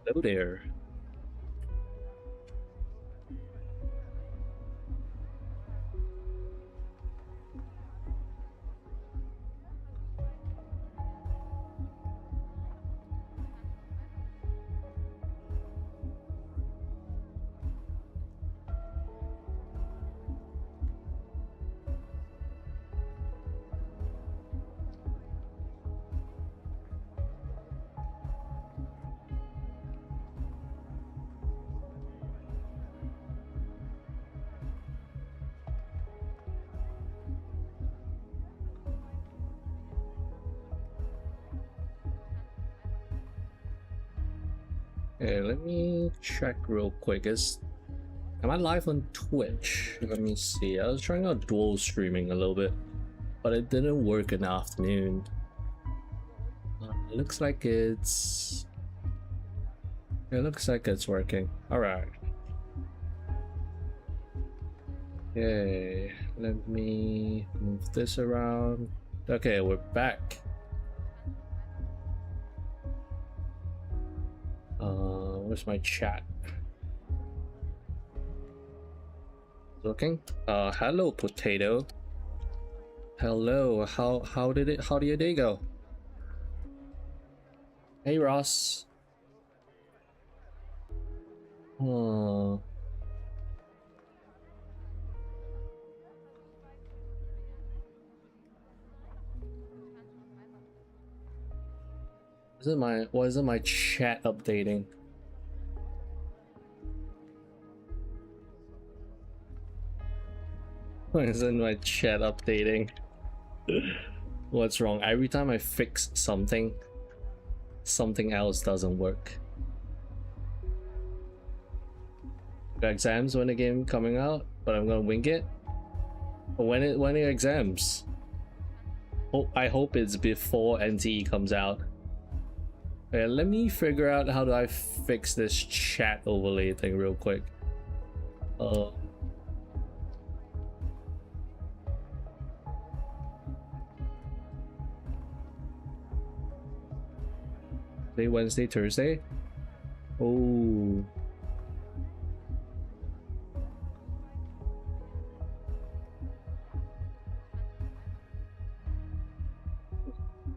Hello there. Okay, let me check real quick. Am I live on Twitch? Let me see. I was trying out dual streaming a little bit, but it didn't work in the afternoon. Looks like it's. It looks like it's working. All right. Okay, let me move this around. Okay, we're back. Where's my chat? Looking. Hello, potato. Hello. How did your day go? Hey, Ross. Oh. Why isn't my chat updating? Why isn't my chat updating? What's wrong? Every time I fix something, something else doesn't work. The exams when the game coming out, but I'm gonna wing it. But when are exams? Oh, I hope it's before NTE comes out. Okay, let me figure out how do I fix this chat overlay thing real quick. Wednesday, Thursday. Oh.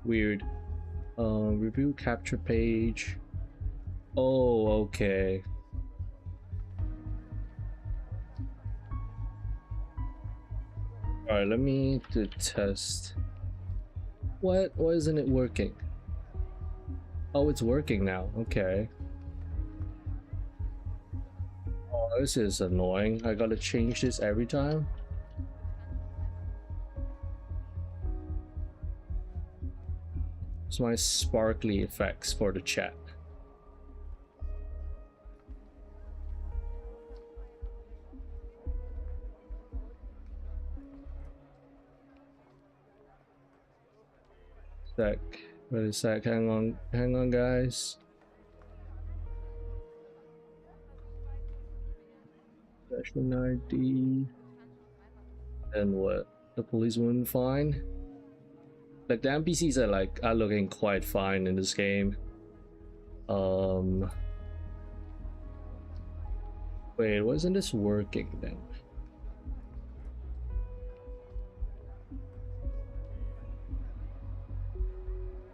Weird. Review capture page. Oh, okay. Alright, let me do test. What? Why isn't it working? Oh, it's working now. Okay. Oh, this is annoying. I gotta change this every time. It's my sparkly effects for the chat. Sec. Wait a sec. Hang on, guys. Session ID. And what? The policeman fine. Like the NPCs are looking quite fine in this game. Wait, wasn't this working then?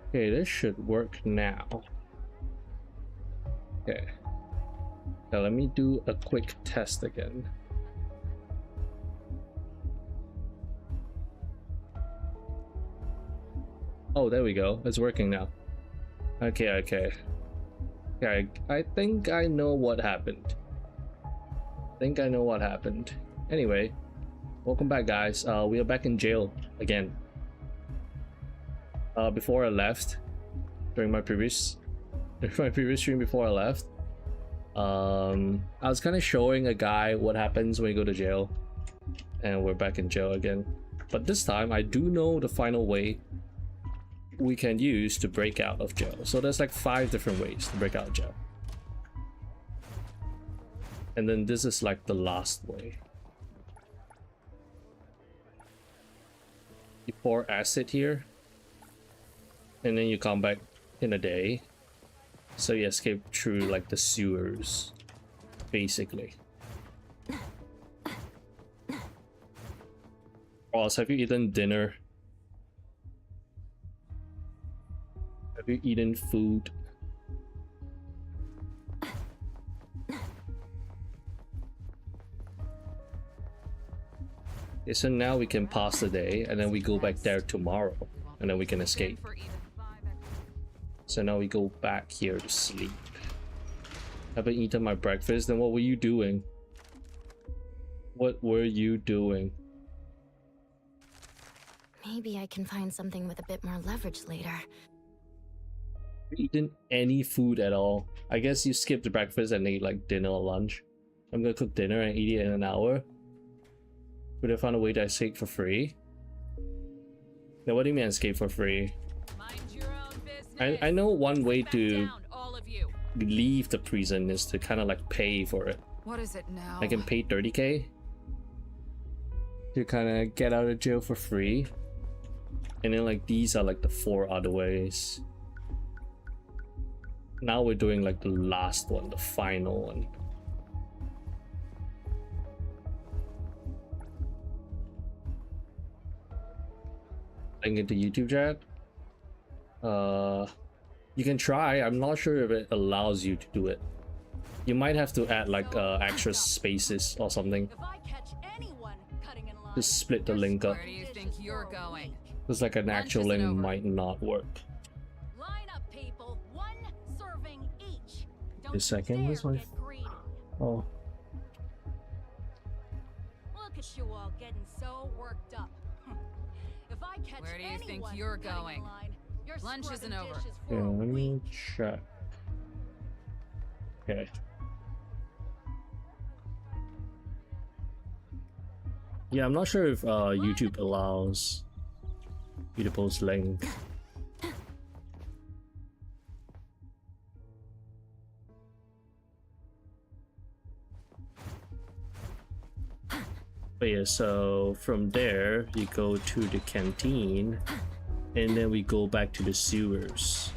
Okay, this should work now. Okay. Now let me do a quick test again. Oh, there we go. It's working now. Okay. I think I know what happened. Anyway, welcome back, guys. We are back in jail again. Before I left, during my previous stream before I left, I was kind of showing a guy what happens when you go to jail, and we're back in jail again. But this time, I do know the final way we can use to break out of jail. So there's like 5 different ways to break out of jail. And then this is like the last way. You pour acid here, and then you come back in a day. So you escape through like the sewers, basically. Ross, have you eaten dinner? Have you eaten food? Okay, so now we can pass the day and then we go back there tomorrow and then we can escape. So now we go back here to sleep. Haven't eaten my breakfast, then what were you doing? What were you doing? Maybe I can find something with a bit more leverage later. You eaten any food at all? I guess you skipped the breakfast and ate like dinner or lunch. I'm gonna cook dinner and eat it in an hour. Could I find a way to escape for free? Now what do you mean escape for free? Mind your own business. I know one way to Down, all of you. leave the prison is to kind of like pay for it. What is it now? I can pay 30k to kind of get out of jail for free. And then like these are like the 4 other ways. Now we're doing like the last one, the final one. Link into YouTube chat. You can try. I'm not sure if it allows you to do it. You might have to add like extra spaces or something. If I catch anyone cutting in line, Just split the link up. where do you think you're going? Because like an actual Lunch link isn't over. might not work. Line up, people. 1 serving each. Don't A second, dare where's my get greedy. Oh, Look at you all getting so worked up. If I catch Where do you think anyone you're cutting in going? line, you're Lunch scrubbing isn't over. dishes yeah, for a let me week. check. Okay. Yeah, I'm not sure if YouTube allows you to post link. But yeah, so from there you go to the canteen and then we go back to the sewers.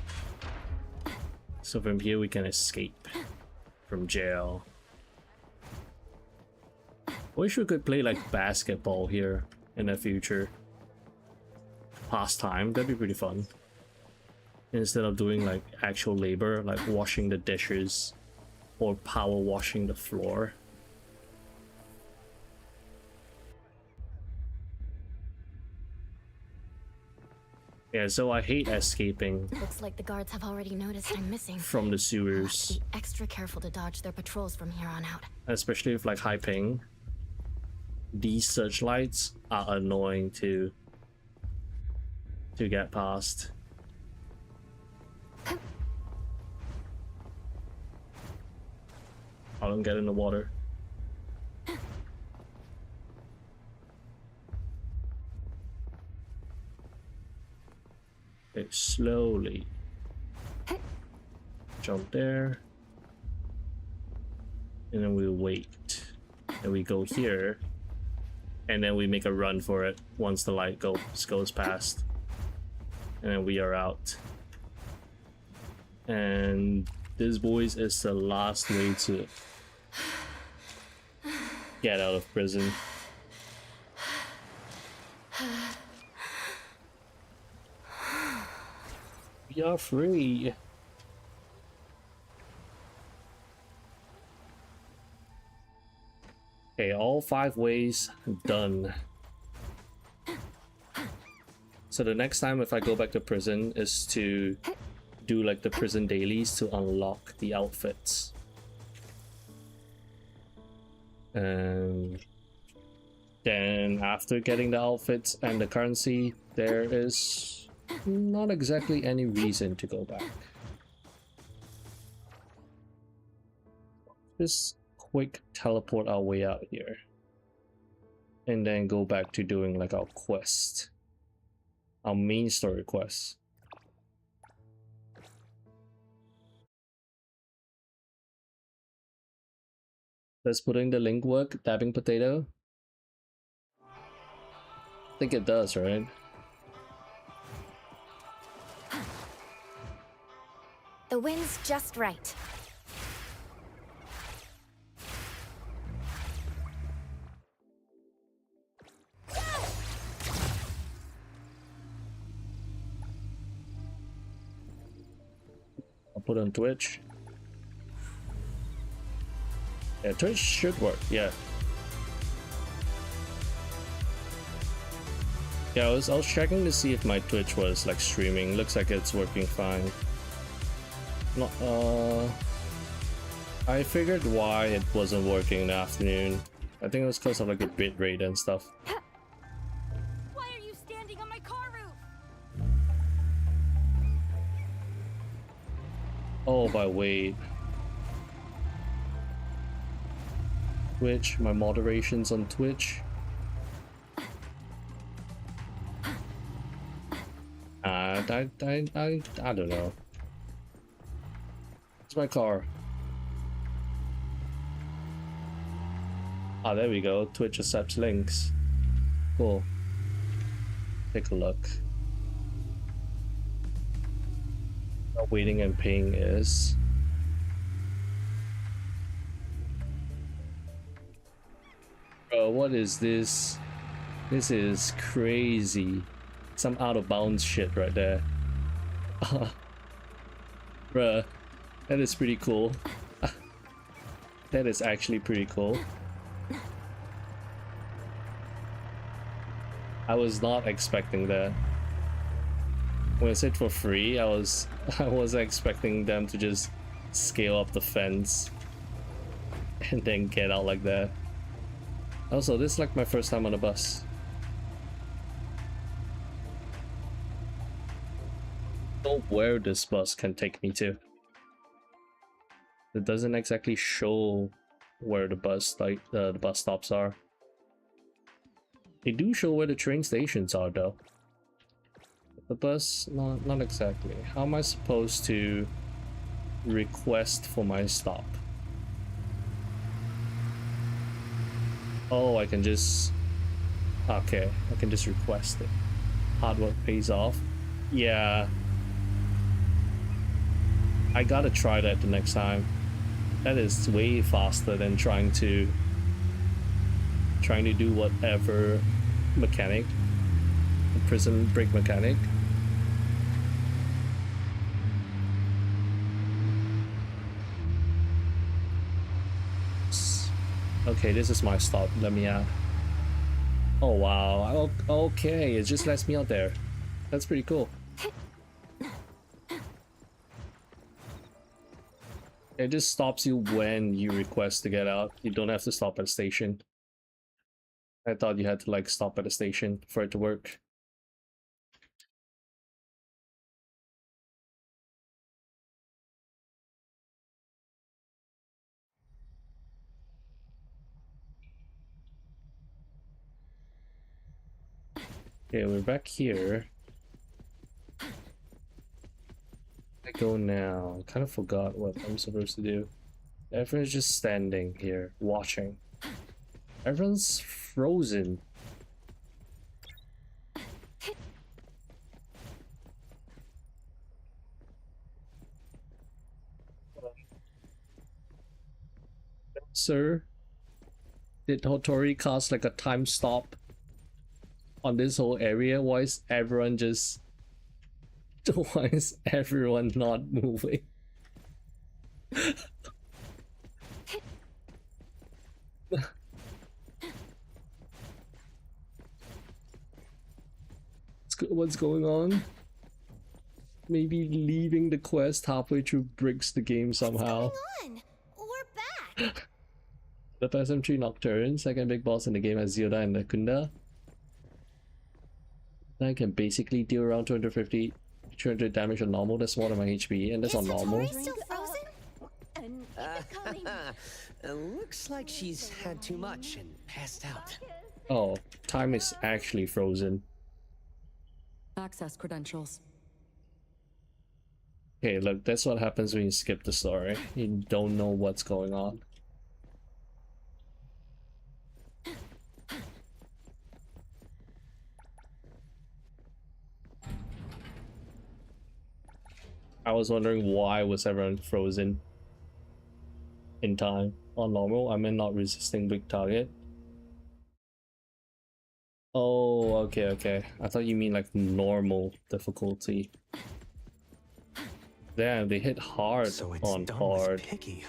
So from here we can escape from jail. Wish we could play like basketball here in the future. Pastime, that'd be pretty fun. Instead of doing like actual labor, like washing the dishes or power washing the floor. Yeah, so I hate escaping Looks like the guards have already noticed I'm missing. from the I'll have to sewers, be extra careful to dodge their patrols from here on out. especially with like high ping. These searchlights are annoying to get past. I don't get in the water. Okay, slowly jump there, and then we wait, and we go here, and then we make a run for it once the light goes past, and then we are out. And this, boys, is the last way to get out of prison. We are free. Okay, all 5 ways done. So the next time if I go back to prison is to do like the prison dailies to unlock the outfits. And then after getting the outfits and the currency, there is not exactly any reason to go back. Just quick teleport our way out here. And then go back to doing like our quest. Our main story quest. Does putting the link work, dabbing potato? I think it does, right? The wind's just right. I'll put on Twitch. Yeah, Twitch should work, yeah. Yeah, I was checking to see if my Twitch was like streaming. Looks like it's working fine. Not I figured why it wasn't working in the afternoon. I think it was because of like the bit rate and stuff. Why are you standing on my car roof? Oh, by wait. Twitch, my moderations on Twitch. I don't know. It's my car. Ah, there we go. Twitch accepts links. Cool. Take a look. What waiting and paying is. Bro, what is this? This is crazy. Some out of bounds shit right there. Bruh, that is pretty cool. That is actually pretty cool. I was not expecting that. When I said for free, I wasn't expecting them to just scale up the fence and then get out like that. Also, this is like my first time on a bus. Don't know where this bus can take me to. It doesn't exactly show where the bus the bus stops are. They do show where the train stations are though. The bus, not exactly. How am I supposed to request for my stop? Oh, I can just... Okay, I can just request it. Hard work pays off. Yeah. I gotta try that the next time. That is way faster than trying to do whatever mechanic. The prison break mechanic. Okay, this is my stop. Let me out. Oh wow. Okay, it just lets me out there. That's pretty cool. It just stops you when you request to get out. You don't have to stop at a station. I thought you had to like stop at a station for it to work. Okay, we're back here. I go now. I kind of forgot what I'm supposed to do. Everyone's just standing here, watching. Everyone's frozen. Sir, did Hotori cast like a time stop on this whole area? Why is everyone just... Why is everyone not moving? What's going on? Maybe leaving the quest halfway through breaks the game somehow. What's going on? We're back. The SM3 Nocturne, second big boss in the game, as Zioda and Nakunda. I can basically deal around 250, 200 damage on normal. That's more than my HP, and that's on normal. Is still frozen? Looks like she's had too much and passed out. Oh, time is actually frozen. Access credentials. Okay, look, that's what happens when you skip the story. You don't know what's going on. I was wondering why was everyone frozen in time on normal. I meant not resisting big target. Oh, okay. I thought you mean like normal difficulty. Damn, they hit hard So it's on done hard. with Picky.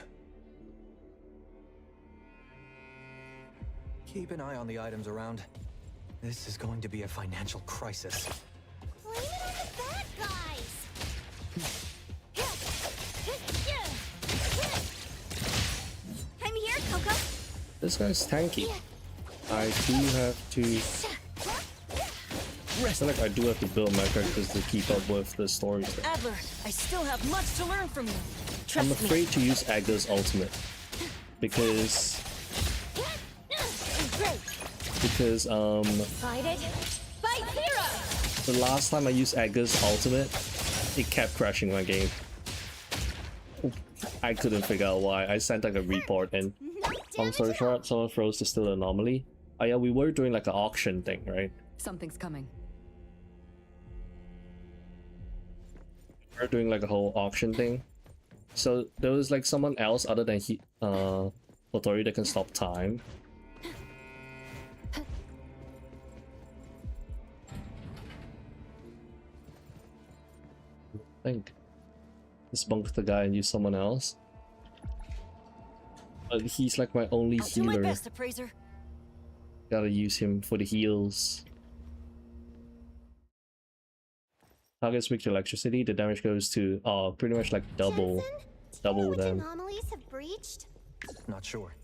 Keep an eye on the items around. This is going to be a financial crisis. Blame it on the bad guys. I'm here, Coco. This guy's tanky. I do have to. I feel like I do have to build my characters to keep up with the story. Adler, I still have much to learn from you. Trust I'm afraid to use Agda's ultimate because Fight it. Fight zero. the last time I used Agda's ultimate, it kept crashing my game. I couldn't figure out why. I sent like a report and long story short, someone froze to steal an anomaly. Oh yeah, we were doing like an auction thing, right? Something's coming. We were doing like a whole auction thing. So there was like someone else other than Otori that can stop time. I think just bunk the guy and use someone else. But he's like my only I'll do my healer. best, appraiser. Gotta use him for the heals. Targets weak to electricity, the damage goes to pretty much like double them. Anomalies have breached. Not sure.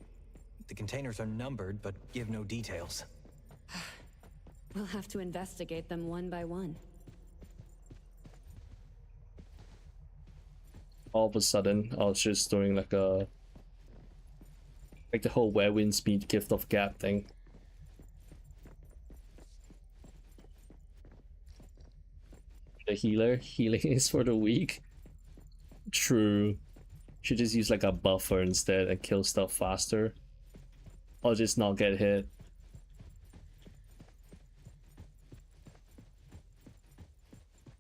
The containers are numbered, but give no details. We'll have to investigate them one by one. All of a sudden, I was just doing like the whole where wind speed gift of gap thing. The healing is for the weak. True. Should just use like a buffer instead and kill stuff faster. Or just not get hit.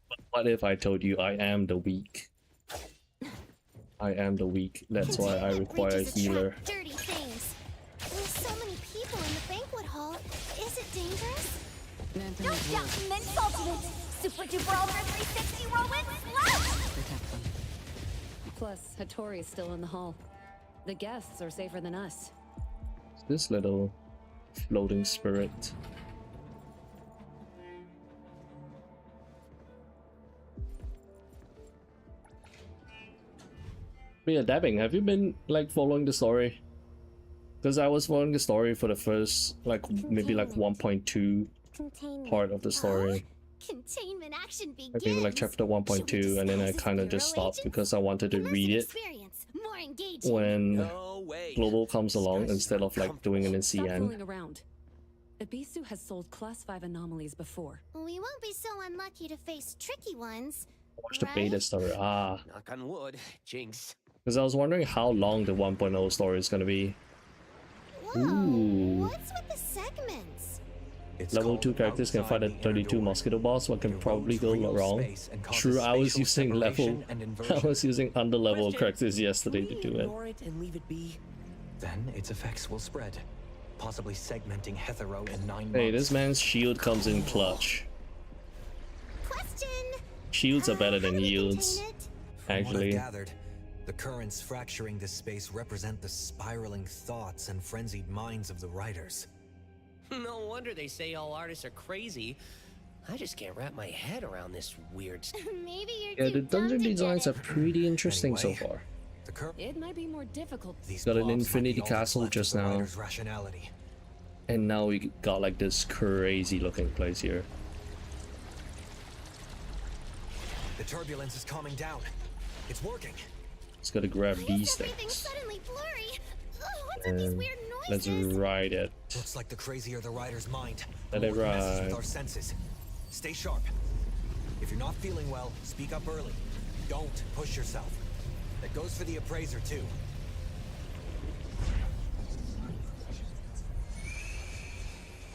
But what if I told you I am the weak? I am the weak. That's why I require a healer. Dirty things. With so many people in the banquet hall, is it dangerous? Men's ultimate. Super duper ultra 360 whirlwind slash! Protect them. Plus, Hattori's still in the hall. The guests are safer than us. This little floating spirit. But yeah, Dabbing, have you been like following the story? Because I was following the story for the first like maybe like 1.2 Containment. part of the story. Containment action begins. Like maybe like chapter 1.2, and then I kind of just stopped because I wanted to read it More engaging. when No way. Global comes along instead of like doing it in Stop CN. fooling around. Ibisu has sold class 5 anomalies before. We won't be so unlucky to face tricky ones. Watch the right? beta story. Knock on wood. Jinx. Because I was wondering how long the 1.0 story is gonna be. Whoa, Ooh. what's with the segments? It's Level called 2 characters can fight a Outside the Inner 32 Door. mosquito boss. What can It probably erodes go real wrong? space and causes True, I was spatial using level. separation and I inversion. was using under level Question. characters yesterday to Can do we it. ignore it and leave it be? Then its effects will spread, possibly segmenting Hetero in 9 Hey, months. this man's shield comes in clutch. Question. Shields are better than How do we yields. contain it? From what I've Actually, gathered, the currents fracturing this space represent the spiraling thoughts and frenzied minds of the writers. No wonder they say all artists are crazy. I just can't wrap my head around this weird stuff. Maybe you're yeah, too the dungeon dumb to designs are get it. pretty interesting so Anyway. far. The current It might be more difficult. Got an infinity castle just now. Rationality. And now we got like this crazy looking place here. The turbulence is calming down. It's working. Just gotta grab Why is these everything things. suddenly blurry? What's with these And weird let's noises? ride it. Looks like the crazier the rider's mind, Let the it more it messes ride. with our senses. Stay sharp. If you're not feeling well, speak up early. Don't push yourself. That goes for the appraiser too.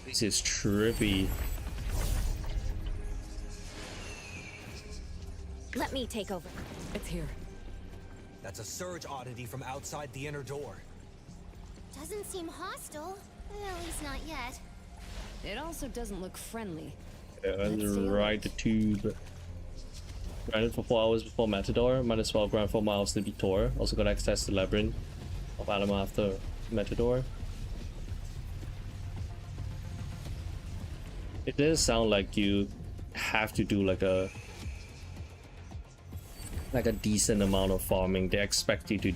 This is trippy. Let me take over. It's here. That's a surge oddity from outside the inner door. Doesn't seem hostile. At least not yet. It also doesn't look friendly. Yeah, Let's see ride the tube. Granted for 4 hours before Matador. Might as well grind 4 miles to beat Tor. Also got access to Labyrinth of Alama after Matador. It does sound like you have to do like a decent amount of farming. They expect you to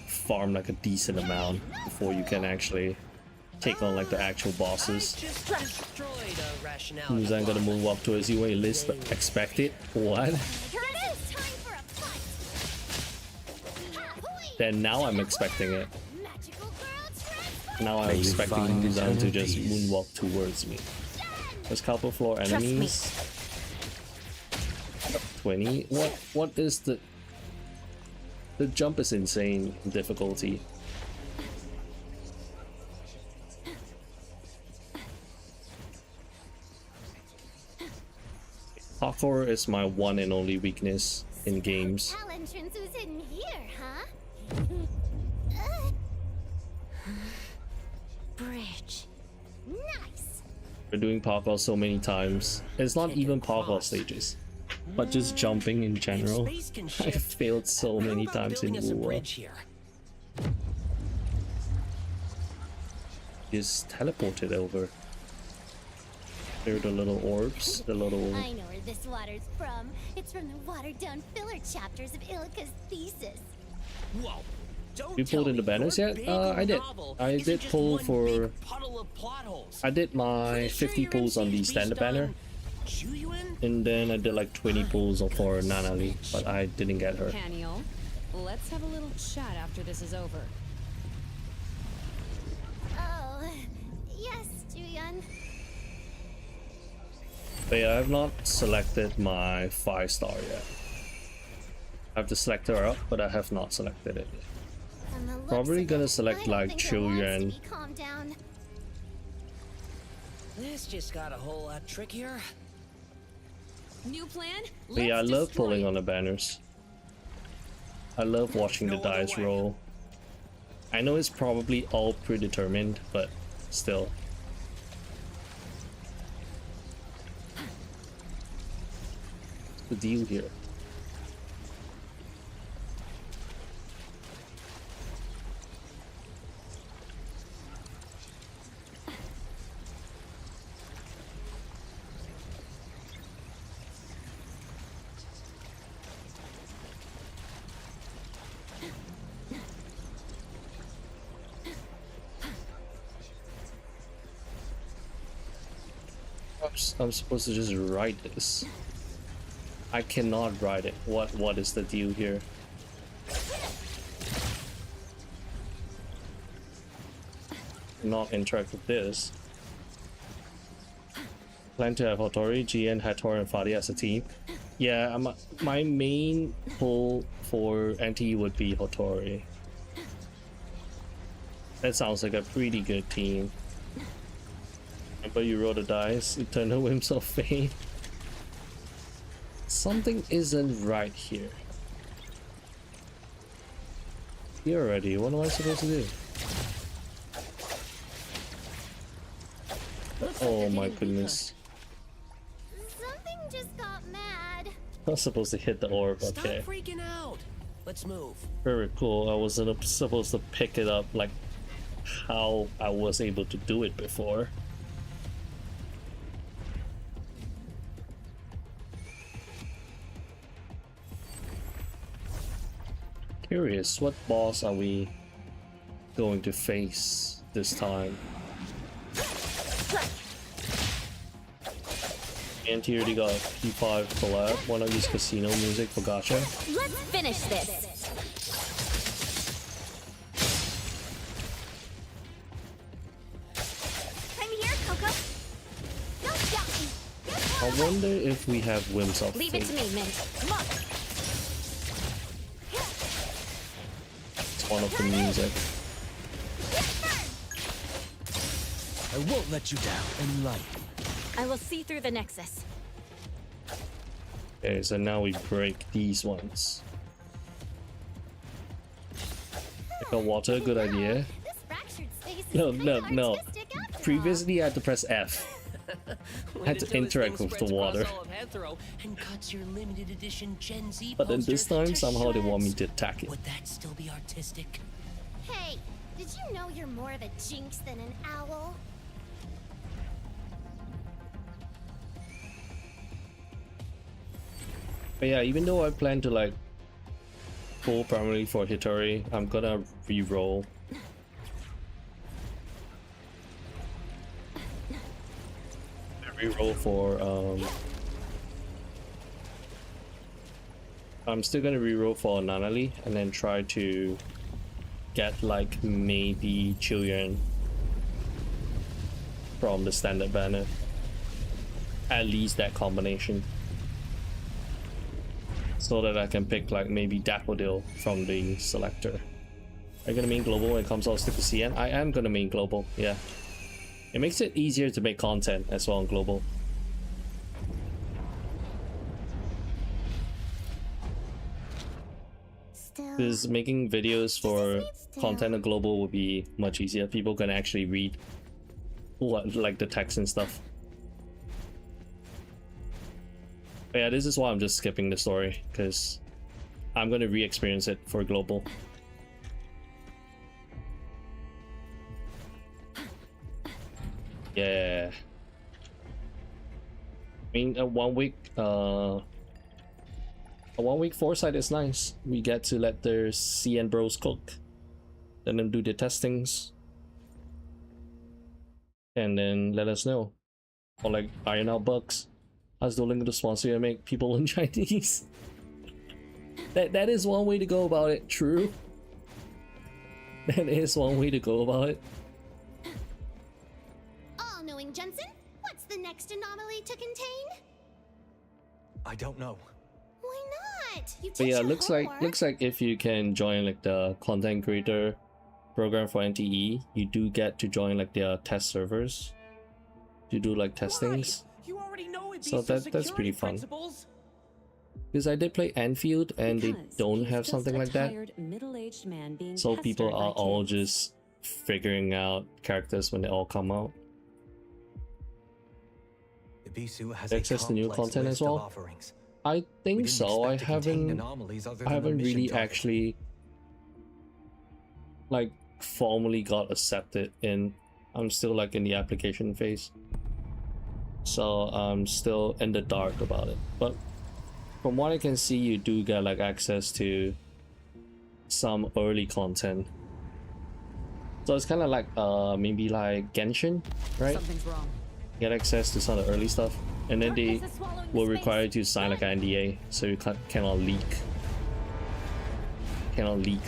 farm like a decent amount before you can actually take on like the actual bosses. Just destroyed a rationality Who's then gonna move up towards you when you least expect it? What? Here it is! Time for a fight! Ha-hoi! Then now I'm expecting it. Magical girl transform! Now I'm May you expecting find Muzan to just peace. moonwalk towards me. There's couple floor enemies. 20. What is the jump is insane in difficulty. Parkour is my one and only weakness in games. Hell entrance was hidden here, huh? Bridge. Nice! We're doing parkour so many times. It's not even parkour stages, but just jumping in general. Space can I shift. failed so How many about times in building us a Ua. bridge here? Just teleported over. There are the little orbs, the little. I know where this water's from. It's from the watered-down filler chapters of Ilika's thesis. Whoa. Don't You tell pulled in the me banners your yet? big I did. novel I isn't did just pull one for. big puddle of plot holes. I did my Pretty sure 50 your pulls on the MC's standard based banner, on Chuyuan? and then I did like 20 pulls for Nanali, but I didn't get her. Haniel, let's have a little chat after this is over. Oh, yes, Juyeon. But yeah, I have not selected my 5-star yet. I have to select her up, but I have not selected it yet. From the looks Probably of gonna it, select, I don't like, think it wants to Chuyuan. be calmed down. This just got a whole lot trickier. New plan? But yeah, I Let's love destroy pulling it. on the banners. I love watching the No other dice way. roll. I know it's probably all predetermined, but still. What's the deal here? I'm supposed to just write this. I cannot write it. What is the deal here? Not interact with this. Plan to have Hattori, GN, Hator, and Fadi as a team. Yeah, my main pull for NTE would be Hattori. That sounds like a pretty good team. But you roll the dice, Eternal Whims of Fate. Something isn't right here. Here already, what am I supposed to do? Oh my goodness. Something just got mad. I was supposed to hit the orb, okay. Stop freaking out. Let's move. Very cool. I wasn't supposed to pick it up like how I was able to do it before. Curious, what boss are we going to face this time? NTE already got P5 collab. Wanna use casino music for gacha? Let's finish this. I'm here, Coco. Don't stop me. I wonder if we have Whims of Leave it Fate. to me, Mint. Come on. It's one of the music. I won't let you down in life. I will see through the Nexus. Okay, so now we break these ones. The water, good idea. This fractured space is No, kinda no. artistic after all. Previously, I had to press F. Wait Had to until this thing interact with the spreads across water. all of Heathrow and cuts your limited edition Gen Z But then this poster time, to somehow they want me shreds. to attack it. Would that still be artistic? Hey, did you know you're more of a jinx than an owl? But yeah, even though I plan to like pull primarily for Hitori, I'm gonna re-roll. Re-roll for I'm still gonna re-roll for anomaly and then try to get like maybe Chillian from the standard banner. At least that combination. So that I can pick like maybe Daffodil from the selector. Are you gonna main global when it comes out stick to CN? I am gonna main global, yeah. It makes it easier to make content as well on global. Still, Because making videos for Still. content on global would be much easier. People can actually read what like the text and stuff. But yeah, this is why I'm just skipping the story, because I'm gonna re-experience it for global. Yeah. I mean, a 1 week foresight is nice. We get to let their CN bros cook, let them do the testings, and then let us know, or like iron out bugs. As the link to the sponsor to make people in Chinese. That is one way to go about it. True. That is one way to go about it. all-knowing Jensen, what's the next anomaly to contain? I don't know. Why not? You But did yeah, your looks homework. like if you can join like the content creator program for NTE, you do get to join like their test servers to do like testings. You already know it. So that's pretty fun. Because I did play Anfield and they Because don't he's have just something a like that. tired, middle-aged man being So people pestered by are all kids. just figuring out characters when they all come out. Ibisu has Access a to new complex content list as well? of offerings. I We think didn't so. I expect to contain haven't anomalies other I than the haven't mission really target. actually like formally got accepted in. I'm still like in the application phase, so I'm still in the dark about it. But from what I can see, you do get like access to some early content, so it's kind of like maybe like Genshin, right? Something's wrong. Get access to some of the early stuff, and then they will require you to sign like an NDA, so you cannot leak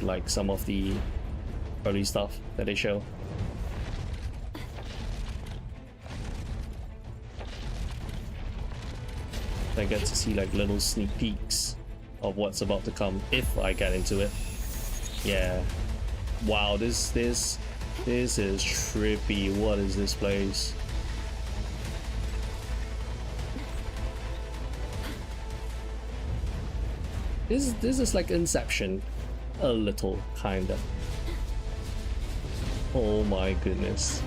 like some of the early stuff that they show. I get to see like little sneak peeks of what's about to come if I get into it. Yeah. Wow, this is trippy. What is this place? This is like Inception, a little kinda. Oh my goodness.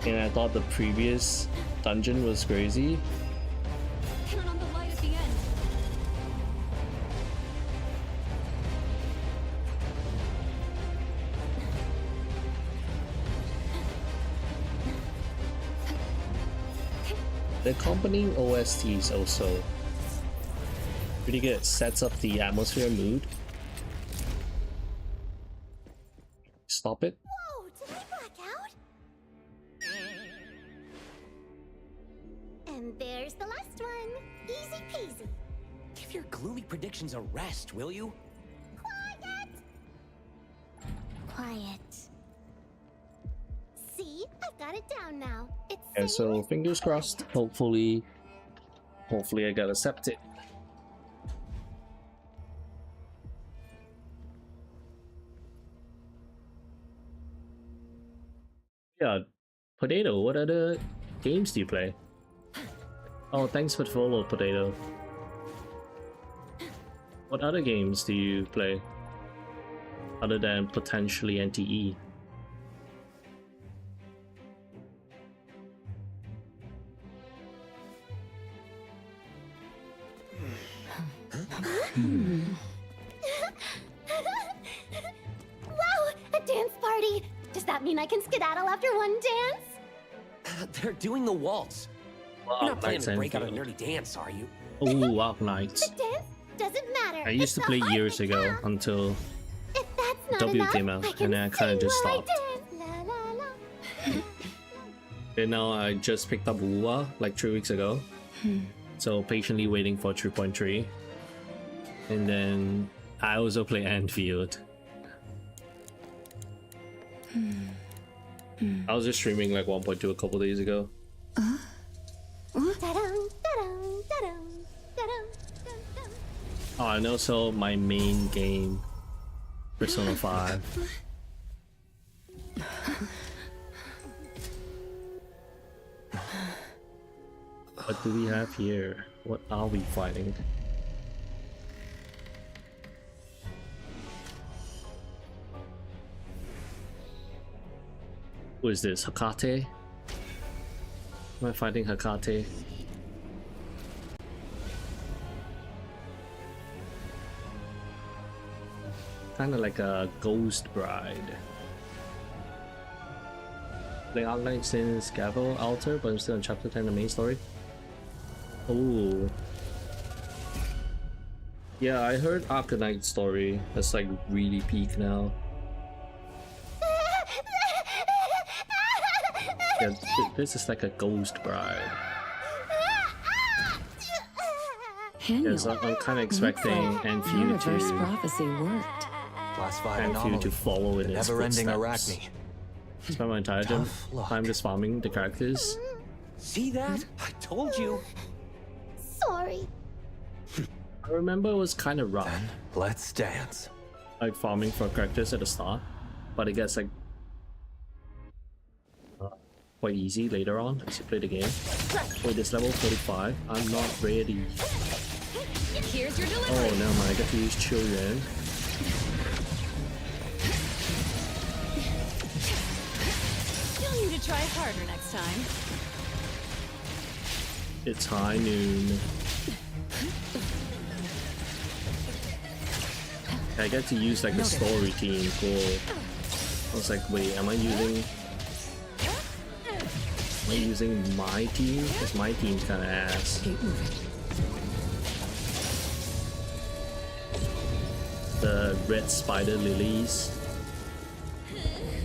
And I thought the previous dungeon was crazy. Turn on the light at the end. The accompanying OST is also pretty good. It sets up the atmosphere mood. Stop it. Whoa, did I black out? And there's the last one. Easy peasy. Give your gloomy predictions a rest, will you? Quiet. Quiet. See, I've got it down now. It's And so saying fingers crossed. Hopefully I got accepted. Yeah, Potato, what other games do you play? Oh, thanks for the follow, Potato. What other games do you play other than potentially NTE? Wow, a dance party! Does that mean I can skedaddle after one dance? They're doing the waltz. Well, You're not planning to Knights break out a Enfield. nerdy dance, are you? Oh, wow, Knights. The dance doesn't matter. I used It's to the play heart years that ago counts. until If that's not W enough, came out, I can and then I kinda sing just while I stopped. dance. La, la, la. and now I just picked up Wuwa like 3 weeks ago. So patiently waiting for 3.3. And then I also play Anfield. I was just streaming like 1.2 a couple days ago. Da-dum, da-dum, da-dum, da-dum, da-dum. Oh, and also my main game, Persona 5. What do we have here? What are we fighting? Who is this? Hakate? Am I fighting Hakate? Kind of like a ghost bride. Playing online since Gavel Altar, but I'm still in chapter 10 the main story. Oh. Yeah, I heard Arcanite story. That's like really peak now. Yeah, this is like a ghost bride. Haniel, Yeah, so I'm kind of expecting your Enfield reverse to prophecy worked. Class 5 Enfield anomaly. to follow in The its never-ending footsteps. arachne. Spend my entire Tough luck. time just farming the characters. See that? I told you. Sorry. I remember it was kind of rough, Then let's dance. like farming for characters at the start, but it gets like quite easy later on as you play the game. Wait, this level 45. I'm not ready. Here's your delivery. Oh, never mind. I get to use Children. You'll need to try harder next time. It's high noon. I get to use like the story team. Cool. I was like, wait, am I using my team? Because my team's kind of ass. Keep moving. The red spider lilies.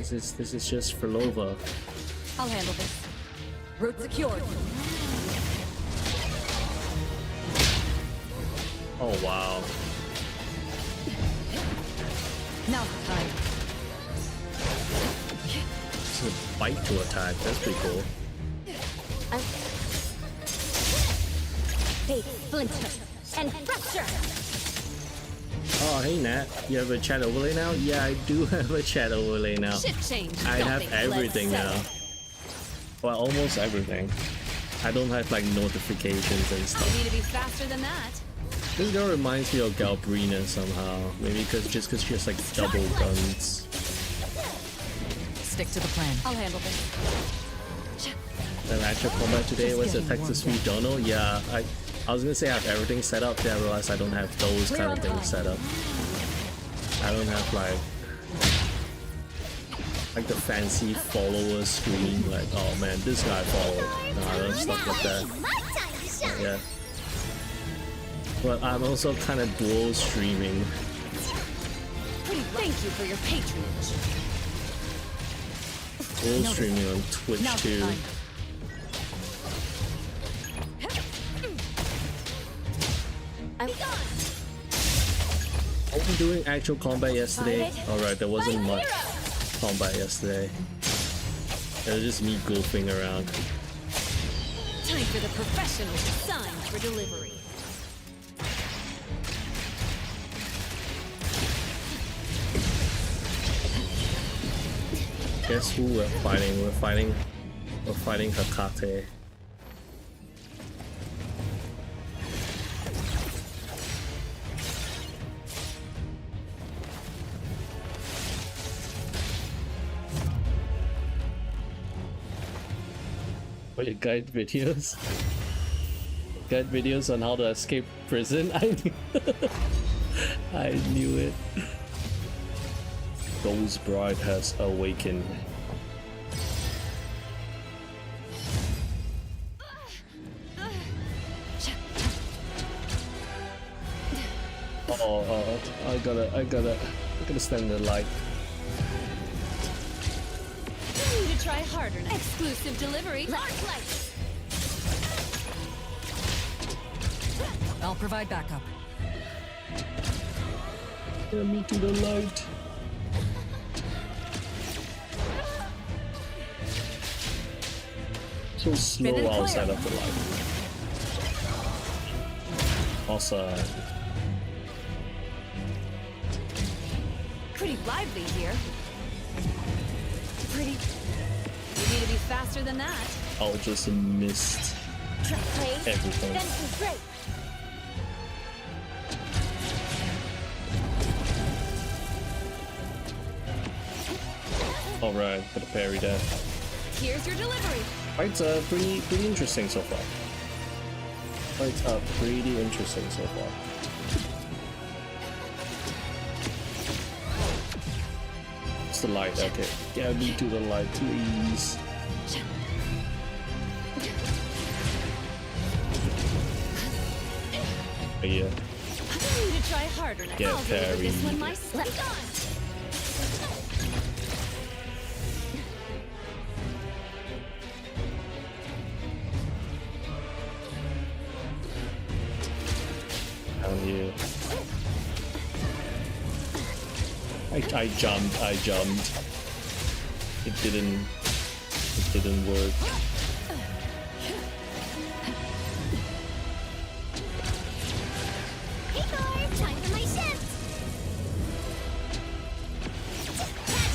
This is just for Lova. I'll handle this. Route secured. Oh wow. Now's the time. It's a bite to attack. That's pretty cool. Fate, splinter, and fracture. Oh hey Nat, you have a chat overlay now? Yeah, I do have a chat overlay now. Shift change. I Don't have think let's everything settle. now. Well, almost everything. I don't have like notifications and You stuff. need to be faster than that. This girl reminds me of Galbrina somehow. Maybe because she has like double guns. Stick to the plan. I'll handle this. The actual combat today Just was the getting Texas warmed Sweet Dono. Yeah, I was gonna say I have everything set up, then I realized I don't have those Clear kind on of things time. set up. I don't have like the fancy follower screen, like, oh man, this guy followed. Nah, I don't stuff like that. My time to shine. Yeah. But I'm also kind of dual streaming. Thank you for your patronage. Dual streaming on Twitch Now's the too. time. I'm I wasn't doing actual combat yesterday. Alright, there wasn't much combat yesterday. It was just me goofing around. Time for the professional sign for delivery. Guess who we're fighting? We're fighting Hakate. for your guide videos. Guide videos on how to escape prison. I knew it. Ghost Bride has awakened. Oh, I gotta stand in the light. You need to try harder now. Exclusive delivery. Large light. I'll provide backup. Get me to the light. So slow outside of the light. Awesome. Pretty lively here. Pretty. You need to be faster than that. I'll just missed Track plays. everything. Then is great. Alright, got a parry there. Here's your delivery. Fights are pretty interesting so far. Fights are pretty interesting so far. It's the light, okay. Get me to the light, please. Oh, yeah. You need to try harder now. Get I'll deliver this parried. one myself. Down here. I jumped. It didn't work. Hey guys, time for my shift!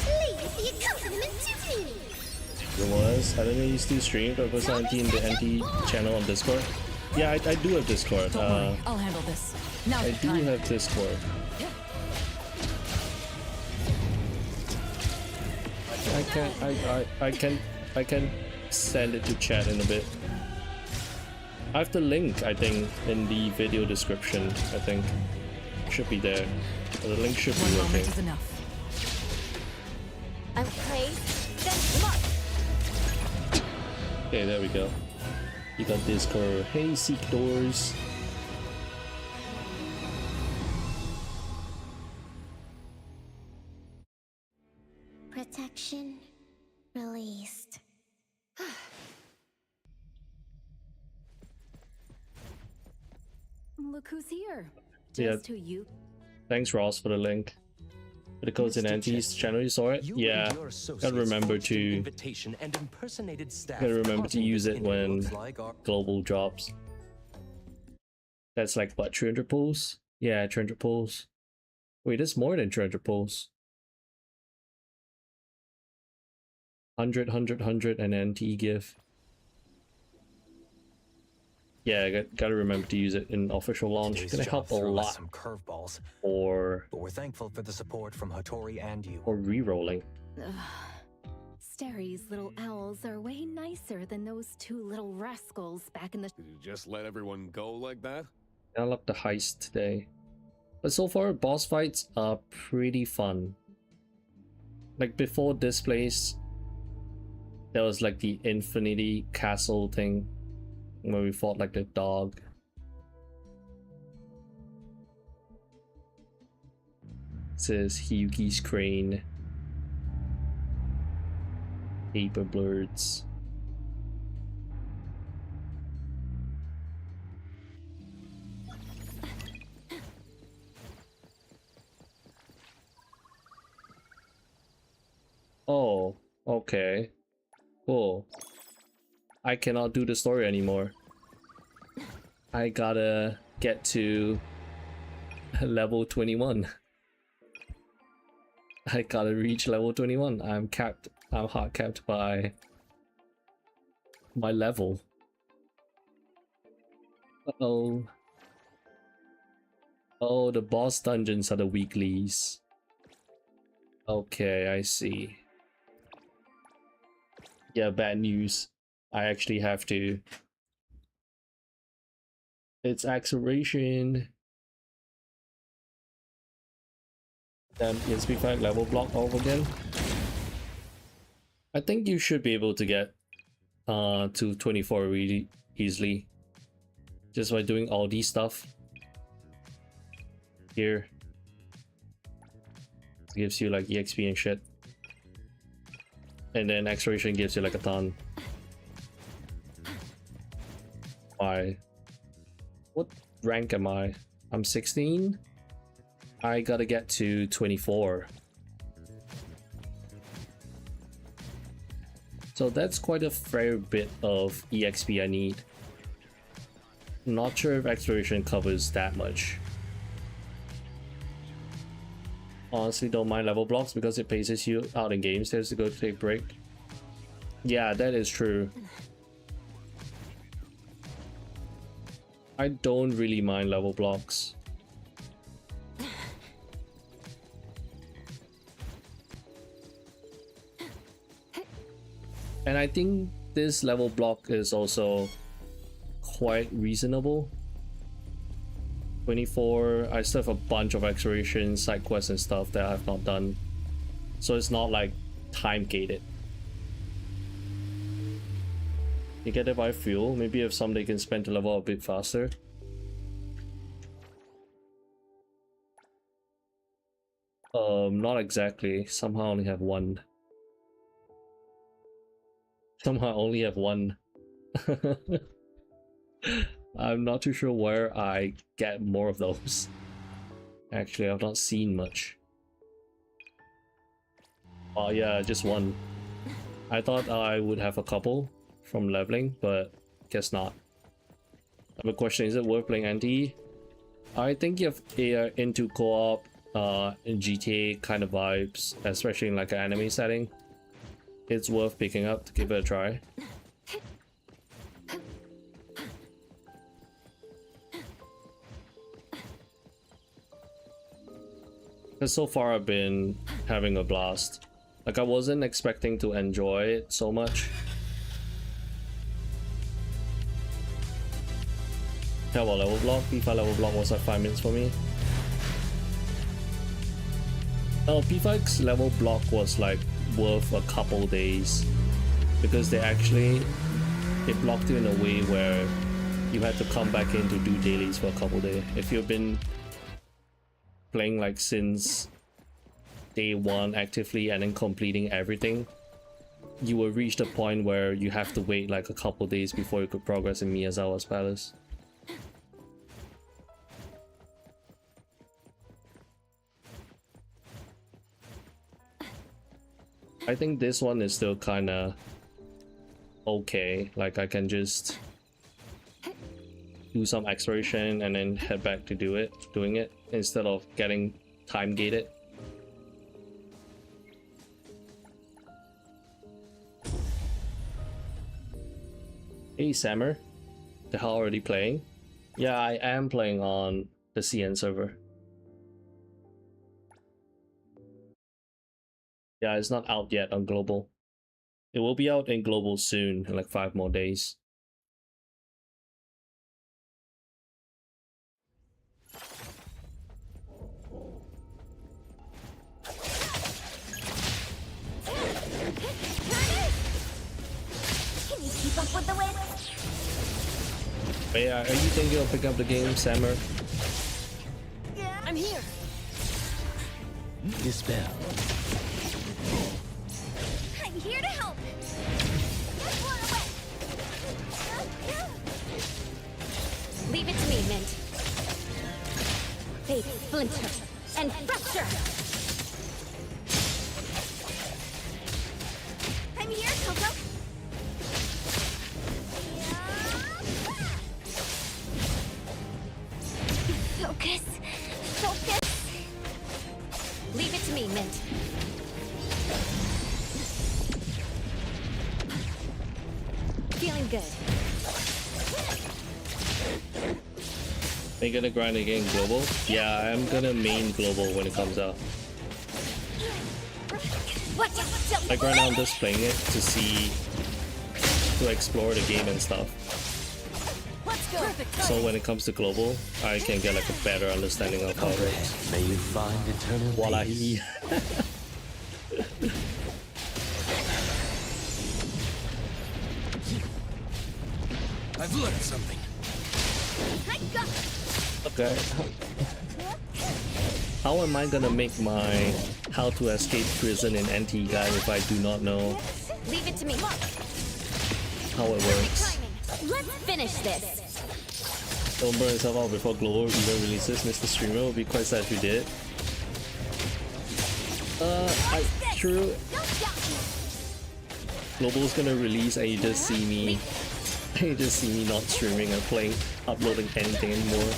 Please, the accompaniment to me! It was. I don't know you still stream, but was on in the NTE channel on Discord. Yeah, I do have Discord. Don't worry, I'll handle this. Now I do have Discord. I can send it to chat in a bit. I have the link, I think, in the video description. I think should be there. The link should be One moment working. is enough. I'm praised. Then smart. Okay, there we go. You got Discord. Hey, seek doors. Protection released. Look who's here. Yeah. Just who you. Thanks, Ross, for the link. But it goes in NT's channel. You saw it? Yeah. Gotta remember to use it when global drops. That's like what, 300 pulls? Yeah, 300 pulls. Wait, that's more than 300 pulls. 100, 100, 100, and NTE give. Yeah, gotta remember to use it in official launch. Today's Gonna job help a threw us lot some curveballs, for but we're thankful for the support from Hattori and you. re-rolling. Starry's little owls are way nicer than those two little rascals back in the. Did you just let everyone go like that? I like the heist today. But so far, boss fights are pretty fun. Like before this place, there was like the Infinity Castle thing, where we fought like the dog. It says Hyuki's Crane. Paper Blurs. Oh, okay. Cool. I cannot do the story anymore. I gotta get to level 21. I gotta reach level 21. I'm capped. I'm hard capped by my level. Uh-oh. Oh, the boss dungeons are the weeklies. Okay, I see. Yeah, bad news. I actually have to. It's acceleration. Then ESP 5 level block over again. I think you should be able to get to 24 really easily just by doing all these stuff here. It gives you like EXP and shit, and then acceleration gives you like a ton. What rank am I? I'm 16. I gotta get to 24. So that's quite a fair bit of EXP I need. Not sure if acceleration covers that much. Honestly, don't mind level blocks because it paces you out in games. There's to go to take a break. Yeah, that is true. I don't really mind level blocks. And I think this level block is also quite reasonable. 24, I still have a bunch of exploration, side quests and stuff that I have not done. So it's not like time gated. You get it by fuel. Maybe if someday can spend the level a bit faster. Not exactly. Somehow I only have one. Somehow I only have one. I'm not too sure where I get more of those. Actually, I've not seen much. Oh yeah, just one. I thought I would have a couple from leveling, but guess not. I have a question, is it worth playing NTE? I think if you're into co-op in GTA kind of vibes, especially in like an anime setting, it's worth picking up to give it a try. Because so far I've been having a blast. Like I wasn't expecting to enjoy it so much. Yeah, well, level block, P5 level block was like 5 minutes for me. No, P5's level block was like worth a couple days because they blocked you in a way where you had to come back in to do dailies for a couple days. If you've been playing like since day one actively and then completing everything, you will reach the point where you have to wait like a couple days before you could progress in Miyazawa's palace. I think this one is still kinda okay, like I can just do some exploration and then head back to doing it instead of getting time gated. Hey Sammer, the hell already playing? Yeah, I am playing on the CN server. Yeah, it's not out yet on global. It will be out in global soon, in like 5 more days. Can you keep up with the wind? But yeah, are you thinking of picking up the game, Sammer? Yeah. I'm here. Dispel. I'm here to help. Get blown away. Leave it to me, Mint. Fate, splinter, and fracture! I'm here, Coco. Focus. Focus. Leave it to me, Mint. Feeling good. Are you gonna grind again global? Yeah, I'm gonna main global when it comes out. Watch out. Like right now I'm just playing it to see to explore the game and stuff. Let's go. So when it comes to global, I can get like a better understanding of how it works. May you find eternal Wallahi. I've learned something. Okay. How am I gonna make my how to escape prison in NTE guide if I do not know Leave it to me. how it works? Let's finish this. Don't burn yourself out before global even releases, Mr. Streamer. Would be quite sad if you did. True. Global's gonna release and you just see me not streaming or playing, uploading anything anymore.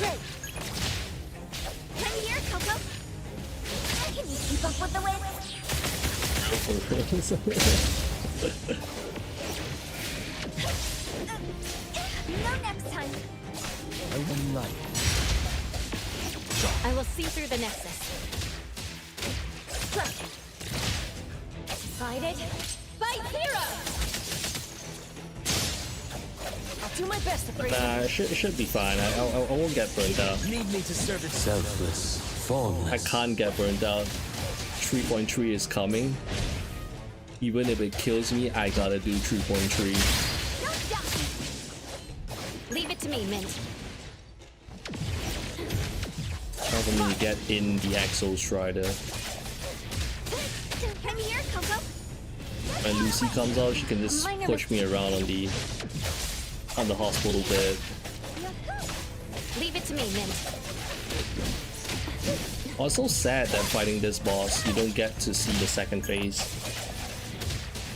Come here, Coco. Can you keep up with the wind? No next time. I will not. I will see through the Nexus. Decided. Fight hero! I'll do my best to bring Nah, it should be fine. I won't get burnt out. Need me to serve it. Selfless, formless. I can't get burnt out. 3.3 is coming. Even if it kills me, I gotta do 3.3. Leave it to me, Mint. Time for me to get in the Exo Strider. Come here, Coco. When Lucy comes out, she can just push me around on the hospital bed. Leave it to me, Mint. Oh, it's so sad that fighting this boss, you don't get to see the second phase.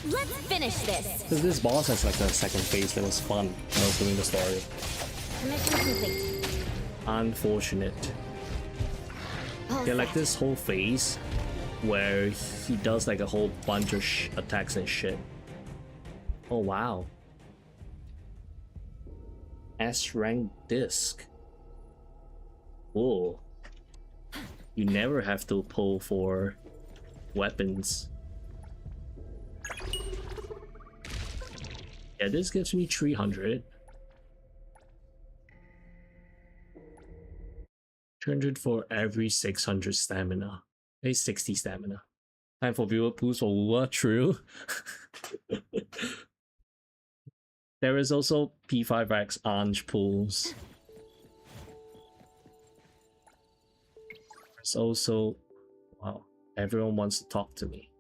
Let's finish this. Because this boss has like a second phase that was fun when I was doing the story. Mission complete. Unfortunate. All Yeah, like set. this whole phase where he does like a whole bunch of attacks and shit. Oh wow. S rank disc. Whoa. You never have to pull for weapons. Yeah, this gives me 300. 300 for every 600 stamina. 60 stamina. Time for viewer pools for Wua, true. There is also P5X Ange pools. There's also... Wow, everyone wants to talk to me.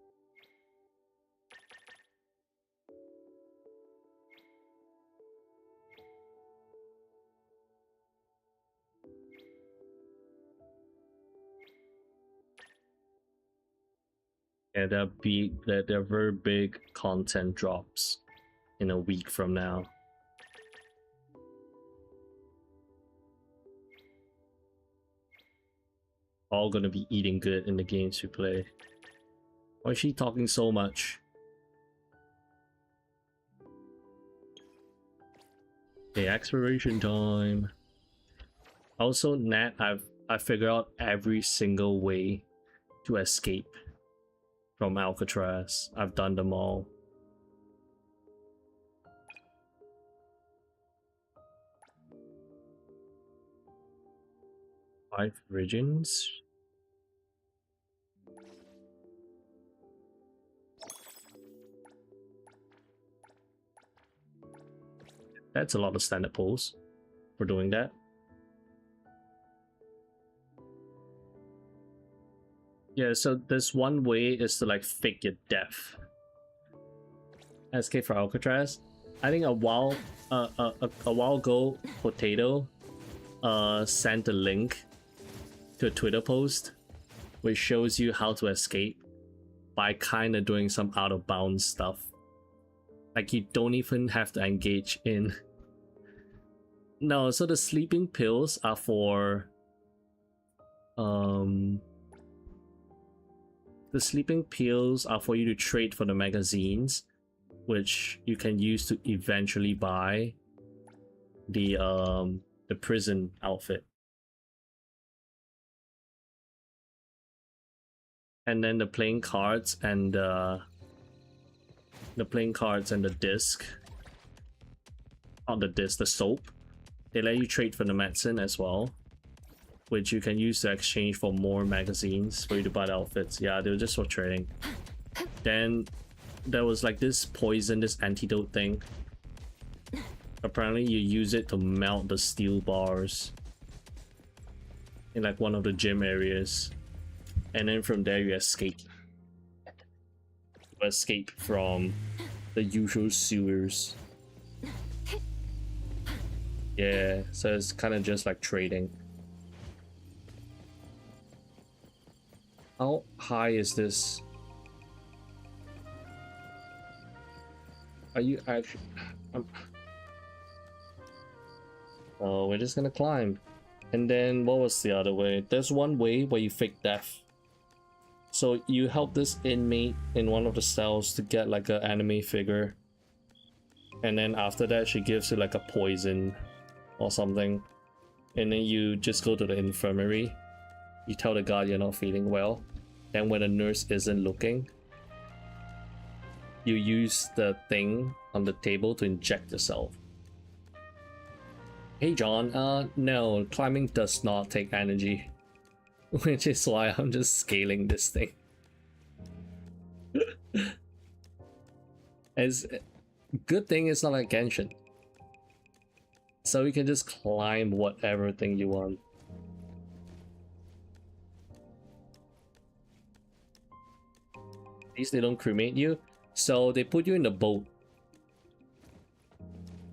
Yeah, there are very big content drops in a week from now. All gonna be eating good in the games we play. Why is she talking so much? Okay, exploration time. Also, Nat, I figured out every single way to escape from Alcatraz. I've done them all. Five regions. That's a lot of standard pulls for doing that. Yeah, so this one way is to like fake your death. Escape for Alcatraz. I think a while ago, Potato sent a link to a Twitter post which shows you how to escape by kind of doing some out of bounds stuff. Like you don't even have to engage in. No, so the sleeping pills are for the sleeping pills are for you to trade for the magazines, which you can use to eventually buy the prison outfit. And then the playing cards and the disc on the soap. They let you trade for the medicine as well, which you can use to exchange for more magazines for you to buy the outfits. Yeah, they were just for trading. Then there was like this poison, this antidote thing. Apparently you use it to melt the steel bars in like one of the gym areas, and then from there you escape. You escape from the usual sewers. Yeah, so it's kind of just like trading. How high is this? Are you actually... Oh, we're just gonna climb. And then what was the other way? There's one way where you fake death. So you help this inmate in one of the cells to get like an anime figure. And then after that she gives you like a poison or something. And then you just go to the infirmary. You tell the guard you're not feeling well. Then when the nurse isn't looking, you use the thing on the table to inject yourself. Hey John, no, climbing does not take energy. Which is why I'm just scaling this thing. As good thing it's not like Genshin. So you can just climb whatever thing you want. At least they don't cremate you. So they put you in the boat.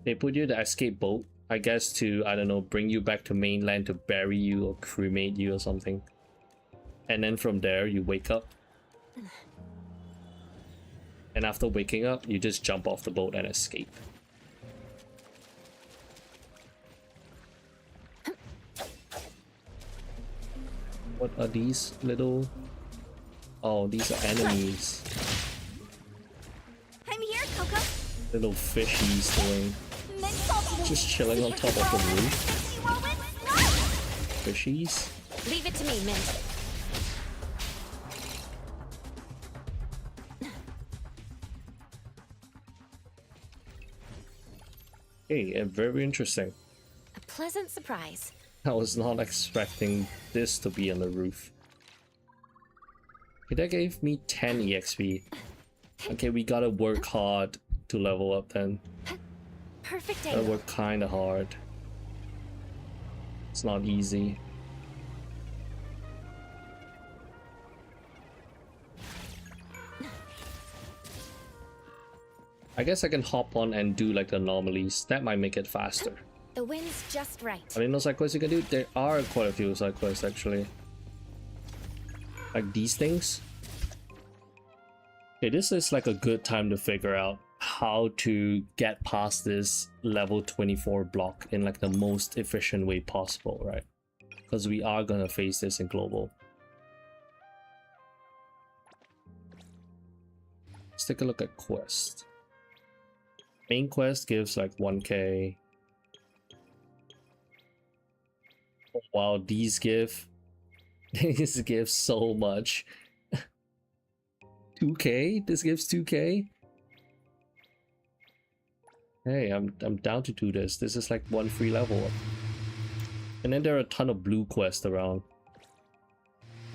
They put you in the escape boat, I guess, to, I don't know, bring you back to mainland to bury you or cremate you or something. And then from there you wake up. And after waking up, you just jump off the boat and escape. What are these little... Oh, these are enemies. I'm here, Coco. Little fishies doing... Just chilling on top of the roof. Fishies? Leave it to me, Mint. Hey, very interesting. A pleasant surprise. I was not expecting this to be on the roof. Okay, that gave me 10 EXP. Okay, we gotta work hard to level up then. Perfect Gotta work kinda hard. It's not easy. I guess I can hop on and do like the anomalies. That might make it faster. The wind's just right. I didn't know side quests you can do. There are quite a few side quests actually. Like these things. Okay, this is like a good time to figure out how to get past this level 24 block in like the most efficient way possible, right? Because we are gonna face this in global. Let's take a look at quest. Main quest gives like 1k. Oh, wow, these give so much. 2k? This gives 2k? Hey, I'm down to do this. This is like one free level up. And then there are a ton of blue quests around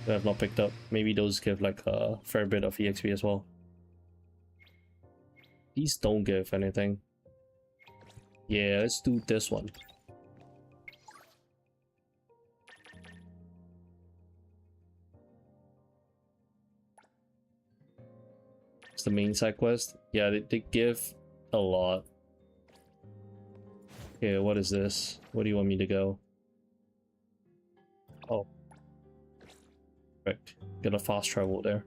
that I've not picked up. Maybe those give like a fair bit of EXP as well. These don't give anything. Yeah, let's do this one. It's the main side quest. Yeah, they give a lot. Okay, what is this? Where do you want me to go? Oh. Right. Gotta fast travel there.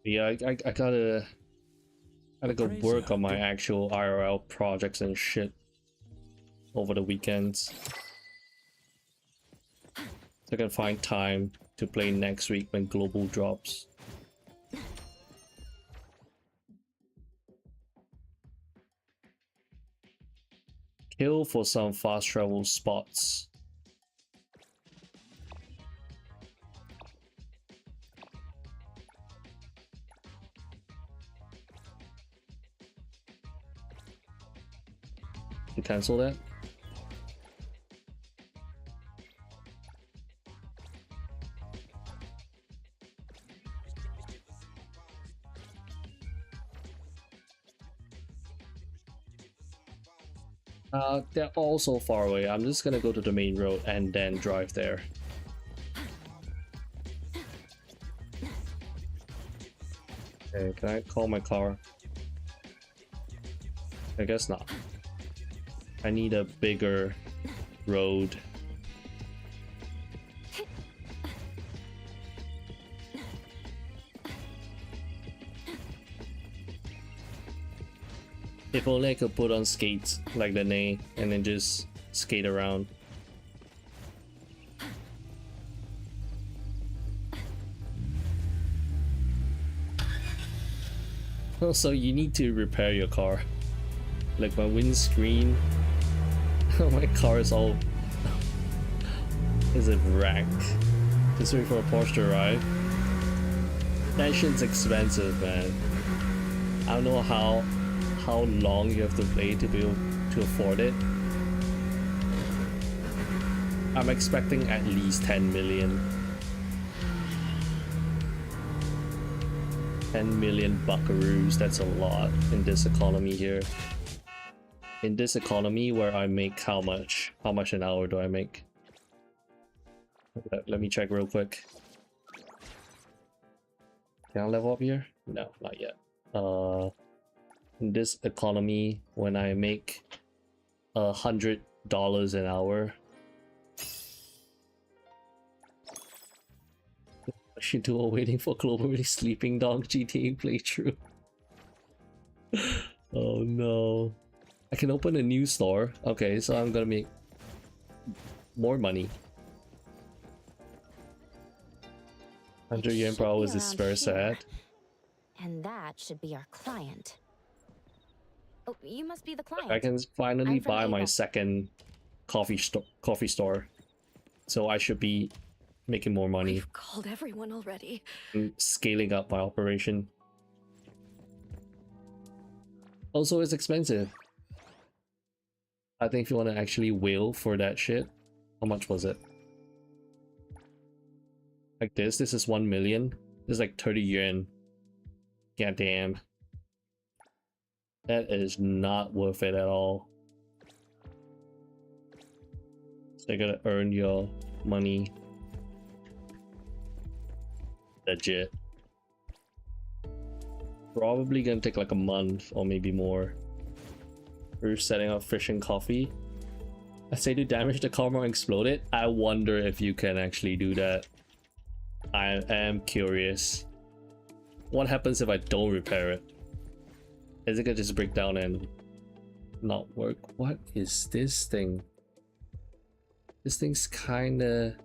Yeah, I gotta go work on my actual IRL projects and shit over the weekends. So I can find time to play next week when global drops. kill for some fast travel spots. You cancel that? They're all so far away. I'm just gonna go to the main road and then drive there. Okay, can I call my car? I guess not. I need a bigger road. If only I could put on skates like the NTE and then just skate around. Also, you need to repair your car. Like my windscreen, my car is all is a wreck. Just wait for a Porsche to arrive. That shit's expensive, man. I don't know how long you have to play to be able to afford it. I'm expecting at least 10 million. 10 million buckaroos, that's a lot in this economy here. In this economy where I make how much? How much an hour do I make? Let me check real quick. Can I level up here? No, not yet. In this economy, when I make $100 an hour, I should do a waiting for globally sleeping dog GTA playthrough. Oh no. I can open a new store. Okay, so I'm gonna make more money. 100 yen per hour is very sad. And that should be our client. Oh, you must be the client. I can finally I'm from buy my Ava. second coffee store. So I should be making more money. We've called everyone already. And scaling up my operation. Also, it's expensive. I think if you want to actually whale for that shit, how much was it? Like this is 1 million. This is like 30 yuan. God damn. That is not worth it at all. So you gotta earn your money. Legit. Probably gonna take like a month or maybe more. We're setting up fishing coffee. I say to damage the car more explode it. I wonder if you can actually do that. I am curious. What happens if I don't repair it? Is it gonna just break down and not work? What is this thing? This thing's kinda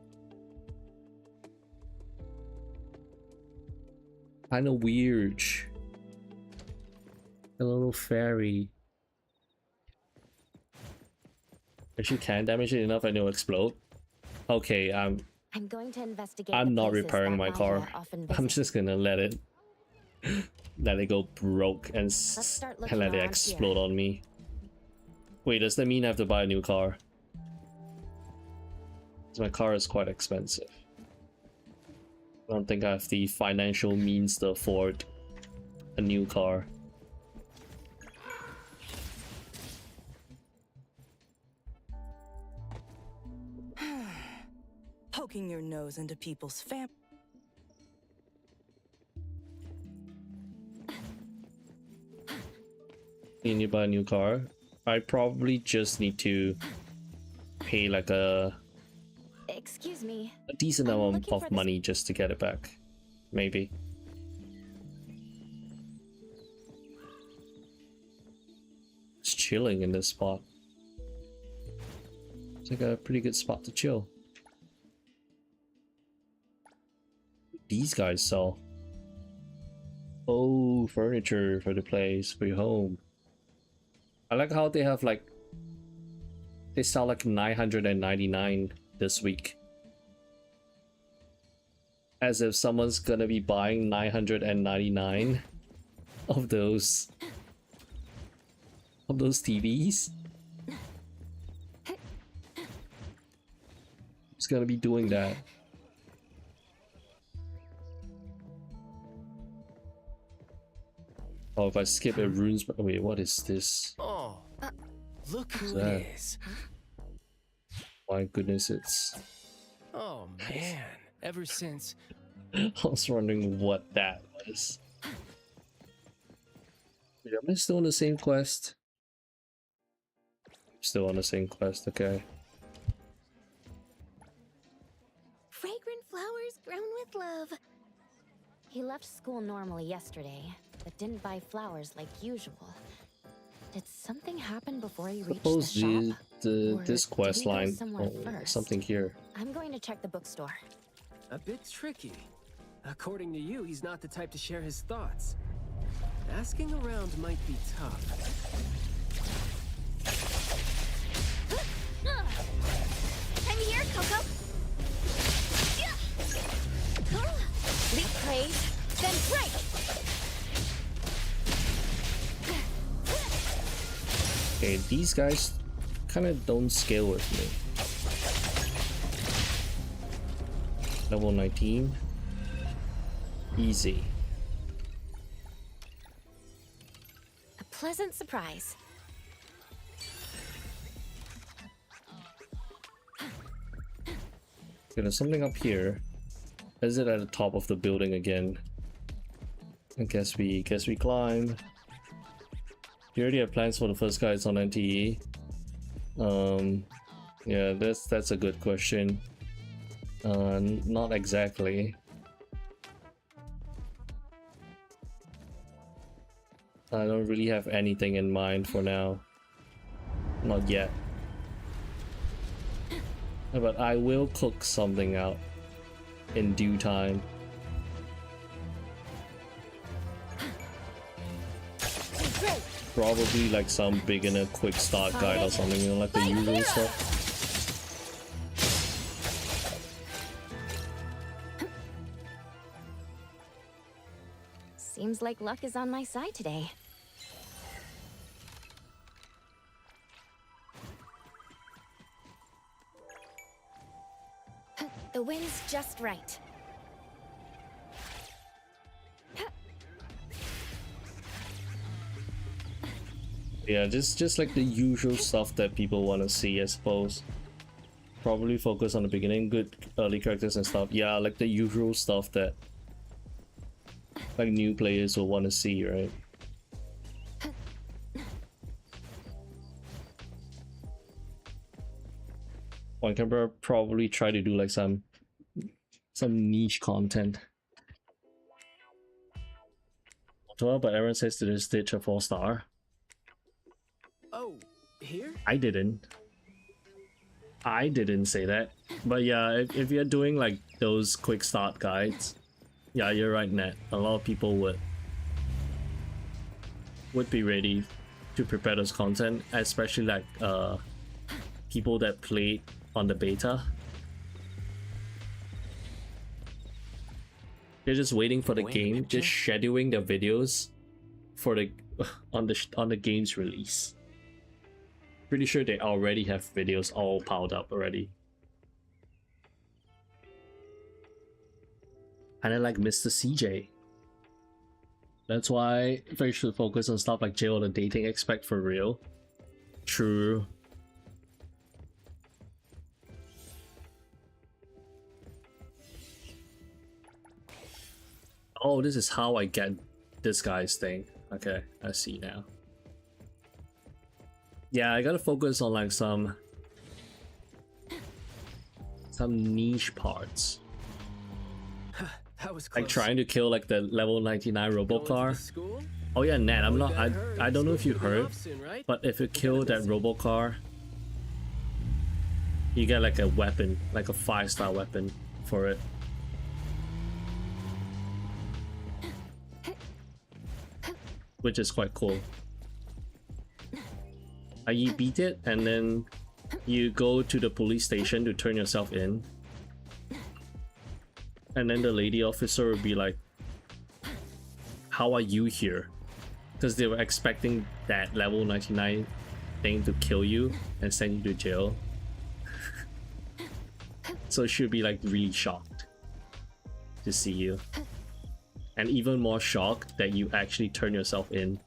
weird. A little fairy. If you can damage it enough and it'll explode. Okay, I'm going to investigate. I'm the not places repairing that my car. often I'm visit. just gonna let it go broke and start and looking let it around explode here. on me. Wait, does that mean I have to buy a new car? 'Cause my car is quite expensive. I don't think I have the financial means to afford a new car. Poking your nose into people's family. You need to buy a new car. I probably just need to pay like a Excuse me. decent I'm amount looking of for this- money just to get it back. Maybe. It's chilling in this spot. It's like a pretty good spot to chill. These guys sell. Oh, furniture for the place, for your home. I like how they have like they sell like 999 this week. As if someone's gonna be buying 999 of those TVs. Who's gonna be doing that? Oh, if I skip it runes. Wait, what is this? Oh, look who that? it is. My goodness, it's. Oh man, ever since. I was wondering what that was. Wait, am I still on the same quest? Still on the same quest, okay. Fragrant flowers grown with love. He left school normally yesterday, but didn't buy flowers like usual. Did something happen before he reached the Suppose shop? Or this did quest he go line. somewhere Oh, first? something here. I'm going to check the bookstore. A bit tricky. According to you, he's not the type to share his thoughts. Asking around might be tough. I'm here, Coco. Leap praise, then break! Okay, these guys kind of don't scale with me. Level 19. Easy. A pleasant surprise. Okay, there's something up here. Is it at the top of the building again? I guess we climb. You already have plans for the first guys on NTE. Yeah, that's a good question. Not exactly. I don't really have anything in mind for now. Not yet. But I will cook something out in due time. Probably like some beginner quick start guide or something, you know, like the usual stuff. Seems like luck is on my side today. The wind's just right. Yeah, just like the usual stuff that people want to see, I suppose. Probably focus on the beginning, good early characters and stuff. Yeah, like the usual stuff that like new players will want to see, right? One can probably try to do like some niche content. But everyone says to this Stitch a 4-star. Oh, here? I didn't say that. But yeah, if you're doing like those quick start guides, yeah, you're right, Nat. A lot of people would be ready to prepare those content, especially like people that played on the beta. They're just waiting for the game, just scheduling their videos for the on the game's release. Pretty sure they already have videos all piled up already. And I like Mr. CJ. That's why they should focus on stuff like jail or the dating expect for real. True. Oh, this is how I get this guy's thing. Okay, I see now. Yeah, I gotta focus on like some niche parts. That was close. Like trying to kill like the level 99 robocar. Oh yeah, Nat, I don't know if you heard, but if you kill that robocar, you get like a weapon, like a 5-star weapon for it. Which is quite cool. You beat it and then you go to the police station to turn yourself in, and then the lady officer will be like, how are you here? Because they were expecting that level 99 thing to kill you and send you to jail. So she'll be like really shocked to see you, and even more shocked that you actually turn yourself in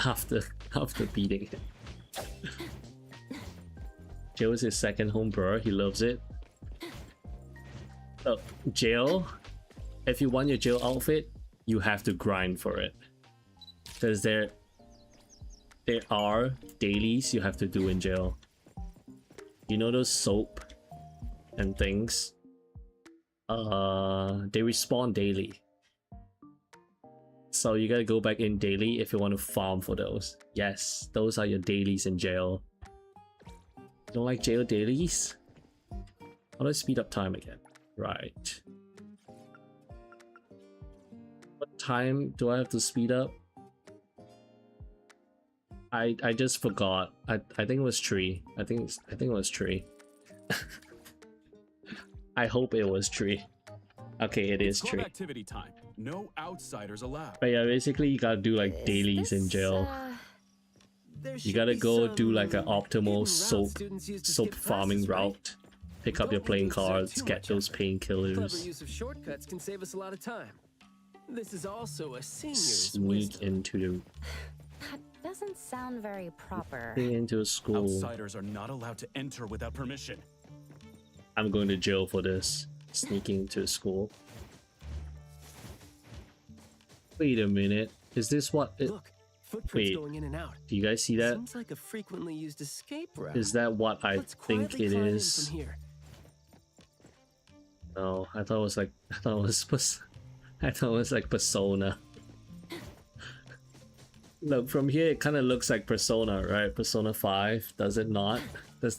after beating it. Jail is his second home, bro. He loves it. Look, jail, if you want your jail outfit, you have to grind for it, because there are dailies you have to do in jail. You know those soap and things? They respawn daily, so you gotta go back in daily if you want to farm for those. Yes, those are your dailies in jail. You don't like jail dailies? How do I speed up time again? Right. What time do I have to speed up? I just forgot. I think it was 3. I think it was 3. I hope it was 3. Okay, it is 3. Activity time. No outsiders allowed. But yeah, basically you gotta do like dailies in jail. You gotta go do like an optimal soap farming route. Pick up your playing cards, get those Clever painkillers. use of shortcuts can save us a lot of time. This is also a senior's Sneak wisdom. into That doesn't sound very proper. a school. Outsiders are not allowed to enter without permission. I'm going to jail for this. Sneaking into a school. Wait a minute. Is this what it... Look, footprints Wait. going in and out. Do you guys see that? Seems like a frequently used escape route. Is that what I Let's think quietly it climb in is? from here. No, I thought it was like... I thought it was like Persona. Look, from here it kind of looks like Persona, right? Persona 5, does it not? Does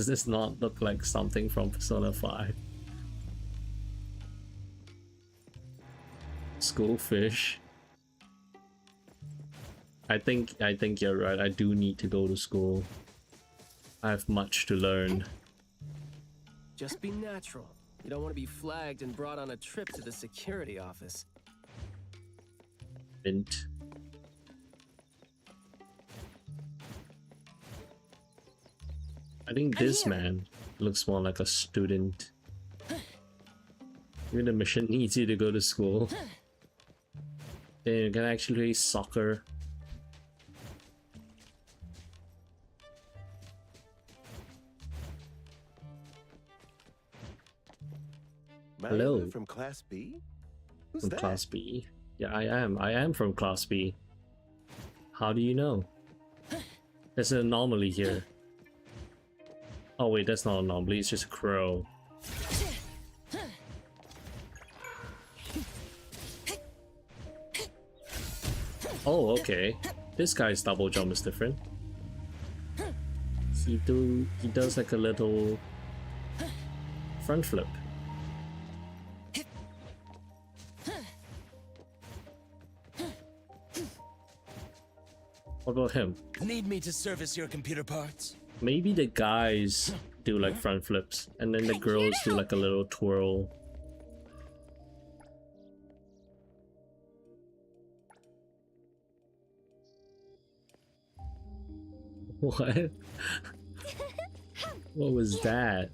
this not look like something from Persona 5? Schoolfish. I think you're right. I do need to go to school. I have much to learn. Just be natural. You don't want to be flagged and brought on a trip to the security office. Mint. I think this man looks more like a student. Maybe the mission needs you to go to school. Then you can actually play soccer. Hello. From Class B? Who's From that? Class B? Yeah, I am. I am from Class B. How do you know? There's an anomaly here. Oh wait, that's not an anomaly, it's just a crow. Oh, okay. This guy's double jump is different. He does like a little front flip. What about him? Need me to service your computer parts? Maybe the guys do like front flips and then the girls do like a little twirl. What? What was that?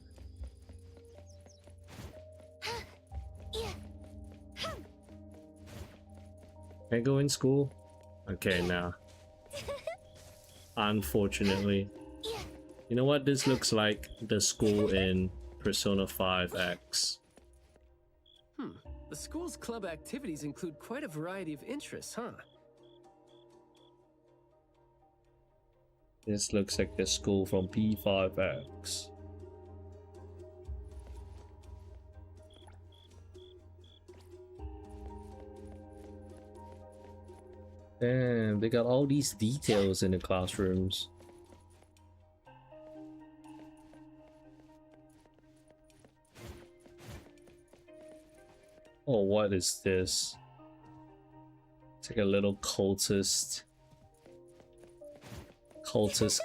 Can I go in school? Okay, now. Unfortunately. You know what? This looks like the school in Persona 5X. The school's club activities include quite a variety of interests, huh? This looks like the school from P5X. Damn, they got all these details in the classrooms. Oh, what is this? It's like a little cultist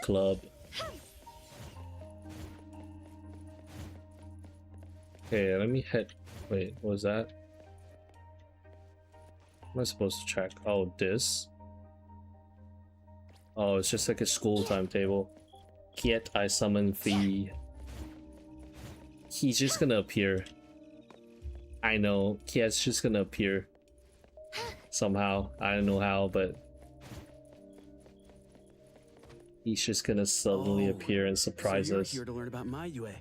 club. Okay, let me hit. Wait, what was that? What am I supposed to check? Oh, this. Oh, it's just like a school timetable. Yet I summon Fee. He's just gonna appear. I know. Kiet's just gonna appear. Somehow. I don't know how, but he's just gonna suddenly appear and surprise so you're us. here to learn about Mayue.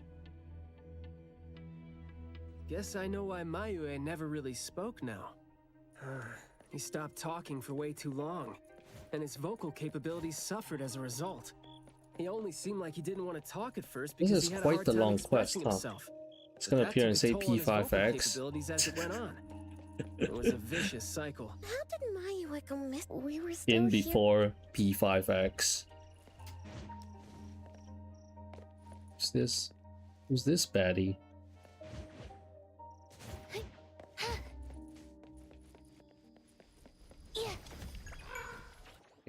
Guess I know why Mayue never really spoke now. He stopped talking for way too long, and his vocal capabilities suffered as a result. He only seemed like he didn't want to talk at first because This is he had a quite hard the time long quest, expressing huh? himself. It's But gonna that appear took and a say toll on his vocal P5X. capabilities as it went on. It was a vicious cycle. How did Mayue go miss? We were still In here. before P5X. Who's this? Who's this baddie?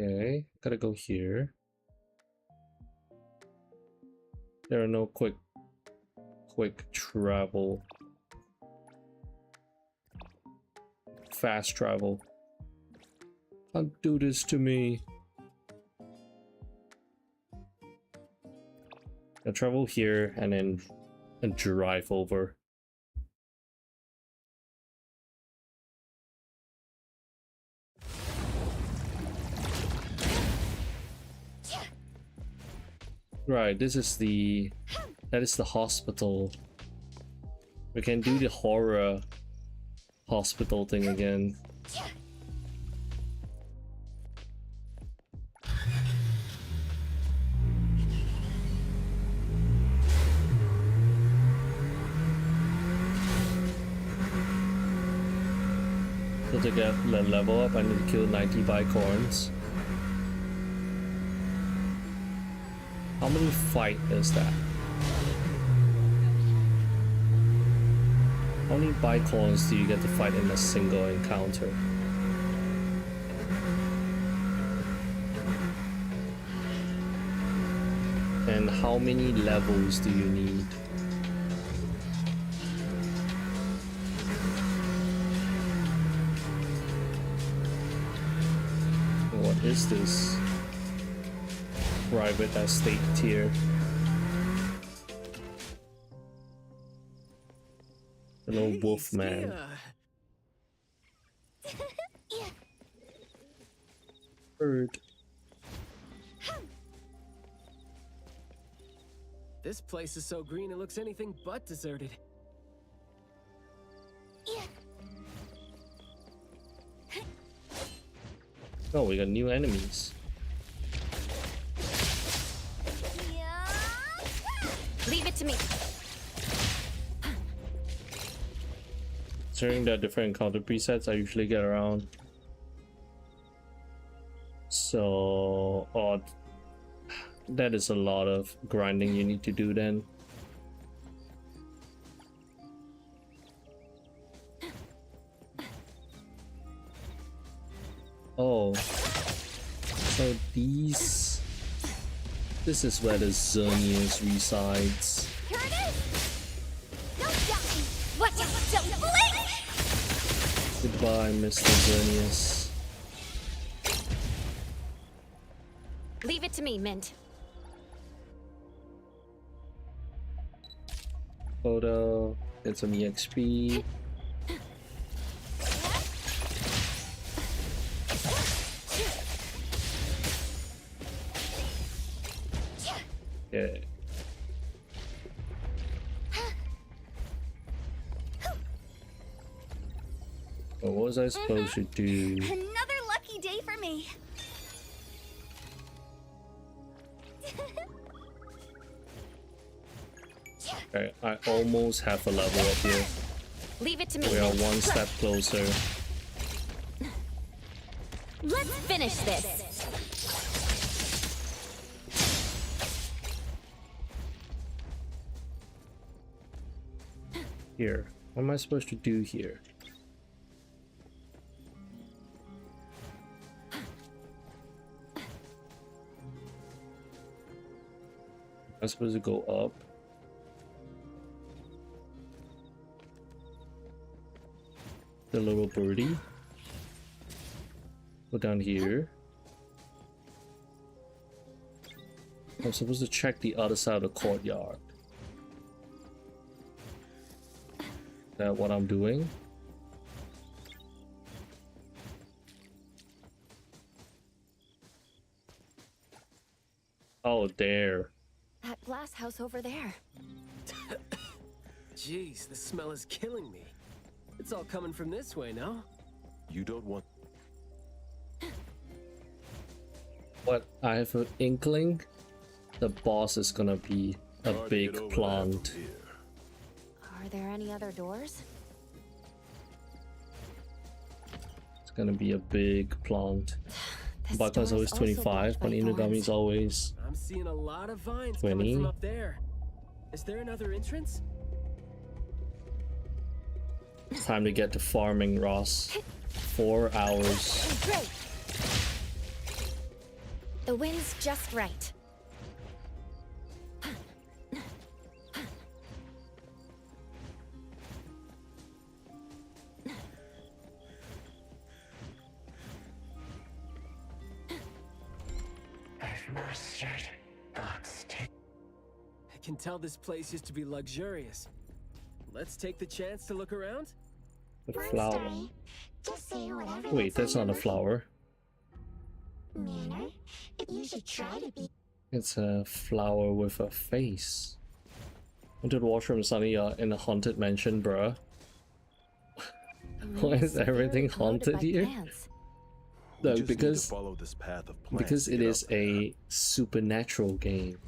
Okay, gotta go here. There are no quick travel. Fast travel. Don't do this to me. I'll travel here and then drive over. Right, that is the hospital. We can do the horror hospital thing again. So to get the level up, I need to kill 90 bicorns. How many fight is that? How many bicorns do you get to fight in a single encounter? And how many levels do you need? What is this? Private estate tier. Hello, Wolfman. Bird. This place is so green it looks anything but deserted. Oh, we got new enemies. Leave it to me. Considering the different encounter presets I usually get around. So, that is a lot of grinding you need to do then. Oh, so this is where the Xerneas resides. Here it is. Don't stop me. What? Don't blink. Goodbye, Mr. Xerneas. Leave it to me, Mint. Photo, get some EXP. Yeah. What was I supposed to do? Another lucky day for me. Okay, I almost have a level up here. Leave it to me. We are one step closer. Let's finish this. Here. What am I supposed to do here? I'm supposed to go up. a little birdie. Go down here. I'm supposed to check the other side of the courtyard. Is that what I'm doing? Oh, there. That glass house over there. Jeez, the smell is killing me. It's all coming from this way, no? You don't want... What I have an inkling, the boss is gonna be a big plant. Are there any other doors? It's gonna be a big plant. Baka's always 25, but Inugami's always I'm seeing a lot of vines 20. coming from up there. Is there another entrance? Time to get to farming, Ross. 4 hours. Great. The wind's just right. I can tell this place used to be luxurious. Let's take the chance to look around. The flower. Wait, that's not a flower. Manner, you should try to be. It's a flower with a face. Went to the washroom suddenly in a haunted mansion, bruh. Why is everything haunted here? No, because it is a supernatural game.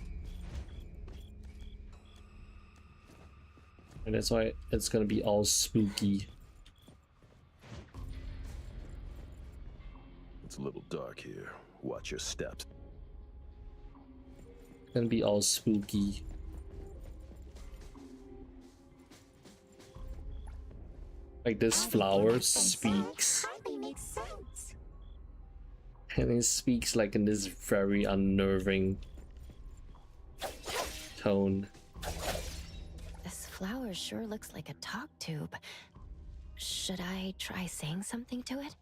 And that's why it's gonna be all spooky. It's a little dark here. Watch your steps. It's gonna be all spooky. Like this flower speaks. And it speaks like in this very unnerving tone. This flower sure looks like a talk tube. Should I try saying something to it?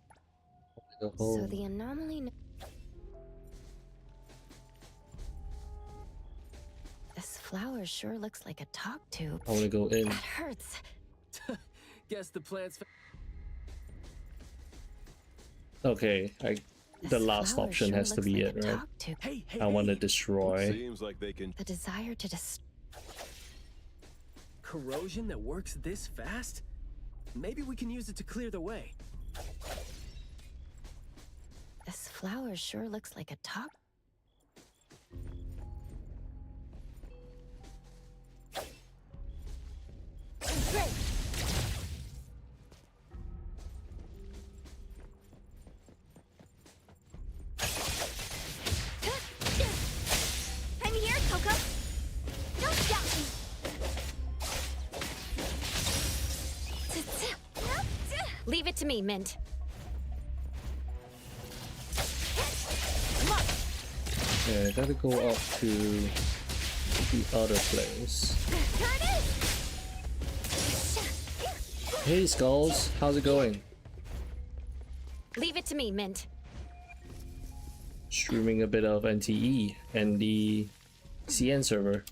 So the anomaly... This flower sure looks like a talk tube. I wanna go in. That hurts. Guess the plants... Okay, the last option has to be it, right? Hey, I want to destroy. Seems like they can... The desire to Corrosion that works this fast? Maybe we can use it to clear the way. This flower sure looks like a talk. Great. I'm here, Coco. Don't stop me. Leave it to me, Mint. Yeah, I gotta go up to the other place. Hey Skulls, how's it going? Leave it to me, Mint. Streaming a bit of NTE and the CN server.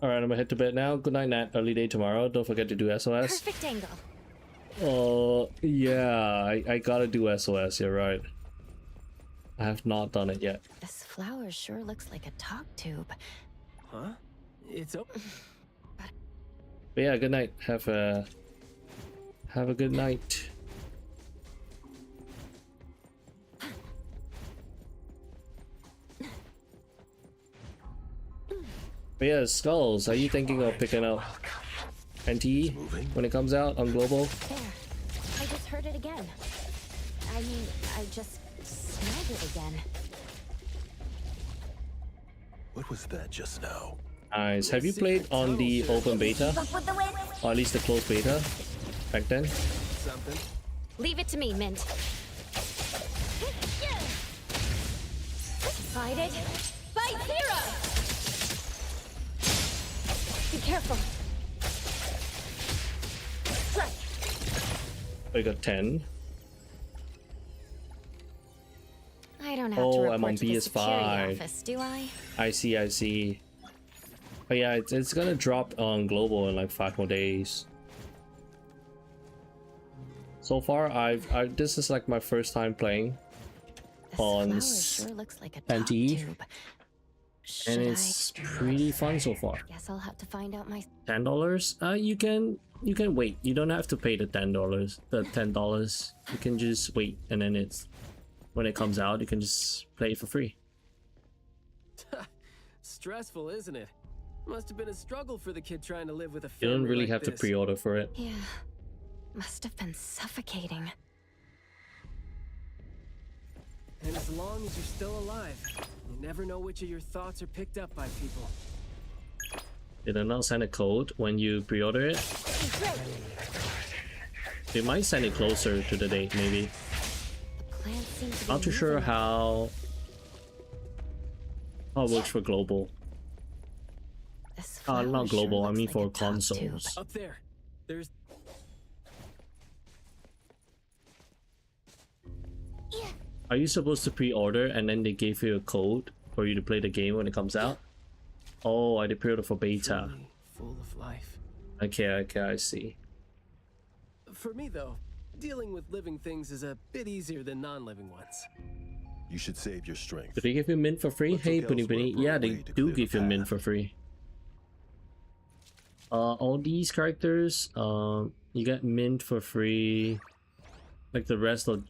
Alright, I'm gonna head to bed now. Good night, Nat. Early day tomorrow. Don't forget to do SOS. Perfect angle. Oh, yeah, I gotta do SOS, you're right. I have not done it yet. This flower sure looks like a talk tube. Huh? It's open. But yeah, good night. Have a good night. But yeah, Skulls, are you thinking of picking up NTE when it comes out on global? There. I just heard it again. I mean, I just smelled it again. What was that just now? Nice. Have you played on the open beta? Or at least the closed beta back then? Something. Leave it to me, Mint. Fight it. Fight zero! Be Careful. We got 10. I don't have to Oh, I'm report on to the security PS5. office, do I? I see. But yeah, it's gonna drop on global in like 5 more days. So far, this is like my first time playing on Sure looks like a NTE, tube. and it's pretty fun so far. Guess I'll have to find out my $10. You can wait. You don't have to pay the $10. The $10. You can just wait, and then when it comes out, you can just play it for free. Stressful, isn't it? Must have been a struggle for the kid trying to live with a You family don't really like have to this. pre-order for it. Yeah. Must have been suffocating. And as long as you're still alive, you never know which of your thoughts are picked up by people. Did they not send a code when you pre-order it? They might send it closer to the date, maybe. Not too sure how it works for global. Not global, I mean for consoles. Up there. There's Are you supposed to pre-order and then they gave you a code for you to play the game when it comes out? Oh, I did pre-order for beta. full of life. Okay, I see. For me though, dealing with living things is a bit easier than non-living ones. You should save your strength. Do they give you mint for free? Hey, Bunny Bunny. Yeah, they do give you mint for free. All these characters, you get mint for free. Like the rest of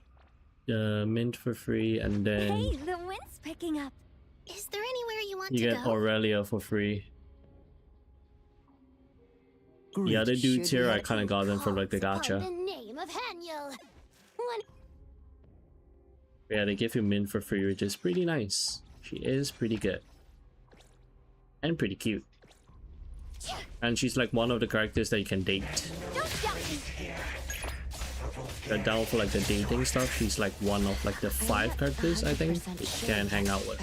mint for free, and then Hey, the wind's picking up. Is there anywhere you want you to get go? Aurelia for free. The other dudes here, I kind of got them from like the gacha. The name of Haniel. Yeah, they give you mint for free, which is pretty nice. She is pretty good. And pretty cute. And she's like one of the characters that you can date. They're down for like the dating stuff. She's like one of like the 5 characters, I think, that you can hang out with.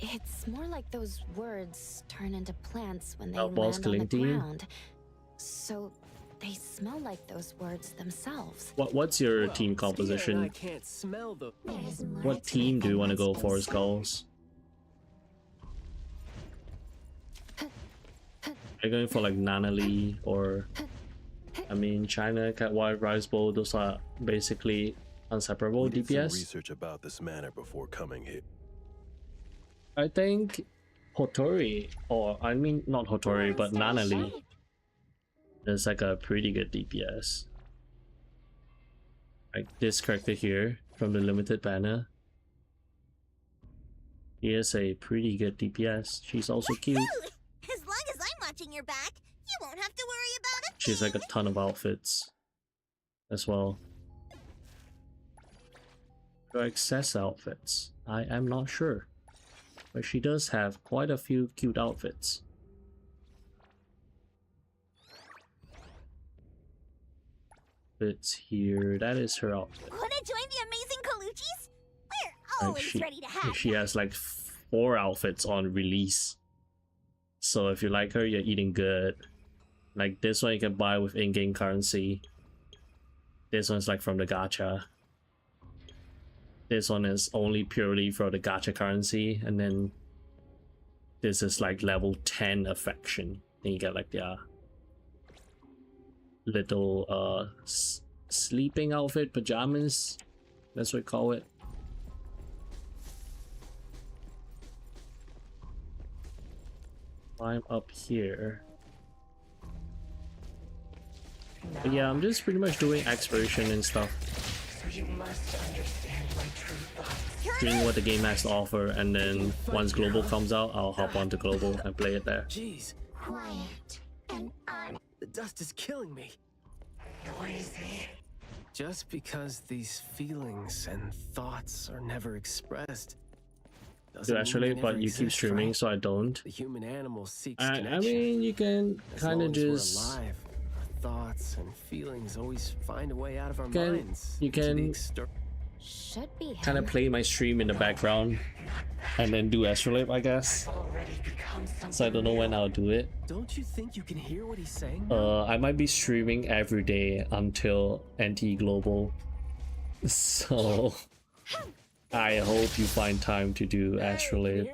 It's more like those words turn into plants when they Outballs land on the killing team. ground. So they smell like those words themselves. What's your Well, team Steve and I composition? can't smell the What team do you want to go for, Skulls? Are you going for like Anomaly or I mean China, Cat White, Rise Bowl? Those are basically inseparable We did some DPS. research about this manor before coming here. I think Hotori, or I mean not Hotori, but Nanali is like a pretty good DPS. Like this character here from the limited banner. He is a pretty good DPS. She's also cute. As long as I'm watching your back, you won't have to worry about it. She has like a ton of outfits as well. Or excess outfits. I am not sure. But she does have quite a few cute outfits. It's here. That is her outfit. Want to join the amazing Colucci's? We're Like always ready to have she has like 4 outfits on release. So if you like her, you're eating good. Like this one you can buy with in-game currency. This one's like from the gacha. This one is only purely for the gacha currency, and then this is like level 10 affection. Then you get like the little sleeping outfit, pajamas. That's what we call it. I'm up here. But yeah, I'm just pretty much doing exploration and stuff. So you must understand my true thoughts. Seeing what the game has to offer, and then once global comes out, I'll hop onto global and play it there. Jeez. Quiet and on. The dust is killing me. Noisy. Just because these feelings and thoughts are never expressed. Do actually, but you keep streaming, so I don't. The human animal seeks I connection. mean, you can kind of just. We're alive, our thoughts and feelings always find a way out of our Can- minds. you into the can- exter- Should be kind of him. play my stream in the background and then do astrolabe, I guess. So I don't know when I'll do it. Don't you think you can hear what he's saying? I might be streaming every day until NTE Global. So I hope you find time to do astrolabe.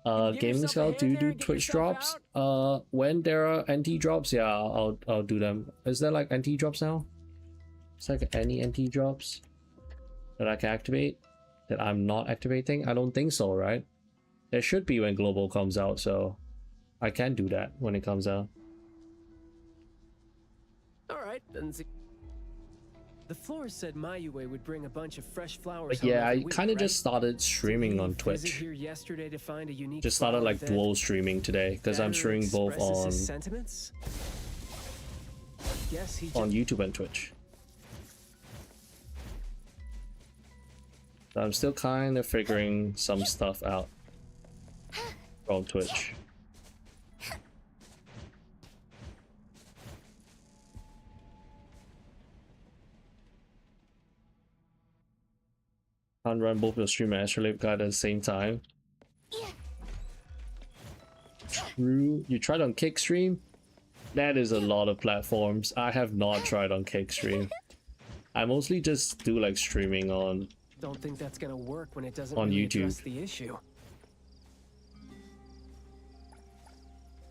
Gaming Skull, do you do Twitch drops? When there are NT drops, yeah, I'll do them. Is there like NT drops now? Is like any NT drops that I can activate that I'm not activating? I don't think so, right? There should be when Global comes out, so I can do that when it comes out. All right, then. The florist said Mayue would bring a bunch of fresh flowers. But yeah, I kind of just started streaming on Twitch. Here yesterday to find a unique just started like dual streaming today because I'm streaming both on YouTube and Twitch. So I'm still kind of figuring some stuff out on Twitch. Can't run both your stream and astrolabe guide at the same time. True. You tried on Kickstream? That is a lot of platforms. I have not tried on Kickstream. I mostly just do like streaming on. Don't think that's gonna work when it doesn't on really YouTube. address the issue.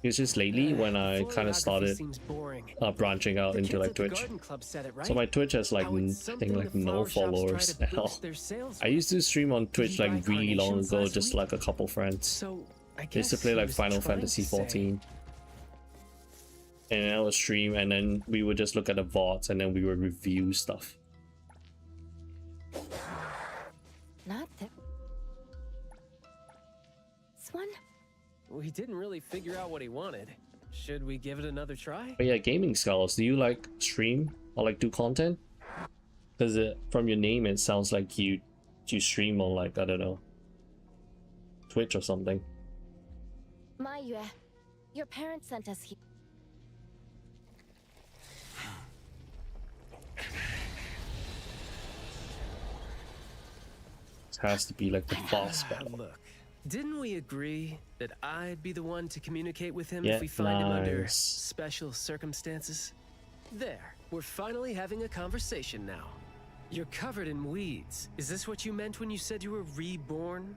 It's just lately when I kind of started branching out into like Twitch. So my Twitch has like I think like no followers now. I used to stream on Twitch like really long ago, just like a couple friends. I used to play like Final Fantasy 14. And then I would stream and then we would just look at the VODs and then we would review stuff. Not this one? We didn't really figure out what he wanted. Should we give it another try? But yeah, Gaming Skulls, do you like stream or like do content? Because from your name it sounds like you stream on like, I don't know, Twitch or something. Mayue, your parents sent us here. It has to be like the boss battle. Look, didn't we agree that I'd be the one to communicate with him if we find him under special circumstances? There, we're finally having a conversation now. You're covered in weeds. Is this what you meant when you said you were reborn?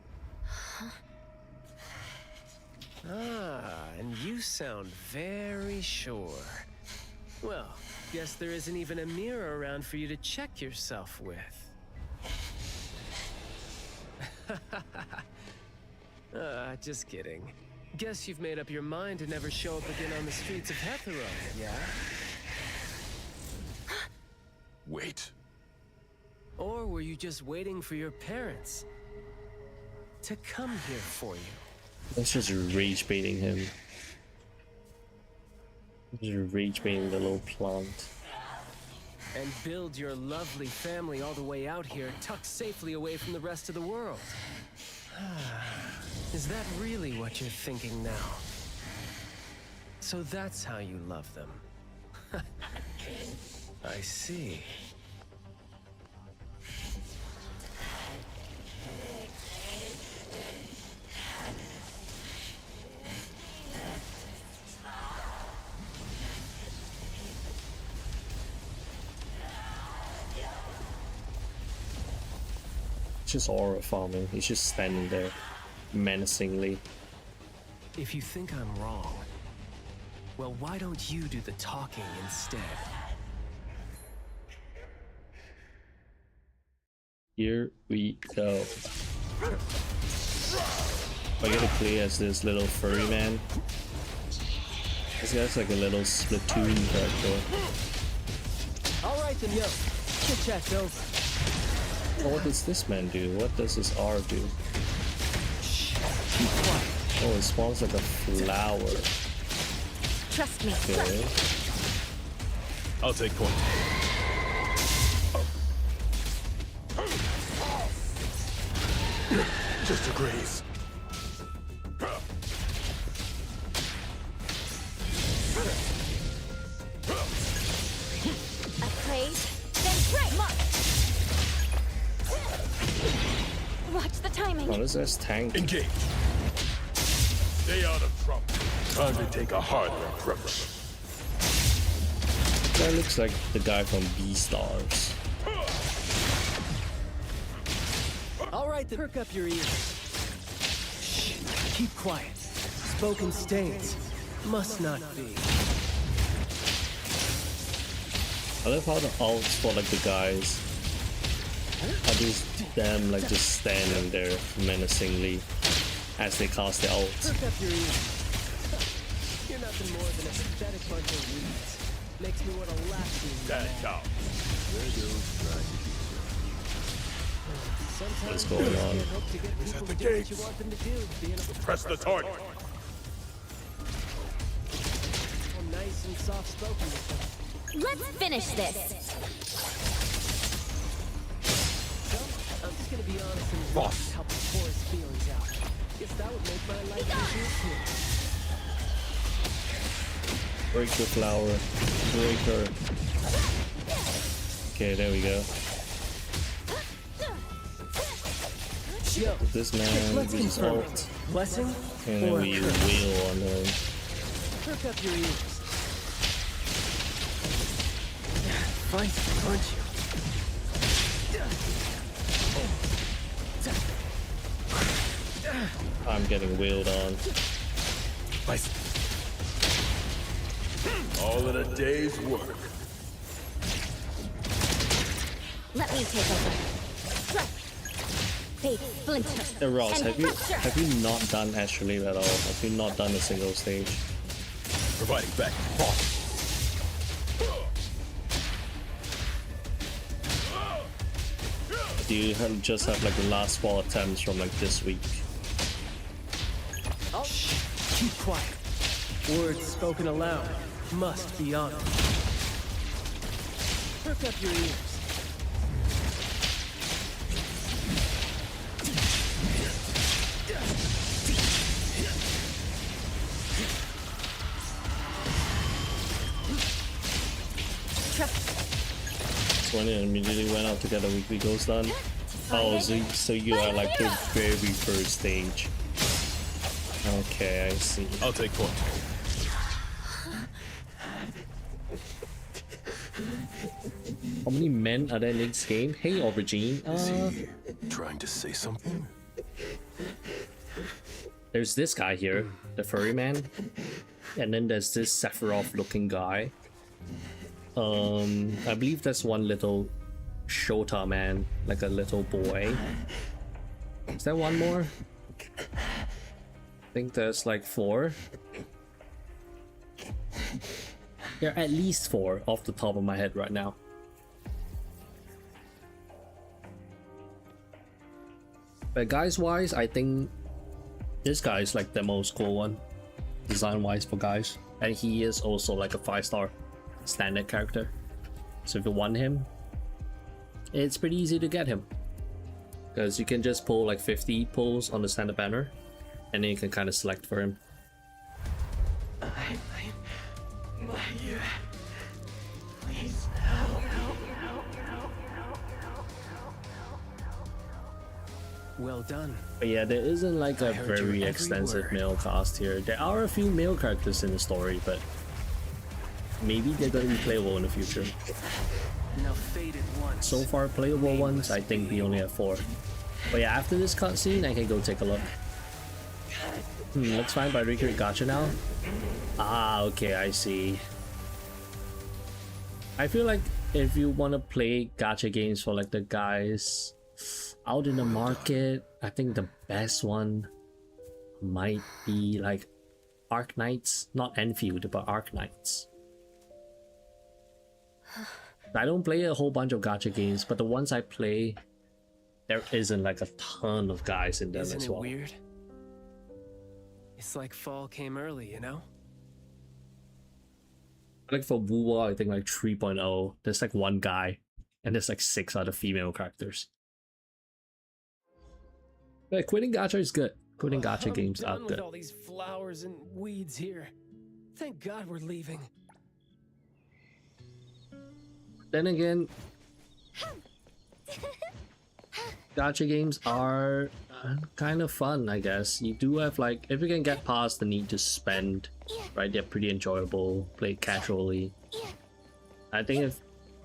And you sound very sure. Well, guess there isn't even a mirror around for you to check yourself with. Just kidding. Guess you've made up your mind to never show up again on the streets of Hetero, yeah? Wait. Or were you just waiting for your parents to come here for you? That's just rage baiting him. Just rage baiting the little plant. And build your lovely family all the way out here, tucked safely away from the rest of the world. Is that really what you're thinking now? So that's how you love them. I see. Just aura farming. He's just standing there menacingly. If you think I'm wrong, well, why don't you do the talking instead? Here we go. I get to play as this little furry man. This guy's like a little Splatoon character. All right then, yo. Chit chat's over. Oh, what does this man do? What does this R do? Oh, it spawns like a flower. Trust me. Okay. I'll take point. Just a graze. A praise, then pray. Mark. What is this tank? Engage. Stay out of trouble. Time to take a harder approach. That looks like the guy from Beastars. All right, then perk up your ears. Shh, keep quiet. Spoken stains. Must not be. I love how the ults for like the guys are just them like just standing there menacingly as they cast the ults. Perk up your ears. You're nothing more than a pathetic bunch of weeds. Makes me want to laugh to you. That's out. What's going on? He's at the gates. Press the target. Nice and soft spoken with them. Let's finish this. So, I'm just gonna be honest and help pour his feelings out. Guess that would make my life easier too. Break the flower. Break her. Okay, there we go. Yo, This man uses ult. Blessing And then or we curse? wheel on him. Perk up your ears. Feisty, aren't you? I'm getting wheeled on. All in a day's work. Let me take over. Hey, Splinter. Ross, And have you not done Astral at all? Have you not done a single stage? Providing back. Do you just have like the last 4 attempts from like this week? Oh, shh, keep quiet. Words spoken aloud must be honored. Perk up your ears. When it immediately went out to get a weekly ghost done. Oh, so you are like the very first stage. Okay, I see. I'll take point. How many men are there in this game? Hey, Aubergine. Is he trying to say something? There's this guy here, the furry man, and then there's this Sephiroth-looking guy. I believe there's one little Shota man, like a little boy. Is there one more? I think there's like 4. There are at least 4 off the top of my head right now. But guys-wise, I think this guy is like the most cool one, design-wise for guys, and he is also like a 5-star standard character. So if you want him, it's pretty easy to get him, because you can just pull like 50 pulls on the standard banner, and then you can kind of select for him. Please help. Well done. But yeah, there isn't like a very extensive male cast here. There are a few male characters in the story, but maybe they're going to be playable in the future. Now faded once. So far, playable ones, I think we only have 4. But yeah, after this cutscene, I can go take a look. Let's find by Recreate Gacha now. Ah, okay, I see. I feel like if you want to play gacha games for like the guys out in the market, I think the best one might be like Arc Knights, not Enfield, but Arc Knights. I don't play a whole bunch of gacha games, but the ones I play, there isn't like a ton of guys in them as well. Isn't it weird? It's like fall came early, you know? Like for Wuwa, I think like 3.0, there's like 1 guy, and there's like 6 other female characters. But quitting gacha is good. Quitting gacha games are With good. all these flowers and weeds here. Thank God we're leaving. Then again, gacha games are kind of fun, I guess. You do have like, if you can get past the need to spend, right, they're pretty enjoyable, play casually. I think if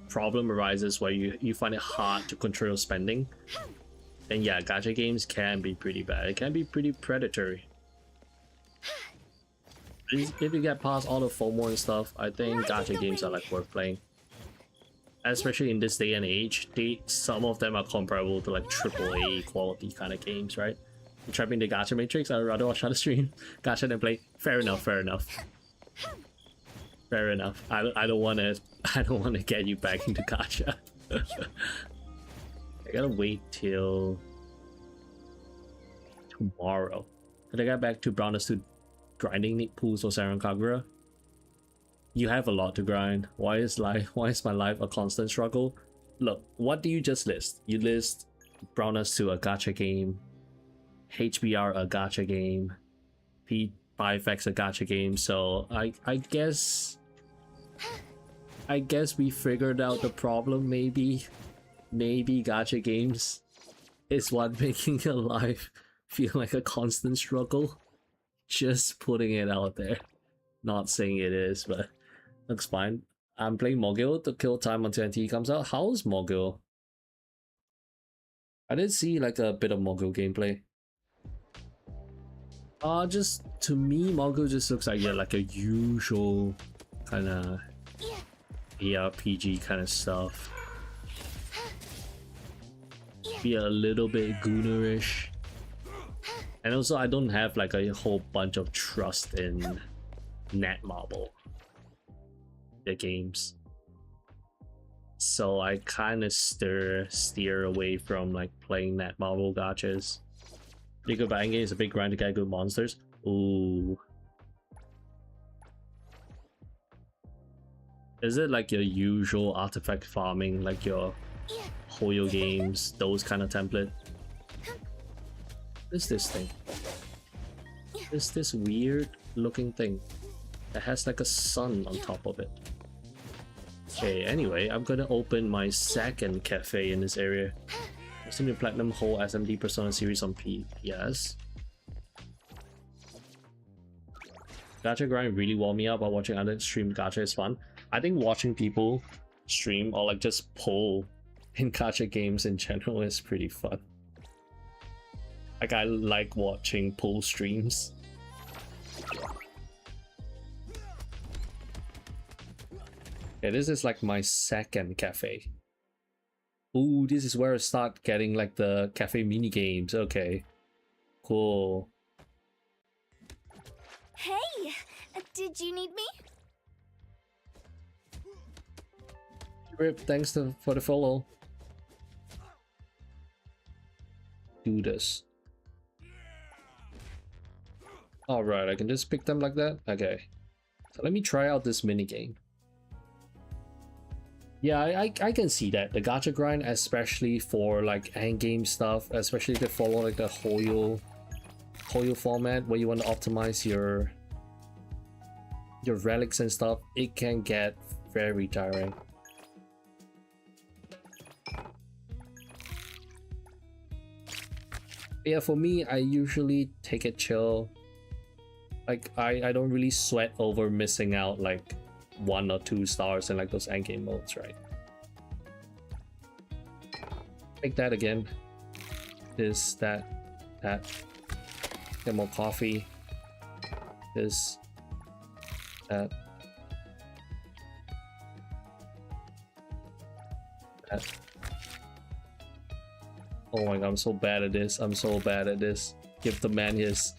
problem arises where you find it hard to control your spending, then yeah, gacha games can be pretty bad. It can be pretty predatory. If you get past all the FOMO and stuff, I think gacha games are like worth playing. Especially in this day and age, some of them are comparable to like AAA quality kind of games, right? Trapping the gacha matrix, I'd rather watch on the stream. Gacha than play. Fair enough, fair enough. Fair enough. I don't wanna get you back into gacha. I gotta wait till tomorrow. When I get back to Browners to grinding Nick pools or Saren Kagura. You have a lot to grind. Why is my life a constant struggle? Look, what do you just list? You list Browners to a gacha game, HBR a gacha game, P5X a gacha game, so I guess we figured out the problem. Maybe gacha games is what making your life feel like a constant struggle. Just putting it out there. Not saying it is, but looks fine. I'm playing Mogul to kill time until NTE comes out. How's Mogul? I did see like a bit of Mogul gameplay. Just to me, Mogul just looks like, yeah, like a usual kind of ARPG kind of stuff. Be a little bit goonerish. And also, I don't have like a whole bunch of trust in Netmarble, the games. So I kind of steer away from like playing Netmarble gachas. League of Bang is a big grind to get good monsters. Ooh. Is it like your usual artifact farming, like your Hoyo games, those kind of template? What is this thing? Is this weird looking thing that has like a sun on top of it? Okay, anyway, I'm gonna open my second cafe in this area. I've seen the Platinum whole SMD Persona series on PS. Gacha grind really warmed me up, but watching other stream gacha is fun. I think watching people stream or like just pull in gacha games in general is pretty fun. Like, I like watching pull streams. Okay, this is like my second cafe. Ooh, this is where I start getting like the cafe mini games. Okay, cool. Hey, did you need me? Rip, thanks for the follow. Do this. Alright, I can just pick them like that? Okay. So let me try out this mini game. Yeah, I can see that. The gacha grind, especially for like endgame stuff, especially if they follow like the Hoyo format where you want to optimize your relics and stuff, it can get very tiring. Yeah, for me, I usually take it chill. Like, I don't really sweat over missing out like 1 or 2 stars in like those endgame modes, right? Take that again. This, that. Get more coffee. This, that. That. Oh my god, I'm so bad at this. I'm so bad at this. Give the man his.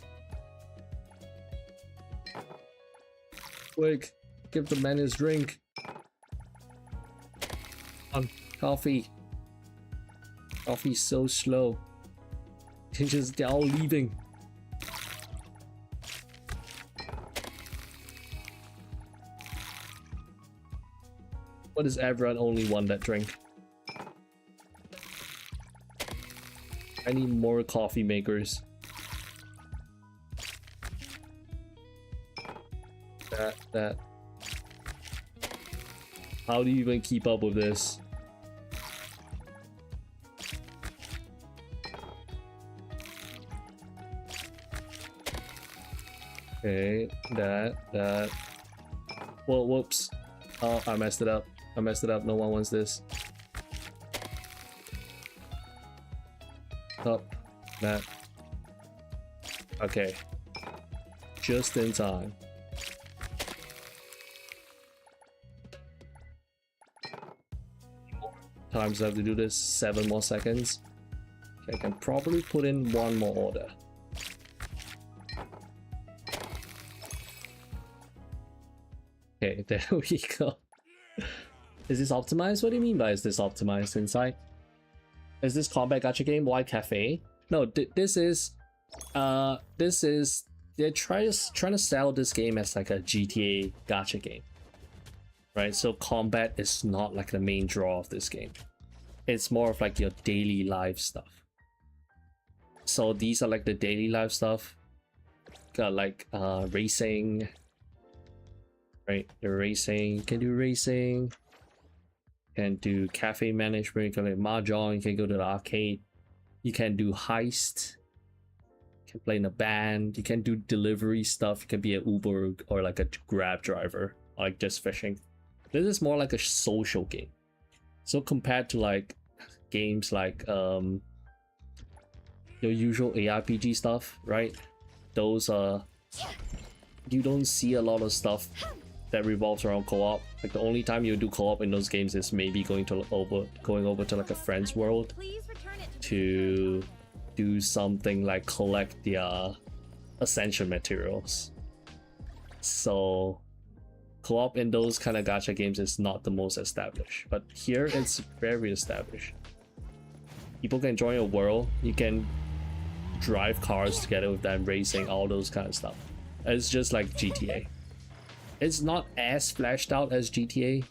Quick, give the man his drink. Coffee. Coffee's so slow. They're all leaving. What is everyone only want that drink? I need more coffee makers. That. How do you even keep up with this? Okay, that. Whoa, whoops. Oh, I messed it up. I messed it up. No one wants this. Up, that. Okay. Just in time. Times I have to do this, 7 more seconds. Okay, I can probably put in one more order. Okay, there we go. Is this optimized? What do you mean by is this optimized inside? Is this combat gacha game? Why cafe? No, this is they're trying to sell this game as like a GTA gacha game, right? So combat is not like the main draw of this game. It's more of like your daily life stuff. So these are like the daily life stuff. Got like racing, right? The racing, you can do racing. Can do cafe management, you can play mahjong, you can go to the arcade, you can do heist, you can play in a band, you can do delivery stuff, you can be an Uber or like a Grab driver, like just fishing. This is more like a social game. So compared to like games like your usual ARPG stuff, right? Those you don't see a lot of stuff that revolves around co-op. Like the only time you do co-op in those games is maybe going over to like a friend's world to do something like collect the ascension materials. So co-op in those kind of gacha games is not the most established, but here it's very established. People can join a world, you can drive cars together with them, racing, all those kind of stuff. It's just like GTA. It's not as fleshed out as GTA.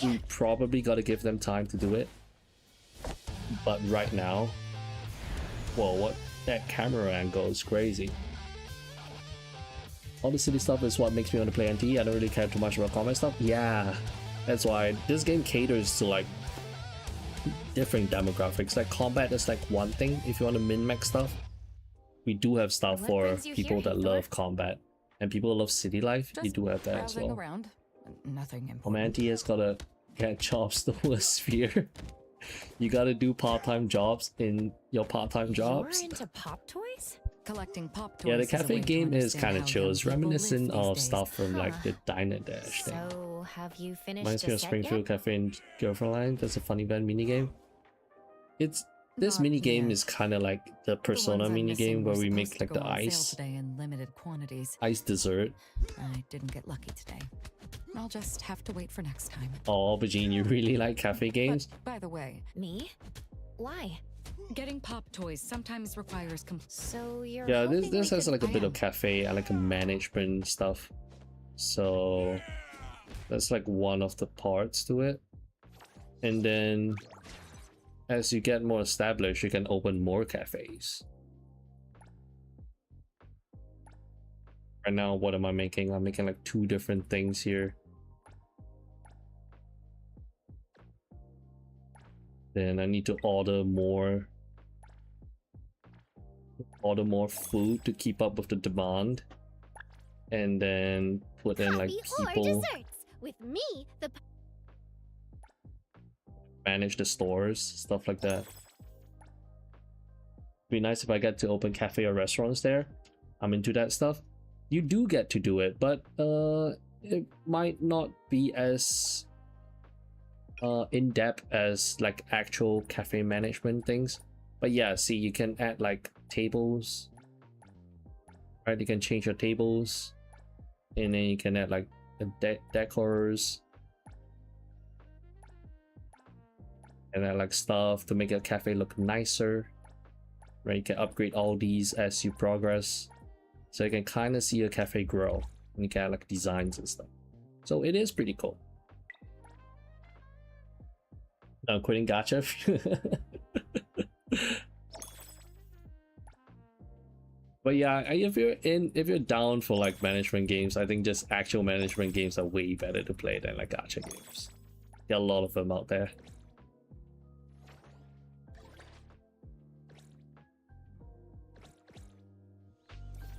We probably gotta give them time to do it. But right now, whoa, what? That camera angle is crazy. All the city stuff is what makes me want to play NTE. I don't really care too much about combat stuff. Yeah, that's why this game caters to like different demographics. Like combat is like one thing if you want to min-max stuff. We do have stuff for people that love combat. And people who love city life, you do have that as well. Around. Nothing important. Manti has gotta get jobs to a sphere. You gotta do part-time jobs in your part-time jobs. You're into pop toys? Collecting pop toys. Yeah, the cafe game is kind of chill. It's reminiscent of stuff from like the Diner Dash thing. So, have you finished Reminds me of Springfield Cafe and Girlfriend Line. That's a funny band minigame. This minigame is kind of like the Persona minigame where we make like the ice in limited quantities. ice dessert. I didn't get lucky today. I'll just have to wait for next time. Oh, Aubergine, you really like cafe games? But, by the way, me? Why? Getting pop toys sometimes requires So you're yeah, this has like a bit of cafe and like a management stuff. So that's like one of the parts to it. And then as you get more established, you can open more cafes. Right now, what am I making? I'm making like 2 different things here. Then I need to order more food to keep up with the demand. And then put in like people with me, the manage the stores, stuff like that. Be nice if I get to open cafe or restaurants there. I'm into that stuff. You do get to do it, but it might not be as in-depth as like actual cafe management things. But yeah, see, you can add like tables, right? You can change your tables, and then you can add like decors and then like stuff to make your cafe look nicer, right? You can upgrade all these as you progress, so you can kind of see your cafe grow, and you can add like designs and stuff. So it is pretty cool. Now quitting gacha. But yeah, if you're down for like management games, I think just actual management games are way better to play than like gacha games. There are a lot of them out there.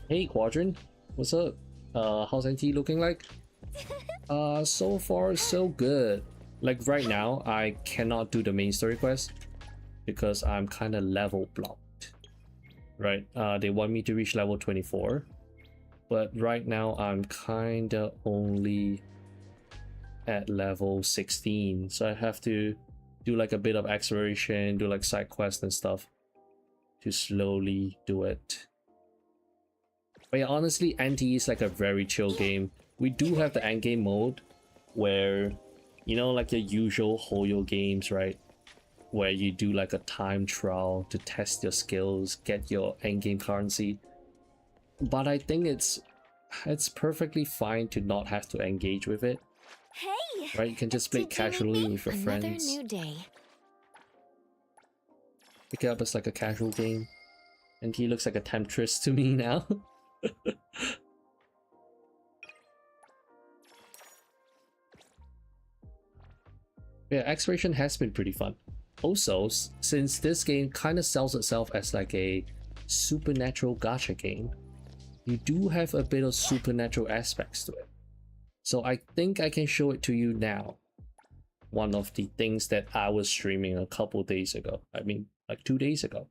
Hey Quadrant, What's up? How's NTE looking like? So far so good. Like right now, I cannot do the main story quest because I'm kind of level blocked. Right? They want me to reach level 24, but right now I'm kind of only at level 16, so I have to do like a bit of exploration, do like side quests and stuff to slowly do it. But yeah, honestly, NTE is like a very chill game. We do have the endgame mode where, you know, like your usual Hoyo games, right? Where you do like a time trial to test your skills, get your endgame currency. But I think it's perfectly fine to not have to engage with it. Hey! Right? You can just play casually with your friends. Another new day. Pick it up as like a casual game. And he looks like a temptress to me now. Yeah, exploration has been pretty fun. Also, since this game kind of sells itself as like a supernatural gacha game, you do have a bit of supernatural aspects to it. So I think I can show it to you now. One of the things that I was streaming a couple days ago. I mean, like 2 days ago.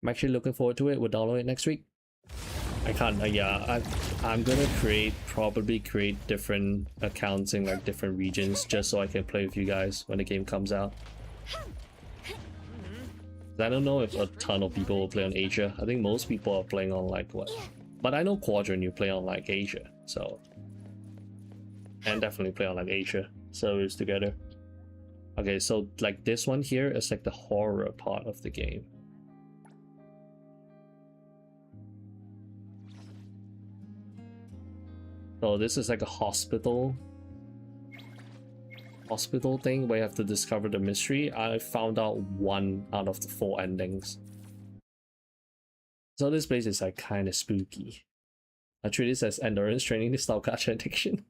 I'm actually looking forward to it. We'll download it next week. I can't, yeah, I'm gonna probably create different accounts in like different regions just so I can play with you guys when the game comes out. I don't know if a ton of people will play on Asia. I think most people are playing on like what? But I know Quadrant you play on like Asia, so. And definitely play on like Asia, so it's together. Okay, so like this one here is like the horror part of the game. So this is like a hospital thing where you have to discover the mystery. I found out 1 out of the 4 endings. So this place is like kind of spooky. I treat this as endurance training to stop gacha addiction.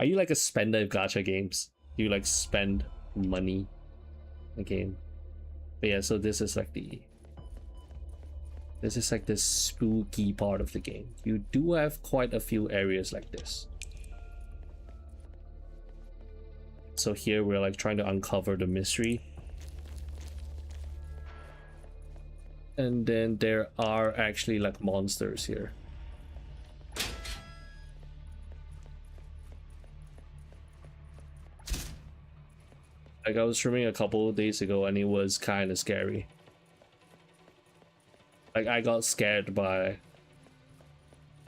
Are you like a spender of gacha games? Do you like spend money in a game? But yeah, so this is like the spooky part of the game. You do have quite a few areas like this. So here we're like trying to uncover the mystery. And then there are actually like monsters here. Like I was streaming a couple of days ago and it was kind of scary. Like I got scared by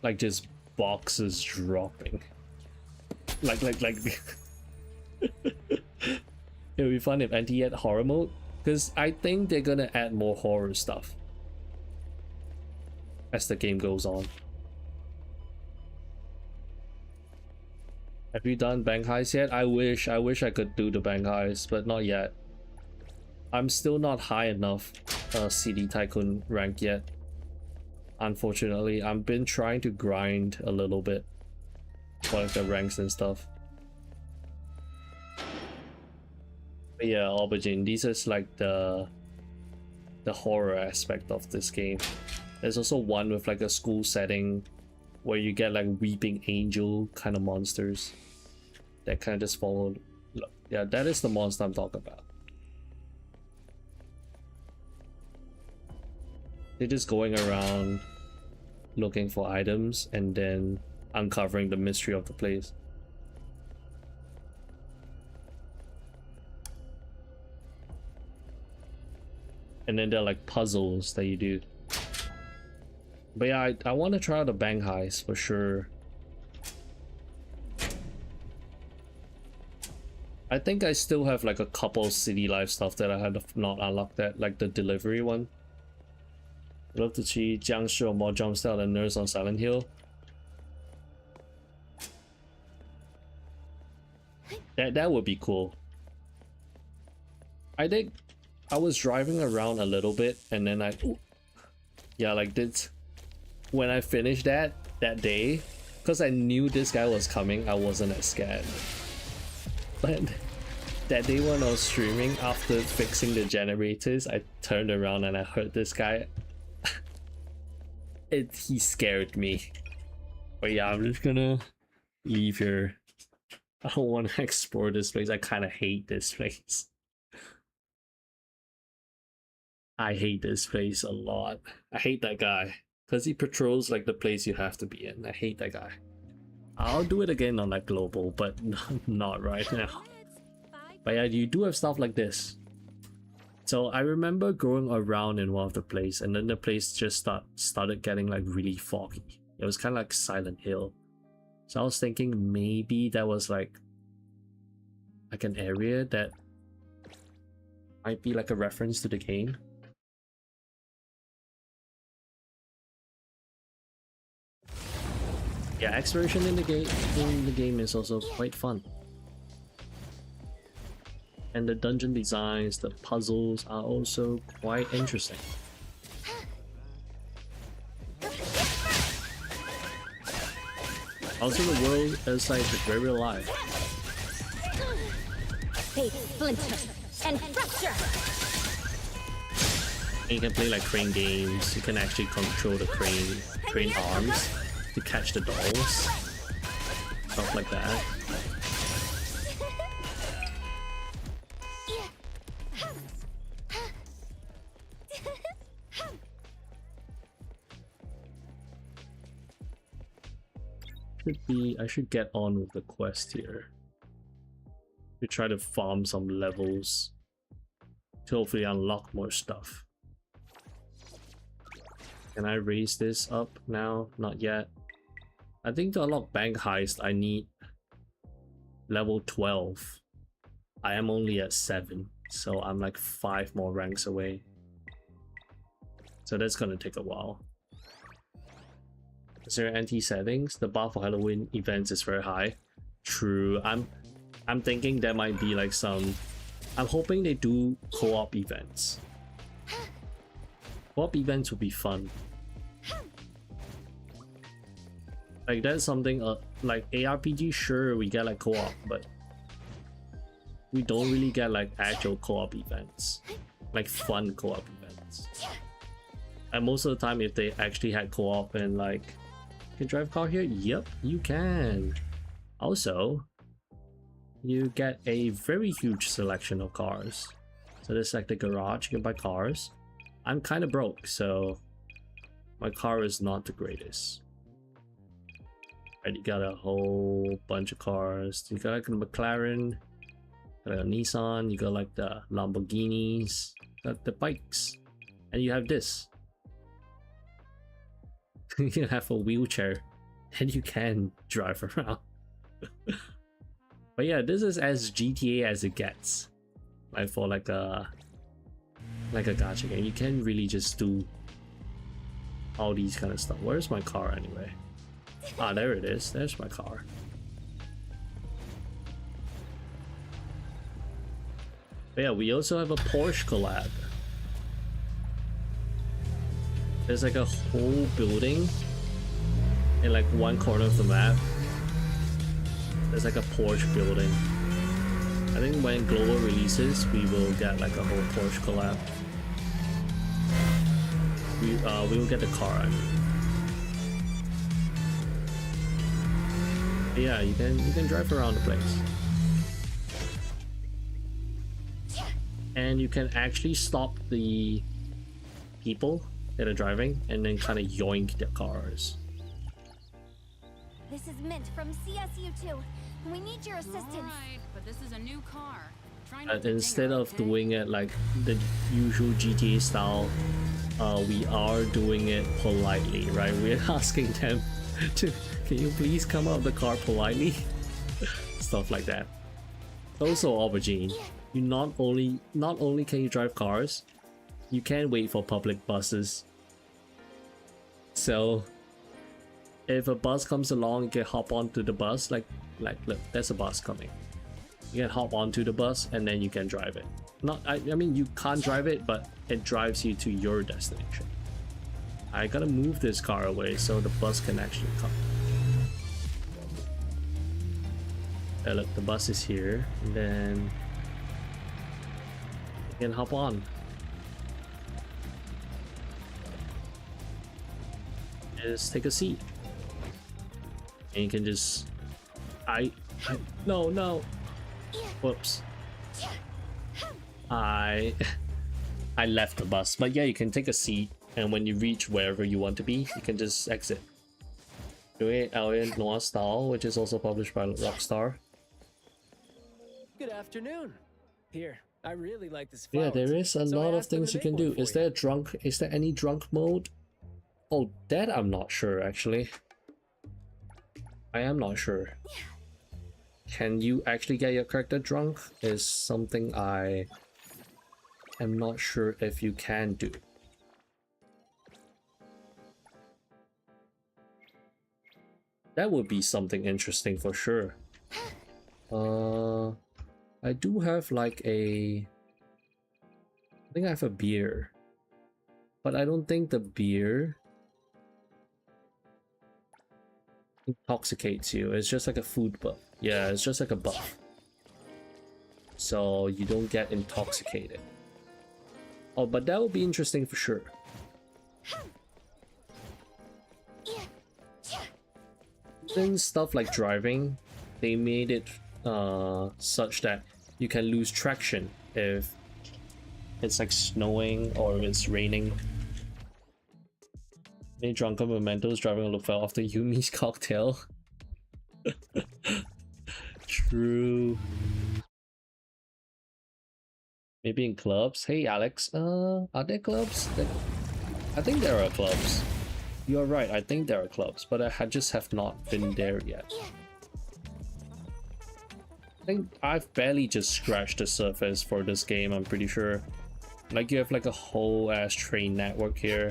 like just boxes dropping. Like it would be fun if NTE had horror mode, because I think they're gonna add more horror stuff as the game goes on. Have you done bank heist yet? I wish I could do the bank heist, but not yet. I'm still not high enough CD Tycoon rank yet. Unfortunately, I've been trying to grind a little bit for like the ranks and stuff. But yeah, Aubergine, this is like the horror aspect of this game. There's also one with like a school setting where you get like weeping angel kind of monsters that kind of just follow. Yeah, that is the monster I'm talking about. They're just going around looking for items and then uncovering the mystery of the place. And then there are like puzzles that you do. But yeah, I want to try out the bank heist for sure. I think I still have like a couple city life stuff that I had not unlocked that, like the delivery one. I'd love to see Jiang Shi or more jump style than Nurse on Silent Hill. That would be cool. I think I was driving around a little bit and then yeah, like this. When I finished that day, because I knew this guy was coming, I wasn't as scared. But that day when I was streaming, after fixing the generators, I turned around and I heard this guy. he scared me. But yeah, I'm just gonna leave here. I don't want to explore this place. I kind of hate this place. I hate this place a lot. I hate that guy because he patrols like the place you have to be in. I hate that guy. I'll do it again on like global, but not right now. But yeah, you do have stuff like this. So I remember going around in one of the place, and then the place just started getting like really foggy. It was kind of like Silent Hill. So I was thinking maybe that was like an area that might be like a reference to the game. Yeah, exploration in the game is also quite fun. And the dungeon designs, the puzzles are also quite interesting. Also, the world is like very alive. They splinter and fracture. And you can play like crane games. You can actually control the crane arms to catch the dolls, stuff like that. I should get on with the quest here. We try to farm some levels to hopefully unlock more stuff. Can I raise this up now? Not yet. I think to unlock Bank Heist I need level 12. I am only at 7, so I'm like 5 more ranks away. So that's gonna take a while. Is there NTE settings? The bar for Halloween events is very high. True. I'm thinking there might be like some. I'm hoping they do co-op events. Co-op events would be fun. Like that's something like ARPG, sure we get like co-op, but we don't really get like actual co-op events, like fun co-op events. And most of the time, if they actually had co-op and like, you can drive a car here, yep, you can. Also, you get a very huge selection of cars. So there's like the garage, you can buy cars. I'm kind of broke, so my car is not the greatest. Right, you got a whole bunch of cars. You got like a McLaren, got a Nissan, you got like the Lamborghinis, got the bikes, and you have this. You have a wheelchair, and you can drive around. But yeah, this is as GTA as it gets. Like for like a gacha game, you can really just do all these kind of stuff. Where's my car anyway? Ah, there it is. There's my car. But yeah, we also have a Porsche collab. There's like a whole building in like one corner of the map. There's like a Porsche building. I think when global releases, we will get like a whole Porsche collab. We will get the car. I mean. But yeah, you can drive around the place, and you can actually stop the people that are driving and then kind of yoink their cars. This is Mint from CSU2. We need your assistance. Right, but this is a new car. Instead of doing it like the usual GTA style, we are doing it politely, right? We're asking them to, can you please come out of the car politely? Stuff like that. Also, Aubergine, you not only can you drive cars, you can wait for public buses. So if a bus comes along, you can hop onto the bus. Like look, there's a bus coming. You can hop onto the bus and then you can drive it. I mean you can't drive it, but it drives you to your destination. I gotta move this car away so the bus can actually come. Look, the bus is here, and then you can hop on. just take a seat. And you can just... No. Whoops. I left the bus. But yeah, you can take a seat. And when you reach wherever you want to be, you can just exit. Do it out in Noir Style, which is also published by Rockstar. Good afternoon. Here, I really like this flower. Yeah, there is a lot of things you can do. Is there any drunk mode? Oh, that I'm not sure actually. I am not sure. Can you actually get your character drunk? Is something I am not sure if you can do. That would be something interesting for sure. I do have like I think I have a beer. But I don't think the beer intoxicates you. It's just like a food buff. Yeah, it's just like a buff. So you don't get intoxicated. Oh, but that would be interesting for sure. Then stuff like driving, they made it such that you can lose traction if it's like snowing or if it's raining. Any drunken mementos driving a look fell after Yumi's cocktail. True. Maybe in clubs. Hey Alex, are there clubs? I think there are clubs. You're right, I think there are clubs, but I just have not been there yet. I think I've barely just scratched the surface for this game, I'm pretty sure. Like you have like a whole ass train network here.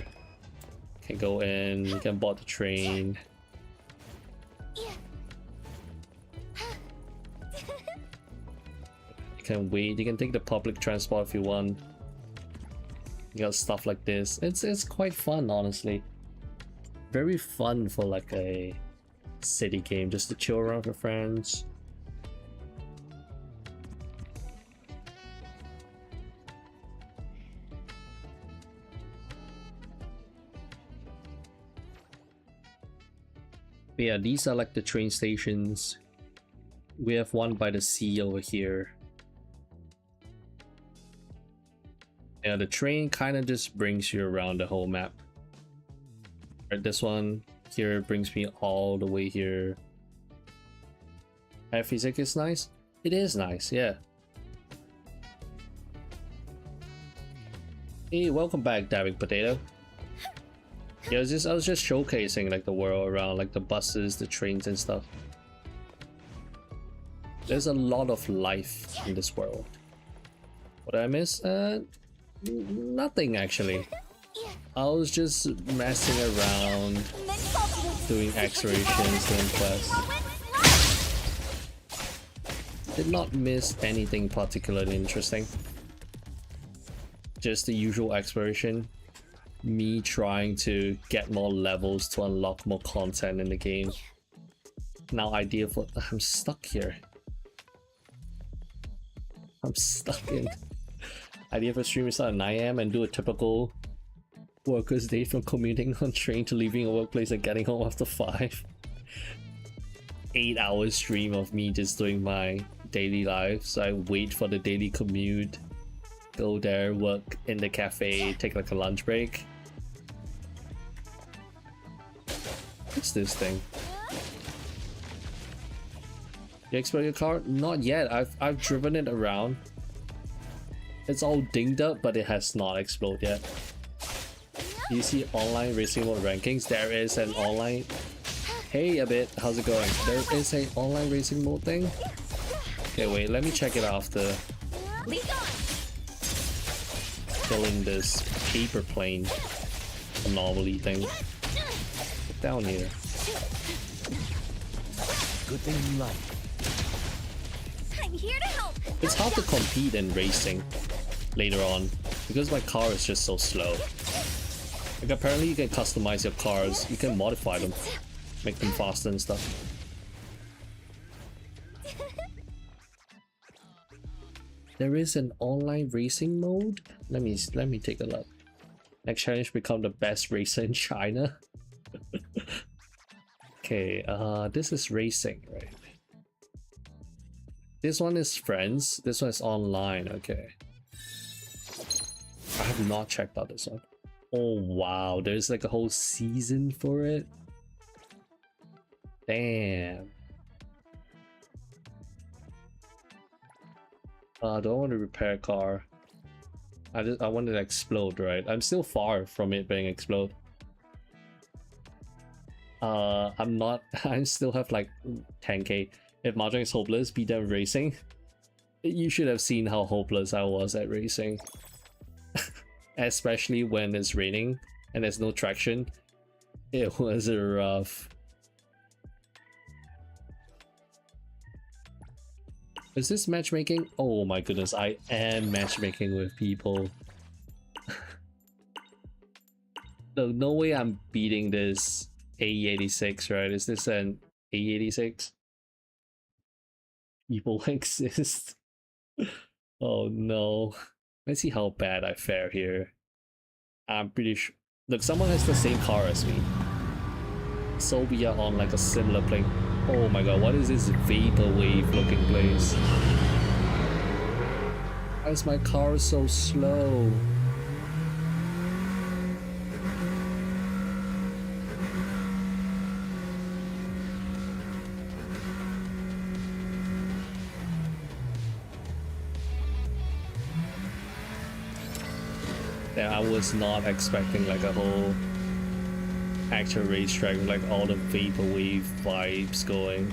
You can go in, you can board the train. You can wait, you can take the public transport if you want. You got stuff like this. It's quite fun, honestly. Very fun for like a city game, just to chill around with your friends. But yeah, these are like the train stations. We have one by the sea over here. Yeah, the train kind of just brings you around the whole map. Right, this one here brings me all the way here. Physics is nice. It is nice, yeah. Hey, welcome back, Dabbing Potato. Yeah, I was just showcasing like the world around, like the buses, the trains and stuff. There's a lot of life in this world. What did I miss? Nothing actually. I was just messing around, doing explorations and quests. Did not miss anything particularly interesting. Just the usual exploration. Me trying to get more levels to unlock more content in the game. Now idea for... I'm stuck here. I'm stuck in... Idea for stream is start at 9 AM and do a typical worker's day from commuting on train to leaving a workplace and getting home after 5. 8-hour stream of me just doing my daily life. So I wait for the daily commute, go there, work in the cafe, take like a lunch break. What's this thing? You explode your car? Not yet. I've driven it around. It's all dinged up, but it has not exploded yet. You see online racing mode rankings? There is an online... Hey, a bit. How's it going? There is an online racing mode thing? Okay, wait. Let me check it after killing this paper plane anomaly thing. Get down here. Good thing you like. I'm here to help. It's hard to compete in racing later on because my car is just so slow. Like apparently you can customize your cars, you can modify them, make them faster and stuff. There is an online racing mode? Let me take a look. Next challenge, become the best racer in China. Okay, this is racing, right? This one is friends, this one is online, okay. I have not checked out this one. Oh wow, there's like a whole season for it. Damn. I don't want to repair a car. I want it to explode, right? I'm still far from it being explode. I'm not. I still have like 10k. If Mahjong is hopeless, beat them racing. You should have seen how hopeless I was at racing. Especially when it's raining and there's no traction. It was rough. Is this matchmaking? Oh my goodness, I am matchmaking with people. No way I'm beating this AE86, right? Is this an AE86? People exist. Oh no. Let's see how bad I fare here. I'm pretty sure. Look, someone has the same car as me. So we are on like a similar plane. Oh my god, what is this vaporwave looking place? Why is my car so slow? Yeah, I was not expecting like a whole actual racetrack with like all the vaporwave vibes going.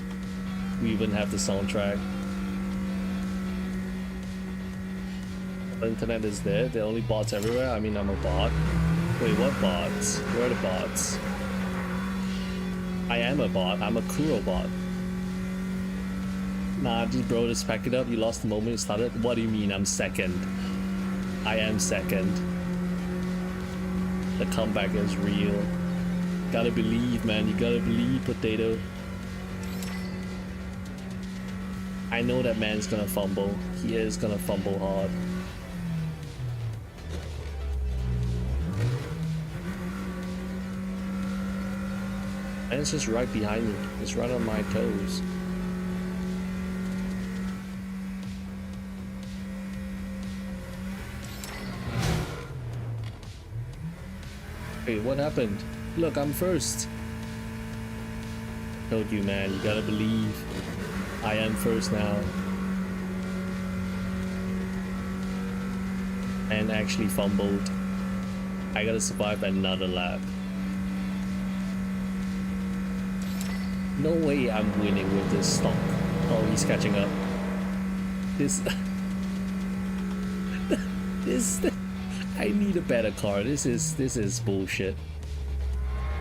We even have the soundtrack. The internet is there. There are only bots everywhere. I mean, I'm a bot. Wait, what bots? Where are the bots? I am a bot. I'm a Kuro bot. Nah, just bro, just pack it up. You lost the moment you started. What do you mean I'm second? I am second. The comeback is real. Gotta believe, man. You gotta believe, potato. I know that man's gonna fumble. He is gonna fumble hard. And it's just right behind me. It's right on my toes. Wait, what happened? Look, I'm first. Told you, man. You gotta believe. I am first now. And actually fumbled. I gotta survive another lap. No way I'm winning with this stock. Oh, he's catching up. This... I need a better car. This is bullshit.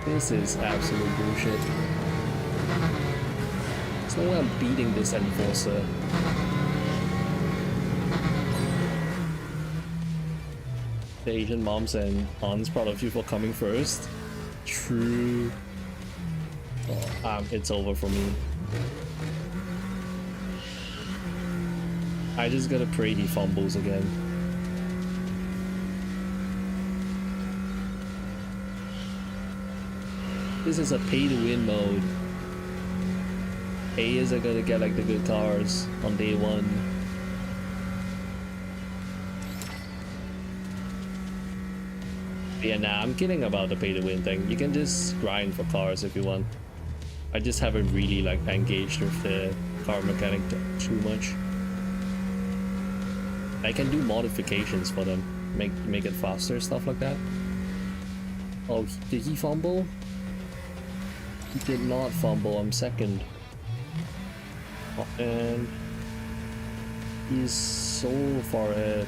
This is absolute bullshit. There's no way I'm beating this enforcer. The Asian moms and aunts proud of you for coming first. True. Oh, it's over for me. I just gotta pray he fumbles again. This is a pay-to-win mode. Players are gonna get like the good cars on day one. Yeah, nah, I'm kidding about the pay-to-win thing. You can just grind for cars if you want. I just haven't really like engaged with the car mechanic too much. I can do modifications for them, make it faster, stuff like that. Oh, did he fumble? He did not fumble. I'm second. Oh, and he's so far ahead.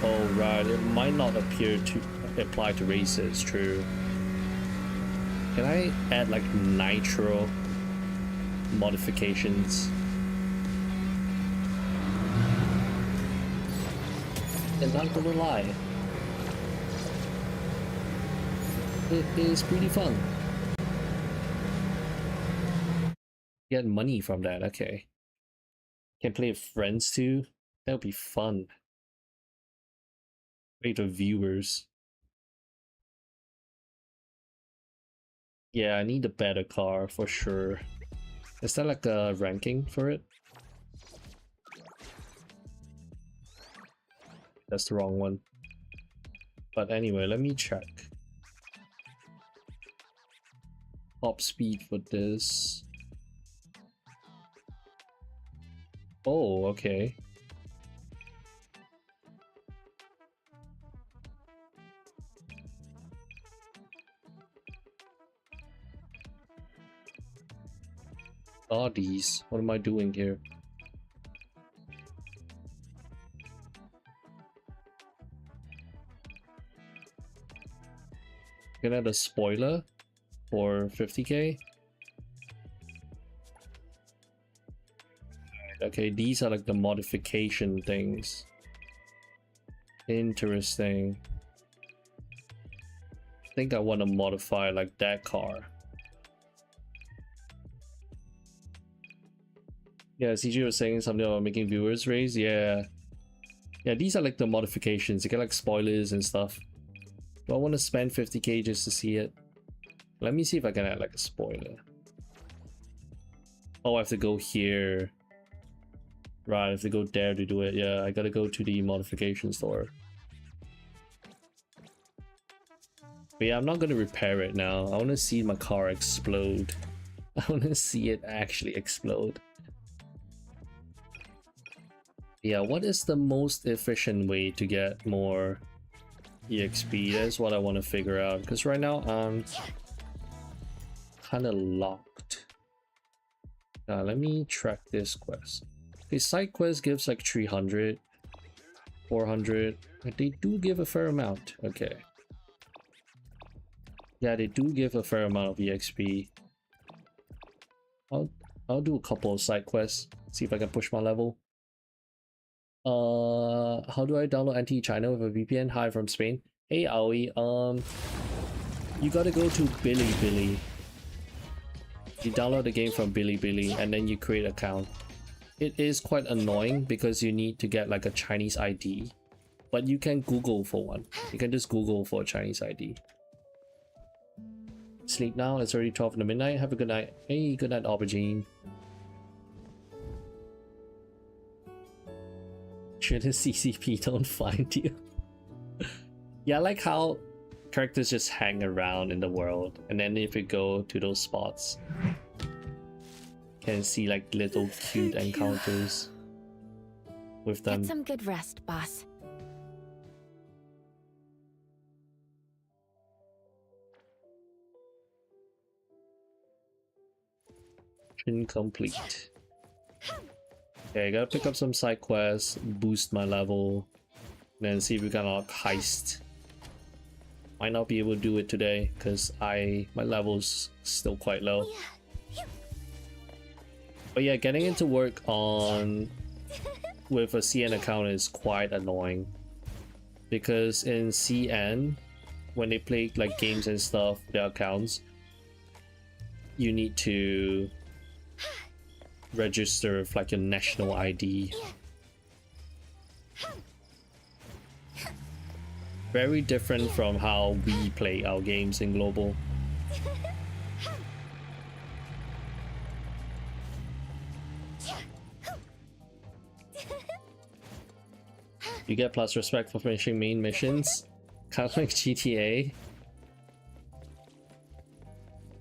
Oh right, it might not appear to apply to races. True. Can I add like nitro modifications? And not gonna lie, it is pretty fun. Get money from that, okay. Can play with friends too. That would be fun. Play to viewers. Yeah, I need a better car for sure. Is there like a ranking for it? That's the wrong one. But anyway, let me check. Top speed for this. Oh, okay. Bodies. What am I doing here? Can I add a spoiler for 50k? Okay, these are like the modification things. Interesting. I think I want to modify like that car. Yeah, CG was saying something about making viewers raise. Yeah. Yeah, these are like the modifications. You get like spoilers and stuff. Do I want to spend 50k just to see it? Let me see if I can add like a spoiler. Oh, I have to go here. Right, I have to go there to do it. Yeah, I gotta go to the modification store. But yeah, I'm not gonna repair it now. I want to see my car explode. I want to see it actually explode. Yeah, what is the most efficient way to get more EXP? That's what I want to figure out. Because right now I'm kind of locked. Let me track this quest. Okay, side quest gives like 300, 400. But they do give a fair amount. Okay. Yeah, they do give a fair amount of EXP. I'll do a couple of side quests. See if I can push my level. How do I download NTE China with a VPN? Hi from Spain. Hey Aoi, you gotta go to Bilibili. You download the game from Bilibili and then you create an account. It is quite annoying because you need to get like a Chinese ID, but you can Google for one. You can just Google for a Chinese ID. Sleep now, it's already 12 in the midnight. Have a good night. Hey, good night, Aubergine. Should the CCP don't find you? Yeah, I like how characters just hang around in the world, and then if you go to those spots, can see like little cute encounters with them. Get some good rest, boss. Incomplete. Okay, I gotta pick up some side quests, boost my level, then see if we can unlock heist. Might not be able to do it today because my level's still quite low. But yeah, getting into work on with a CN account is quite annoying because in CN, when they play like games and stuff, their accounts, you need to register with like your national ID. Very different from how we play our games in global. You get plus respect for finishing main missions. Kind of like GTA.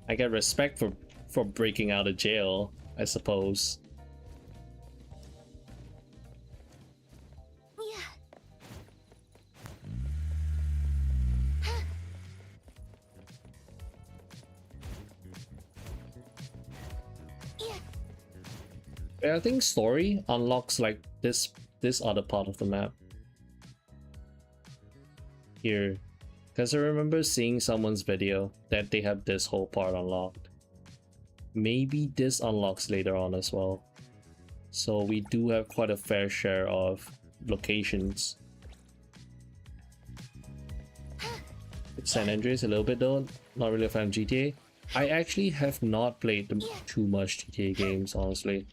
I get respect for breaking out of jail, I suppose. Yeah, I think story unlocks like this other part of the map. Here. Because I remember seeing someone's video that they have this whole part unlocked. Maybe this unlocks later on as well. So we do have quite a fair share of locations. San Andreas a little bit though, not really a fan of GTA. I actually have not played too much GTA games, honestly.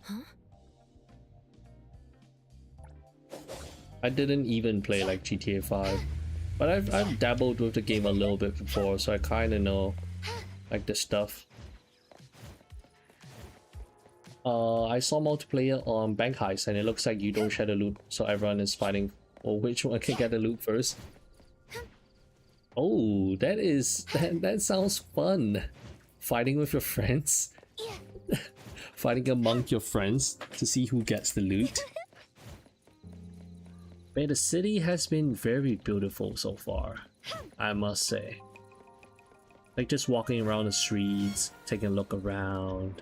Huh? I didn't even play like GTA 5. But I've dabbled with the game a little bit before, so I kind of know like the stuff. I saw multiplayer on Bank Heist, and it looks like you don't share the loot, so everyone is fighting for which one can get the loot first. Oh, that sounds fun. Fighting with your friends. Fighting among your friends to see who gets the loot. But the city has been very beautiful so far, I must say. Like just walking around the streets, taking a look around.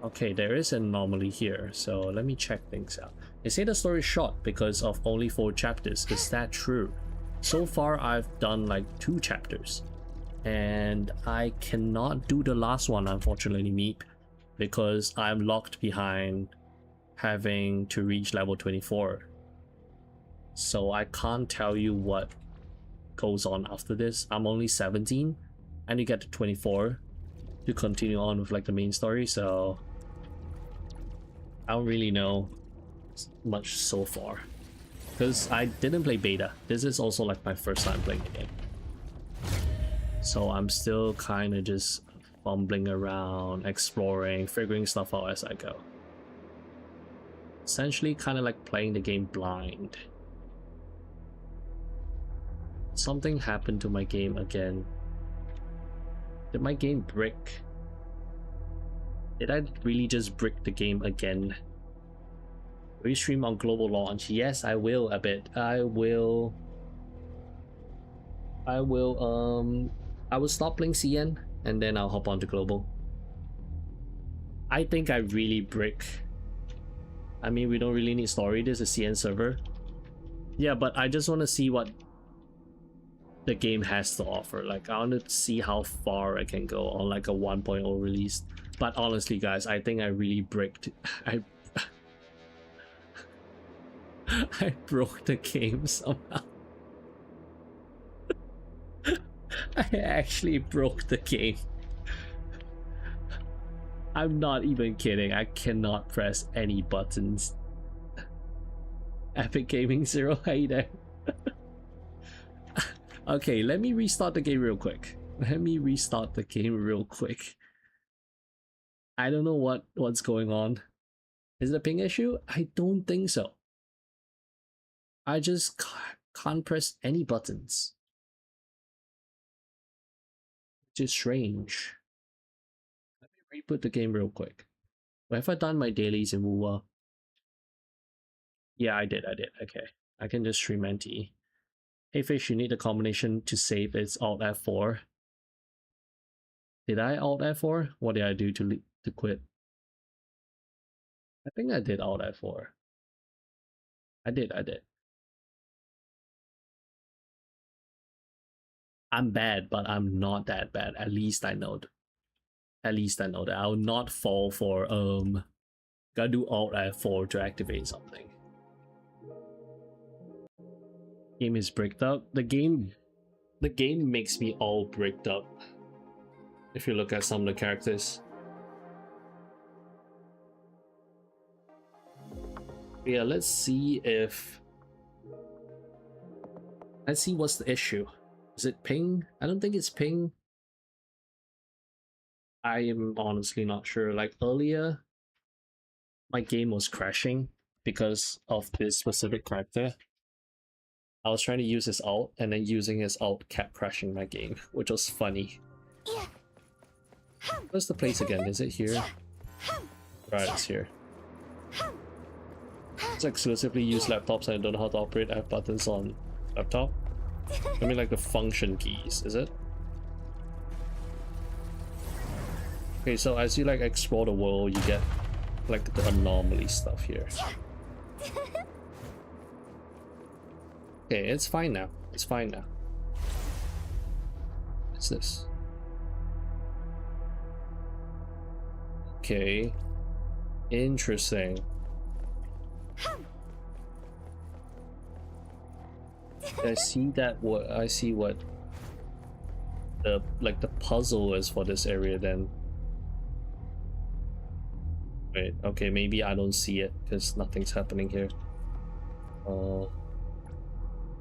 Okay, there is an anomaly here, so let me check things out. They say the story is short because of only 4 chapters. Is that true? So far I've done like 2 chapters. And I cannot do the last one, unfortunately, Meep, because I'm locked behind having to reach level 24. So I can't tell you what goes on after this. I'm only 17 and you get to 24 to continue on with like the main story, so I don't really know much so far because I didn't play beta. This is also like my first time playing the game, so I'm still kind of just fumbling around, exploring, figuring stuff out as I go. Essentially kind of like playing the game blind. Something happened to my game again. Did my game brick? Did I really just brick the game again? Will you stream on global launch? Yes, I will a bit. I will stop playing CN and then I'll hop on to global. I think I really brick. I mean, we don't really need story. This is a CN server. Yeah, but I just want to see what the game has to offer. Like, I want to see how far I can go on like a 1.0 release. But honestly, guys, I think I really bricked. I broke the game somehow. I actually broke the game. I'm not even kidding. I cannot press any buttons. Epic Gaming Zero, hey there. Okay, let me restart the game real quick. I don't know what's going on. Is it a ping issue? I don't think so. I just can't press any buttons. Which is strange. Let me reboot the game real quick. Have I done my dailies in Wuwa? Yeah, I did. Okay. I can just stream NTE. Hey Fish, you need a combination to save. It's Alt F4. Did I Alt F4? What did I do to quit? I think I did Alt F4. I did. I'm bad, but I'm not that bad. At least I know. At least I know that I'll not fall for gotta do Alt F4 to activate something. Game is bricked up. The game makes me all bricked up. If you look at some of the characters. Yeah, let's see what's the issue. Is it ping? I don't think it's ping. I am honestly not sure. Like earlier, my game was crashing because of this specific character. I was trying to use his ult, and then using his ult kept crashing my game, which was funny. Where's the place again? Is it here? Right, it's here. It's exclusively use laptops, and I don't know how to operate F buttons on laptop. I mean like the function keys, is it? Okay, so as you like explore the world, you get like the anomaly stuff here. Okay, it's fine now. What's this? Okay. Interesting. I see what the puzzle is for this area then. Wait, okay, maybe I don't see it because nothing's happening here.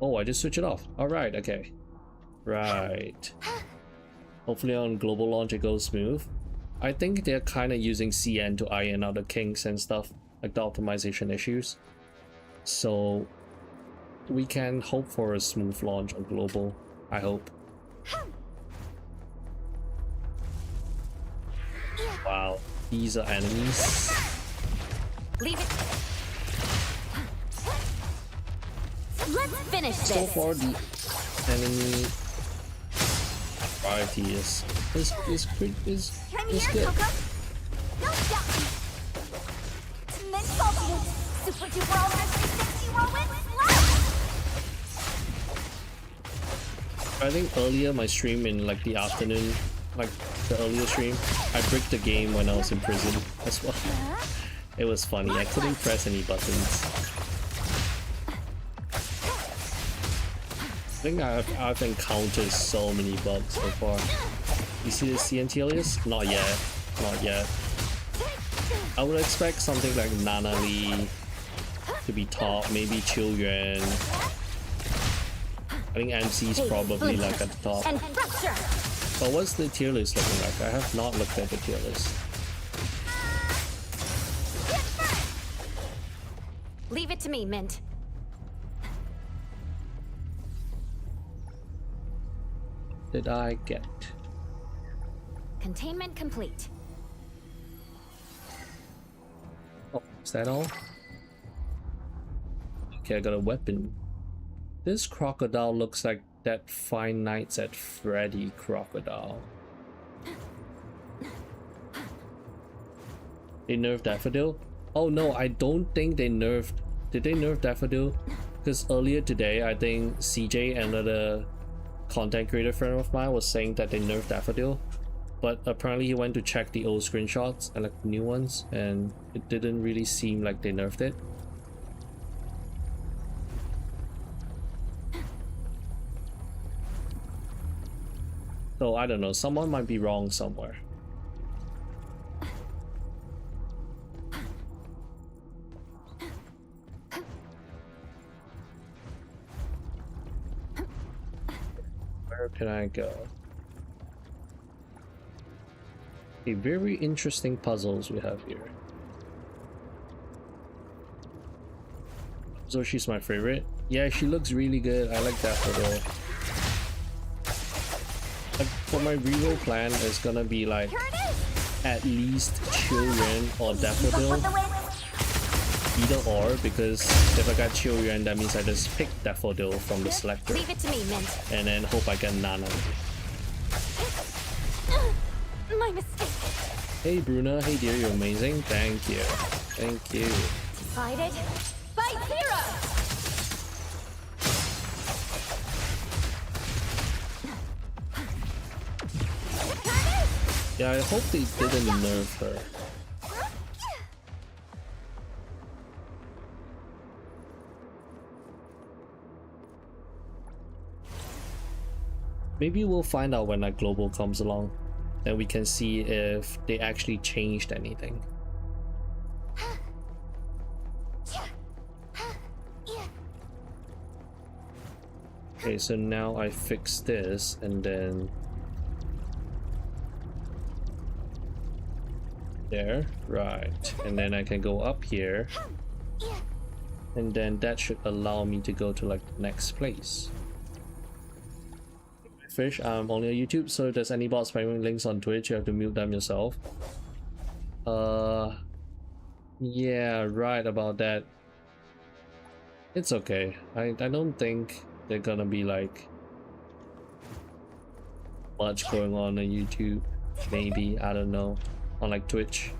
Oh, I just switch it off. Alright, okay. Right. Hopefully on global launch it goes smooth. I think they're kind of using CN to iron out the kinks and stuff, like the optimization issues. So we can hope for a smooth launch on global, I hope. Wow, these are enemies. Leave it. Let's finish this. So far the enemy variety is good. Coco. Don't stop me. Mint Salty. Super duper ultra 360 whirlwind slash. I think earlier my stream in like the afternoon, like the earlier stream, I bricked the game when I was in prison as well. It was funny, I couldn't press any buttons. I think I've encountered so many bugs so far. You see the CNT alias? Not yet. Not yet. I would expect something like Anomaly to be top, maybe Chill Yuan. I think MC is probably like at the top. But what's the tier list looking like? I have not looked at the tier list. Leave it to me, Mint. Did I get? Containment complete. Oh, is that all? Okay, I got a weapon. This crocodile looks like that Five Nights at Freddy crocodile. They nerfed Daffodil? Oh no, I don't think they nerfed. Did they nerf Daffodil? Because earlier today, I think CJ, another content creator friend of mine, was saying that they nerfed Daffodil. But apparently he went to check the old screenshots and like new ones, and it didn't really seem like they nerfed it. So I don't know, someone might be wrong somewhere. Where can I go? A very interesting puzzles we have here. So she's my favorite. Yeah, she looks really good. I like that photo. Like, for my reroll plan, it's gonna be like at least Chill-Yuan or Daffodil. Either or, because if I got Chill-Yuan, that means I just pick Daffodil from the selector. Leave it to me, Mint. And then hope I get Nana. My mistake. Hey Bruna, hey dear, you're amazing. Thank you. Thank you. Fight it. Fight zero. Yeah, I hope they didn't nerf her. Maybe we'll find out when that global comes along. Then we can see if they actually changed anything. Okay, so now I fix this and then there, right, and then I can go up here and then that should allow me to go to like the next place. Fish, I'm only on YouTube, so if there's any bots spamming links on Twitch, you have to mute them yourself. Yeah, right about that. It's okay. I don't think they're gonna be like much going on YouTube. Maybe, I don't know. On like Twitch.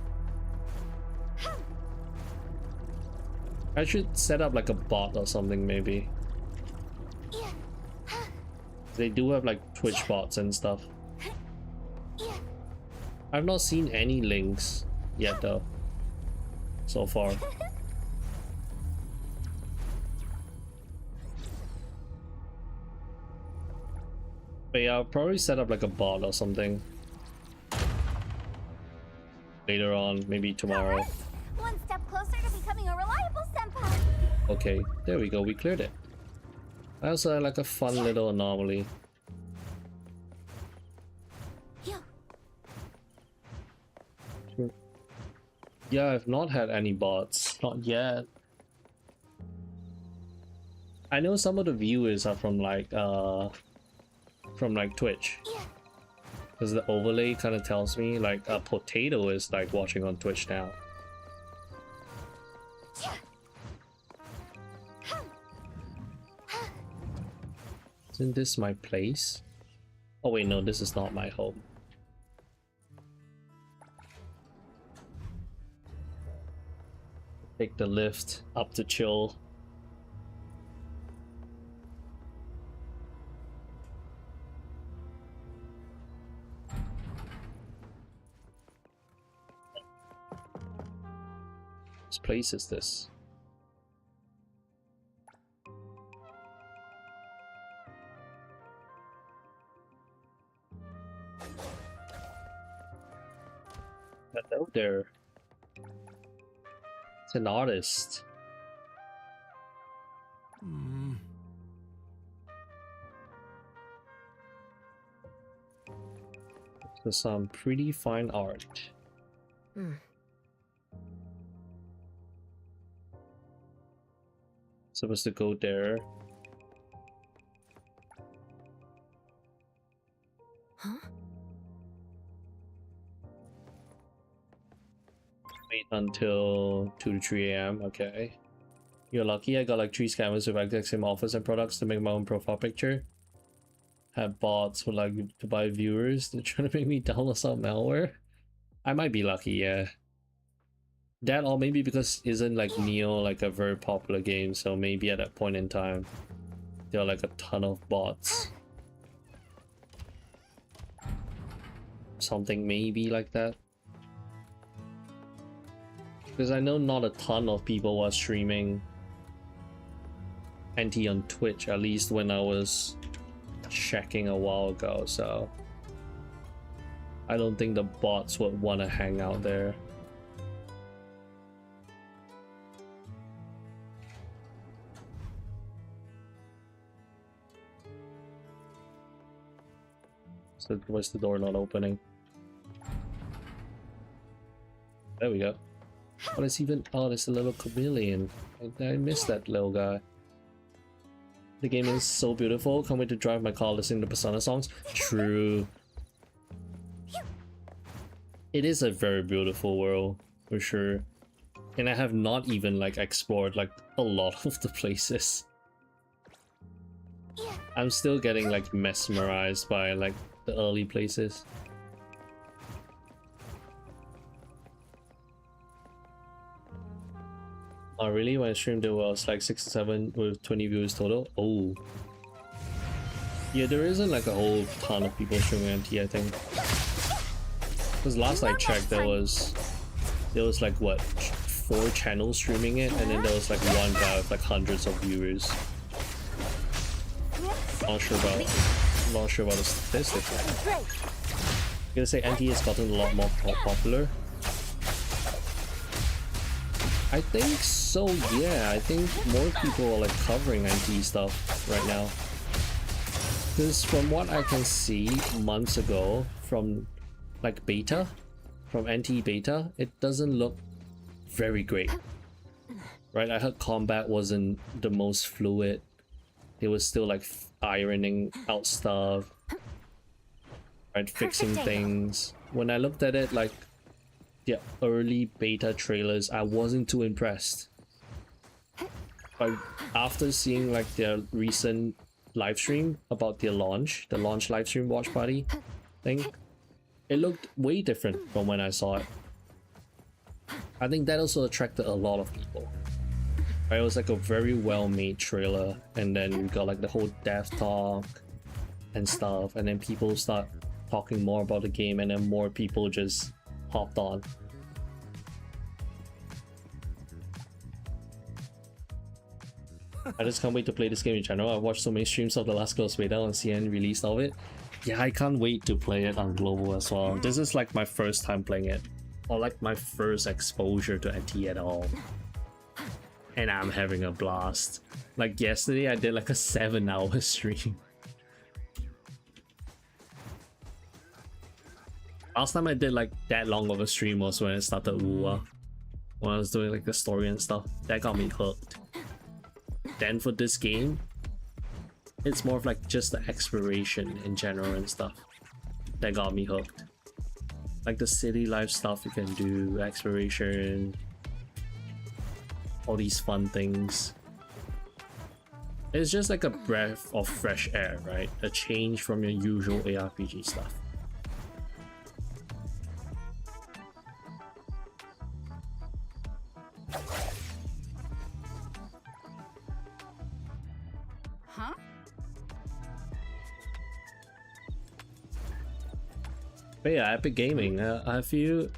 I should set up like a bot or something maybe. They do have like Twitch bots and stuff. I've not seen any links yet though, so far. But yeah, I'll probably set up like a bot or something later on, maybe tomorrow. One step closer to becoming a reliable senpai. Okay, there we go, we cleared it. I also had like a fun little anomaly. Yeah, I've not had any bots. Not yet. I know some of the viewers are from like Twitch. Because the overlay kind of tells me like a potato is like watching on Twitch now. Isn't this my place? Oh wait, no, this is not my home. Take the lift up to chill. Whose place is this? Hello there. It's an artist. So some pretty fine art. Supposed to go there. Huh? Wait until 2 to 3 a.m. Okay. You're lucky. I got like 3 scammers with exact same offers and products to make my own profile picture. Had bots who like to buy viewers. They're trying to make me download some malware. I might be lucky, yeah. That or maybe because isn't like Neo like a very popular game, so maybe at that point in time there are like a ton of bots. Something maybe like that. Because I know not a ton of people were streaming NTE on Twitch, at least when I was checking a while ago, so I don't think the bots would want to hang out there. So why's the door not opening? There we go. Oh, there's even... oh, there's a little chameleon. I missed that little guy. The game is so beautiful. Can't wait to drive my car listening to Persona songs. True. It is a very beautiful world, for sure. And I have not even like explored like a lot of the places. I'm still getting like mesmerized by like the early places. Oh really? When I streamed there was like 6 to 7 with 20 viewers total? Oh. Yeah, there isn't like a whole ton of people streaming NTE, I think. Because last I checked there was like what, 4 channels streaming it, and then there was like one guy with like hundreds of viewers. Not sure about the statistics. I'm gonna say NTE has gotten a lot more popular. I think so, yeah. I think more people are like covering NTE stuff right now. Because from what I can see months ago from like beta, from NTE beta, it doesn't look very great. Right? I heard combat wasn't the most fluid. They were still like ironing out stuff, right? Fixing things. When I looked at it like the early beta trailers, I wasn't too impressed. But after seeing like their recent live stream about their launch, the launch live stream watch party thing, it looked way different from when I saw it. I think that also attracted a lot of people. Right? It was like a very well made trailer, and then you got like the whole dev talk and stuff, and then people start talking more about the game, and then more people just hopped on. I just can't wait to play this game in general. I watched so many streams of the last Ghost Beta on CN release of it. Yeah, I can't wait to play it on global as well. This is like my first time playing it, or like my first exposure to NTE at all. and I'm having a blast. Like yesterday I did like a 7-hour stream. Last time I did like that long of a stream was when I started Ua. When I was doing like the story and stuff. That got me hooked. Then for this game, it's more of like just the exploration in general and stuff that got me hooked. Like the city life stuff you can do, exploration, all these fun things. It's just like a breath of fresh air, right? A change from your usual ARPG stuff. Huh? But yeah, Epic Gaming, have you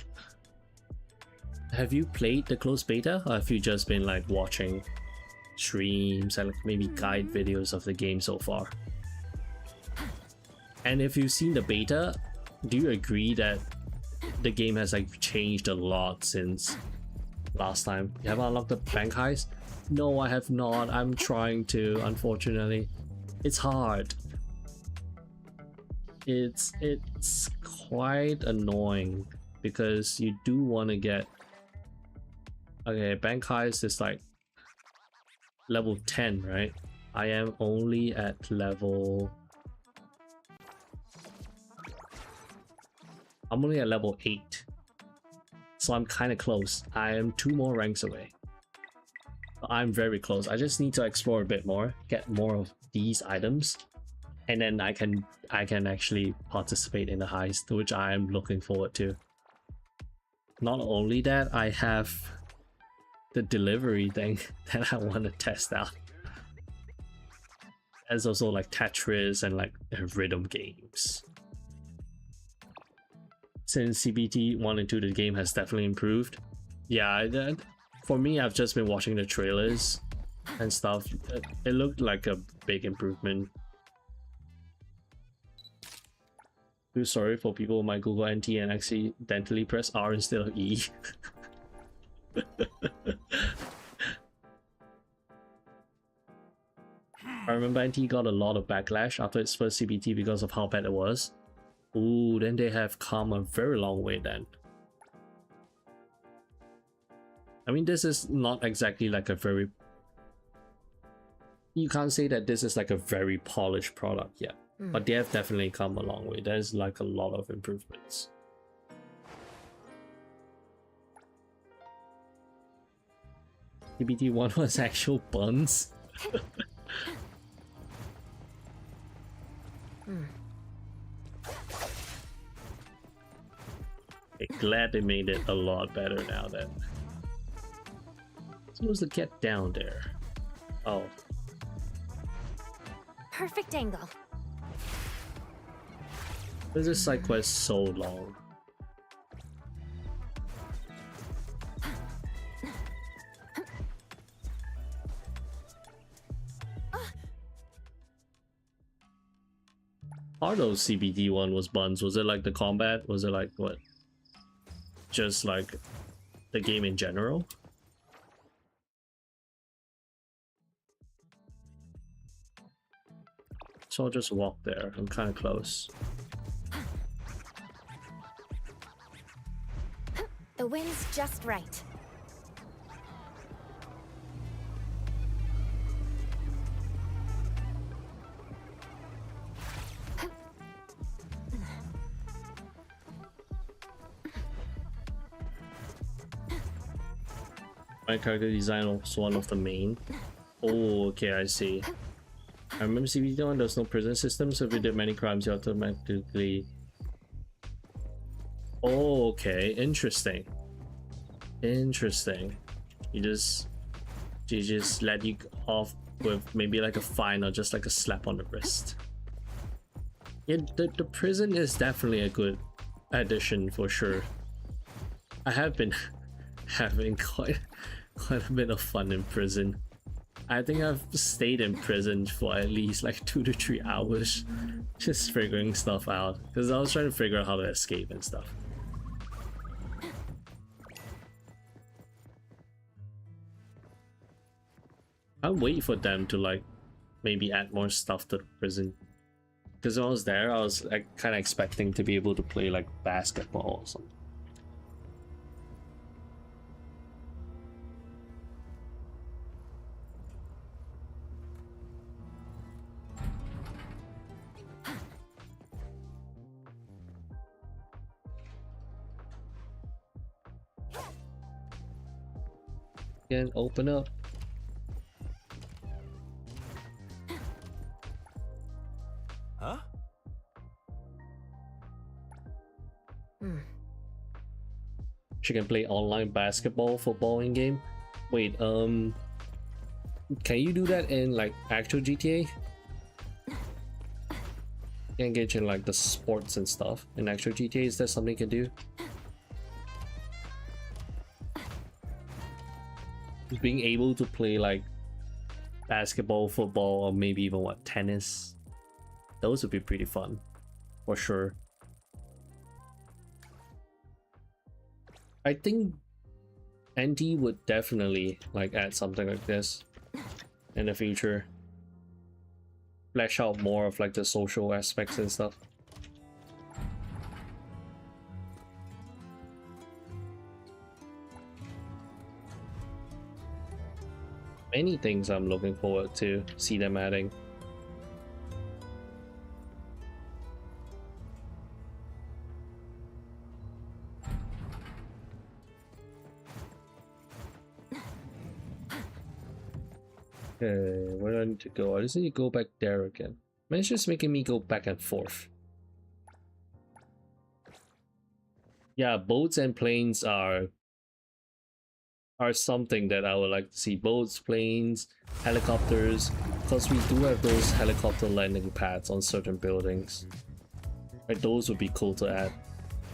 played the closed beta, or have you just been like watching streams and like maybe guide videos of the game so far? And if you've seen the beta, do you agree that the game has like changed a lot since last time? You have unlocked the bank heist? No, I have not. I'm trying to, unfortunately. It's hard. It's quite annoying because you do want to get, okay, bank heist is like level 10, right? I am only at level, I'm only at level 8, so I'm kind of close. I am 2 more ranks away. I'm very close. I just need to explore a bit more, get more of these items, and then I can actually participate in the heist, which I am looking forward to. Not only that, I have the delivery thing that I want to test out. There's also like Tetris and like rhythm games. Since CBT 1 and 2, the game has definitely improved. Yeah, for me, I've just been watching the trailers and stuff. It looked like a big improvement. Feel sorry for people who might Google NTE and accidentally press R instead of E. I remember NTE got a lot of backlash after its first CBT because of how bad it was. Ooh, then they have come a very long way then. I mean, this is not exactly like a very... You can't say that this is like a very polished product yet. But they have definitely come a long way. There's like a lot of improvements. CBT 1 was actual buns. Glad they made it a lot better now then. Supposed to get down there. Oh. Perfect angle. Why is this side quest so long? Part of CBD 1 was buns. Was it like the combat? Was it like what? Just like the game in general? So I'll just walk there. I'm kind of close. The wind's just right. My character design was one of the main. Oh, okay, I see. I remember CBD 1, there's no prison system, so if you did many crimes, you automatically... Oh, okay, interesting. Interesting. You just let you off with maybe like a fine or just like a slap on the wrist. Yeah, the prison is definitely a good addition for sure. I have been having quite a bit of fun in prison. I think I've stayed in prison for at least like 2 to 3 hours just figuring stuff out because I was trying to figure out how to escape and stuff. I'm waiting for them to like maybe add more stuff to the prison. Because when I was there, I was like kind of expecting to be able to play like basketball or something. Again, open up. Huh? She can play online basketball, football in game. Wait, can you do that in like actual GTA? You engage in like the sports and stuff in actual GTA. Is that something you can do? Being able to play like basketball, football, or maybe even what, tennis, those would be pretty fun for sure. I think NTE would definitely like add something like this in the future, flesh out more of like the social aspects and stuff. Many things I'm looking forward to see them adding. Okay, where do I need to go? I just need to go back there again. Man, it's just making me go back and forth. Yeah, boats and planes are something that I would like to see. Boats, planes, helicopters, because we do have those helicopter landing pads on certain buildings. Right, those would be cool to add.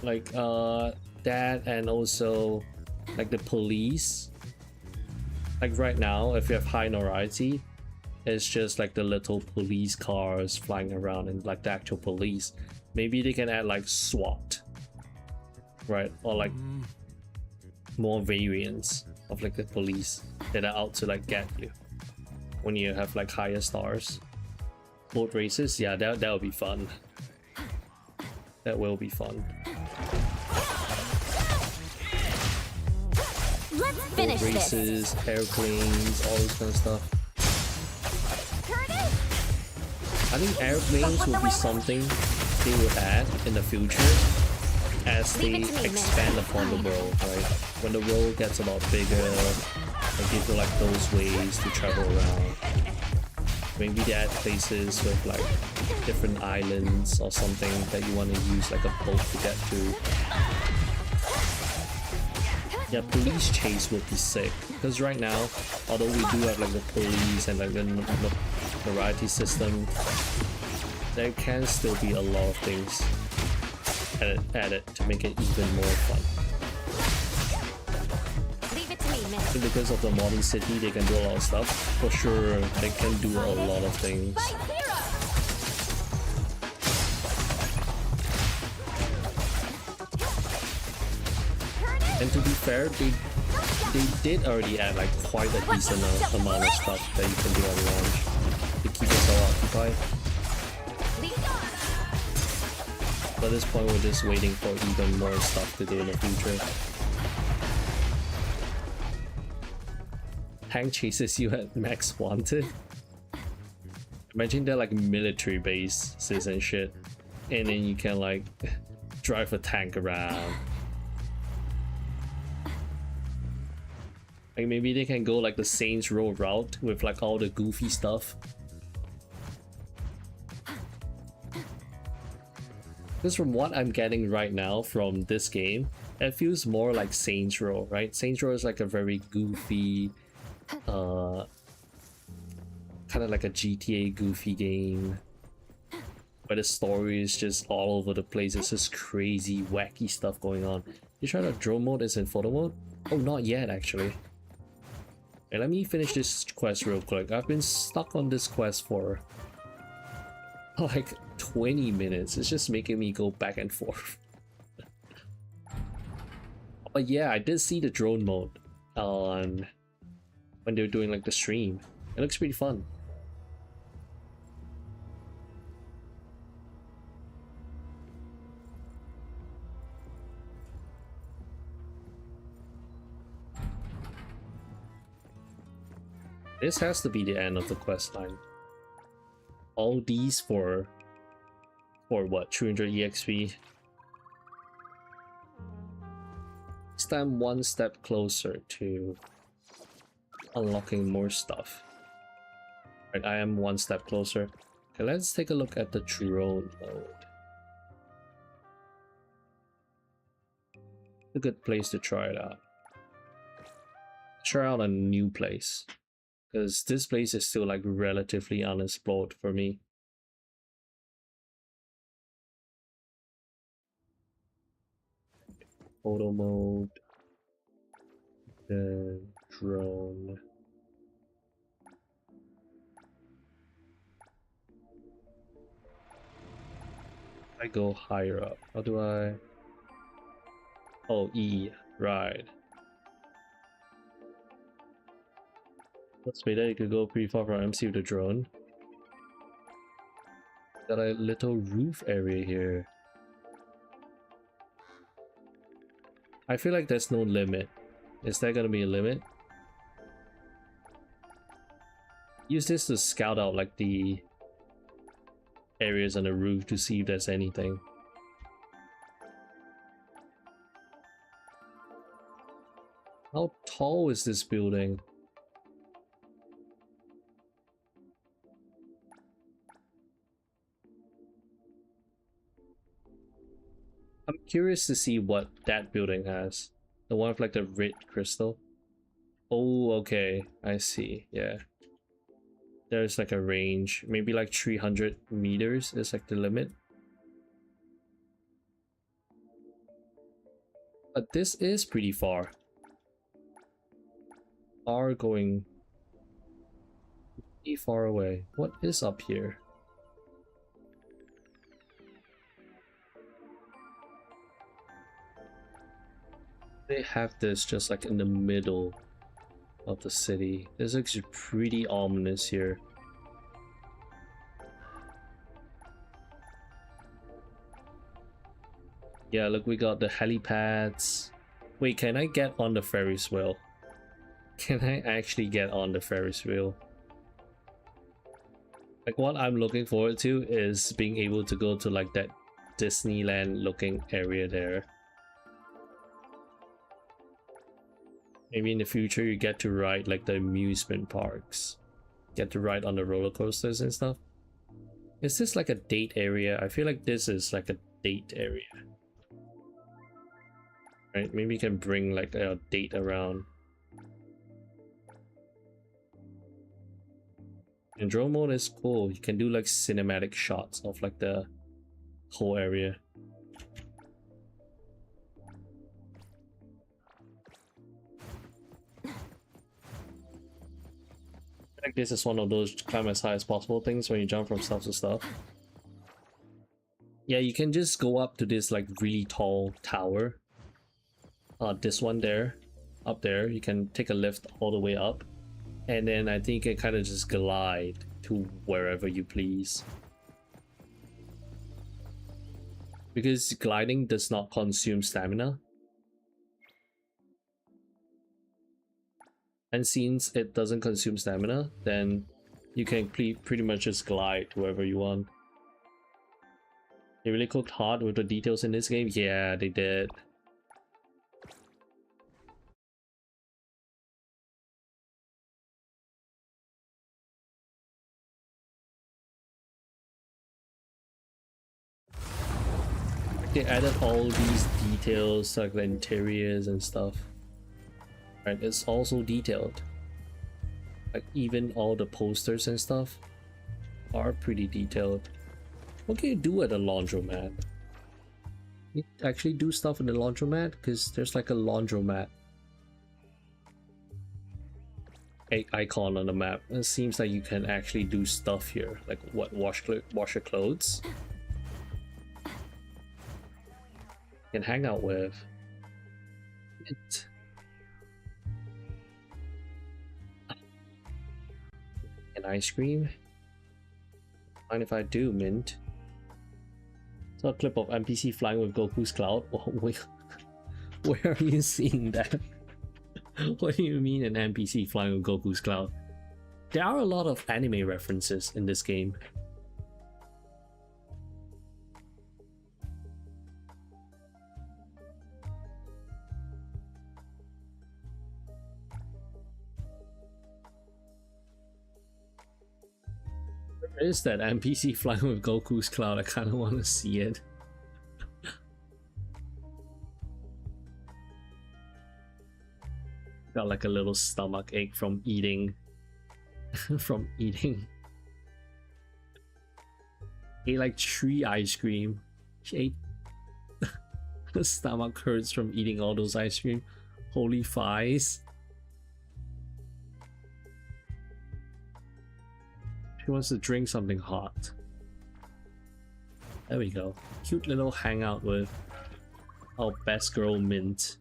Like that, and also like the police. Like right now, if you have high notoriety, it's just like the little police cars flying around and like the actual police. Maybe they can add like SWAT, right? Or like more variants of like the police that are out to like get you when you have like higher stars. Boat races, yeah, that would be fun. That will be fun. Let's Boat finish races, airplanes, all this kind of stuff. I think airplanes will be something they will add in the future as they expand upon the world, right? When the world gets a lot bigger, they give you like those ways to travel around. Maybe they add places with like different islands or something that you want to use like a boat to get to. Yeah, police chase would be sick, because right now, although we do have like the police and like the variety system, there can still be a lot of things added to make it even more fun. Leave it to me, man. Because of the modern city, they can do a lot of stuff. For sure, they can do a lot of things. And to be fair, they did already add like quite a decent amount of stuff that you can do on launch to keep yourself occupied. But at this point, we're just waiting for even more stuff to do in the future. Tank chases you at max wanted. Imagine they're like military bases and shit, and then you can like drive a tank around. Like maybe they can go like the Saints Row route with like all the goofy stuff. Because from what I'm getting right now from this game, it feels more like Saints Row, right? Saints Row is like a very goofy, kind of like a GTA goofy game, where the story is just all over the place. It's just crazy, wacky stuff going on. You try the drone mode is in photo mode? Oh, not yet actually. Hey, let me finish this quest real quick. I've been stuck on this quest for like 20 minutes. It's just making me go back and forth. But yeah, I did see the drone mode on when they were doing like the stream. It looks pretty fun. This has to be the end of the quest line. All these for what, 300 EXP? This time one step closer to unlocking more stuff. Right, I am one step closer. Okay, let's take a look at the drone mode. A good place to try it out. Try out a new place, because this place is still like relatively unexplored for me. Photo mode, the drone. I go higher up. How do I? Oh, E, right. Let's say that you could go pretty far from MC with the drone. Got a little roof area here. I feel like there's no limit. Is there gonna be a limit? Use this to scout out like the areas on the roof to see if there's anything. How tall is this building? I'm curious to see what that building has. The one with like the red crystal. Oh, okay. I see. Yeah. There's like a range. Maybe like 300 meters is like the limit. But this is pretty far. Are going pretty far away. What is up here? They have this just like in the middle of the city. This looks pretty ominous here. Yeah, look, we got the helipads. Wait, can I get on the Ferris wheel? Can I actually get on the Ferris wheel? Like, what I'm looking forward to is being able to go to like that Disneyland looking area there. Maybe in the future you get to ride like the amusement parks. Get to ride on the roller coasters and stuff. Is this like a date area? I feel like this is like a date area. Right, maybe you can bring like a date around. And drone mode is cool. You can do like cinematic shots of like the whole area. I think this is one of those climb as high as possible things when you jump from stuff to stuff. Yeah, you can just go up to this like really tall tower. This one there, up there, you can take a lift all the way up, and then I think you can kind of just glide to wherever you please. Because gliding does not consume stamina. And since it doesn't consume stamina, then you can pretty much just glide to wherever you want. They really cooked hard with the details in this game? Yeah, they did. They added all these details, like the interiors and stuff. Right, it's also detailed. Like even all the posters and stuff are pretty detailed. What can you do at a laundromat? You actually do stuff in the laundromat? Because there's like a laundromat icon on the map. It seems like you can actually do stuff here. Like what, wash your clothes? Can hang out with it. an ice cream? Mind if I do, Mint? Saw a clip of NPC flying with Goku's cloud. Oh, where are you seeing that? What do you mean an NPC flying with Goku's cloud? There are a lot of anime references in this game. Where is that NPC flying with Goku's cloud? I kind of want to see it. Got like a little stomach ache from eating. From eating. Ate like 3 ice cream. She ate. The stomach hurts from eating all those ice cream. Holy fies. She wants to drink something hot. There we go. Cute little hangout with our best girl Mint.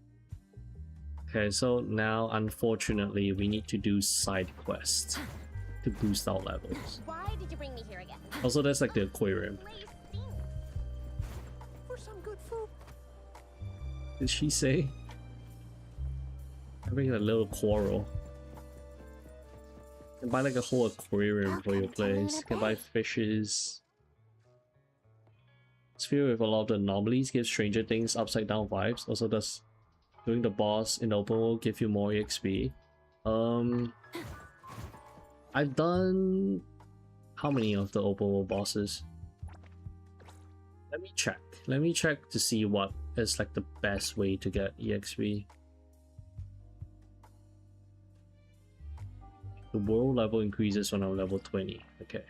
Okay, so now unfortunately we need to do side quests to boost our levels. Why did you bring me here again? Also, there's like the aquarium. For some good food. Did she say? Having a little quarrel. You can buy like a whole aquarium for your place. You can buy fishes. Sphere with a lot of the anomalies gives Stranger Things upside down vibes. Also does doing the boss in the open world give you more EXP. I've done how many of the open world bosses? Let me check. Let me check to see what is like the best way to get EXP. The world level increases when I'm level 20. Okay.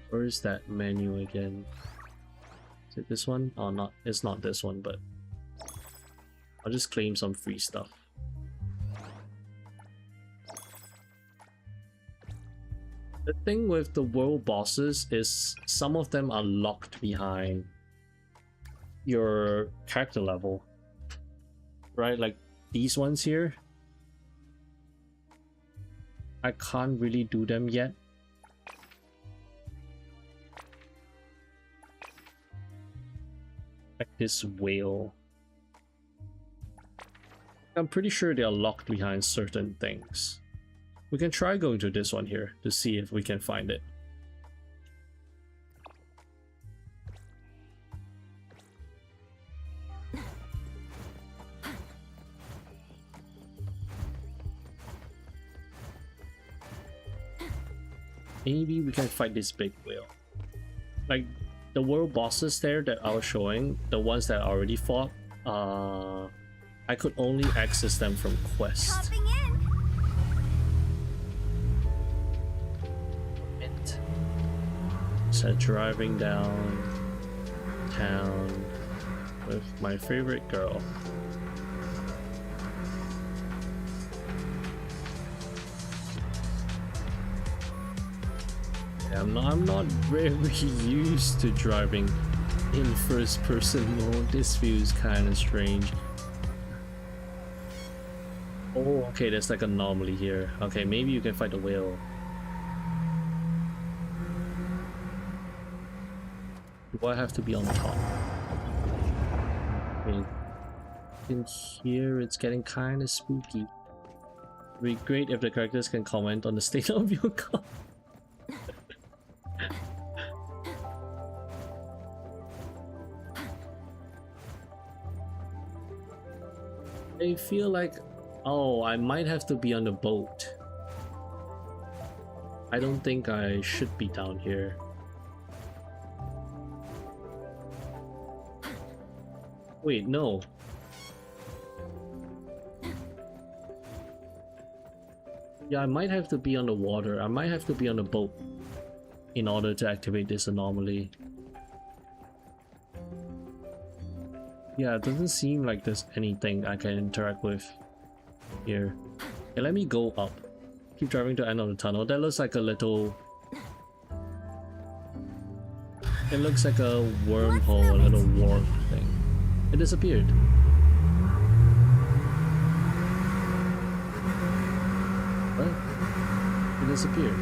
Where is that menu again? Is it this one? Oh, not. It's not this one, but I'll just claim some free stuff. The thing with the world bosses is some of them are locked behind your character level, right? Like these ones here. I can't really do them yet. Like this whale. I'm pretty sure they are locked behind certain things. We can try going to this one here to see if we can find it. Maybe we can fight this big whale. Like the world bosses there that I was showing, the ones that I already fought, I could only access them from quests. So driving down town with my favorite girl. I'm not very used to driving in first person mode. This feels kind of strange. Oh, okay, there's like an anomaly here. Okay, maybe you can fight the whale. Do I have to be on top? Okay. In here, it's getting kind of spooky. It'd be great if the characters can comment on the state of your car. I feel like, oh, I might have to be on the boat. I don't think I should be down here. Wait, no. Yeah, I might have to be on the water. I might have to be on the boat in order to activate this anomaly. Yeah, it doesn't seem like there's anything I can interact with here. Okay, let me go up. Keep driving to the end of the tunnel. That looks like a little... It looks like a wormhole, a little warp thing. It disappeared. What? disappeared.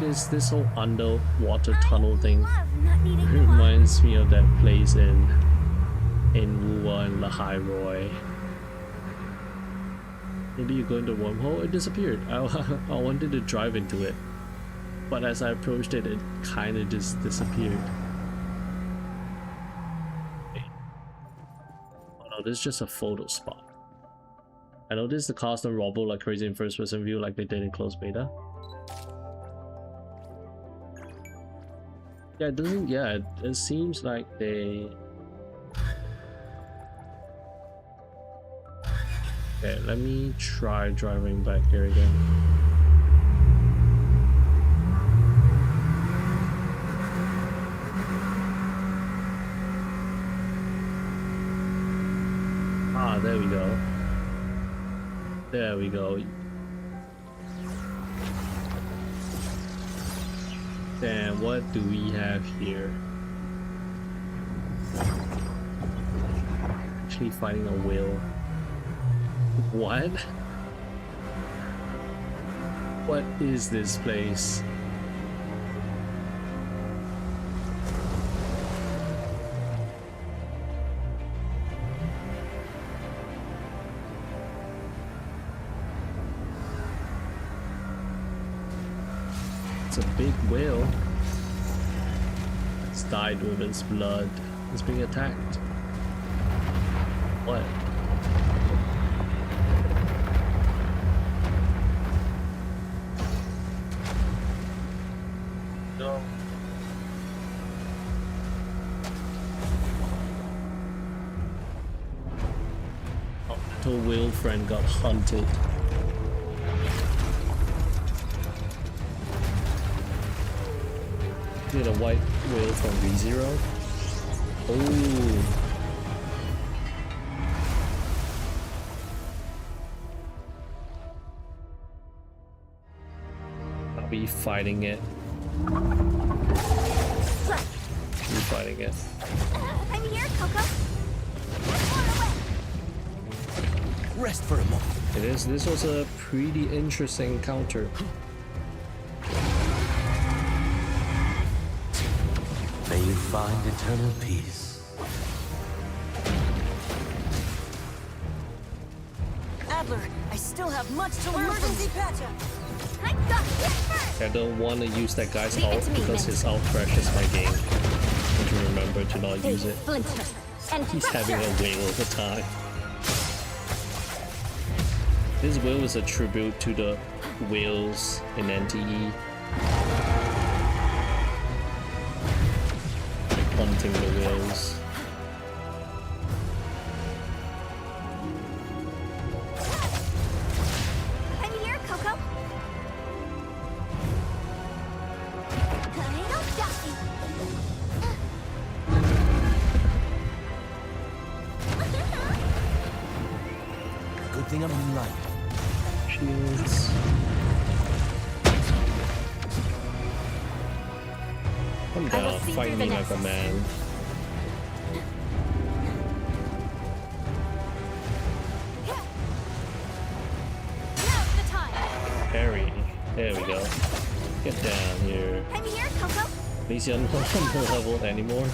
This whole underwater tunnel thing reminds me of that place in Wuwa and Lahairoi. Maybe you go into a wormhole. It disappeared. I wanted to drive into it, but as I approached it, it kind of just disappeared. Oh no, this is just a photo spot. I noticed the custom robot like crazy in first person view like they did in closed beta. Yeah, it doesn't. Yeah, it seems like they. Okay, let me try driving back here again. Ah, there we go. There we go. Then what do we have here? Actually fighting a whale. What? What is this place? It's a big whale. It's dyed with its blood. It's being attacked. What? No. Our little whale friend got hunted. Get a white whale from ReZero. Oh. I'll be fighting it. Be fighting it. I'm here, Coco. Rest for a moment. It is. This was a pretty interesting encounter. May you find eternal peace. Adler, I still have much to learn. Emergency patch up. I got hit first. I don't want to use that guy's ult because his ult crashes my game. Need to remember to not use it. He's having a whale of a time. This whale is a tribute to the whales in NTE. Hunting the whales. I'm here, Coco. Tornado Ducky. Good thing I'm in light. Shields. Come down, fight me like a man. Now's the time. Harry, there we go. Get down here. I'm here, Coco. At least you're not on the level anymore.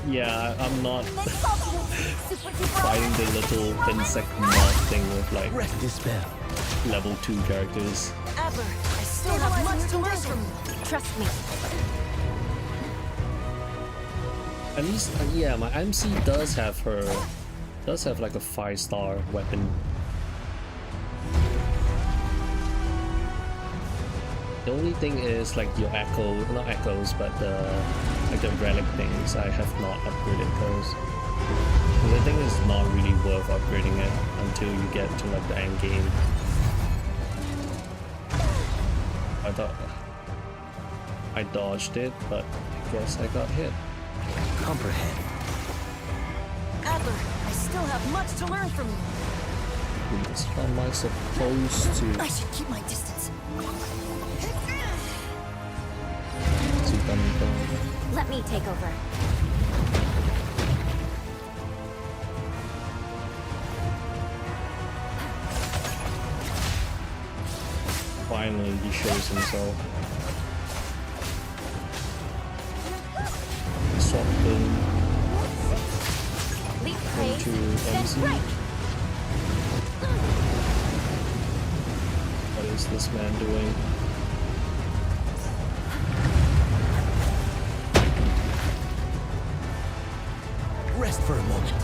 Yeah, I'm not fighting the little insect mob thing with like level 2 characters. Adler, I still have much to learn from you. Trust me. At least, yeah, my MC does have like a 5-star weapon. The only thing is like your not echoes, but like the relic things. I have not upgraded those. The thing is not really worth upgrading it until you get to like the end game. I thought I dodged it, but I guess I got hit. Comprehend. Adler, I still have much to learn from you. How am I supposed to? I should keep my distance. Let me take over. he shows himself. Swap in into MC. What is this man doing? Rest for a moment.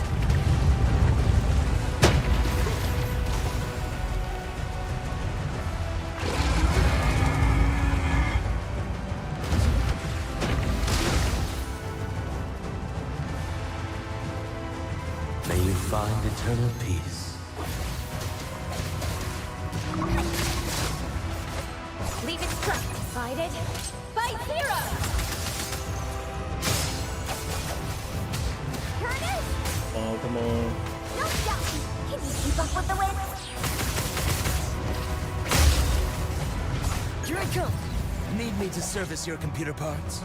May you find eternal peace. Leave it struck. Divided by 0. Curtis! Oh, come on. No doubt. Can you keep up with the wind? Here I come. Need me to service your computer parts?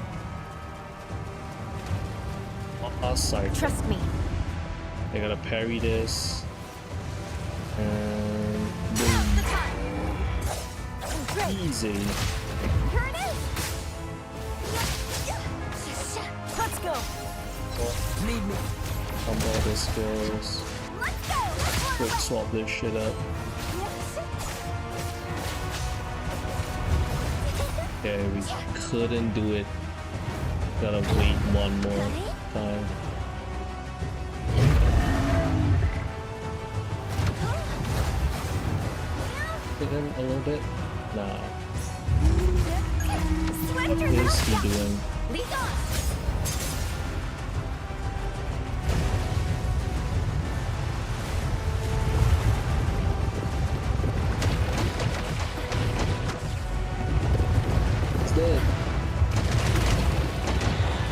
Side. Trust me. I gotta parry this. And boom. Easy. Curtis! Let's go. Need me. Combo all the skills. Let's go. Quick swap this shit up. Okay, we couldn't do it. Gotta wait one more time. Hit him a little bit? Nah. What is he doing? Lead on. It's dead.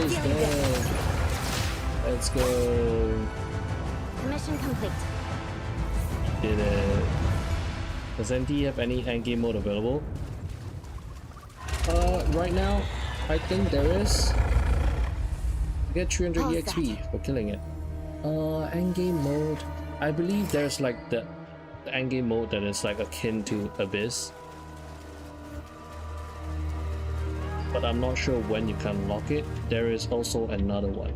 It's dead. Let's go. Mission complete. Did it. Does NTE have any endgame mode available? Right now, I think there is. Get 300 EXP for killing it. Endgame mode. I believe there's like the endgame mode that is like akin to Abyss. But I'm not sure when you can unlock it. There is also another one.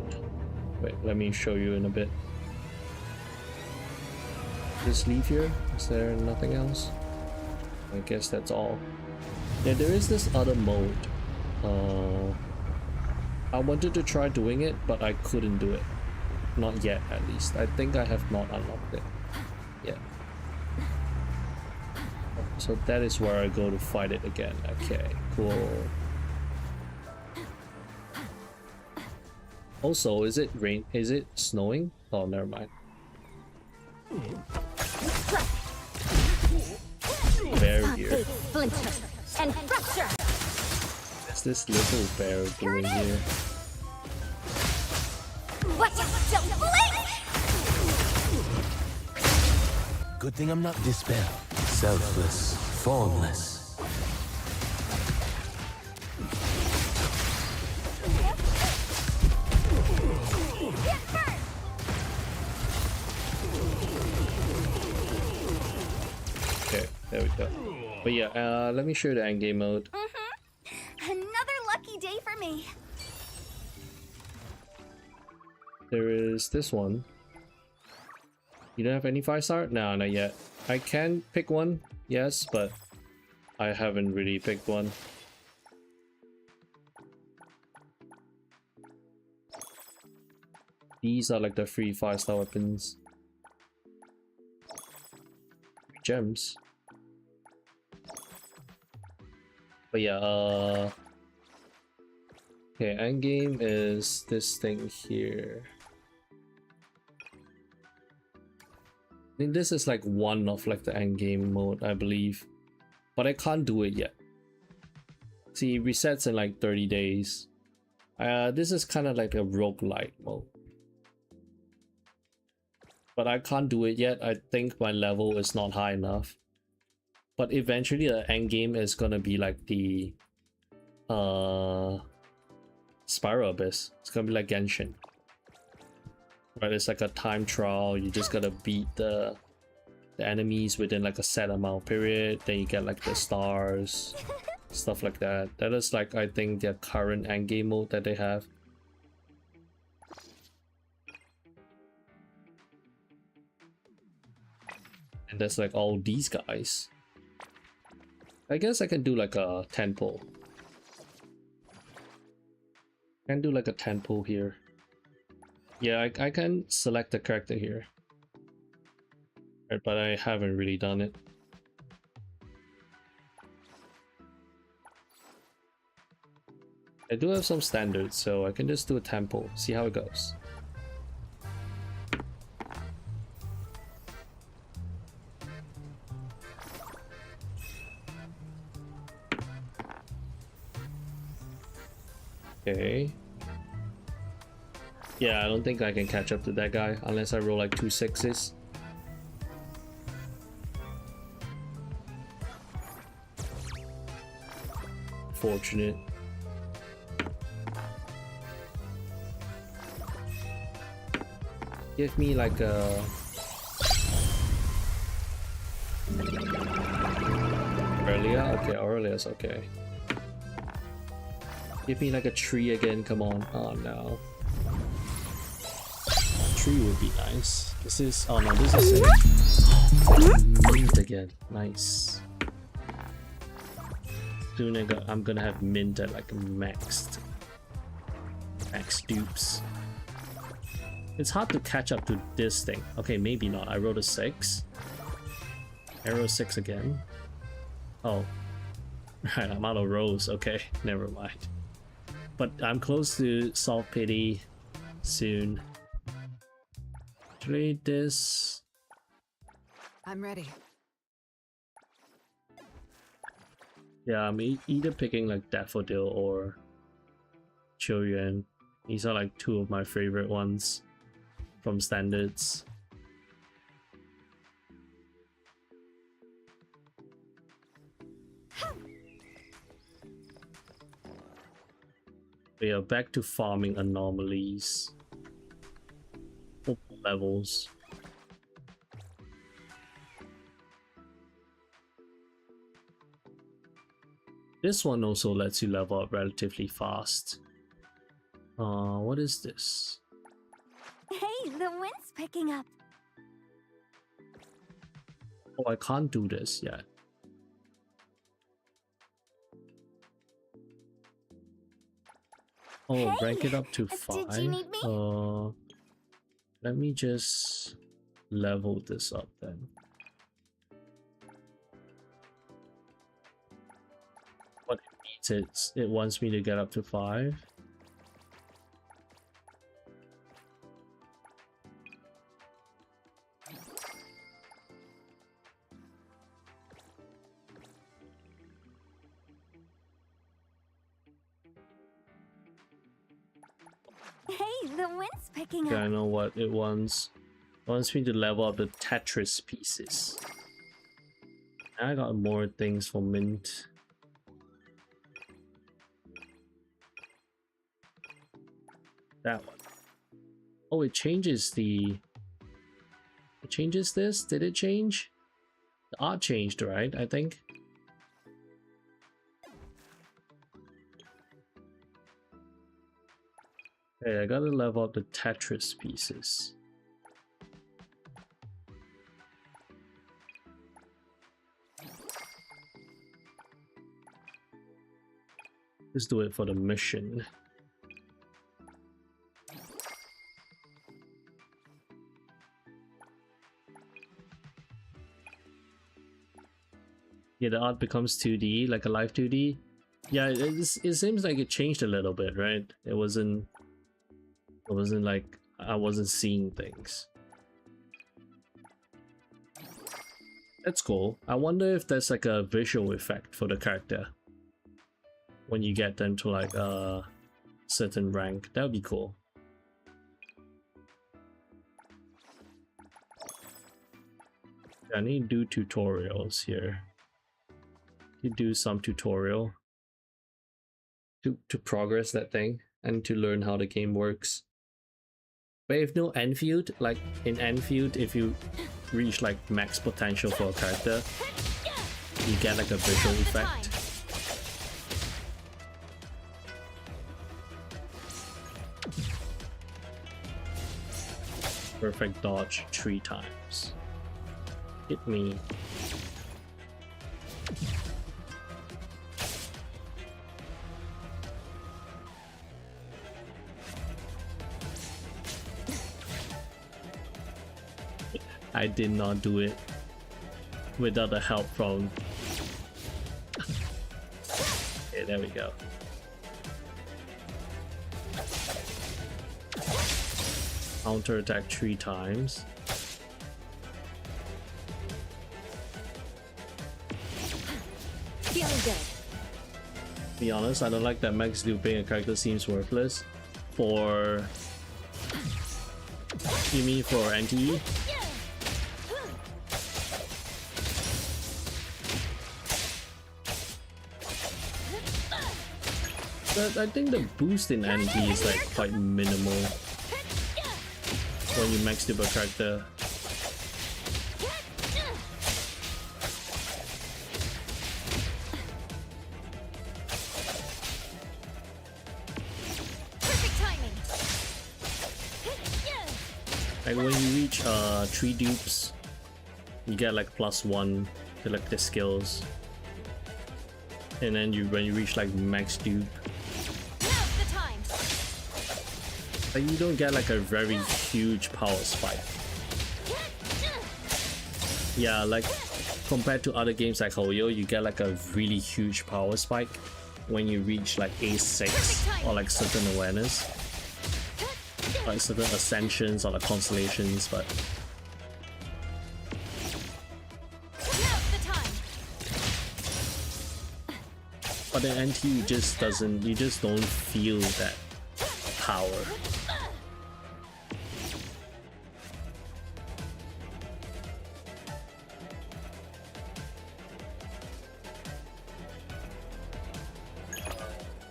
Wait, let me show you in a bit. Just leave here. Is there nothing else? I guess that's all. Yeah, there is this other mode. I wanted to try doing it, but I couldn't do it. Not yet, at least. I think I have not unlocked it yet. So that is where I go to fight it again. Okay, cool. Also, is it rain? Is it snowing? Oh, never mind. Barrier. And fracture. What's this little bear doing here? Watch out! Don't blink! Good thing I'm not Dispel. Selfless. Formless. Okay, there we go. But yeah, let me show you the endgame mode. Another lucky day for me. There is this one. You don't have any 5-star? No, not yet. I can pick one, yes, but I haven't really picked one. These are like the free 5-star weapons. Gems. But yeah, okay, endgame is this thing here. I think this is like one of like the endgame mode, I believe. But I can't do it yet. See, it resets in like 30 days. This is kind of like a roguelite mode. But I can't do it yet. I think my level is not high enough. But eventually the end game is gonna be like the Spiral Abyss. It's gonna be like Genshin. Right, it's like a time trial. You just gotta beat the the enemies within like a set amount period, then you get like the stars, stuff like that. That is like, I think, their current endgame mode that they have. And that's like all these guys. I guess I can do like a 10 pull. Can do like a 10 pull here. Yeah, I can select the character here. Right, but I haven't really done it. I do have some standards, so I can just do a 10 pull, see how it goes. Okay. Yeah, I don't think I can catch up to that guy unless I roll like 2 6s. Fortunate. Give me like a Aurelia? Okay, Aurelia's okay. Give me like a tree again, come on. Oh no. Tree would be nice. This is, oh no, this is it. Mint again, nice. Soon I'm gonna have mint at like max dupes. It's hard to catch up to this thing. Okay, maybe not. I rolled a 6. Arrow 6 again. Oh. Right, I'm out of rolls. Okay, never mind. But I'm close to Solve Pity soon. Actually, this... I'm ready. Yeah, I'm either picking like Daffodil or Choyuan. These are like 2 of my favorite ones from standards. We are back to farming anomalies. Levels. This one also lets you level up relatively fast. What is this? Hey, the wind's picking up. Oh, I can't do this yet. Oh, hey, rank it up to 5. Did you need me? Let me just level this up then. What it needs, it wants me to get up to 5. Hey, the wind's picking up. Yeah, I know what it wants. It wants me to level up the Tetris pieces. I got more things for mint. That one. Oh, it changes the... It changes this? Did it change? The art changed, right? I think. Okay, I gotta level up the Tetris pieces. Let's do it for the mission. Yeah, the art becomes 2D, like a live 2D. Yeah, it seems like it changed a little bit, right? It wasn't like I wasn't seeing things. That's cool. I wonder if there's like a visual effect for the character when you get them to like a certain rank. That would be cool. I need to do tutorials here. You do some tutorial to progress that thing and to learn how the game works. But if no Enfield, like in Enfield, if you reach like max potential for a character, you get like a visual effect. Perfect dodge 3 times. Hit me. I did not do it without the help from... Okay, there we go. Counter attack 3 times. Feeling good. To be honest, I don't like that max duping a character seems worthless. For... You mean for NTE? But I think the boost in NTE is like quite minimal when you max dupe a character. Like when you reach 3 dupes, you get like +1 to like the skills. And then when you reach like max dupe, like you don't get like a very huge power spike. Yeah, like compared to other games like Hoyo, you get like a really huge power spike when you reach like A6 or like certain awareness, like certain ascensions or like constellations, but in NT you just don't feel that power.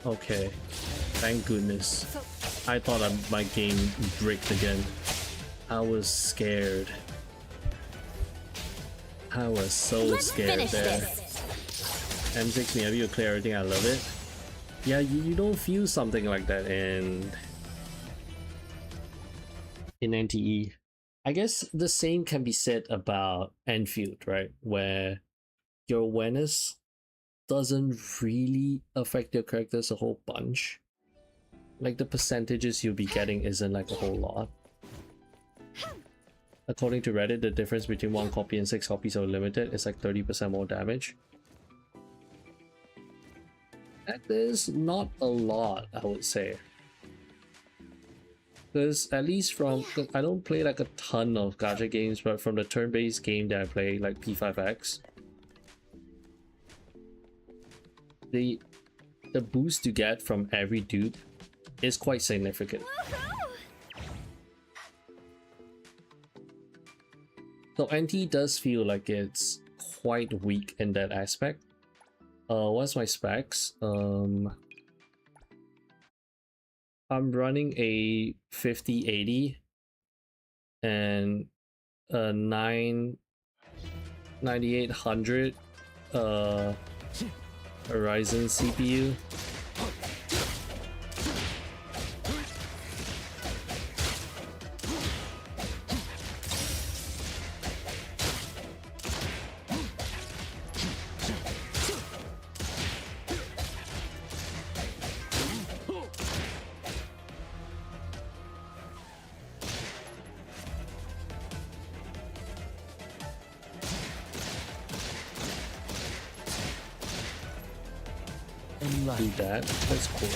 Okay, thank goodness. I thought my game bricked again. I was scared. I was so scared there. M6 whenever you clear everything, I love it. Yeah, you don't feel something like that in NTE. I guess the same can be said about Enfield, right? Where your awareness doesn't really affect your characters a whole bunch. Like the percentages you'll be getting isn't like a whole lot. According to Reddit, the difference between 1 copy and 6 copies of limited is like 30% more damage. That is not a lot, I would say. Because at least from, I don't play like a ton of gacha games, but from the turn-based game that I play, like P5X, the boost you get from every dupe is quite significant. So NT does feel like it's quite weak in that aspect. What's my specs? I'm running a 5080 and a 9800 Ryzen CPU. Do that. That's cool.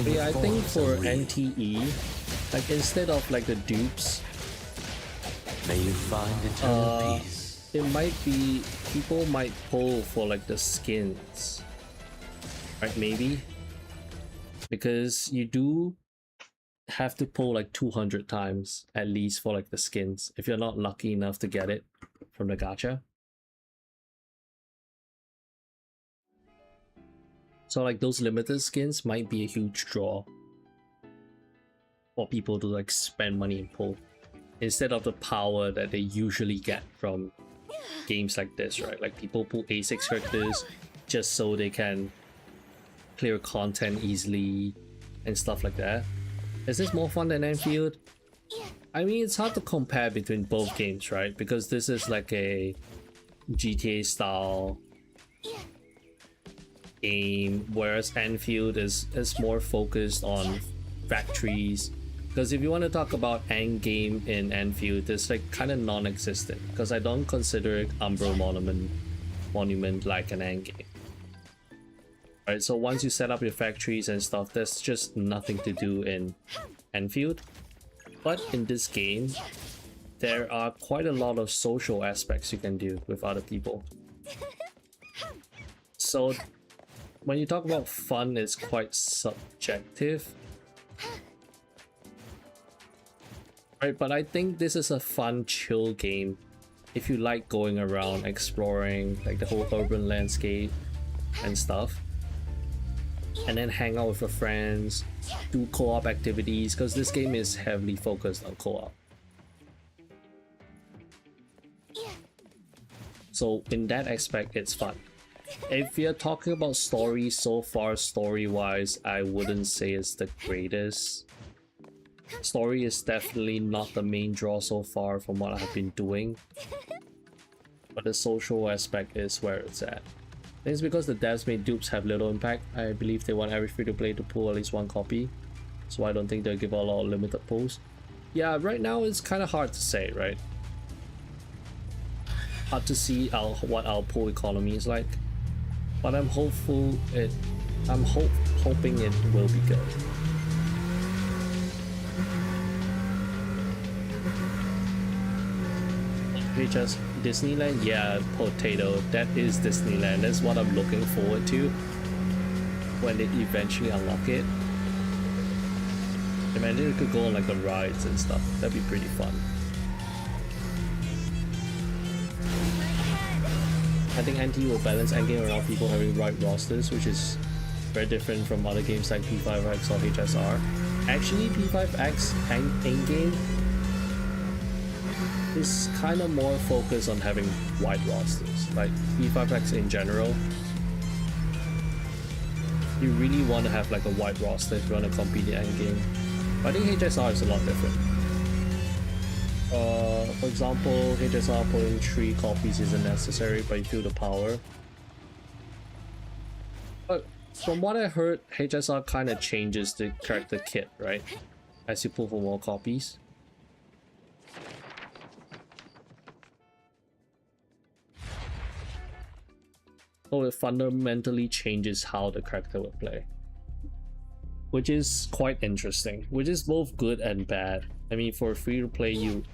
But yeah, I think for NTE, like instead of like the dupes, may you find eternal peace. It might be people might pull for like the skins, right? Maybe because you do have to pull like 200 times at least for like the skins if you're not lucky enough to get it from the gacha. So like those limited skins might be a huge draw for people to like spend money and pull, instead of the power that they usually get from games like this, right? Like people pull A6 characters just so they can clear content easily and stuff like that. Is this more fun than Enfield? I mean, it's hard to compare between both games, right? Because this is like a GTA style game, whereas Enfield is more focused on factories. Because if you want to talk about end game in Enfield, it's like kind of non-existent, because I don't consider Umbro Monument like an end game. Right, so once you set up your factories and stuff, there's just nothing to do in Enfield. But in this game, there are quite a lot of social aspects you can do with other people. So when you talk about fun, it's quite subjective. Right, but I think this is a fun, chill game if you like going around exploring like the whole urban landscape and stuff, and then hang out with your friends, do co-op activities, because this game is heavily focused on co-op. So in that aspect, it's fun. If you're talking about story, so far story-wise, I wouldn't say it's the greatest. Story is definitely not the main draw so far from what I've been doing, but the social aspect is where it's at. I think it's because the devs made dupes have little impact. I believe they want every free-to-play to pull at least one copy, so I don't think they'll give a lot of limited pulls. Yeah, right now it's kind of hard to say, right? Hard to see what our pull economy is like, but I'm hopeful hoping it will be good. Just Disneyland? Yeah, potato. That is Disneyland. That's what I'm looking forward to when they eventually unlock it. Imagine it could go on like the rides and stuff. That'd be pretty fun. I think NTE will balance endgame around people having right rosters, which is very different from other games like P5X or HSR. Actually, P5X endgame is kind of more focused on having wide rosters. Like P5X in general, you really want to have like a wide roster if you want to compete in endgame. But I think HSR is a lot different. For example, HSR putting 3 copies isn't necessary, but you feel the power. But from what I heard, HSR kind of changes the character kit, right? As you pull for more copies. So it fundamentally changes how the character will play, which is quite interesting, which is both good and bad. I mean, for free to play, you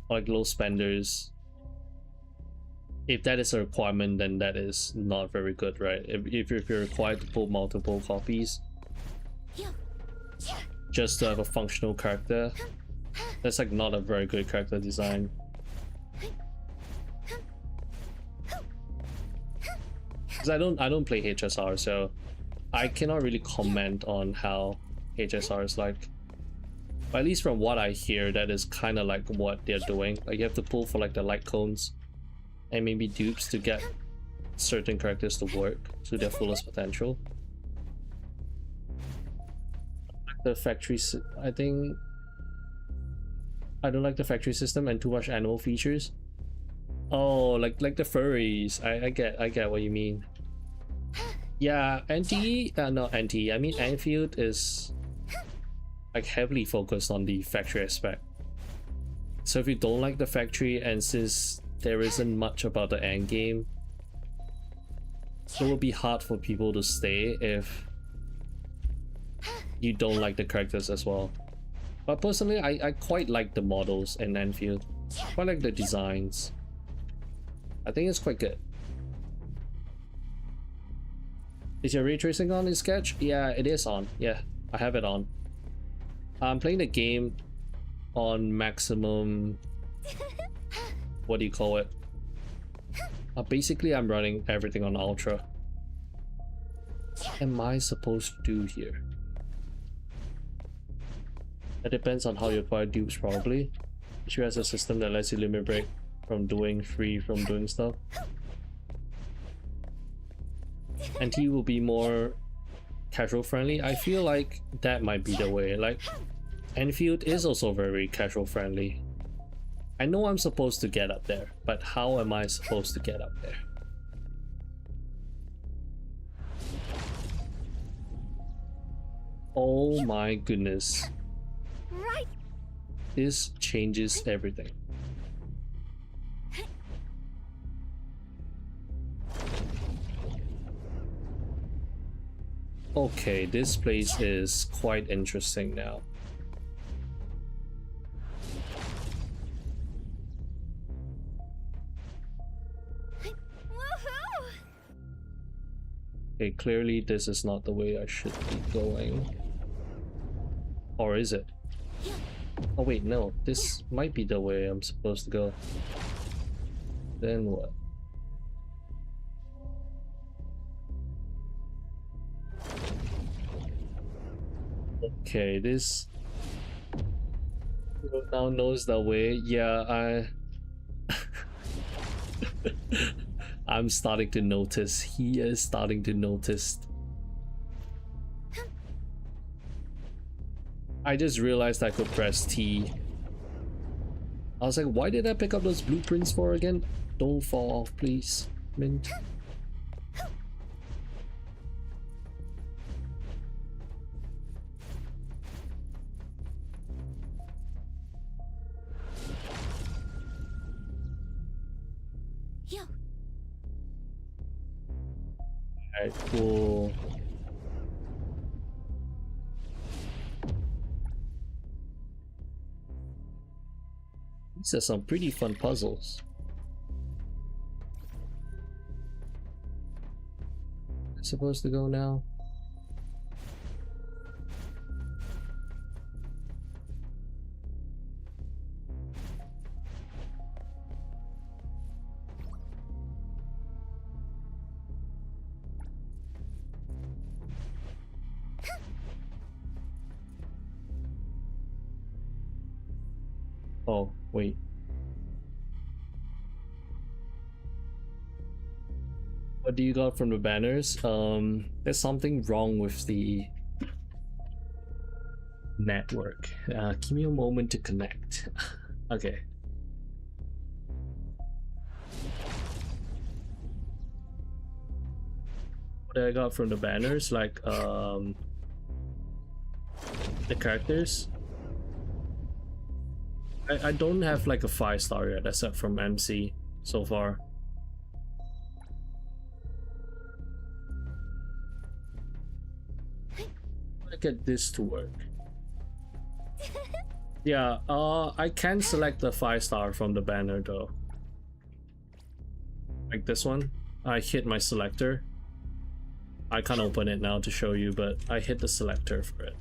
like low spenders, if that is a requirement, then that is not very good, right? If you're required to pull multiple copies just to have a functional character, that's like not a very good character design. Because I don't play HSR, so I cannot really comment on how HSR is like. But at least from what I hear, that is kind of like what they're doing. Like you have to pull for like the light cones and maybe dupes to get certain characters to work to their fullest potential. The factory, I think I don't like the factory system and too much animal features. Oh, like the furries. I get what you mean. Yeah, NTE, not NTE, I mean Enfield is like heavily focused on the factory aspect. So if you don't like the factory, and since there isn't much about the end game, it will be hard for people to stay if you don't like the characters as well. But personally, I quite like the models in Enfield. Quite like the designs. I think it's quite good. Is your ray tracing on in Sketch? Yeah, it is on. Yeah, I have it on. I'm playing the game on maximum... what do you call it? Basically, I'm running everything on Ultra. am I supposed to do here? It depends on how you acquire dupes, probably. She has a system that lets you limit break from doing stuff. NTE will be more casual friendly. I feel like that might be the way. Like, Enfield is also very casual friendly. I know I'm supposed to get up there, but how am I supposed to get up there? Oh my goodness. Right. This changes everything. Okay, this place is quite interesting now. Okay, clearly this is not the way I should be going. Or is it? Oh wait, no, this might be the way I'm supposed to go. Then what? Okay, this now knows the way. Yeah, I'm starting to notice. He is starting to notice. I just realized I could press T. I was like, why did I pick up those blueprints for again? Don't fall off, please. Mint. Alright, cool. These are some pretty fun puzzles. I'm supposed to go now? Oh, wait. What do you got from the banners? There's something wrong with the network. Give me a moment to connect. Okay. What I got from the banners, like the characters. I don't have like a 5-star yet, except from MC so far. I get this to work. Yeah, I can select the 5-star from the banner though. Like this one. I hit my selector. I can't open it now to show you, but I hit the selector for it.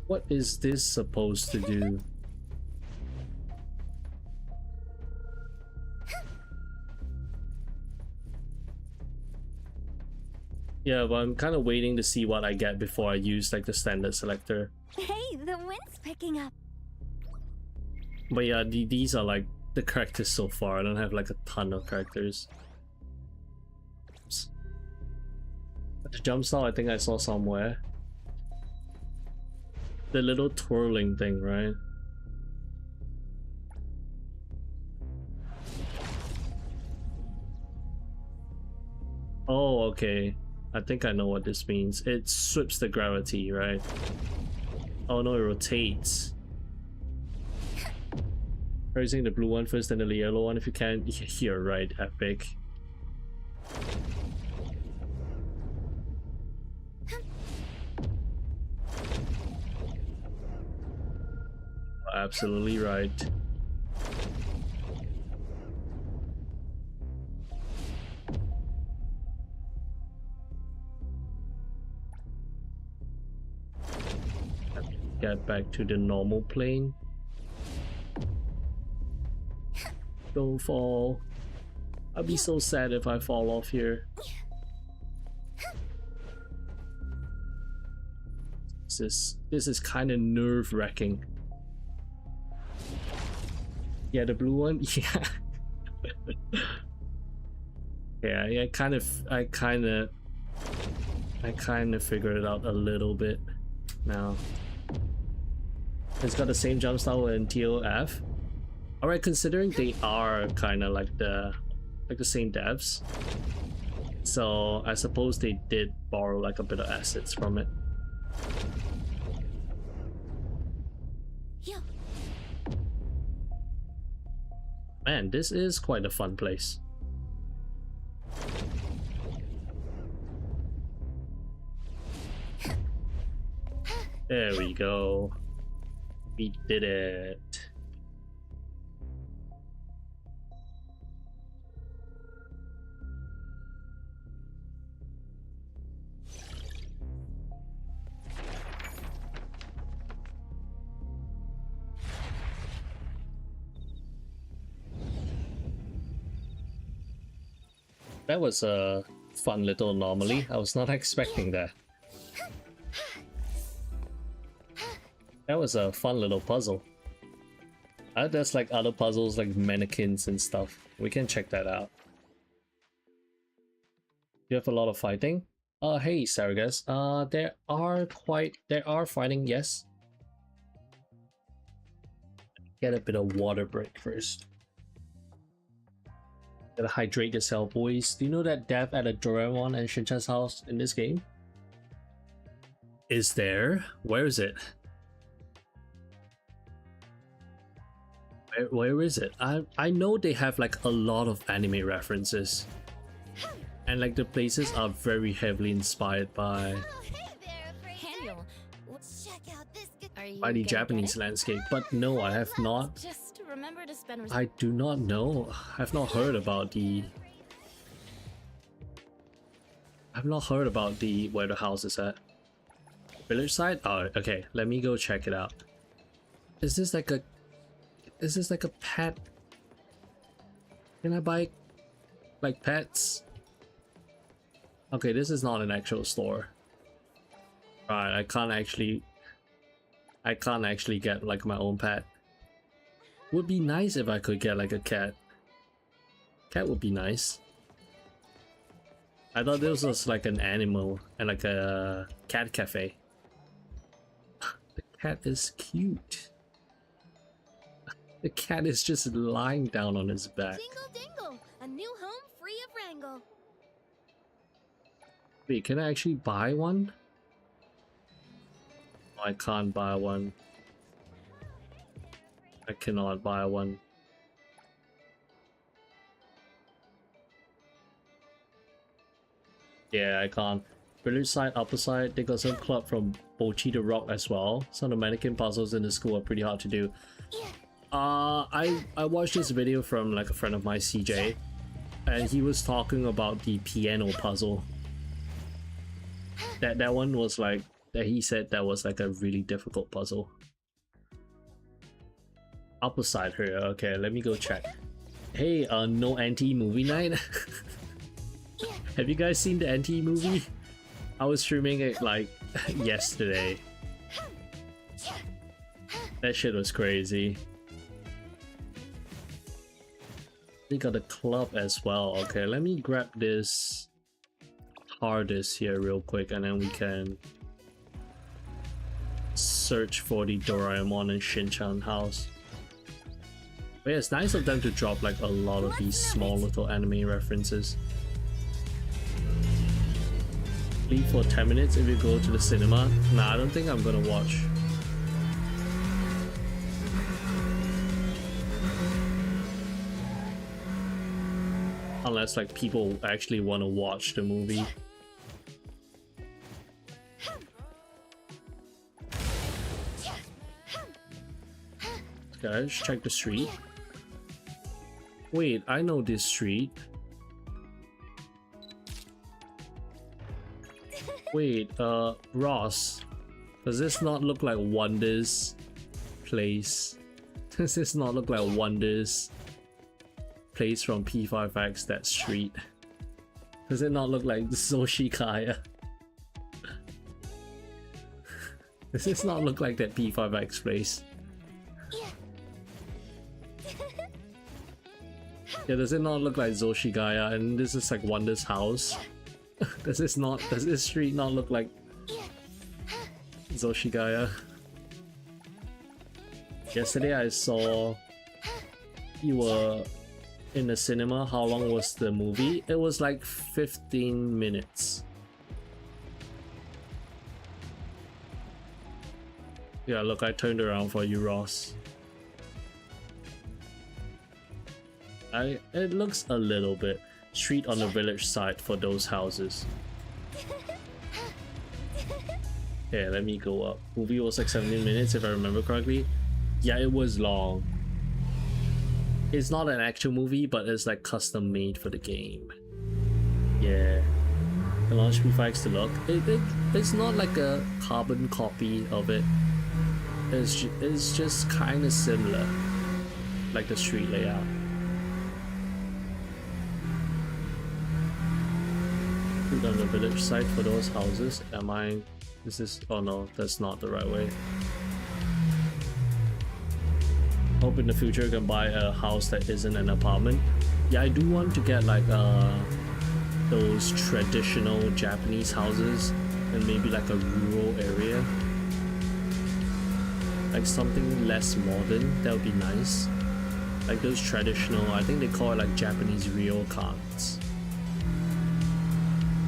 What is this supposed to do? Yeah, but I'm kind of waiting to see what I get before I use like the standard selector. Hey, the wind's picking up. But yeah, these are like the characters so far. I don't have like a ton of characters. Oops. The jump style I think I saw somewhere. The little twirling thing, right? Oh, okay. I think I know what this means. It sweeps the gravity, right? Oh no, it rotates. Raising the blue one first, then the yellow one if you can. You're right, epic. Absolutely right. Get back to the normal plane. Don't fall. I'd be so sad if I fall off here. This is kind of nerve-wracking. Yeah, the blue one. Yeah. Yeah. I kind of figured it out a little bit now. It's got the same jump style in TOF. Alright, considering they are kind of like the same devs, so I suppose they did borrow like a bit of assets from it. Man, this is quite a fun place. There we go. We did it. That was a fun little anomaly. I was not expecting that. That was a fun little puzzle. There's like other puzzles like mannequins and stuff. We can check that out. You have a lot of fighting? Hey Saragas. There are fighting, yes. Get a bit of water break first. Gotta hydrate yourself, boys. Do you know that death at a Doraemon and Shinchan's house in this game? Is there? Where is it? Where is it? I know they have like a lot of anime references. And like the places are very heavily inspired by the Japanese landscape. But no, I have not. I do not know. I've not heard about the where the house is at. Village side? Oh, okay. Let me go check it out. Is this like a pet? Can I buy like pets? Okay, this is not an actual store. Right, I can't actually get like my own pet. Would be nice if I could get like a cat. Cat would be nice. I thought this was like an animal and like a cat cafe. The cat is cute. The cat is just lying down on his back. Dingle dingle, a new home free of wrangle. Wait, can I actually buy one? I can't buy one. I cannot buy one. Yeah, I can't. Village side, upper side, they got some club from Bochi the Rock as well. Some of the mannequin puzzles in the school are pretty hard to do. I watched this video from like a friend of mine, CJ, and he was talking about the piano puzzle. That one was like, that he said that was like a really difficult puzzle. Upper side here, okay, let me go check. Hey, no NTE movie night? Have you guys seen the NTE movie? I was streaming it like yesterday. That shit was crazy. They got a club as well. Okay, let me grab this TARDIS here real quick and then we can search for the Doraemon and Shinchan house. But yeah, it's nice of them to drop like a lot of these small little anime references. Leave for 10 minutes if you go to the cinema. Nah, I don't think I'm gonna watch. Unless like people actually want to watch the movie. Okay, let's check the street. Wait, I know this street. Wait, Ross, does this not look like Wonder's place? Does this not look like Wonder's place from P5X, that street? Does it not look like Zoshikaya? Does this not look like that P5X place? Yeah, does it not look like Zoshigaya? And this is like Wonder's house. Does this street not look like Zoshigaya? Yesterday I saw you were in the cinema. How long was the movie? It was like 15 minutes. Yeah, look, I turned around for you, Ross. It looks a little bit street on the village side for those houses. Yeah, let me go up. Movie was like 17 minutes if I remember correctly. Yeah, it was long. It's not an actual movie, but it's like custom made for the game. Yeah. The launch P5X to look. It's not like a carbon copy of it. It's just kind of similar, like the street layout. On the village side for those houses. Am I? This is. Oh no, that's not the right way. Hope in the future you can buy a house that isn't an apartment. Yeah, I do want to get like those traditional Japanese houses and maybe like a rural area. Like something less modern, that would be nice. Like those traditional, I think they call it like Japanese ryokans.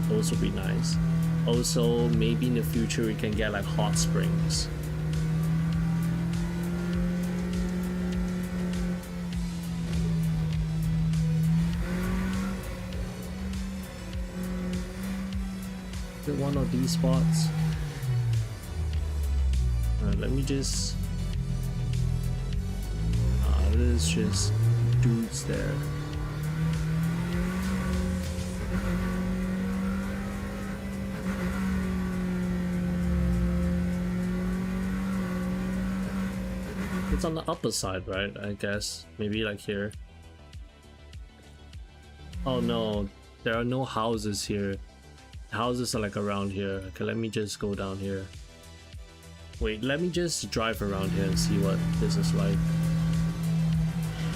Those would be nice. Also, maybe in the future we can get like hot springs. Is it one of these spots? Let me just... there's just dudes there. It's on the upper side, right? I guess. Maybe like here. Oh no, there are no houses here. Houses are like around here. Okay, let me just go down here. Wait, let me just drive around here and see what this is like.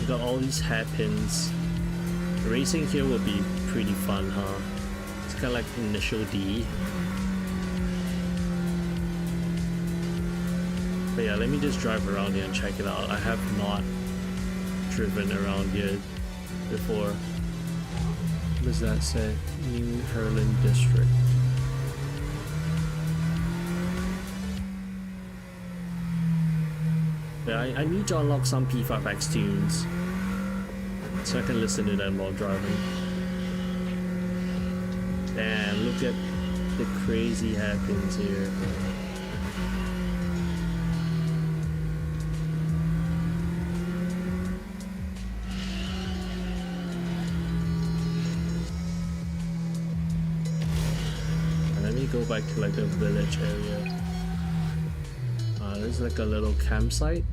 We got all these hairpins. Racing here will be pretty fun, huh? It's kind of like Initial D. But yeah, let me just drive around here and check it out. I have not driven around here before. What does that say? New Herlin District. Yeah, I need to unlock some P5X tunes so I can listen to them while driving. Damn, look at the crazy hairpins here. Go back to like the village area. There's like a little campsite.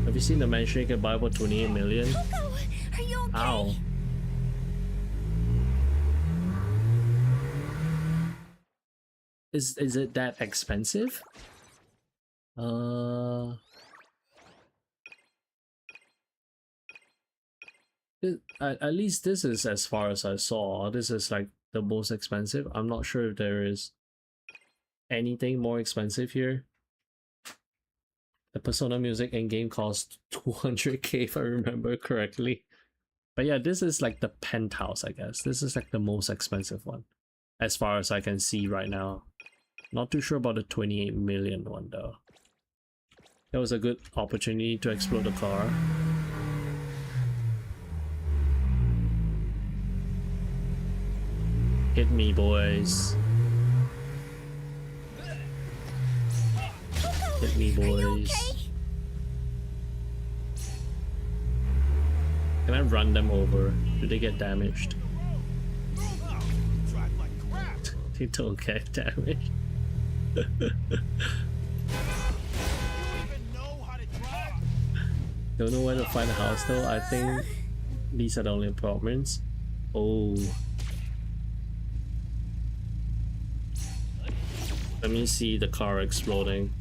Have you seen the mansion you can buy for 28 million? Coco, are you okay? Ow. Is it that expensive? At least this is, as far as I saw, this is like the most expensive. I'm not sure if there is anything more expensive here. The Persona music in-game cost 200k if I remember correctly. But yeah, this is like the penthouse, I guess. This is like the most expensive one, as far as I can see right now. Not too sure about the 28 million one though. That was a good opportunity to explode the car. Hit me, boys. Hit me, boys. Can I run them over? Do they get damaged? They don't get damaged. Don't know where to find a house though. I think These are the only apartments. Oh. Let me see the car exploding.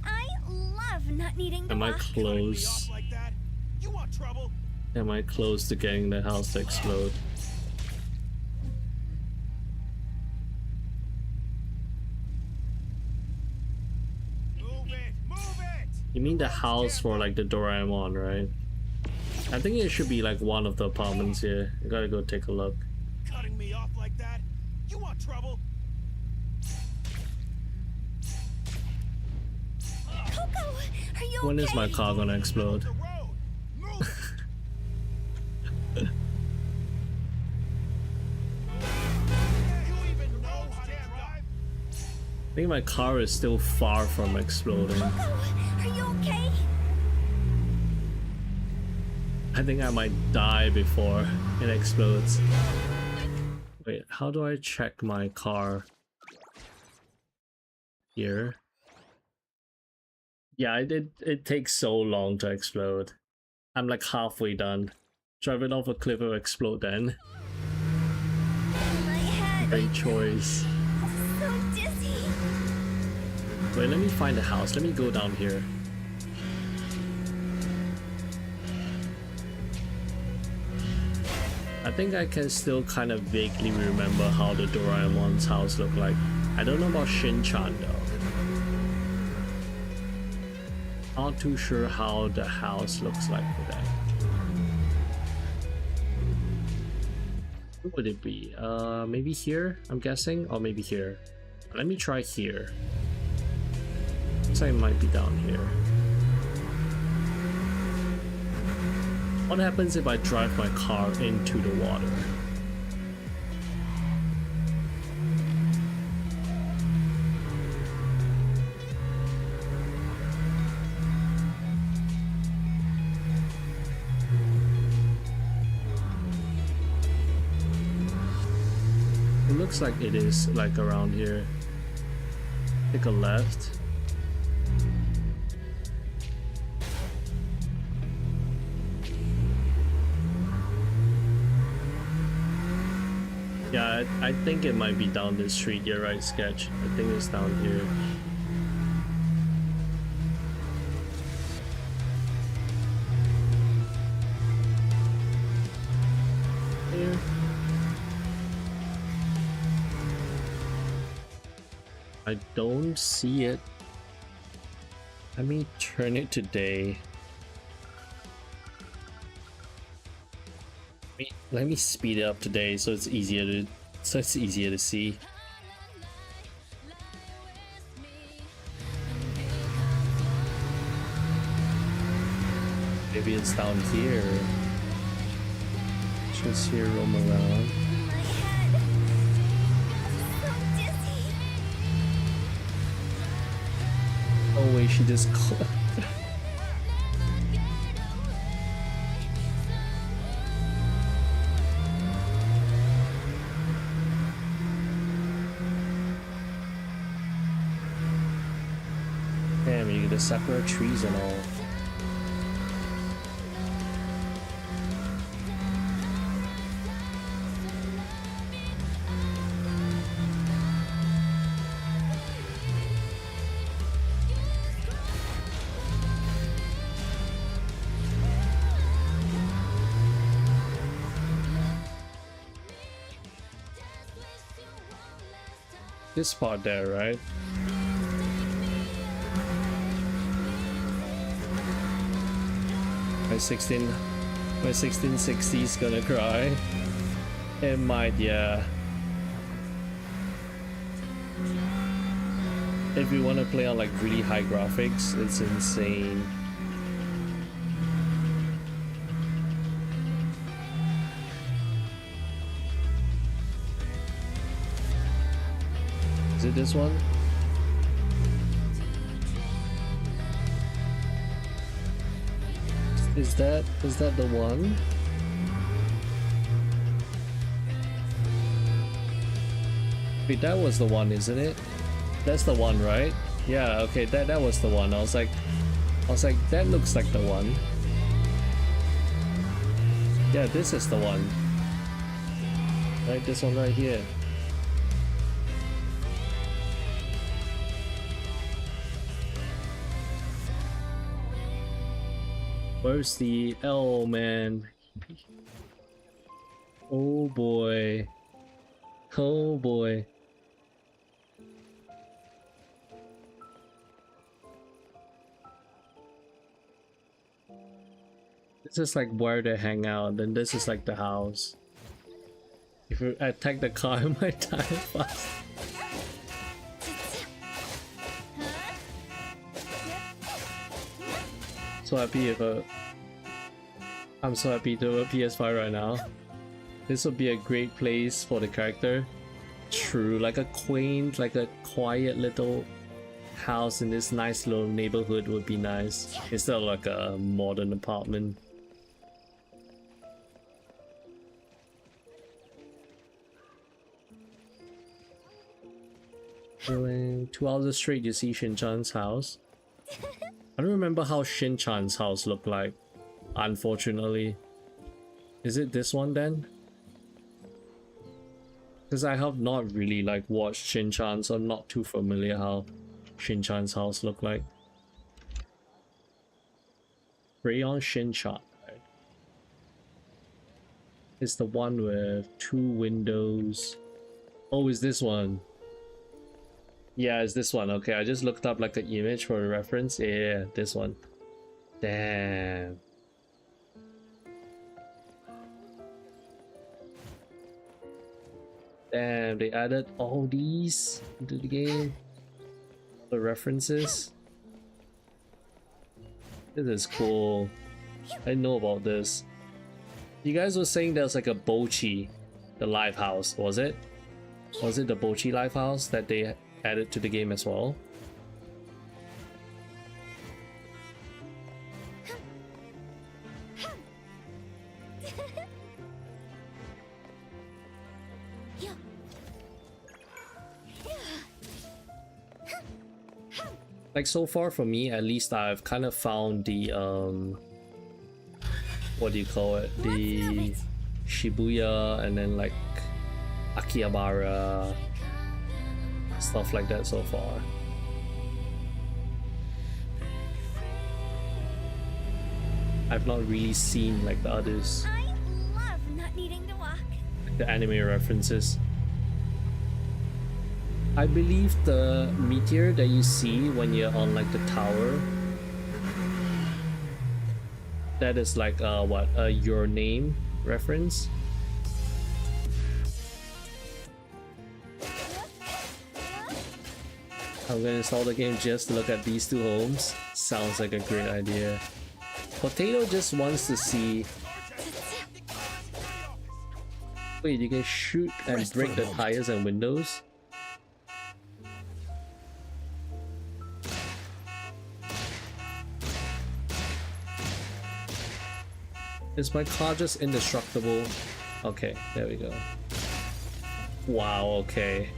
I love not needing to Am I walk. close? Am I close to getting the house to explode? You mean the house for like the Doraemon, right? I think it should be like one of the apartments here. I gotta go take a look. Cutting me off like that? You want trouble? Coco, are you When okay? is my car gonna explode? I think my car is still far from exploding. Coco, are you okay? I think I might die before it explodes. Wait, how do I check my car? Here. Yeah, it takes so long to explode. I'm like halfway done. Driving off a cliff will explode then. My head. Great choice. So dizzy. Wait, let me find the house. Let me go down here. I think I can still kind of vaguely remember how the Doraemon's house looked like. I don't know about Shin-chan though. Not too sure how the house looks like for that. Where would it be? Maybe here, I'm guessing? Or maybe here. Let me try here. Looks like it might be down here. What happens if I drive my car into the water? It looks like it is like around here. Take a left. Yeah, I think it might be down this street. You're right, Sketch. I think it's down here. Here. I don't see it. Let me turn it to day. Let me speed it up today so it's easier to see. Maybe it's down here. Just here roam around. Oh wait, she just damn, you get the sakura trees and all. This spot there, right? My 1660's gonna cry. It might, yeah. If you want to play on like really high graphics, it's insane. Is it this one? Is that the one? Wait, that was the one, isn't it? That's the one, right? Yeah, okay, that was the one. I was like, that looks like the one. Yeah, this is the one. Right, this one right here. Where's the... Oh man. Oh boy. Oh boy. This is like where they hang out, then this is like the house. If you attack the car, I might die fast. So happy if I'm so happy to have a PS5 right now. This would be a great place for the character. True, like a quaint, like a quiet little house in this nice little neighborhood would be nice. Instead of like a modern apartment. Going 2 hours straight you see Shin-chan's house. I don't remember how Shin-chan's house looked like, unfortunately. Is it this one then? Because I have not really like watched Shin-chan, so I'm not too familiar how Shin-chan's house looked like. Rayon Shin-chan, right? It's the one with 2 windows. Oh, is this one? Yeah, it's this one. Okay, I just looked up like an image for a reference. Yeah, this one. Damn. Damn, they added all these into the game. The references. This is cool. I know about this. You guys were saying there's like a Bochi, the live house, was it? Was it the Bochi live house that they added to the game as well? Like so far for me, at least I've kind of found the what do you call it? The Shibuya and then like Akihabara, stuff like that so far. I've not really seen like the others. I love not needing to walk. The anime references. I believe the meteor that you see when you're on like the tower, that is like what, your name reference. I'm gonna install the game just to look at these 2 homes. Sounds like a great idea. Potato just wants to see. Wait, you can shoot and break the tires and windows? Is my car just indestructible? Okay, there we go. Wow, okay.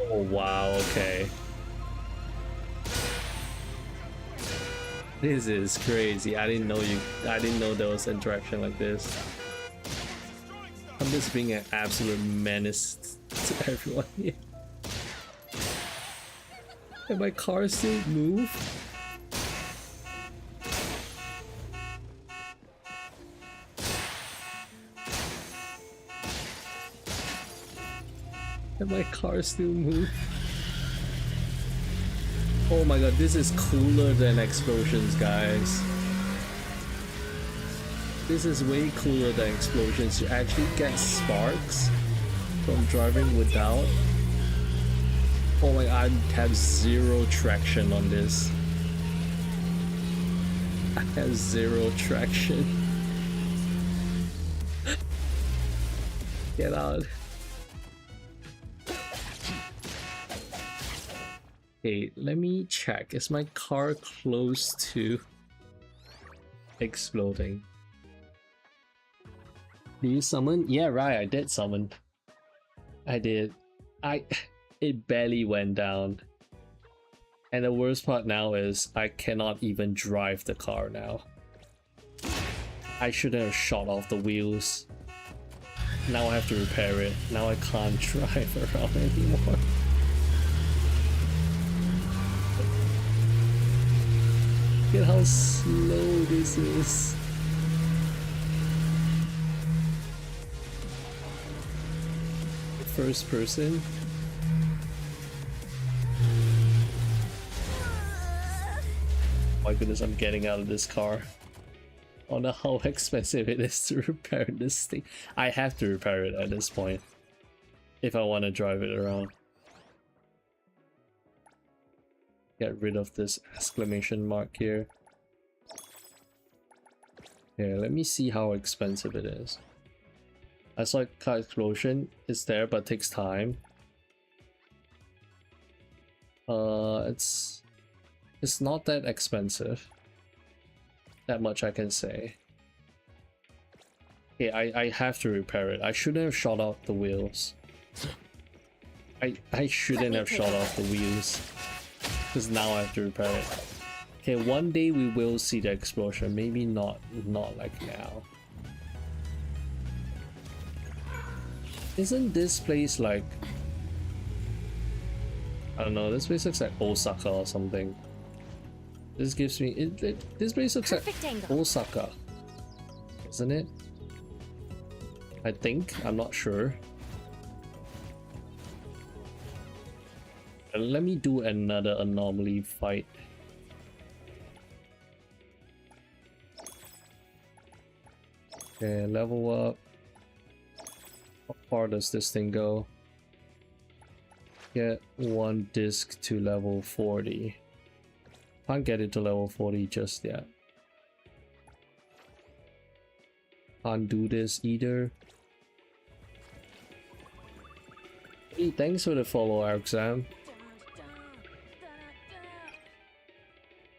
Oh wow, okay. This is crazy. I didn't know there was interaction like this. I'm just being an absolute menace to everyone here. Can my car still move? Can my car still move? Oh my god, this is cooler than explosions, guys. This is way cooler than explosions. You actually get sparks from driving without. Oh my god, I have 0 traction on this. I have 0 traction. Get out. Okay, let me check. Is my car close to exploding? Did you summon? Yeah, right, I did summon. I did. It barely went down. And the worst part now is I cannot even drive the car now. I shouldn't have shot off the wheels. Now I have to repair it. Now I can't drive around anymore. Look at how slow this is. First person. My goodness, I'm getting out of this car. I don't know how expensive it is to repair this thing. I have to repair it at this point if I want to drive it around. Get rid of this exclamation mark here. Yeah, let me see how expensive it is. I saw car explosion is there, but takes time. It's not that expensive. That much I can say. Okay, I have to repair it. I shouldn't have shot off the wheels. I shouldn't have shot off the wheels. Because now I have to repair it. Okay, one day we will see the explosion. Maybe not like now. Isn't this place like... I don't know, this place looks like Osaka or something. This gives me... this place looks like Osaka. Isn't it? I think. I'm not sure. Let me do another anomaly fight. Okay, level up. How far does this thing go? Get one disc to level 40. Can't get it to level 40 just yet. Can't do this either. Hey, thanks for the follow, Exam.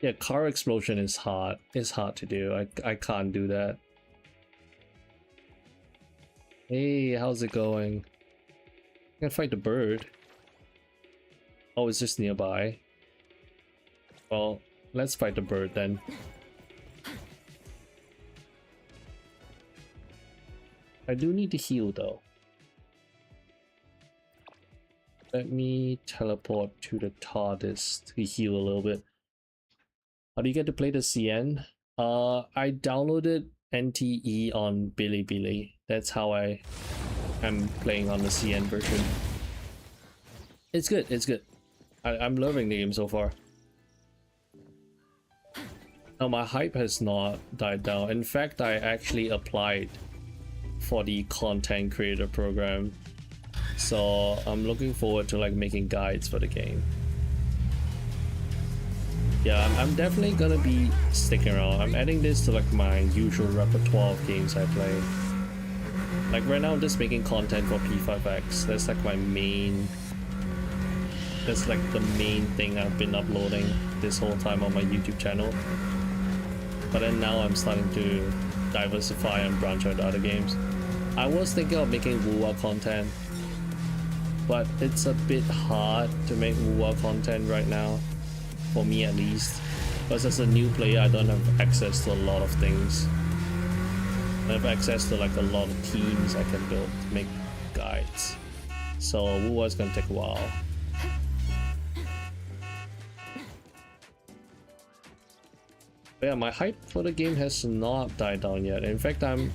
Yeah, car explosion is hard. It's hard to do. I can't do that. Hey, how's it going? I can fight the bird. Oh, it's just nearby. Well, let's fight the bird then. I do need to heal though. Let me teleport to the TARDIS to heal a little bit. How do you get to play the CN? I downloaded NTE on Bilibili. That's how I am playing on the CN version. It's good, it's good. I'm loving the game so far. Now my hype has not died down. In fact, I actually applied for the content creator program. So I'm looking forward to like making guides for the game. Yeah, I'm definitely gonna be sticking around. I'm adding this to like my usual repertoire of games I play. Like right now I'm just making content for P5X. That's like my main... That's like the main thing I've been uploading this whole time on my YouTube channel. But then now I'm starting to diversify and branch out to other games. I was thinking of making Wuwa content, but it's a bit hard to make Wuwa content right now. For me at least. Because as a new player I don't have access to a lot of things. I have access to like a lot of teams I can build to make guides. So Wuwa is gonna take a while. But yeah, my hype for the game has not died down yet. In fact, I'm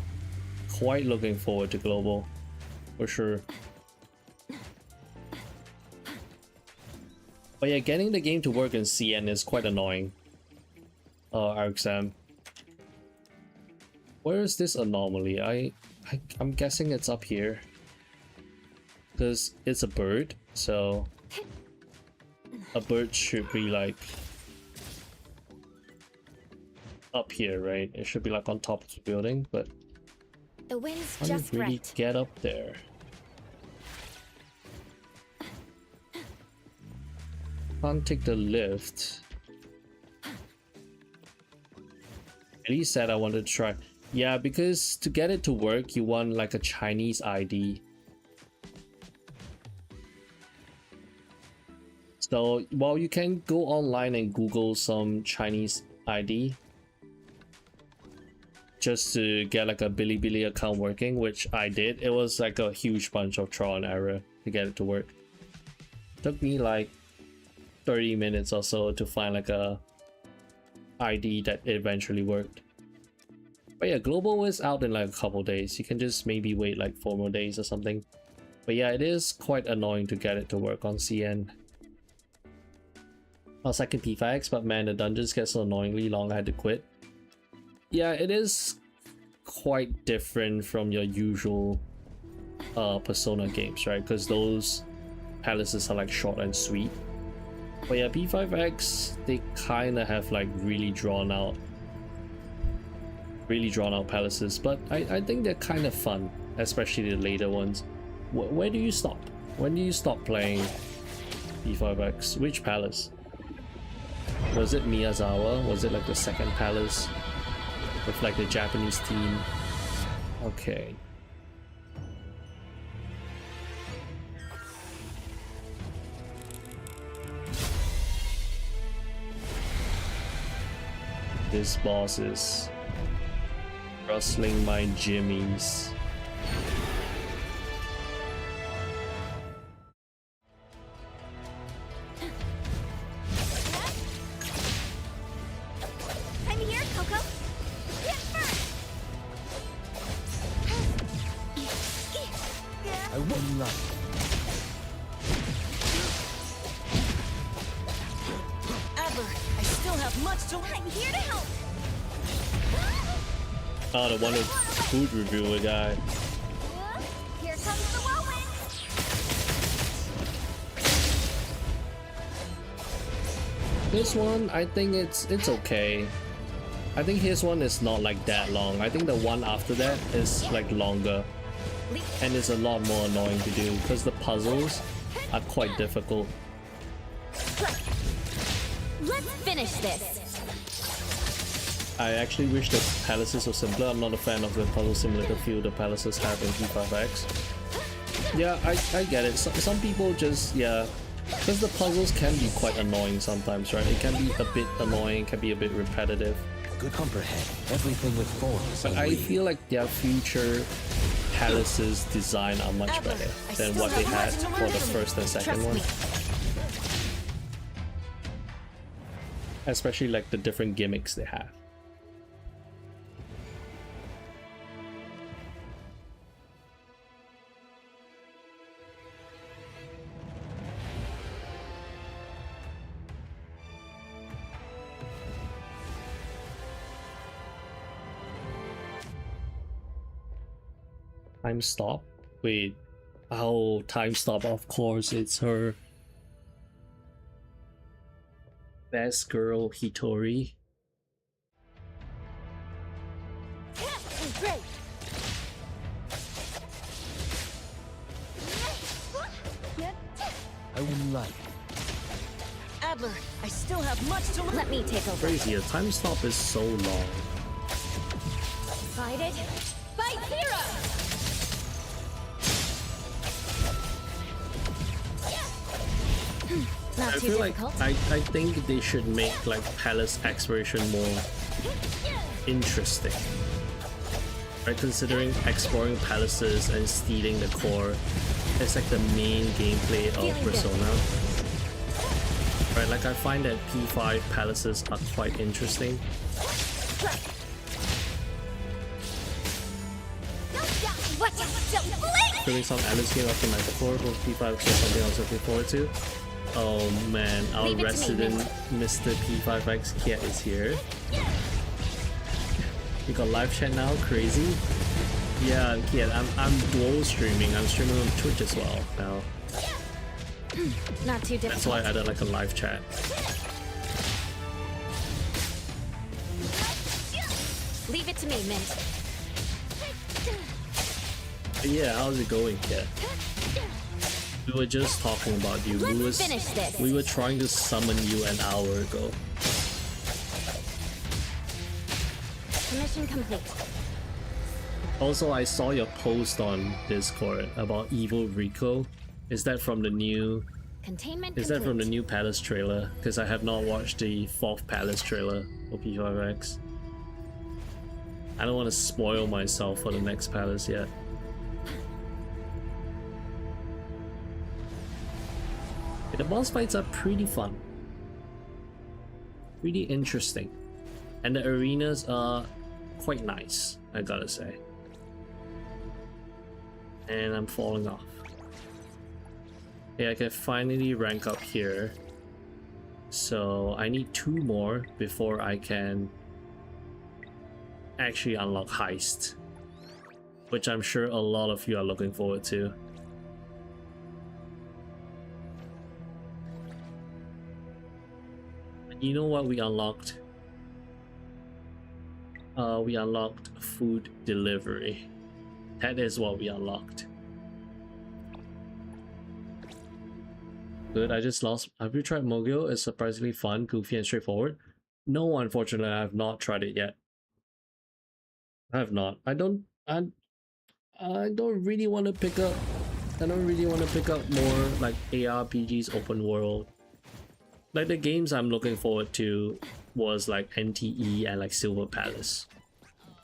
quite looking forward to Global. For sure. But yeah, getting the game to work in CN is quite annoying. Our exam. Where is this anomaly? I'm guessing it's up here. Because it's a bird, so a bird should be like up here, right? It should be like on top of the building, but the wind's I just can't really right. get up there. Can't take the lift. He said I wanted to try. Yeah, because to get it to work, you want like a Chinese ID. So while you can go online and Google some Chinese ID just to get like a Bilibili account working, which I did, it was like a huge bunch of trial and error to get it to work. Took me like 30 minutes or so to find like a ID that eventually worked. But yeah, global is out in like a couple days. You can just maybe wait like 4 more days or something. But yeah, it is quite annoying to get it to work on CN. I was second P5X, but man, the dungeons get so annoyingly long I had to quit. Yeah, it is quite different from your usual Persona games, right? Because those palaces are like short and sweet. But yeah, P5X, they kind of have like really drawn out palaces, but I think they're kind of fun, especially the later ones. Where do you stop? When do you stop playing P5X? Which palace? Was it Miyazawa? Was it like the second palace with like the Japanese theme? Okay. This boss is rustling my jimmies. I'm here, Coco. Hit first. I wouldn't lie. Adler, I still have much to learn. I'm here to help. Oh, the one with food reviewer guy. Here comes the whirlwind. This one, I think it's okay. I think his one is not like that long. I think the one after that is like longer. And it's a lot more annoying to do because the puzzles are quite difficult. Let's finish this. I actually wish the palaces were simpler. I'm not a fan of the puzzle simulator feel the palaces have in P5X. Yeah, I get it. Some people just, yeah, because the puzzles can be quite annoying sometimes, right? It can be a bit annoying, can be a bit repetitive. Good comprehend everything with forms. But I feel like their future palaces design are much better than what they had for the first and second one. Especially like the different gimmicks they have. Time stop? Wait. Oh, time stop, of course, it's her. Best girl, Hitori. Great. I wouldn't lie. Adler, I still have much to learn. Let me take over. Crazy, a time stop is so long. Fight it. Fight zero! Not I too feel difficult. like I think they should make like palace exploration more interesting. Right, considering exploring palaces and stealing the core is like the main gameplay of Persona. Right, like I find that P5 palaces are quite interesting. Doing some Alice game after my core for P5 so something I was looking forward to. Oh man, our resident Mr. P5X Kiet is here. You got live chat now? Crazy? Yeah, Kiet, I'm dual streaming. I'm streaming on Twitch as well now. Not too difficult. That's why I added like a live chat. Leave it to me, Mint. Yeah, how's it going, Kiet? We were just talking about you. We were trying to summon you an hour ago. Mission complete. Also, I saw your post on Discord about Evil Rico. Is that from the new Containment Is that from the complete. new Palace trailer? Because I have not watched the 4th Palace trailer for P5X. I don't want to spoil myself for the next Palace yet. The boss fights are pretty fun. Pretty interesting. And the arenas are quite nice, I gotta say. And I'm falling off. Yeah, I can finally rank up here. So I need 2 more before I can actually unlock Heist, which I'm sure a lot of you are looking forward to. You know what we unlocked? We unlocked food delivery. That is what we unlocked. Good, I just lost. Have you tried Mogyo? It's surprisingly fun, goofy, and straightforward. No, unfortunately, I have not tried it yet. I have not. I don't really want to pick up. I don't really want to pick up more like ARPGs open world. Like the games I'm looking forward to was like NTE and like Silver Palace.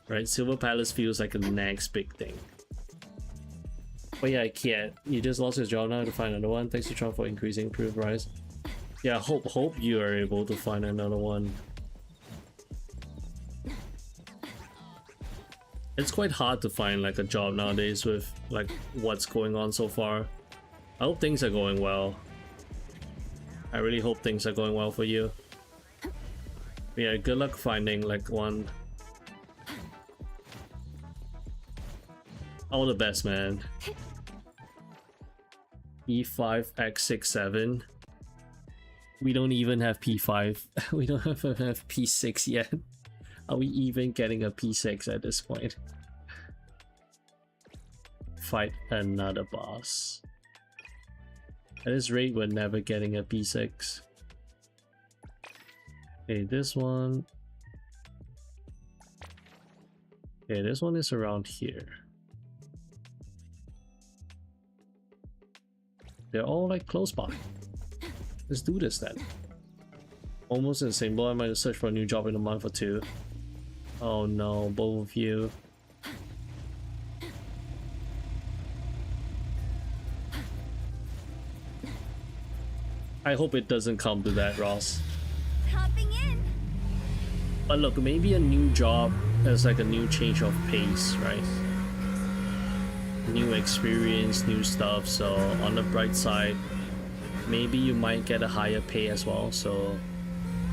Right? Silver Palace feels like the next big thing. But yeah, Kiet, you just lost your job now to find another one. Thanks to Trump for increasing proof rise. Yeah, hope you are able to find another one. It's quite hard to find like a job nowadays with like what's going on so far. I hope things are going well. I really hope things are going well for you. Yeah, good luck finding like one. All the best, man. P5 X67. We don't even have P5. We don't even have P6 yet. Are we even getting a P6 at this point? Fight another boss. At this rate, we're never getting a P6. Okay, this one. Okay, this one is around here. They're all like close by. Let's do this then. Almost insane, but I might search for a new job in a month or 2. Oh no, both of you. I hope it doesn't come to that, Ross. Hopping in. But look, maybe a new job is like a new change of pace, right? New experience, new stuff, so on the bright side, maybe you might get a higher pay as well, so...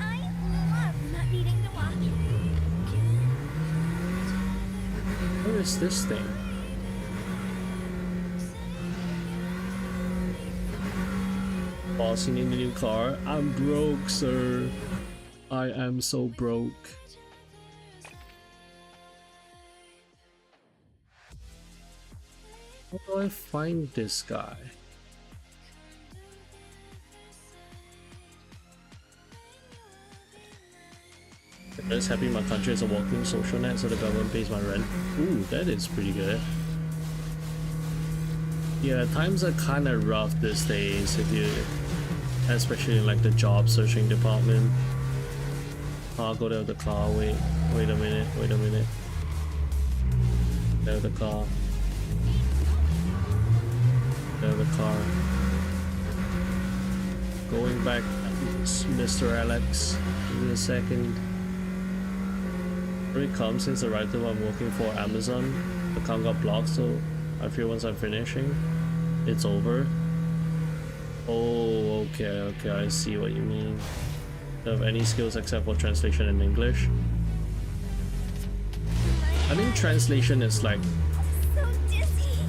I love not needing to walk. Where is this thing? Boss, you need a new car? I'm broke, sir. I am so broke. How do I find this guy? I'm just happy my country is a walking social net so the government pays my rent. Ooh, that is pretty good. Yeah, times are kind of rough these days if you, especially in like the job searching department. I'll go to the car. Wait a minute. There's the car. There's the car. Going back, Mr. Alex. Give me a second. Here it comes. Since the right time I'm working for Amazon, the account got blocked, so I feel once I'm finishing, it's over. Oh, okay, I see what you mean. Don't have any skills except for translation in English. I think translation is like... So dizzy.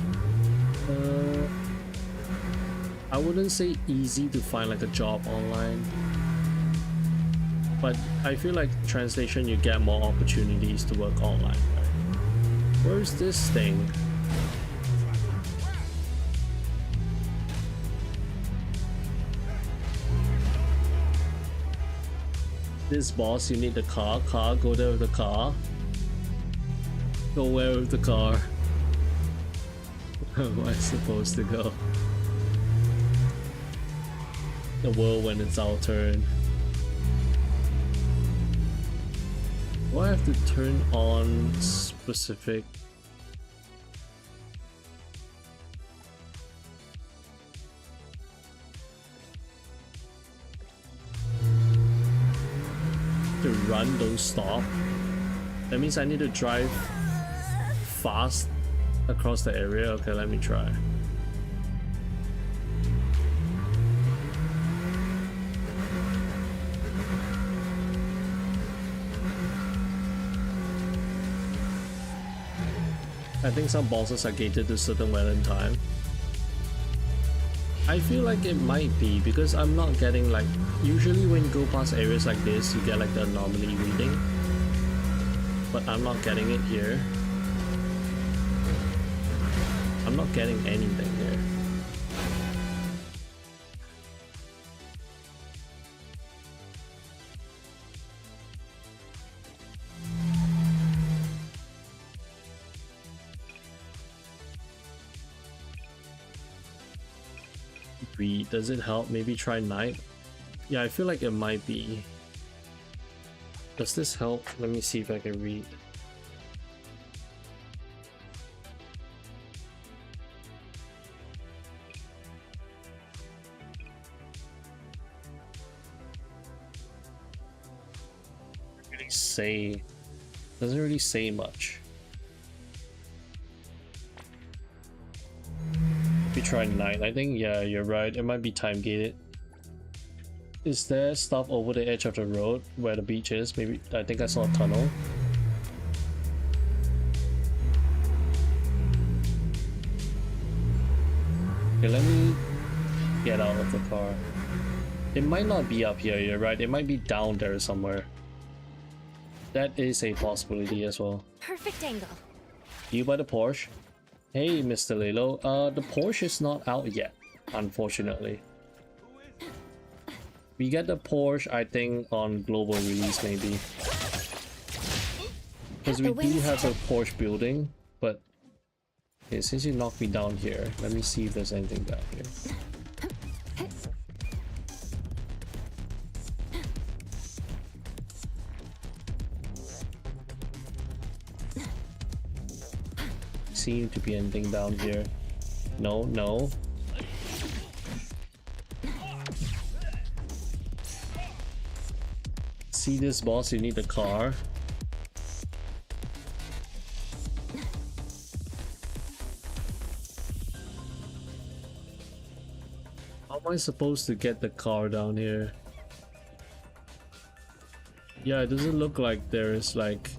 I wouldn't say easy to find like a job online. But I feel like translation, you get more opportunities to work online, right? Where's this thing? This boss, you need the car. Go there with the car. Go where with the car? Where am I supposed to go? the world when it's our turn. Do I have to turn on specific? To run, don't stop. That means I need to drive fast across the area. Okay, let me try. I think some bosses are gated to certain weapon time. I feel like it might be because I'm not getting like, usually when you go past areas like this you get like the anomaly reading, but I'm not getting it here. I'm not getting anything here. Does it help? Maybe try night? Yeah, I feel like it might be. Does this help? Let me see if I can read. Doesn't really say much. We try night. I think, yeah, you're right. It might be time gated. Is there stuff over the edge of the road where the beach is? Maybe. I think I saw a tunnel. Okay, let me get out of the car. It might not be up here. You're right. It might be down there somewhere. That is a possibility as well. Perfect angle. You buy the Porsche? Hey, Mr. Lilo. The Porsche is not out yet, unfortunately. We get the Porsche, I think, on global release maybe. Because we do have a Porsche building, but okay, since you knocked me down here, let me see if there's anything down here. Seem to be anything down here. No, no. See this boss, you need a car. How am I supposed to get the car down here? Yeah, it doesn't look like there is like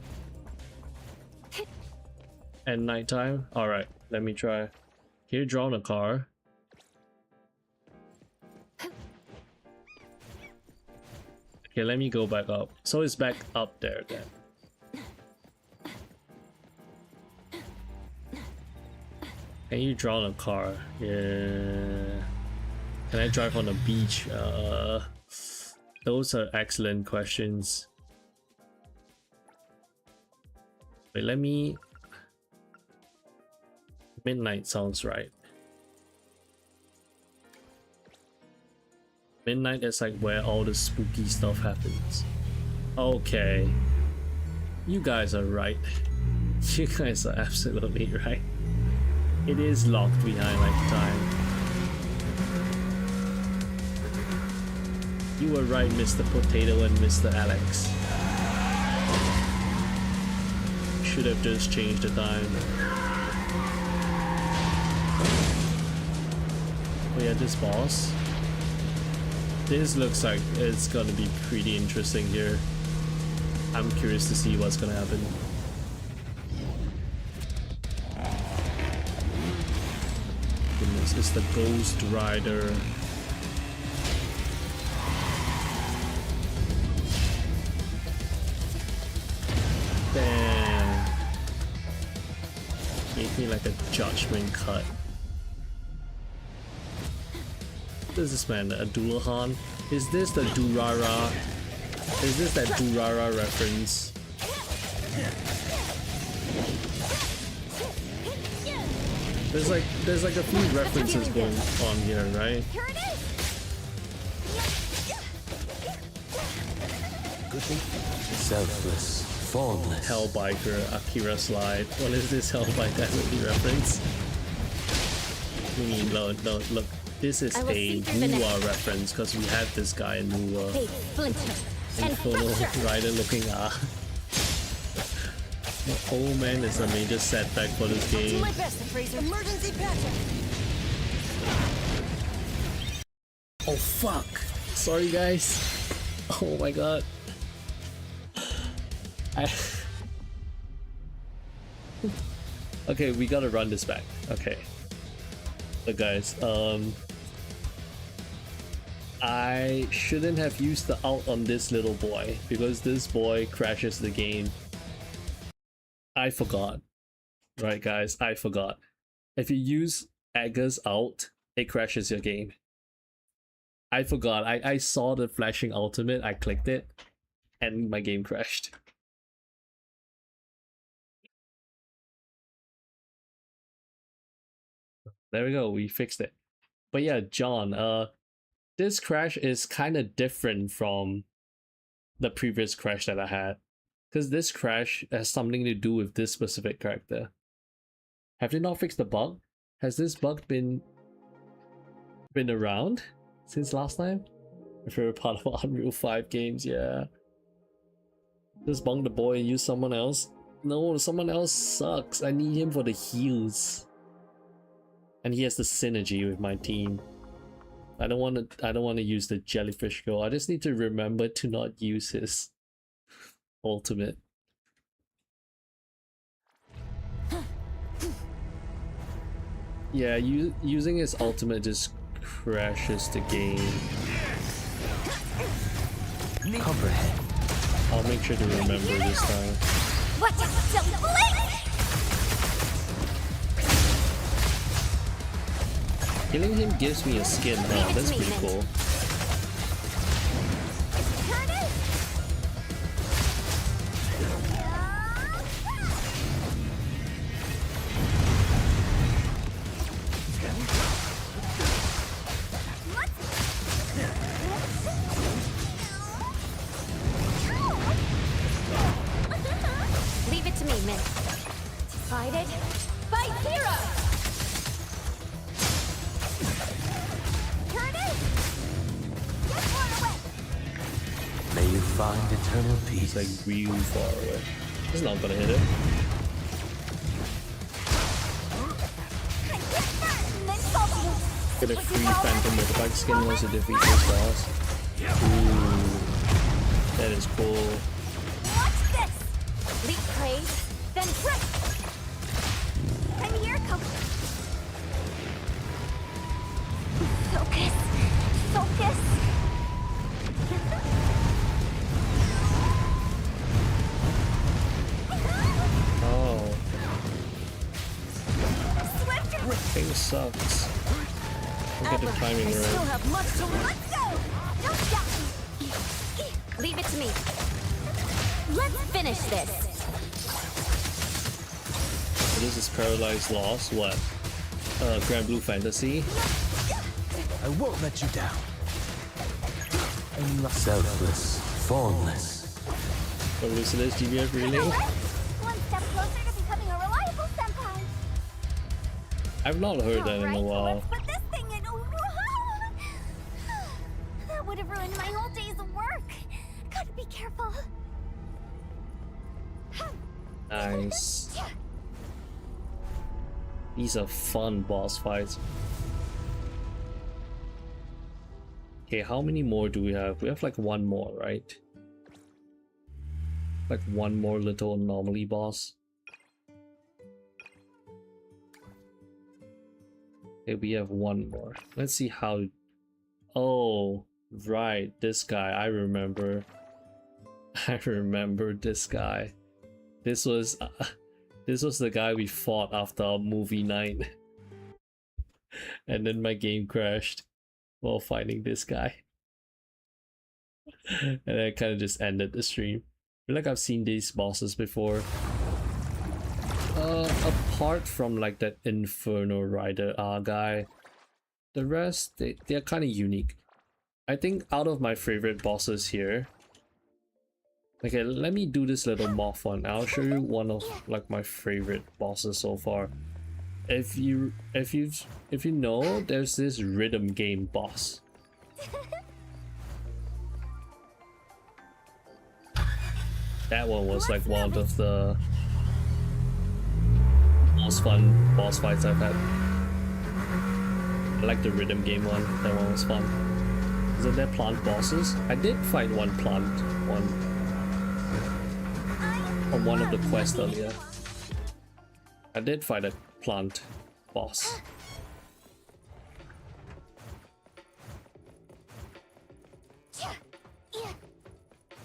at nighttime. Alright, let me try. Here, drawn a car. Okay, let me go back up. So it's back up there then. Can you draw a car? Yeah. Can I drive on the beach? Those are excellent questions. Wait, let me... Midnight sounds right. Midnight is like where all the spooky stuff happens. Okay. You guys are right. You guys are absolutely right. It is locked behind like time. You were right, Mr. Potato and Mr. Alex. Should have just changed the time. Oh yeah, this boss. This looks like it's gonna be pretty interesting here. I'm curious to see what's gonna happen. Goodness, it's the Ghost Rider. Damn. Gave me like a judgment cut. What is this man? A Dullahan? Is this the Durara? Is this that Durara reference? There's like a few references going on here, right? Here it is. good thing? Selfless, formless. Hellbiker, Akira Slide. What is this Hellbiker anime reference? Look. This is a Nuwa reference because we had this guy in Nuwa. Infernal Rider looking Oh man, it's a major setback for this game. Do my best, Fraser. Emergency patch. Oh fuck! Sorry guys. Oh my god. Okay, we gotta run this back. Okay. Look guys, I shouldn't have used the ult on this little boy because this boy crashes the game. I forgot. Right guys, I forgot. If you use Aga's ult, it crashes your game. I forgot. I saw the flashing ultimate, I clicked it, and my game crashed. There we go, we fixed it. But yeah, John, this crash is kind of different from the previous crash that I had. Because this crash has something to do with this specific character. Have they not fixed the bug? Has this bug been around since last time? If you're a part of Unreal 5 games, yeah. Just bunk the boy and use someone else? No, someone else sucks. I need him for the heals. And he has the synergy with my team. I don't want to use the jellyfish girl. I just need to remember to not use his ultimate. Yeah, using his ultimate just crashes the game. Comprehend. I'll make sure to remember this time. What a silly blade! Killing him gives me a skin now. That's pretty cool. Leave it to me, Min. Divided by zero! Turn it! Get far away! May you find eternal peace. It's like real far away. It's not gonna hit it. Get a free Phantom Motorbike skin once you defeat this boss. Ooh, that is cool. Watch this! Leap praise, then break! I'm here, Coco. Focus! Focus! Oh. Thing sucks. Look at the timing I still right. have much to Let's go! Don't stop me! Leave it to me. Let's finish this. So this is Paralyzed Lost. What? Grand Blue Fantasy. I won't let you down. Selfless, formless. What was this GBF really? One step closer to becoming a reliable senpai. I've not heard that in a Alright, while. let's put this thing in. That would have ruined my whole day's work. Gotta be careful. Nice. These are fun boss fights. Okay, how many more do we have? We have like one more, right? Like one more little anomaly boss. Okay, we have one more. Let's see how... Oh, right, this guy, I remember. I remember this guy. This was the guy we fought after movie night. And then my game crashed while fighting this guy. And I kind of just ended the stream. I feel like I've seen these bosses before. Apart from like that Inferno Rider guy, the rest, they're kind of unique. I think out of my favorite bosses here, Okay, let me do this little moth one. I'll show you one of like my favorite bosses so far. If you know, there's this rhythm game boss. That one was like one of the most fun boss fights I've had. I like the rhythm game one. That one was fun. Isn't there plant bosses? I did fight one plant one on one of the quests earlier. I did fight a plant boss.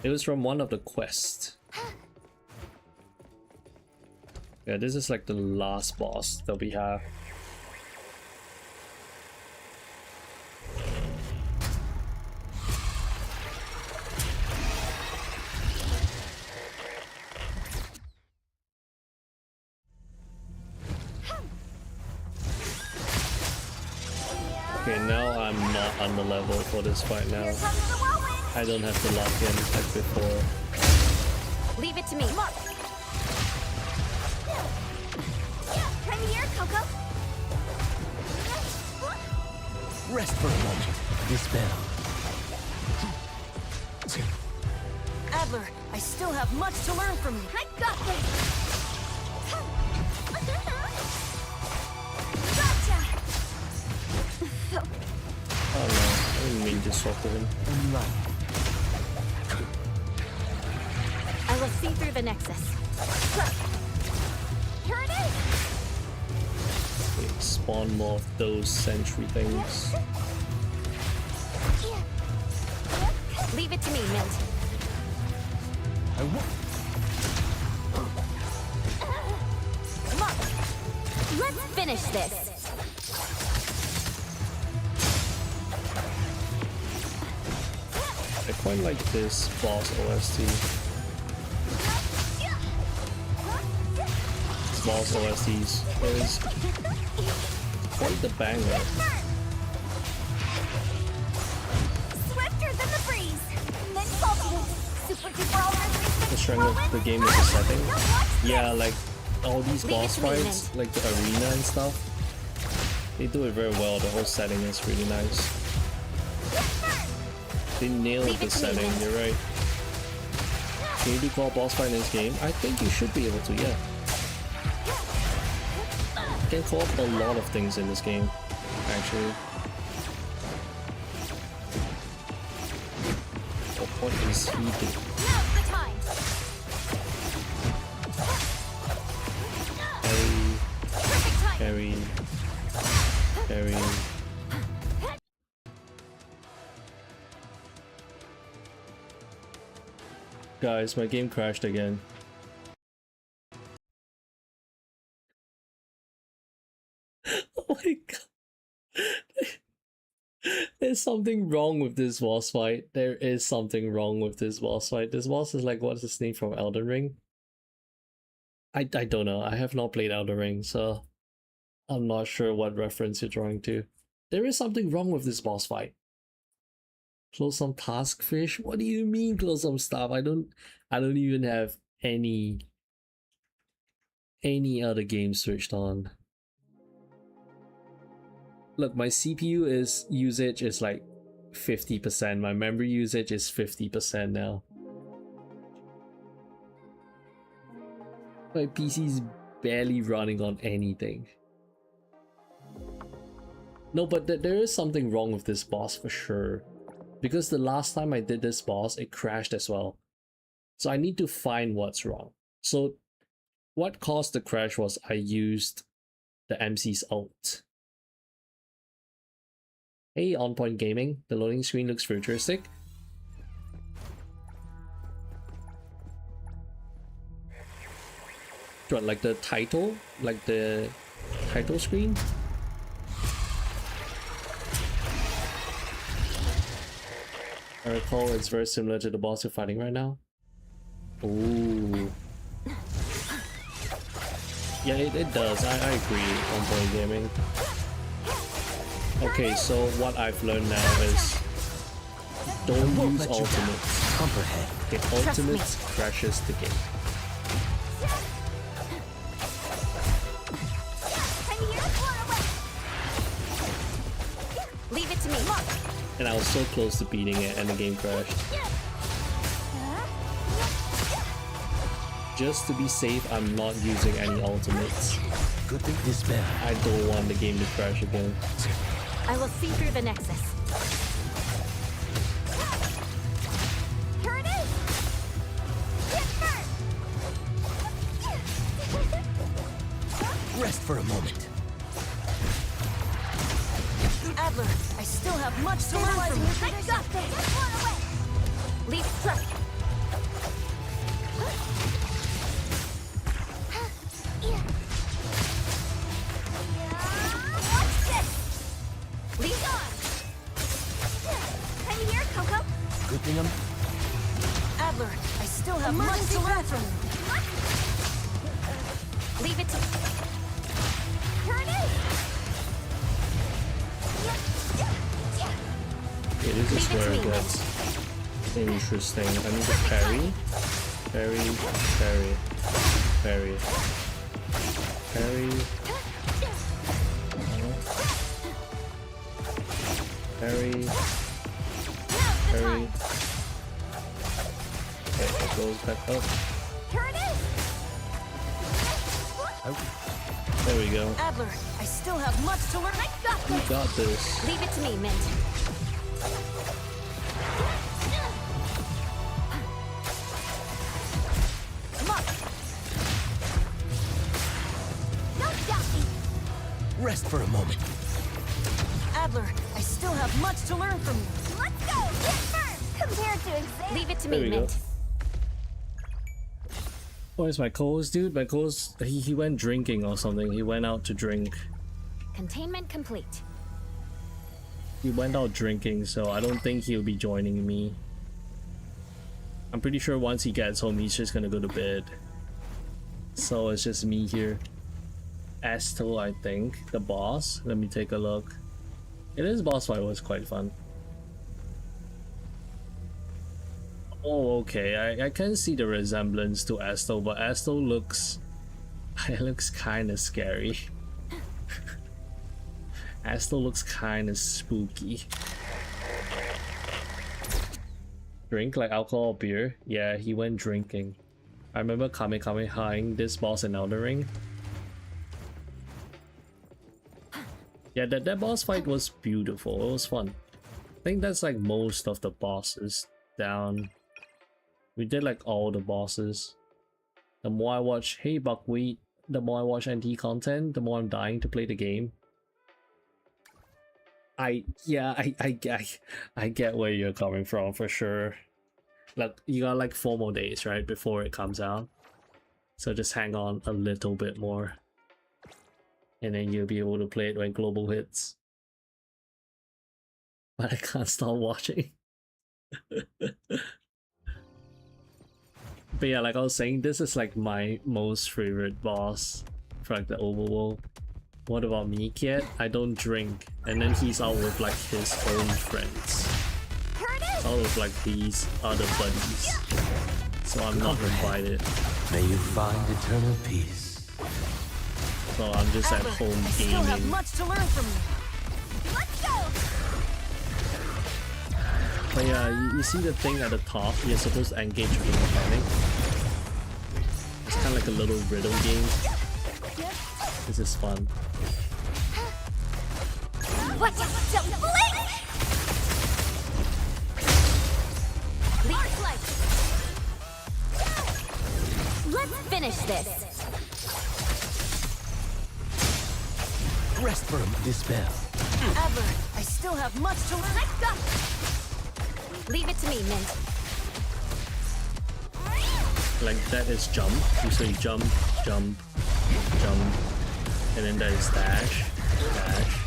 It was from one of the quests. Yeah, this is like the last boss that we have. Okay, now I'm not on the level for this fight now. I don't have to lock in like before. Leave it to me. Come here, Coco. Rest for a moment. Dispel. Adler, I still have much to learn from you. I got this. Gotcha. Oh no, I didn't mean to swap to him. I will see through the nexus. Here it is. Okay, spawn more of those sentry things. Leave it to me, Mint. Let's finish this. I quite like this boss OST. This boss OSTs is quite the banger. Swifter than the breeze. Mint ultimate. Super duper ultimate. The strength of the game is the setting. Yeah, like all these boss fights, like the arena and stuff, they do it very well. The whole setting is really nice. They nailed the setting, you're right. Can you do co-op boss fight in this game? I think you should be able to, yeah. You can co-op a lot of things in this game, actually. Oh, what is he doing? Now's the time. Carry. Guys, my game crashed again. Oh my god. There's something wrong with this boss fight. There is something wrong with this boss fight. This boss is like, what's his name from Elden Ring? I don't know. I have not played Elden Ring, so I'm not sure what reference you're drawing to. There is something wrong with this boss fight. Close some task fish? What do you mean close some stuff? I don't even have any other games switched on. Look, my CPU usage is like 50%. My memory usage is 50% now. My PC's barely running on anything. No, but there is something wrong with this boss for sure. Because the last time I did this boss, it crashed as well. So I need to find what's wrong. So what caused the crash was I used the MC's ult. Hey, On Point Gaming. The loading screen looks futuristic. What, like the title? Like the title screen? I recall it's very similar to the boss you're fighting right now. Ooh. Yeah, it does. I agree, On Point Gaming. Okay, so what I've learned now is don't use ultimates. comprehend. Okay, ultimates crashes the game. Leave it to me. Mark. And I was so close to beating it and the game crashed. Just to be safe, I'm not using any ultimates. Good thing this bell. I don't want the game to crash again. I will see through the nexus. Here it is. Hit first. Rest for a moment. Adler, I still have much to learn from you. I got this. Just run away. Leave struck. Watch this. Leave on. Are you here, Coco? Good thing I'm. Adler, I still have much to learn from you. Leave it to me. Here it is. Okay, this is where it gets interesting. I need to parry. Parry. Parry. Parry. Parry. Parry. Parry. Okay, it goes back up. Here it is. There we go. Adler, I still have much to learn. I got We this. got this. Leave it to me, Mint. Come on. Don't doubt me. Rest for a moment. Adler, I still have much to learn from you. Let's go. Hit first. Compared to exam. Leave it to There me, we go. Mint. Where's my co-host, dude? My co-host, he went drinking or something. He went out to drink. Containment complete. He went out drinking, so I don't think he'll be joining me. I'm pretty sure once he gets home, he's just gonna go to bed. So it's just me here. Astel, I think, the boss. Let me take a look. This boss fight was quite fun. Oh, okay. I can see the resemblance to Astel, but Astel looks... it looks kind of scary. Astel looks kind of spooky. Drink like alcohol or beer? Yeah, he went drinking. I remember Kamehamehaing this boss in Elden Ring. Yeah, that boss fight was beautiful. It was fun. I think that's like most of the bosses down. We did like all the bosses. The more I watch Hey Buckwheat, the more I watch NTE content, the more I'm dying to play the game. I get where you're coming from for sure. Like you got like 4 more days, right, before it comes out. So just hang on a little bit more. And then you'll be able to play it when global hits. But I can't stop watching. But yeah, like I was saying, this is like my most favorite boss for like the overworld. What about me, kid? I don't drink. And then he's out with like his own friends. He's out with like these other buddies. So I'm not invited. May you find eternal peace. So I'm just at home I still have gaming. much to learn from you. Let's go. But yeah, you see the thing at the top, you're supposed to engage with the mechanic. It's kind of like a little rhythm game. This is fun. What? Don't blink. Let's finish this. Rest for a dispel. Adler, I still have much to learn. Let's go. Leave it to me, Mint. Like that is jump. You say jump, jump, jump. And then that is dash, dash,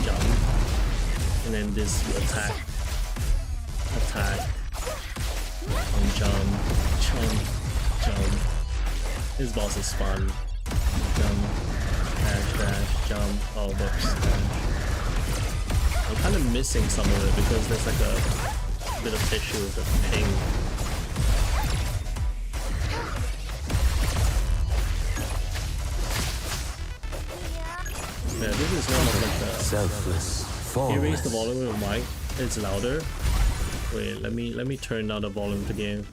jump. And then this attack, attack, jump, jump, jump. This boss is fun. Jump, dash, dash, jump. Oh, whoops, dash. I'm kind of missing some of it because there's like a bit of issue with the ping. There's no like the selfless. Can you raise the volume of the mic? It's louder. Wait, let me turn down the volume of the game.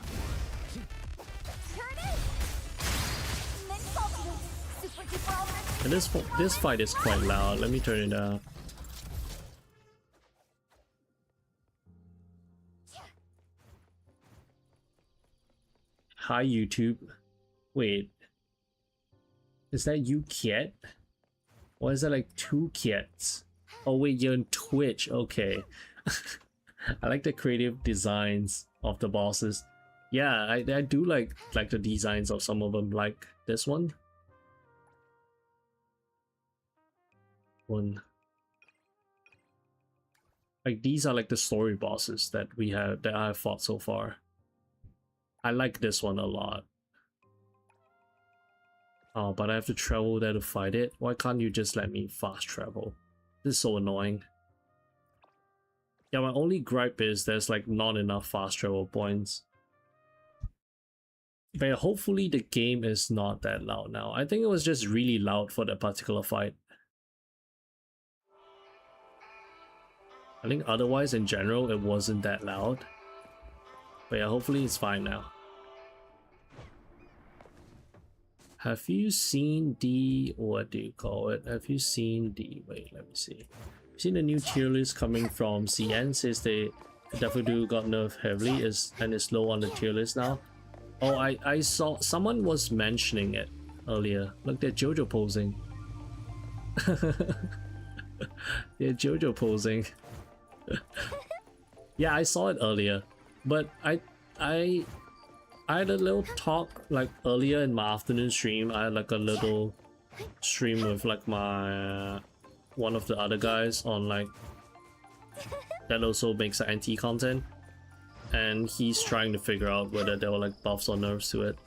And this fight is quite loud. Let me turn it down. Hi YouTube. Wait. Is that you Kiet? Or is that like two Kiets? Oh wait, you're on Twitch. Okay. I like the creative designs of the bosses. Yeah, I do like the designs of some of them, like this one. Like these are like the story bosses that I have fought so far. I like this one a lot. Oh, but I have to travel there to fight it. Why can't you just let me fast travel? This is so annoying. Yeah, my only gripe is there's like not enough fast travel points. But yeah, hopefully the game is not that loud now. I think it was just really loud for that particular fight. I think otherwise in general it wasn't that loud. But yeah, hopefully it's fine now. Have you seen the, what do you call it? Have you seen the, wait, let me see. Seen the new tier list coming from CN, says they definitely got nerfed heavily and is low on the tier list now. Oh, I saw someone was mentioning it earlier. Look, they're JoJo posing. They're JoJo posing. Yeah, I saw it earlier, but I had a little talk like earlier in my afternoon stream. I had like a little stream with like my one of the other guys on like that also makes like NTE content, and he's trying to figure out whether there were like buffs or nerfs to it.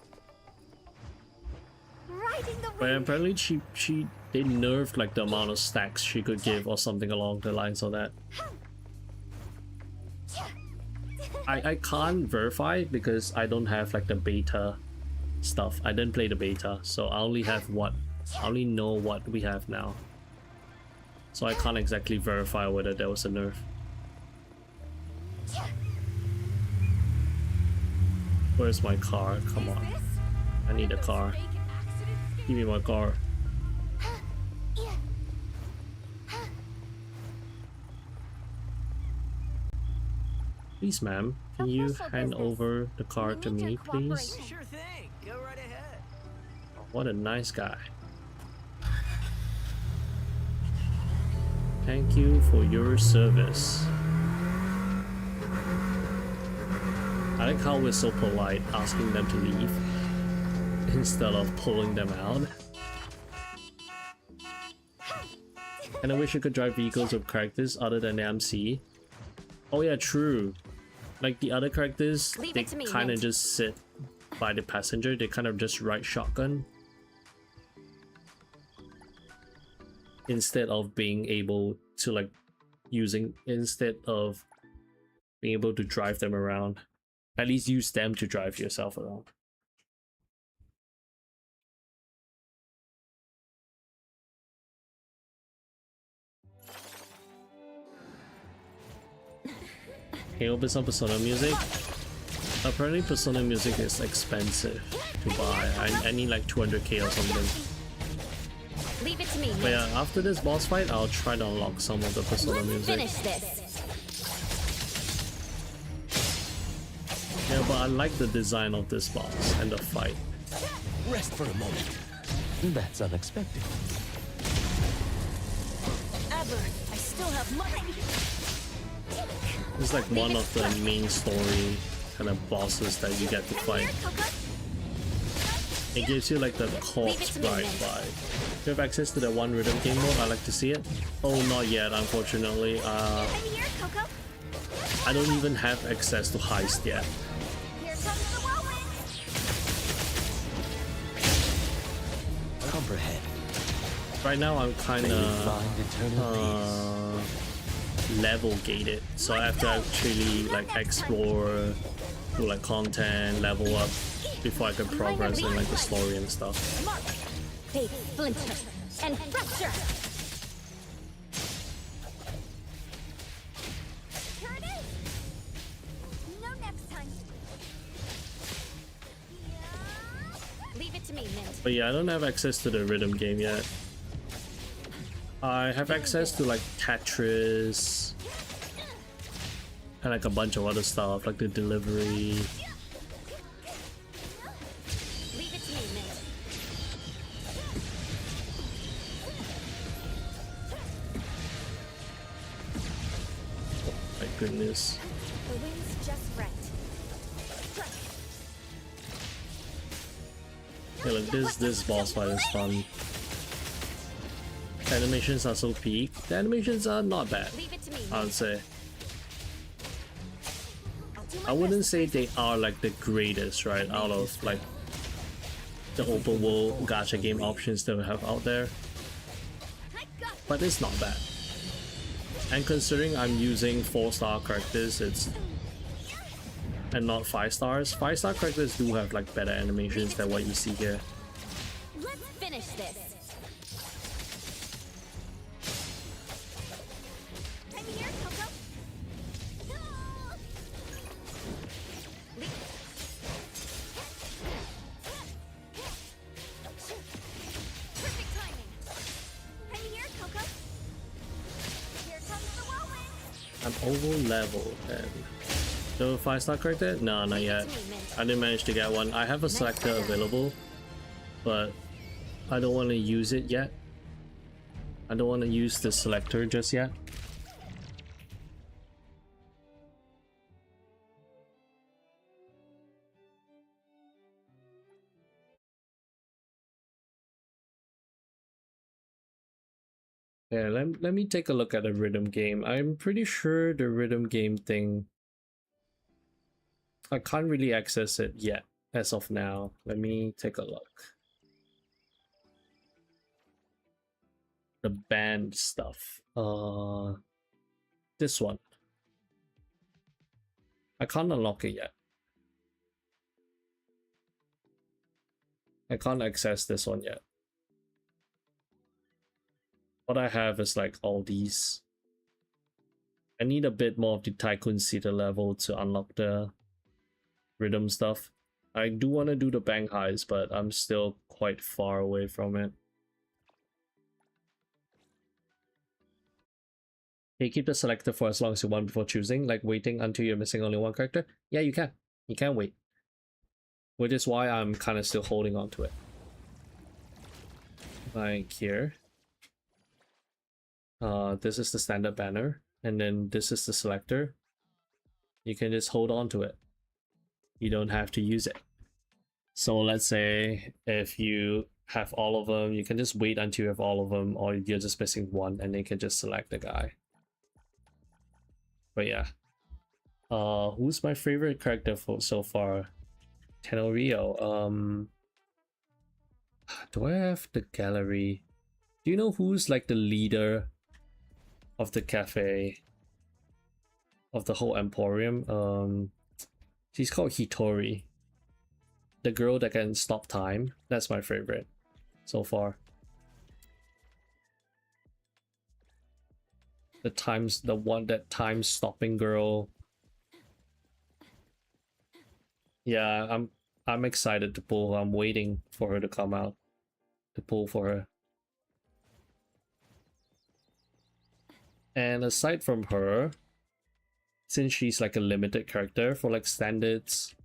But apparently they nerfed like the amount of stacks she could give or something along the lines of that. I can't verify because I don't have like the beta stuff. I didn't play the beta, so I only know what we have now. So I can't exactly verify whether there was a nerf. Where's my car? Come on. I need a car. Give me my car. Please, ma'am, can you hand over the car to me, please? Sure thing. Go right ahead. What a nice guy. Thank you for your service. I like how we're so polite asking them to leave instead of pulling them out. And I wish I could drive vehicles with characters other than the MC. Oh yeah, true. Like the other characters, they kind of just sit by the passenger. They kind of just ride shotgun instead of being able to like instead of being able to drive them around. At least use them to drive yourself around. Can you open some Persona music? Apparently Persona music is expensive to buy. I need like 200k or something. Leave it to me. But yeah, after this boss fight, I'll try to unlock some of the Persona music. Finish this. Yeah, but I like the design of this boss and the fight. Rest for a moment. That's unexpected. Ever, I still have money. It's like one of the main story kind of bosses that you get to fight. It gives you like the corpse bride vibe. If you have access to the one rhythm game mode, I like to see it. Oh, not yet, unfortunately. I don't even have access to heist yet. Comprehend. Right now I'm kind of level gated, so I have to actually like explore, do like content, level up before I can progress in like the story and stuff. Big splinter and fracture. me, Mint. But yeah, I don't have access to the rhythm game yet. I have access to like Tetris and like a bunch of other stuff, like the delivery. Leave it to me, Mint. Oh my goodness. The wind's just right. Yeah, like this boss fight is fun. Animations are so peak. The animations are not bad, I would say. I wouldn't say they are like the greatest, right, out of like the open world gacha game options that we have out there. But it's not bad. And considering I'm using 4-star characters, it's and not 5 stars. 5-star characters do have like better animations than what you see here. Let's finish this. I'm here, Coco. Perfect timing. I'm here, Coco. Here comes the whirlwind. I'm over level and the 5-star character? No, not yet. I didn't manage to get one. I have a selector available, but I don't want to use it yet. I don't want to use the selector just yet. Yeah, let me take a look at the rhythm game. I'm pretty sure the rhythm game thing, I can't really access it yet as of now. Let me take a look. The band stuff. This one. I can't unlock it yet. I can't access this one yet. What I have is like all these. I need a bit more of the Tycoon Cedar level to unlock the rhythm stuff. I do want to do the bang highs, but I'm still quite far away from it. Can you keep the selector for as long as you want before choosing, like waiting until you're missing only one character? Yeah, you can. You can wait. Which is why I'm kind of still holding on to it. Like here. This is the standard banner, and then this is the selector. You can just hold on to it. You don't have to use it. So let's say if you have all of them, you can just wait until you have all of them, or you're just missing one and you can just select the guy. But yeah. Who's my favorite character for so far? Tenorio. Do I have the gallery? Do you know who's like the leader of the cafe? Of the whole emporium? She's called Hitori. The girl that can stop time. That's my favorite so far. The one that time stopping girl. Yeah, I'm excited to pull. I'm waiting for her to come out to pull for her. And aside from her, since she's like a limited character for like standards,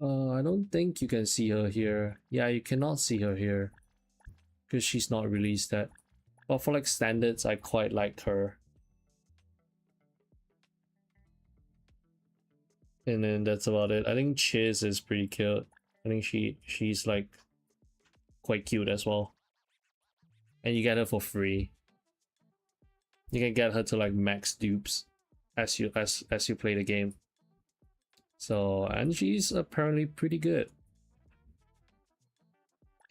I don't think you can see her here. Yeah, you cannot see her here because she's not released yet. But for like standards, I quite like her. And then that's about it. I think Chiz is pretty cute. I think she's like quite cute as well. And you get her for free. You can get her to like max dupes as you play the game. So, and she's apparently pretty good.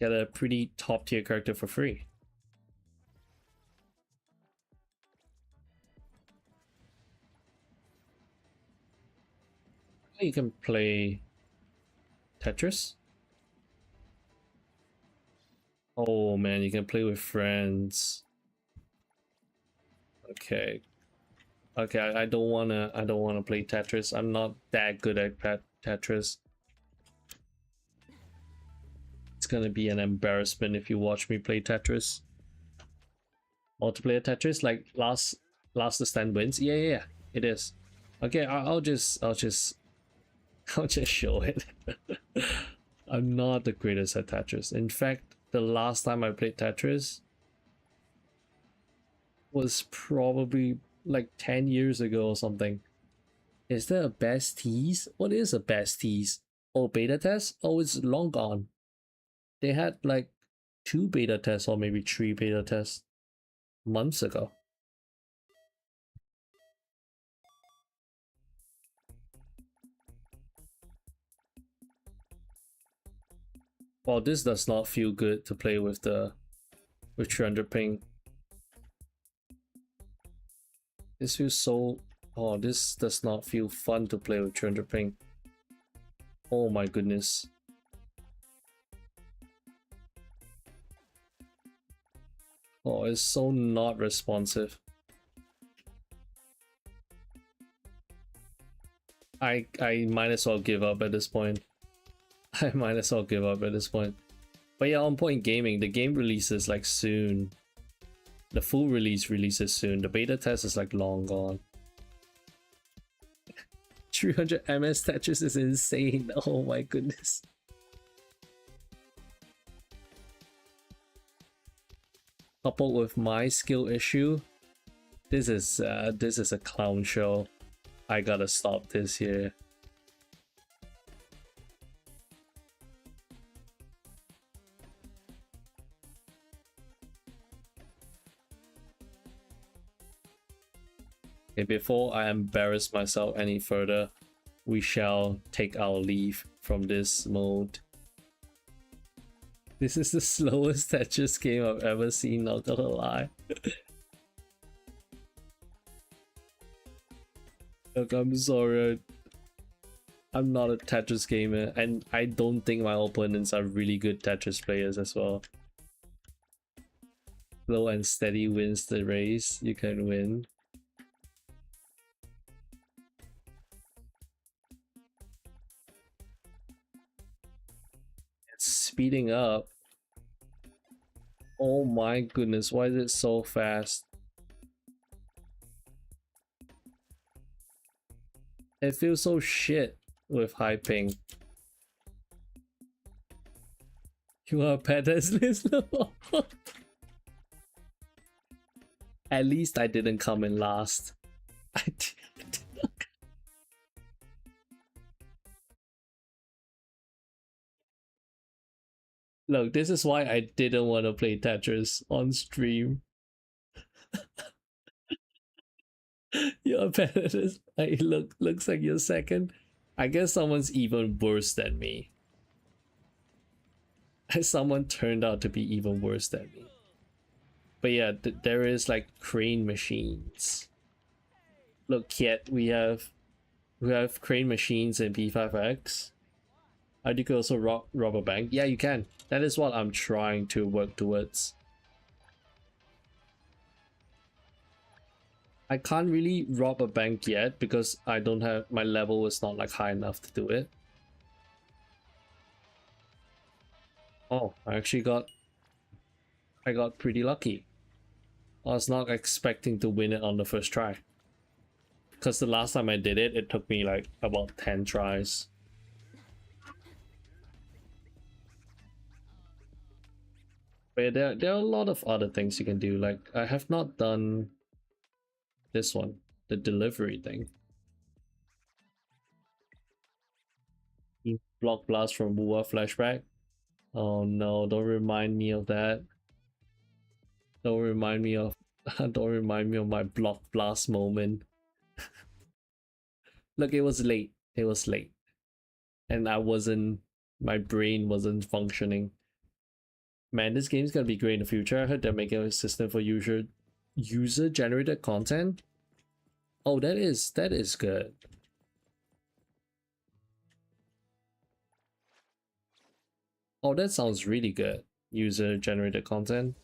Get a pretty top tier character for free. You can play Tetris. Oh man, you can play with friends. Okay. Okay, I don't wanna play Tetris. I'm not that good at Tetris. It's gonna be an embarrassment if you watch me play Tetris. Multiplayer Tetris, like last to stand wins. Yeah, it is. Okay, I'll just show it. I'm not the greatest at Tetris. In fact, the last time I played Tetris was probably like 10 years ago or something. Is there a best tease? What is a best tease? Oh, beta test? Oh, it's long gone. They had like 2 beta tests or maybe 3 beta tests months ago. Well, this does not feel good to play with 300 ping. This feels so... Oh, this does not feel fun to play with 300 ping. Oh my goodness. Oh, it's so not responsive. I might as well give up at this point. I might as well give up at this point. But yeah, On Point Gaming, the game releases like soon. The full release releases soon. The beta test is like long gone. 300 MS Tetris is insane. Oh my goodness. Coupled with my skill issue, this is a clown show. I gotta stop this here. Okay, before I embarrass myself any further, we shall take our leave from this mode. This is the slowest Tetris game I've ever seen, not gonna lie. Look, I'm sorry. I'm not a Tetris gamer, and I don't think my opponents are really good Tetris players as well. Slow and steady wins the race. You can win. It's speeding up. Oh my goodness, why is it so fast? It feels so shit with high ping. You are Pettis listener. At least I didn't come in last. I did. Look, this is why I didn't want to play Tetris on stream. You're Pettis. Hey, looks like you're second. I guess someone's even worse than me. Someone turned out to be even worse than me. But yeah, there is like crane machines. Look, yet we have crane machines in P5X. You can also rob a bank. Yeah, you can. That is what I'm trying to work towards. I can't really rob a bank yet because I don't have, my level is not like high enough to do it. Oh, I got pretty lucky. I was not expecting to win it on the first try. Because the last time I did it, it took me like about 10 tries. But there are a lot of other things you can do. Like, I have not done this one, the delivery thing. Block blast from Bua flashback. Oh no, don't remind me of that. Don't remind me of my block blast moment. Look, it was late. It was late. And my brain wasn't functioning. Man, this game's gonna be great in the future. I heard they're making a system for user generated content. Oh, that is good. Oh, that sounds really good. User generated content.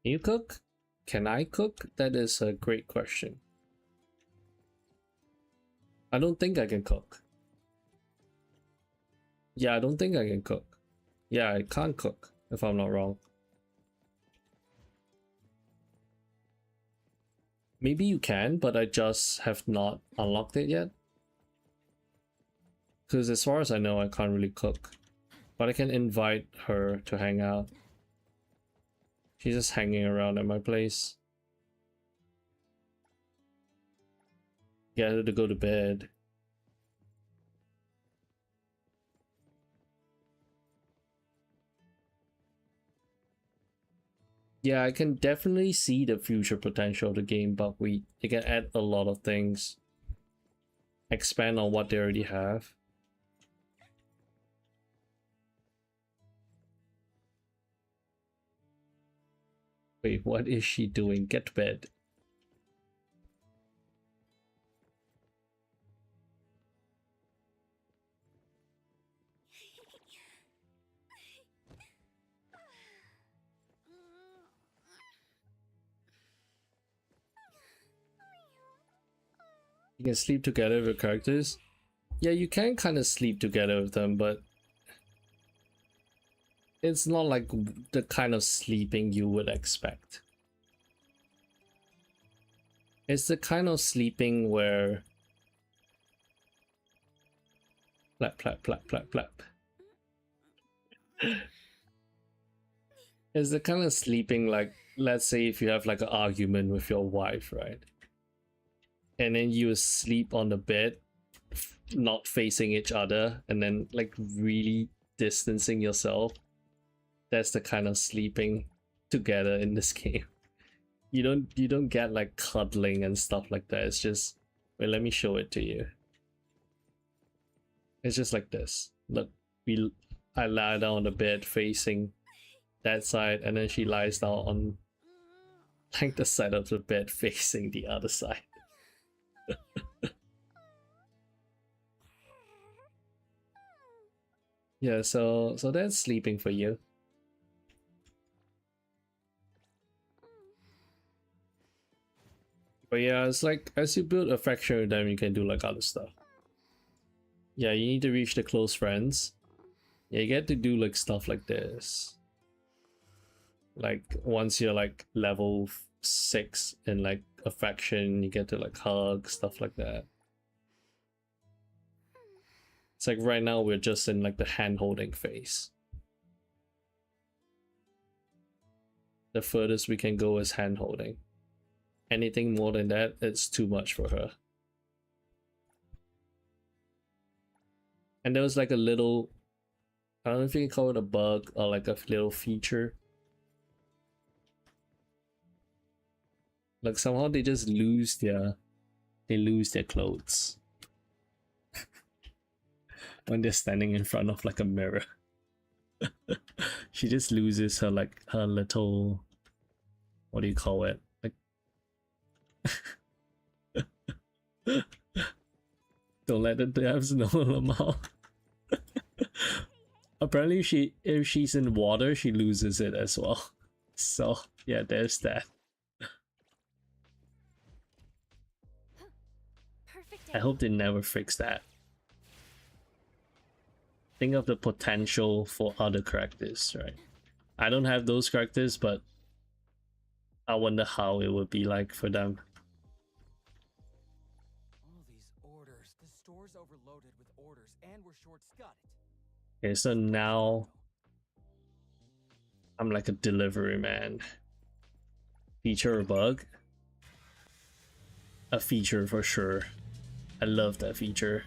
Can you cook? Can I cook? That is a great question. I don't think I can cook. Yeah, I don't think I can cook. Yeah, I can't cook, if I'm not wrong. Maybe you can, but I just have not unlocked it yet. Because as far as I know, I can't really cook. But I can invite her to hang out. She's just hanging around at my place. Get her to go to bed. Yeah, I can definitely see the future potential of the game, but it can add a lot of things. Expand on what they already have. Wait, what is she doing? Get to bed. You can sleep together with your characters. Yeah, you can kind of sleep together with them, but it's not like the kind of sleeping you would expect. It's the kind of sleeping where plap plap plap plap plap. It's the kind of sleeping like, let's say if you have like an argument with your wife, right? And then you sleep on the bed, not facing each other, and then like really distancing yourself. That's the kind of sleeping together in this game. You don't get like cuddling and stuff like that. It's just, wait, let me show it to you. It's just like this. Look, I lie down on the bed facing that side, and then she lies down on like the side of the bed facing the other side. Yeah, so that's sleeping for you. But yeah, it's like as you build affection with them, you can do like other stuff. Yeah, you need to reach the close friends. Yeah, you get to do like stuff like this. Like once you're like level 6 in like affection, you get to like hug, stuff like that. It's like right now we're just in like the hand holding phase. The furthest we can go is hand holding. Anything more than that, it's too much for her. And there was like a little, I don't know if you can call it a bug or like a little feature. Like somehow they just lose their clothes when they're standing in front of like a mirror. She just loses her like her little, what do you call it? Like don't let the devs know, Lamar. Apparently if she's in water, she loses it as well. So yeah, there's that. I hope they never fix that. Think of the potential for other characters, right? I don't have those characters, but I wonder how it would be like for them. All these orders. The store's overloaded with orders and we're short-scudded. Okay, so now I'm like a delivery man. Feature or bug? A feature for sure. I love that feature.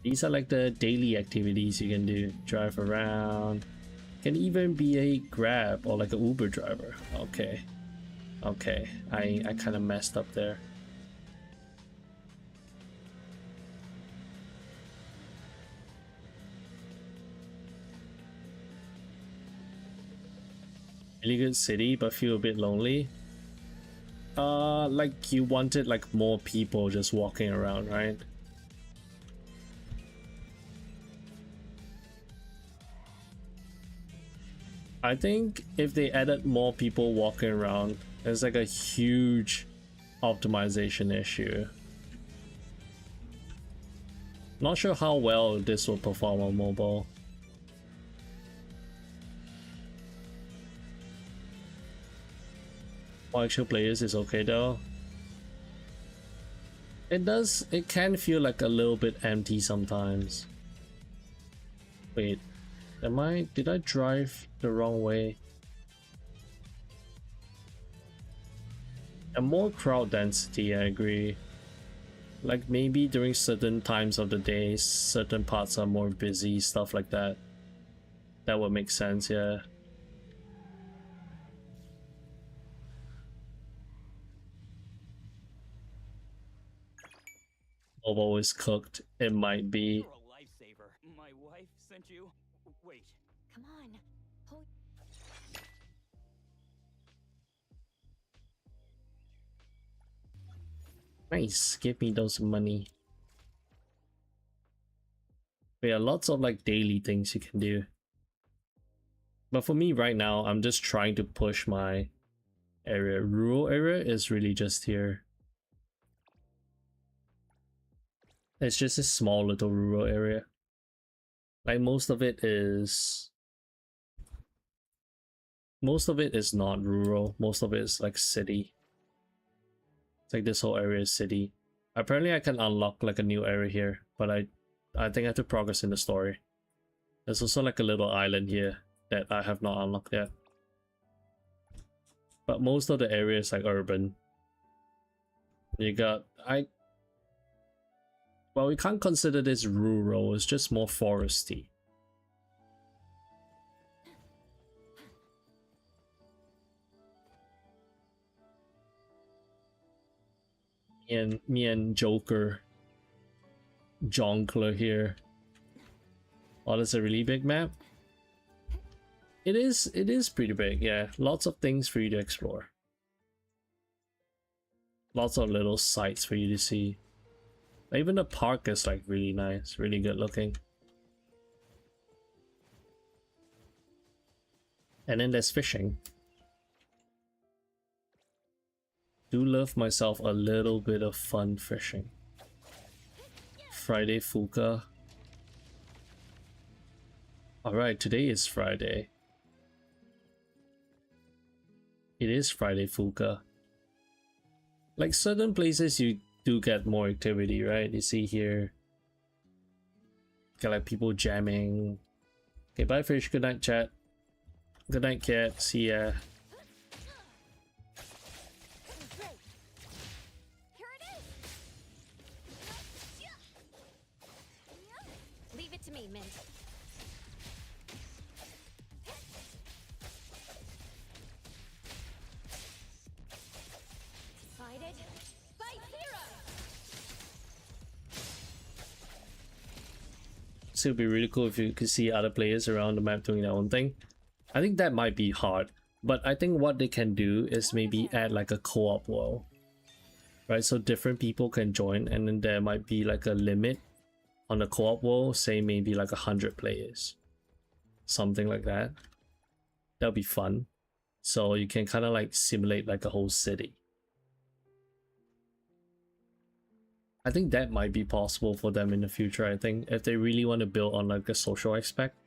These are like the daily activities you can do. Drive around. Can even be a Grab or like an Uber driver. Okay. Okay. I kind of messed up there. Really good city, but feel a bit lonely. Like you wanted like more people just walking around, right? I think if they added more people walking around, it's like a huge optimization issue. Not sure how well this will perform on mobile. For actual players is okay though. It can feel like a little bit empty sometimes. Wait, did I drive the wrong way? And more crowd density, I agree. Like maybe during certain times of the day, certain parts are more busy, stuff like that. That would make sense, yeah. Mobile is cooked, it might be. You're a lifesaver. My wife sent you. Wait. Come on. Pull. Nice, give me those money. There are lots of like daily things you can do. But for me right now, I'm just trying to push my area. Rural area is really just here. It's just a small little rural area. Like most of it is not rural. Most of it is like city. It's like this whole area is city. Apparently I can unlock like a new area here, but I think I have to progress in the story. There's also like a little island here that I have not unlocked yet. But most of the area is like urban. You got well, we can't consider this rural, it's just more foresty. Me and Joker Jonkler here. Oh, that's a really big map. It is pretty big, yeah. Lots of things for you to explore. Lots of little sights for you to see. Even the park is like really nice, really good looking. And then there's fishing. Do love myself a little bit of fun fishing. Friday Fuka. Alright, today is Friday. It is Friday Fuka. Like certain places you do get more activity, right? You see here. Got like people jamming. Okay, bye fish, good night chat. Good night cat, see ya. Leave it to me, Mint. Fight it. Fight hero. So it'd be really cool if you could see other players around the map doing their own thing. I think that might be hard, but I think what they can do is maybe add like a co-op world, right? So different people can join, and then there might be like a limit on the co-op world, say maybe like 100 players, something like that. That'll be fun. So you can kind of like simulate like a whole city. I think that might be possible for them in the future, I think, if they really want to build on like a social aspect.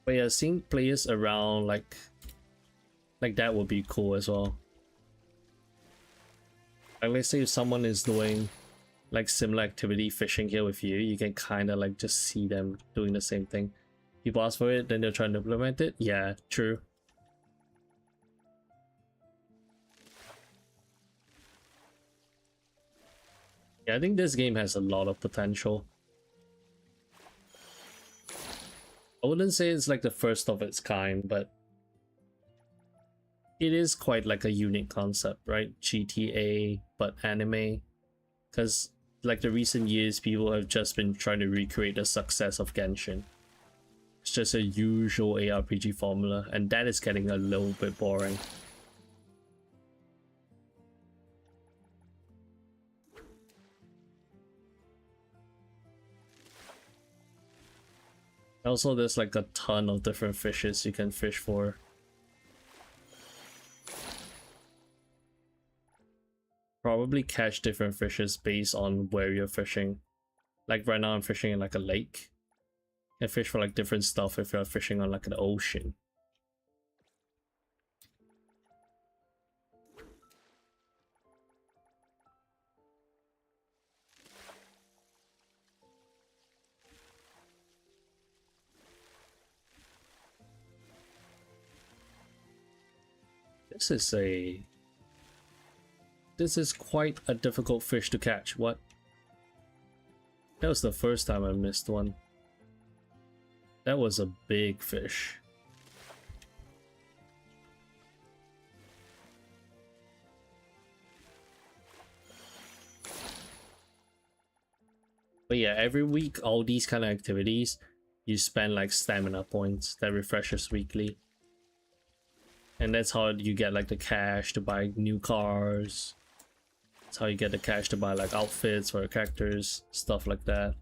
But yeah, seeing players around like that would be cool as well. Like let's say if someone is doing like similar activity fishing here with you, you can kind of like just see them doing the same thing. People ask for it, then they're trying to implement it. Yeah, true. Yeah, I think this game has a lot of potential. I wouldn't say it's like the first of its kind, but it is quite like a unique concept, right? GTA, but anime. Because like the recent years, people have just been trying to recreate the success of Genshin. It's just a usual ARPG formula, and that is getting a little bit boring. Also, there's like a ton of different fishes you can fish for. Probably catch different fishes based on where you're fishing. Like right now I'm fishing in like a lake. You can fish for like different stuff if you're fishing on like an ocean. This is quite a difficult fish to catch. What? That was the first time I missed one. That was a big fish. But yeah, every week, all these kind of activities, you spend like stamina points that refreshes weekly. And that's how you get like the cash to buy new cars. That's how you get the cash to buy like outfits for your characters, stuff like that.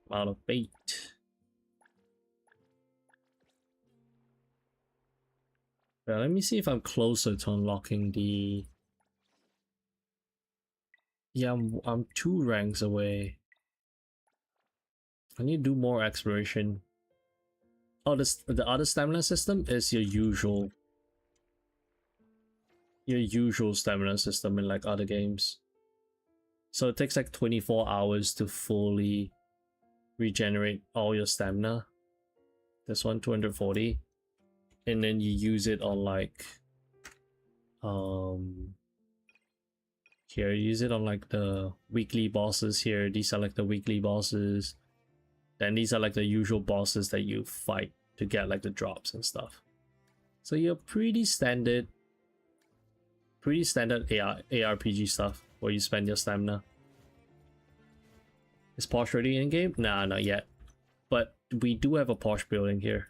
Amount of bait. Yeah, let me see if I'm closer to unlocking the... Yeah, I'm 2 ranks away. I need to do more exploration. Oh, the other stamina system is your usual stamina system in like other games. So it takes like 24 hours to fully regenerate all your stamina. This one 240, and then you use it on like here, use it on like the weekly bosses here. These are like the weekly bosses. Then these are like the usual bosses that you fight to get like the drops and stuff. So you're pretty standard ARPG stuff where you spend your stamina. Is Porsche ready in game? Nah, not yet. But we do have a Porsche building here.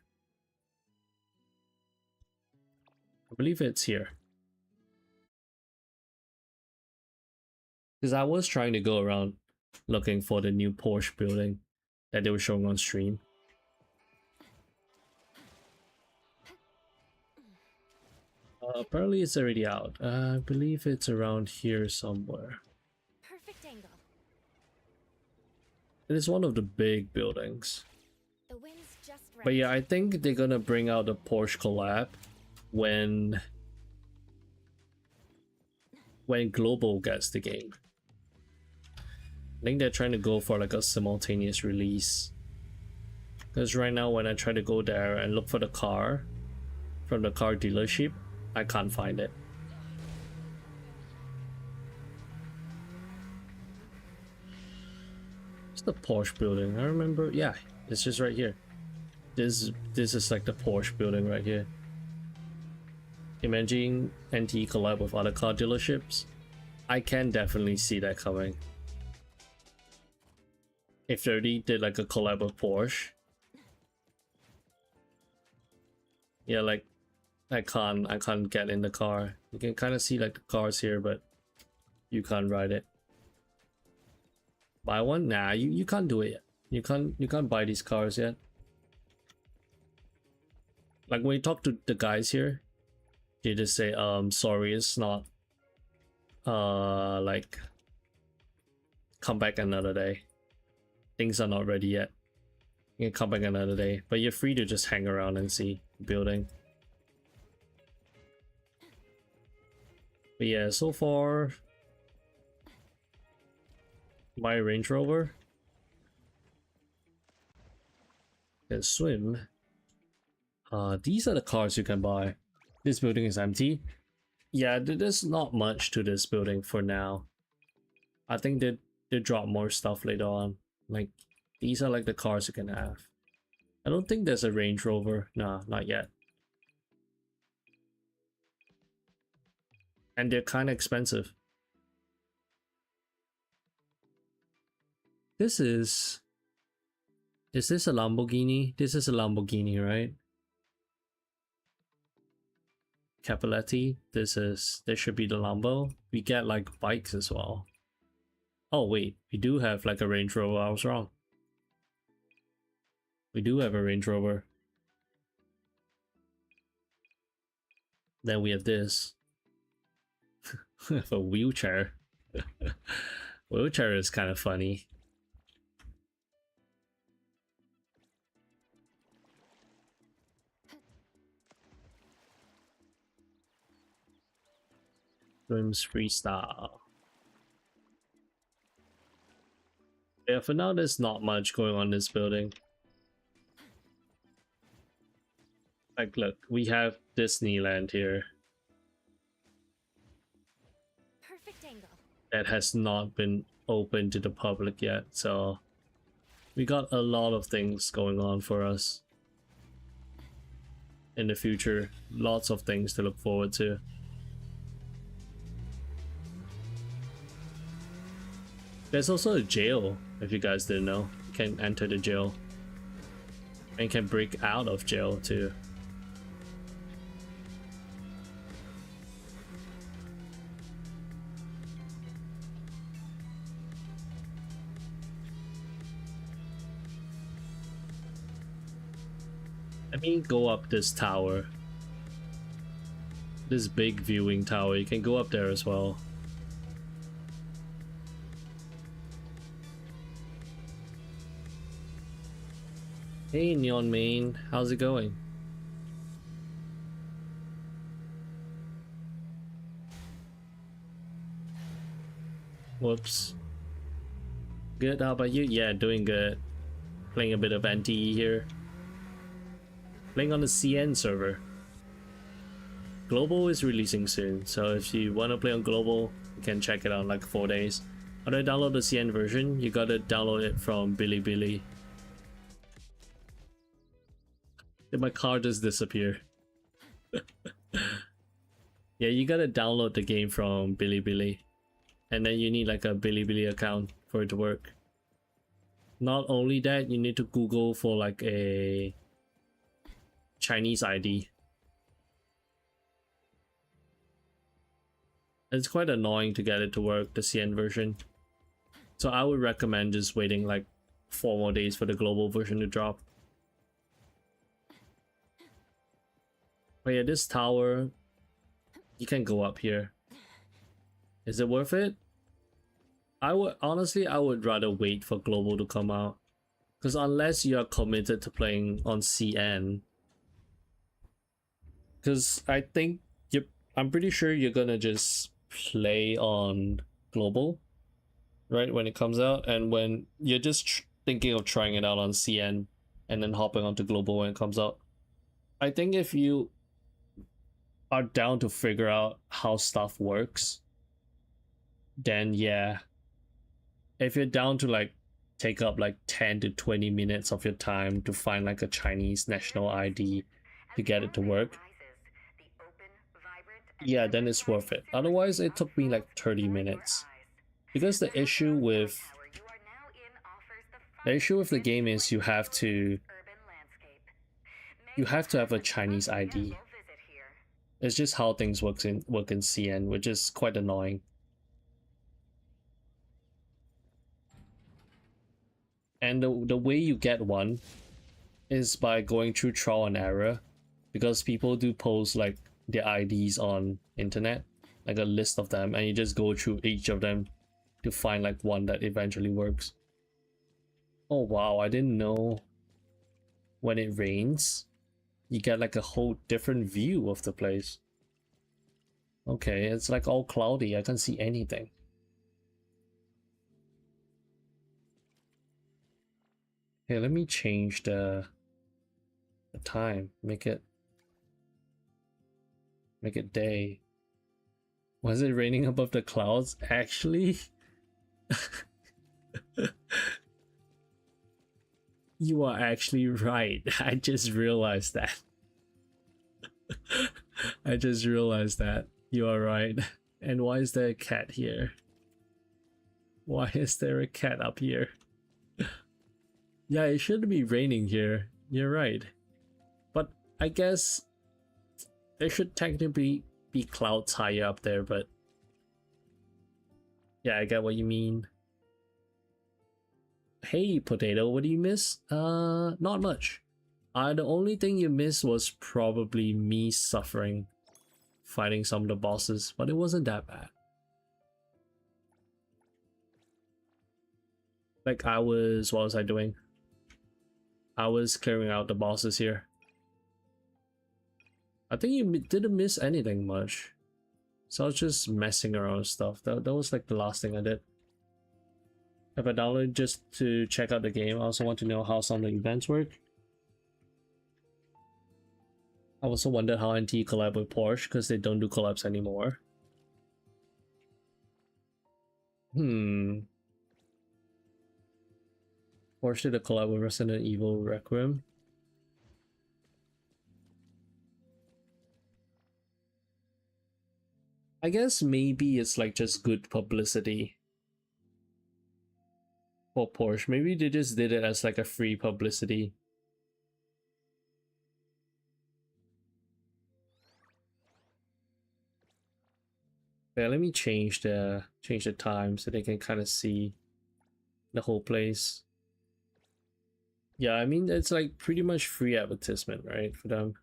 I believe it's here. Because I was trying to go around looking for the new Porsche building that they were showing on stream. Apparently it's already out. I believe it's around here somewhere. Perfect angle. It is one of the big buildings. The wind's just right. But yeah, I think they're gonna bring out the Porsche collab when Global gets the game. I think they're trying to go for like a simultaneous release. Because right now when I try to go there and look for the car from the car dealership, I can't find it. It's the Porsche building. I remember, yeah, it's just right here. This is like the Porsche building right here. Imagine NTE collab with other car dealerships. I can definitely see that coming. If they already did like a collab with Porsche. Yeah, like I can't get in the car. You can kind of see like the cars here, but you can't ride it. Buy one? Nah, you can't do it yet. You can't buy these cars yet. Like when you talk to the guys here, they just say, sorry, it's not like come back another day. Things are not ready yet. You can come back another day, but you're free to just hang around and see the building. But yeah, so far my Range Rover can swim. These are the cars you can buy. This building is empty. Yeah, there's not much to this building for now. I think they drop more stuff later on. Like, these are like the cars you can have. I don't think there's a Range Rover. Nah, not yet. And they're kind of expensive. Is this a Lamborghini? This is a Lamborghini, right? Capiletti, this should be the Lambo. We get like bikes as well. Oh wait, we do have like a Range Rover. I was wrong. We do have a Range Rover. Then we have this. We have a wheelchair. Wheelchair is kind of funny. Rims freestyle. Yeah, for now there's not much going on in this building. Like, look, we have Disneyland here. Perfect angle. That has not been open to the public yet, so we got a lot of things going on for us in the future. Lots of things to look forward to. There's also a jail, if you guys didn't know. You can enter the jail and can break out of jail too. Let me go up this tower. This big viewing tower. You can go up there as well. Hey Neon Main, how's it going? Whoops. Good, how about you? Yeah, doing good. Playing a bit of NTE here. Playing on the CN server. Global is releasing soon, so if you want to play on Global, you can check it out in like 4 days. How do I download the CN version? You gotta download it from Bilibili. Did my car just disappear? Yeah, you gotta download the game from Bilibili. And then you need like a Bilibili account for it to work. Not only that, you need to Google for like a Chinese ID. It's quite annoying to get it to work, the CN version. So I would recommend just waiting like 4 more days for the global version to drop. But yeah, this tower, you can go up here. Is it worth it? I would honestly, I would rather wait for global to come out, because unless you are committed to playing on CN, because I think I'm pretty sure you're gonna just play on global, right, when it comes out, and when you're just thinking of trying it out on CN and then hopping onto global when it comes out. I think if you are down to figure out how stuff works, then yeah. If you're down to like take up like 10 to 20 minutes of your time to find like a Chinese national ID to get it to work, yeah, then it's worth it. Otherwise, it took me like 30 minutes. Because the issue with the game is you have to have a Chinese ID. It's just how things work in CN, which is quite annoying. And the way you get one is by going through trial and error, because people do post like their IDs on internet, like a list of them, and you just go through each of them to find like one that eventually works. Oh wow, I didn't know when it rains you get like a whole different view of the place. Okay, it's like all cloudy, I can't see anything. Hey, let me change the time, make it day. Was it raining above the clouds? Actually, you are actually right. I just realized that. I just realized that. You are right. And why is there a cat here? Why is there a cat up here? Yeah, it shouldn't be raining here. You're right. But I guess there should technically be clouds higher up there, but yeah, I get what you mean. Hey Potato, what do you miss? Not much. The only thing you missed was probably me suffering fighting some of the bosses, but it wasn't that bad. Like what was I doing? I was clearing out the bosses here. I think you didn't miss anything much. So I was just messing around with stuff. That was like the last thing I did. If I downloaded just to check out the game, I also want to know how some of the events work. I also wondered how NTE collab with Porsche because they don't do collabs anymore. Porsche did a collab with Resident Evil Requiem. I guess maybe it's like just good publicity for Porsche. Maybe they just did it as like a free publicity. Yeah, let me change the time so they can kind of see the whole place. Yeah, I mean it's like pretty much free advertisement, right, for them.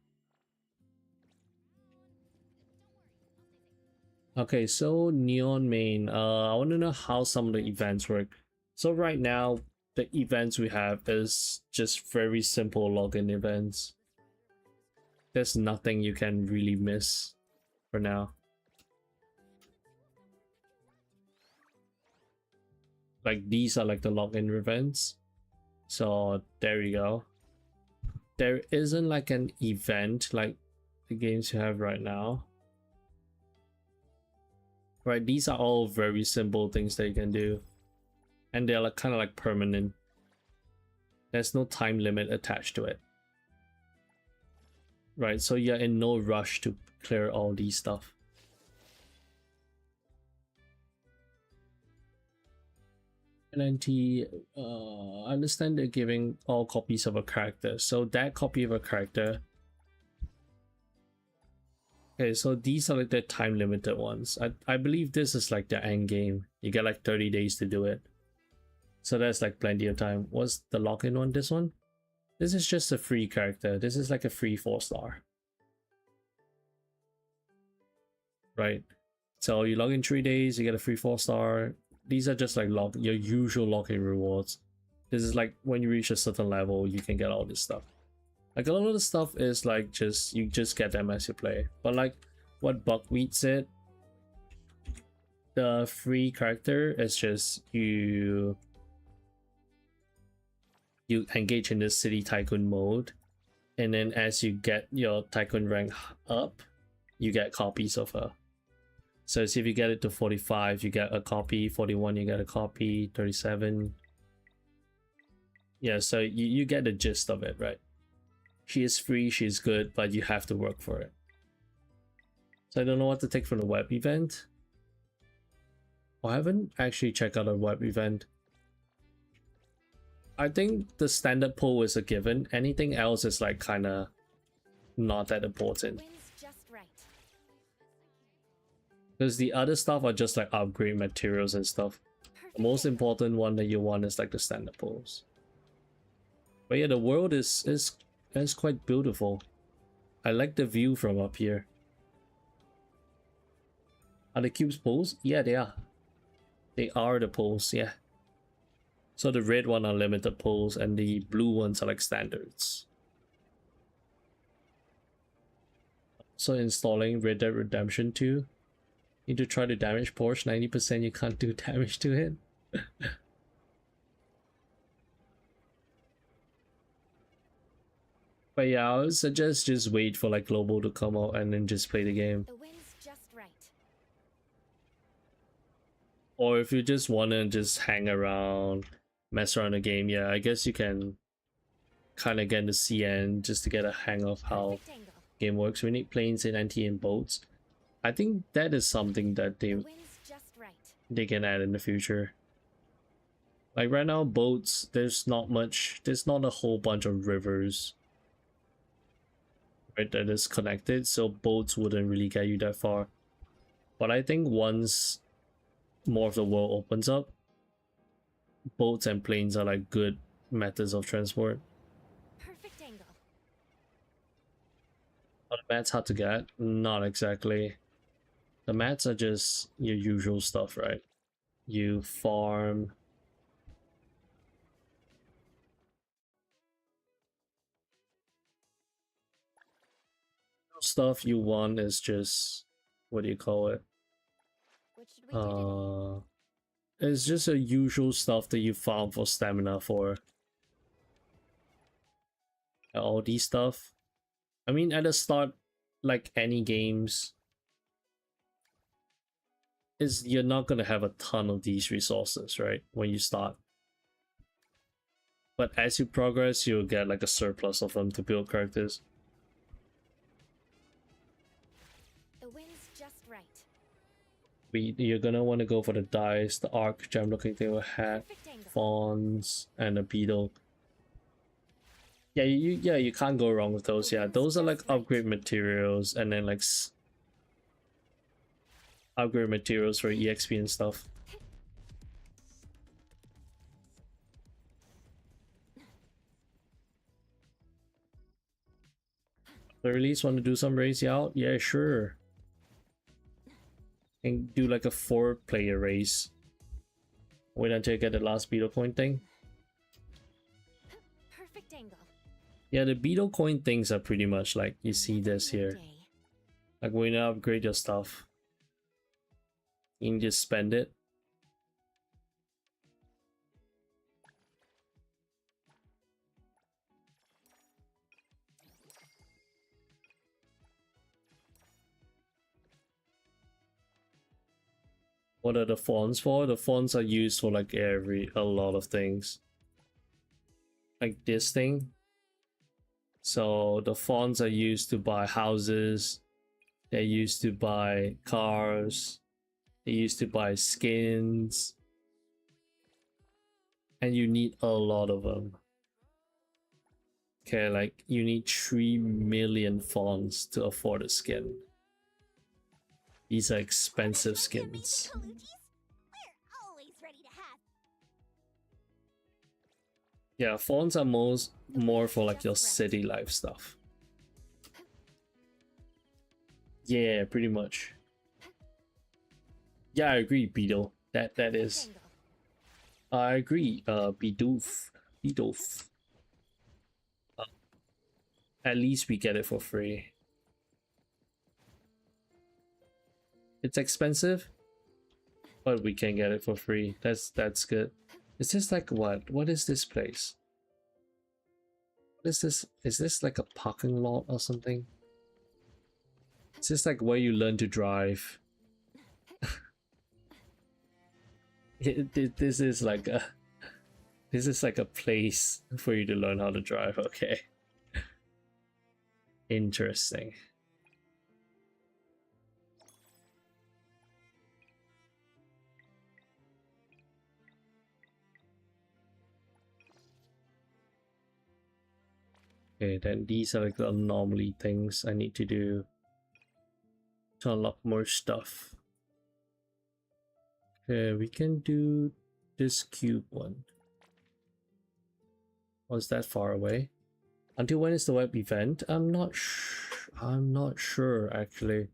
Okay, so Neon Main, I want to know how some of the events work. So right now, the events we have is just very simple login events. There's nothing you can really miss for now. Like these are like the login events. So there we go. There isn't like an event like the games you have right now. Right, these are all very simple things that you can do. And they're like kind of like permanent. There's no time limit attached to it. Right, so you're in no rush to clear all these stuff. NTE, I understand they're giving all copies of a character. So that copy of a character. Okay, so these are like the time limited ones. I believe this is like the end game. You get like 30 days to do it. So that's like plenty of time. What's the lock-in one? This one? This is just a free character. This is like a free 4-star. Right. So you log in 3 days, you get a free 4-star. These are just like your usual login rewards. This is like when you reach a certain level, you can get all this stuff. Like a lot of the stuff is like you just get them as you play. But like what Buckwheat said, the free character is just you engage in the city tycoon mode, and then as you get your tycoon rank up, you get copies of her. So if you get it to 45, you get a copy, 41 you get a copy, 37. Yeah, so you get the gist of it, right? She is free, she's good, but you have to work for it. So I don't know what to take from the web event. I haven't actually checked out a web event. I think the standard pull is a given. Anything else is like kind of not that important. Because the other stuff are just like upgrade materials and stuff. The most important one that you want is like the standard pulls. But yeah, the world is quite beautiful. I like the view from up here. Are the cubes pulls? Yeah, they are. They are the pulls, yeah. So the red one are limited pulls and the blue ones are like standards. So installing Red Dead Redemption 2. Need to try to damage Porsche 90%, you can't do damage to it. But yeah, I would suggest just wait for like global to come out and then just play the game. The wind's just right. Or if you just wanna just hang around, mess around the game, yeah, I guess you can kind of get into CN just to get a hang of how game works. We need planes in NTE and boats. I think that is something that they can add in the future. Like right now, boats, there's not a whole bunch of rivers, right, that is connected, so boats wouldn't really get you that far. But I think once more of the world opens up, boats and planes are like good methods of transport. Perfect angle. Are the mats hard to get? Not exactly. The mats are just your usual stuff, right? You farm. Stuff you want is just, what do you call it? What should we do today? It's just a usual stuff that you farm for stamina for. All these stuff. I mean, at the start, like any games, is you're not gonna have a ton of these resources, right? When you start. But as you progress, you'll get like a surplus of them to build characters. The wind's just right. You're gonna want to go for the dice, the arc, which I'm looking to, a hat, fawns, and a beetle. Yeah, you can't go wrong with those. Yeah, those are like upgrade materials, and then like upgrade materials for EXP and stuff. The release want to do some race out? Yeah, sure. And do like a 4-player race. Wait until you get the last beetle coin thing. Perfect angle. Yeah, the beetle coin things are pretty much like you see this here. Like when you upgrade your stuff, you can just spend it. What are the fonts for? The fonts are used for like a lot of things. Like this thing. So the fonts are used to buy houses. They're used to buy cars. They used to buy skins. And you need a lot of them. Okay, like you need 3 million fonts to afford a skin. These are expensive skins. We're always ready to have. Yeah, fonts are more for like your city life stuff. Yeah, pretty much. Yeah, I agree, Beetle. That is. I agree, Bidoof. At least we get it for free. It's expensive, but we can get it for free. That's good. Is this like what? What is this place? What is this? Is this like a parking lot or something? Is this like where you learn to drive? This is like a place for you to learn how to drive. Okay. Interesting. Okay, then these are like the anomaly things I need to do to unlock more stuff. Okay, we can do this cube one. Was that far away? Until when is the web event? I'm not sure actually.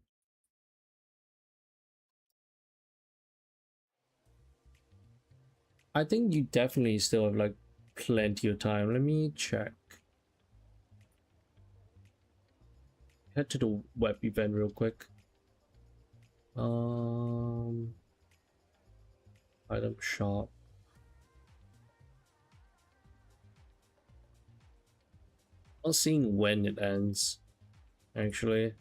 I think you definitely still have like plenty of time. Let me check. Head to the web event real quick. Item shop. Not seeing when it ends, actually.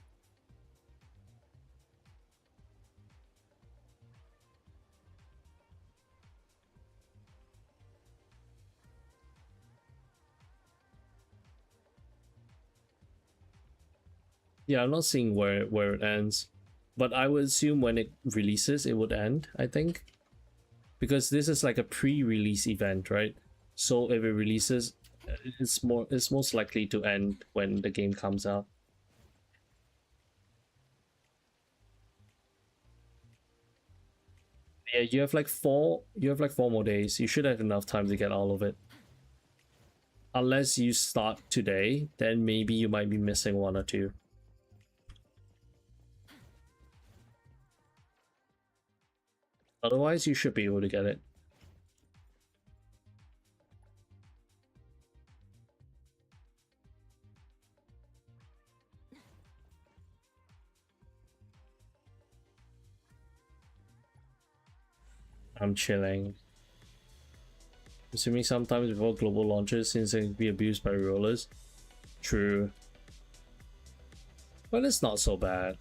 Yeah, I'm not seeing where it ends, but I would assume when it releases, it would end, I think. Because this is like a pre-release event, right? So if it releases, it's most likely to end when the game comes out. Yeah, you have like four more days. You should have enough time to get all of it. Unless you start today, then maybe you might be missing one or two. Otherwise, you should be able to get it. I'm chilling. Assuming sometimes before global launches, since it can be abused by rollers. True. But it's not so bad.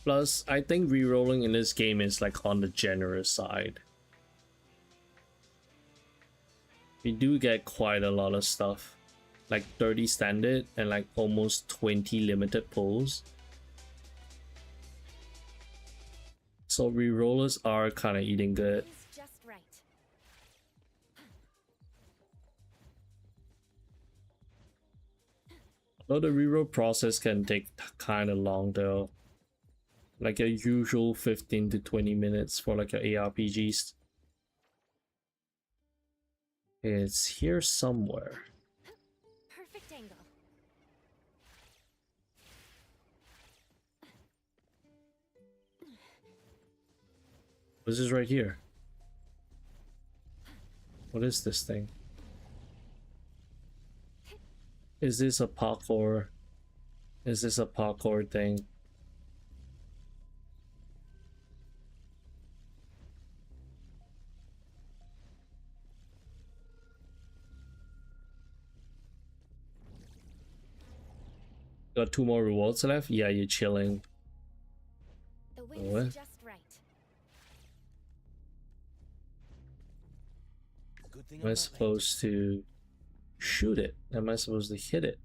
Plus, I think rerolling in this game is like on the generous side. We do get quite a lot of stuff. Like 30 standard and like almost 20 limited pulls. So rerollers are kind of eating good. Although the reroll process can take kind of long though. Like a usual 15 to 20 minutes for like your ARPGs. It's here somewhere. Perfect angle. This is right here. What is this thing? Is this a parkour? Is this a parkour thing? Got 2 more rewards left? Yeah, you're chilling. The wind is just right. Am I supposed to shoot it? Am I supposed to hit it?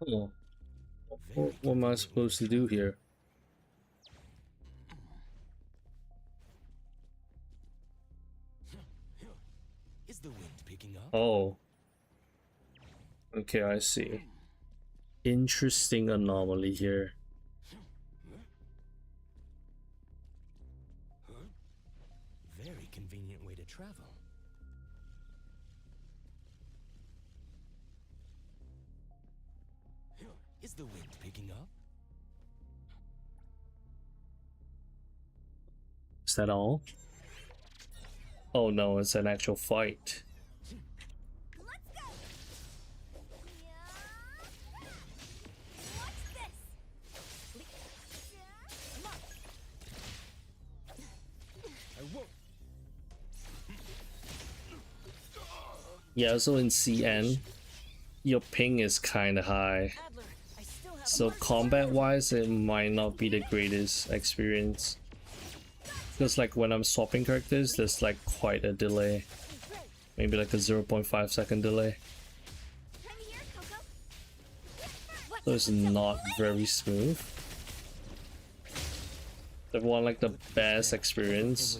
Oh. What am I supposed to do here? Is the wind picking up? Oh. Okay, I see. Interesting anomaly here. Very convenient way to travel. Is the wind picking up? Is that all? Oh no, it's an actual fight. Yeah, so in CN, your ping is kinda high. So combat wise, it might not be the greatest experience. Because like when I'm swapping characters, there's like quite a delay. Maybe like a 0.5 second delay. So it's not very smooth. If I want like the best experience,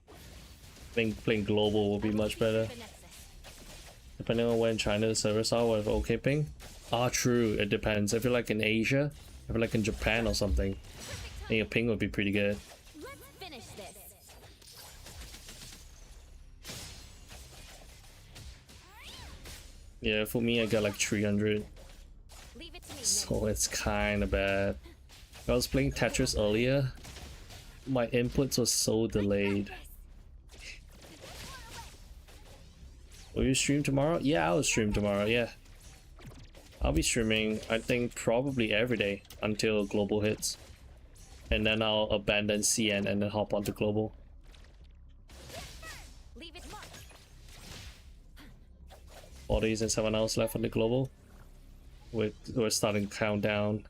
I think playing global will be much better. Depending on when China's servers are with OK ping. Ah, true, it depends. If you're like in Asia, if you're like in Japan or something, then your ping would be pretty good. Yeah, for me, I got like 300. So it's kind of bad. I was playing Tetris earlier. My inputs were so delayed. Will you stream tomorrow? Yeah, I'll stream tomorrow, yeah. I'll be streaming, I think, probably every day until global hits. And then I'll abandon CN and then hop onto global. 4 days and 7 hours left on the global. We're starting countdown.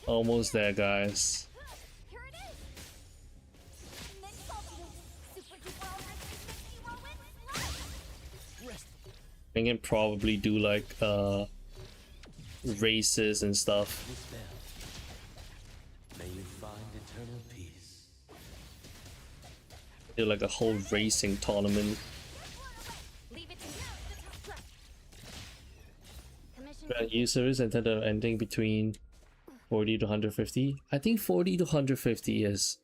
Almost there, guys. I can probably do like races and stuff. May you find eternal peace. Do like a whole racing tournament. Users intended ending between 40 to 150. I think 40 to 150 is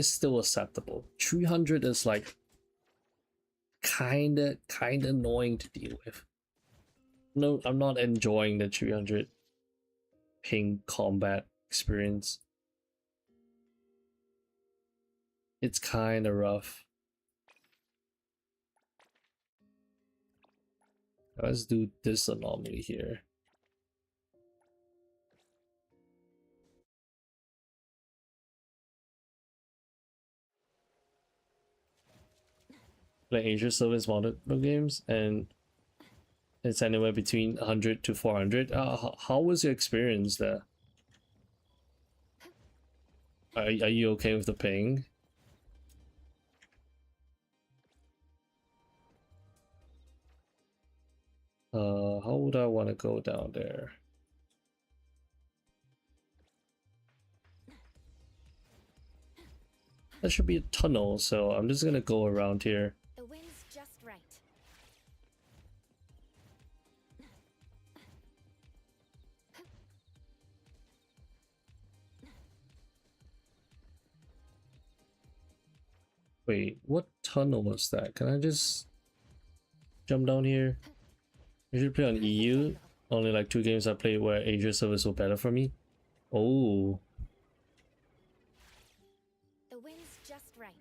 still acceptable. 300 is like kinda annoying to deal with. No, I'm not enjoying the 300 ping combat experience. It's kinda rough. Let's do this anomaly here. Like Asia service multiple games, and it's anywhere between 100 to 400. How was your experience there? Are you okay with the ping? How would I want to go down there? That should be a tunnel, so I'm just gonna go around here. The wind's just right. Wait, what tunnel was that? Can I just jump down here? I should play on EU. Only like 2 games I played where Asia service was better for me. Oh. The wind's just right.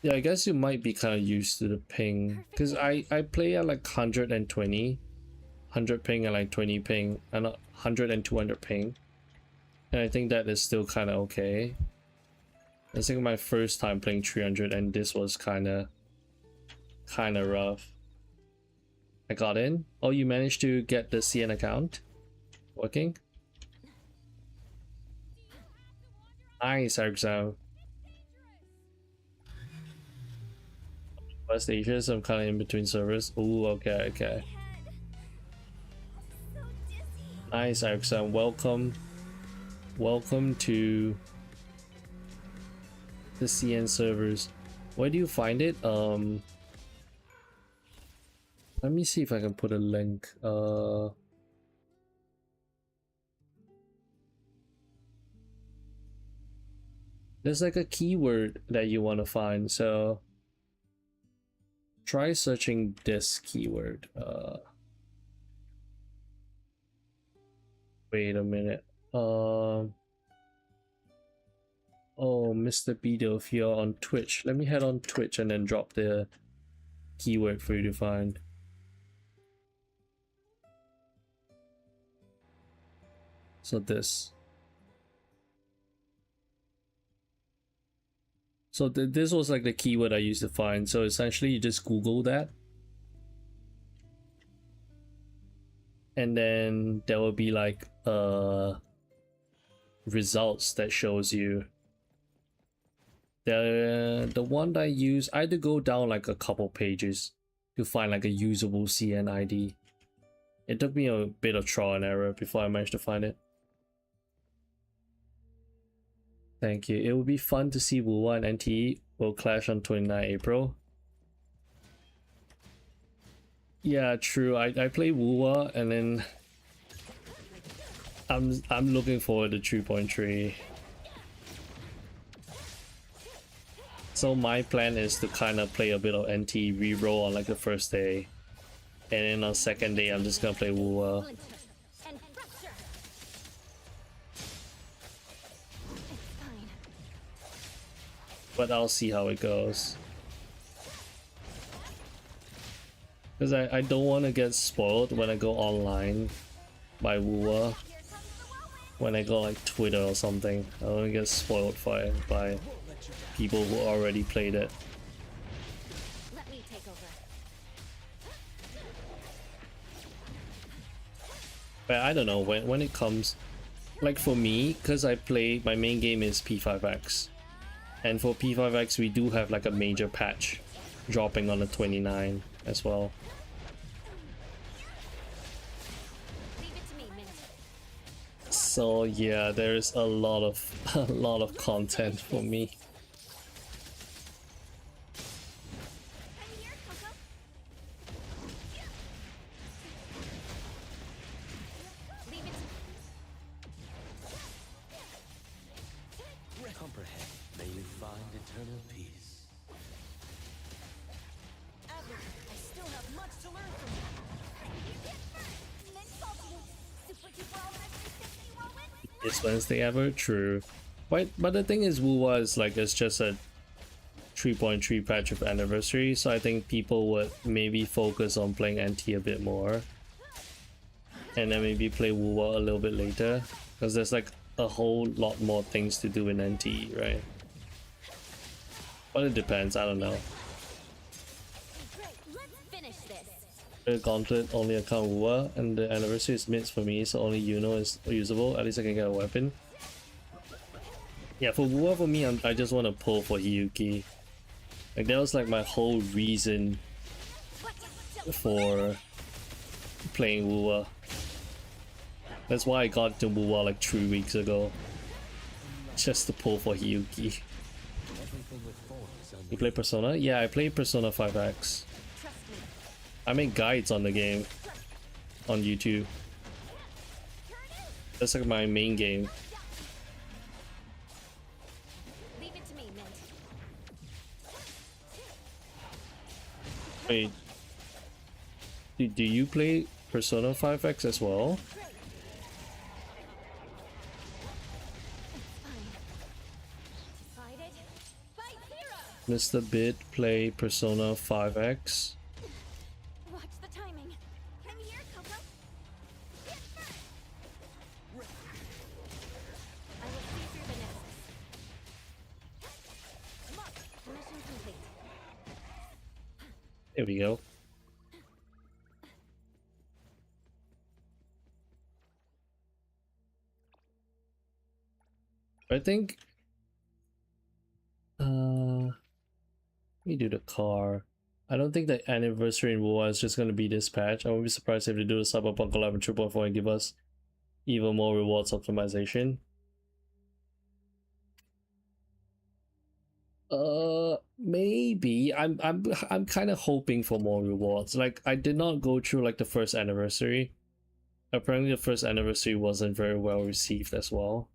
Yeah, I guess you might be kind of used to the ping. Because I play at like 120. 100 ping and like 20 ping. And 100 and 200 ping. And I think that is still kind of okay. I think my first time playing 300 and this was kind of rough. I got in. Oh, you managed to get the CN account working? Nice, Arxam. West Asia, so I'm kind of in between servers. Ooh, okay. Nice, Arxam. Welcome to the CN servers. Where do you find it? Let me see if I can put a link. There's like a keyword that you want to find, so try searching this keyword. Wait a minute. Oh, Mr. Beto, if you're on Twitch, let me head on Twitch and then drop the keyword for you to find. So this. So this was like the keyword I used to find. So essentially you just Google that. And then there will be like results that shows you. The one that I use, I had to go down like a couple pages to find like a usable CN ID. It took me a bit of trial and error before I managed to find it. Thank you. It would be fun to see Wuwa and NTE will clash on 29 April. Yeah, true. I play Wuwa and then I'm looking forward to 3.3. So my plan is to kind of play a bit of NTE reroll on like the first day, and then on second day I'm just gonna play Wuwa. But I'll see how it goes. Because I don't want to get spoiled when I go online by Wuwa. When I go like Twitter or something. I don't want to get spoiled by people who already played it. Let me take over. But I don't know, when it comes... Like for me, because I play... My main game is P5X. And for P5X we do have like a major patch dropping on the 29 as well. So yeah, there's a lot of content for me. up ahead. May you find eternal peace. Adler, I still have much to learn from you. This Wednesday ever? True. But the thing is, Wuwa is like, it's just a 3.3 patch of anniversary, so I think people would maybe focus on playing NT a bit more. And then maybe play Wuwa a little bit later. Because there's like a whole lot more things to do in NTE, right? But it depends, I don't know. The Gauntlet only account Wuwa, and the anniversary is mids for me, so only Yuno is usable. At least I can get a weapon. Yeah, for Wuwa, for me, I just want to pull for Hiyuki. Like, that was like my whole reason for playing Wuwa. That's why I got to Wuwa like 3 weeks ago. Just to pull for Hiyuki. You play Persona? Yeah, I play Persona 5X. I make guides on the game on YouTube. That's like my main game. Leave it to me, Mint. Wait, do you play Persona 5X as well? Mr. Bit play Persona 5X? Watch the timing. Come here, Coco. I will see through the nexus. Look, mission complete. There we go. I think let me do the car. I don't think the anniversary in Wuwa is just gonna be this patch. I won't be surprised if they do the Cyberpunk 11 3.4 and give us even more rewards optimization. Maybe. I'm kind of hoping for more rewards. Like, I did not go through like the first anniversary. Apparently the first anniversary wasn't very well received as well.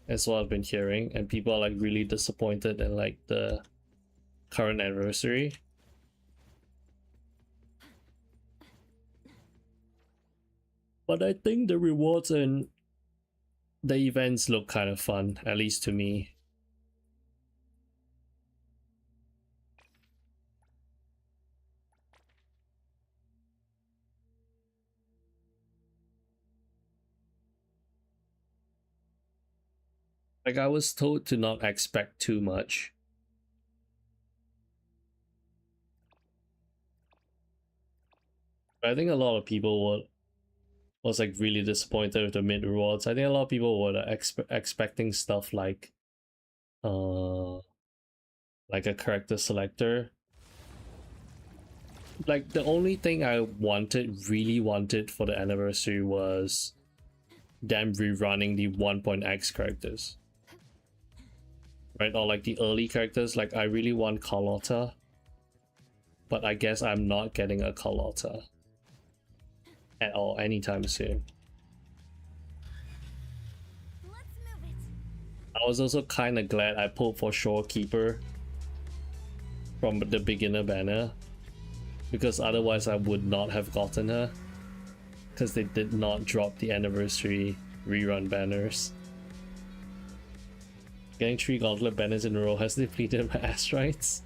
That's what I've been hearing, and people are like really disappointed in like the current anniversary. But I think the rewards and the events look kind of fun, at least to me. Like, I was told to not expect too much. But I think a lot of people was like really disappointed with the mid rewards. I think a lot of people were expecting stuff like a character selector. Like, the only thing I really wanted for the anniversary was them rerunning the 1.x characters. Right, or like the early characters. Like, I really want Carlotta, but I guess I'm not getting a Carlotta at all anytime soon. I was also kind of glad I pulled for Shorekeeper from the beginner banner, because otherwise I would not have gotten her, because they did not drop the anniversary rerun banners. Getting 3 Gauntlet banners in a row has depleted my astrites.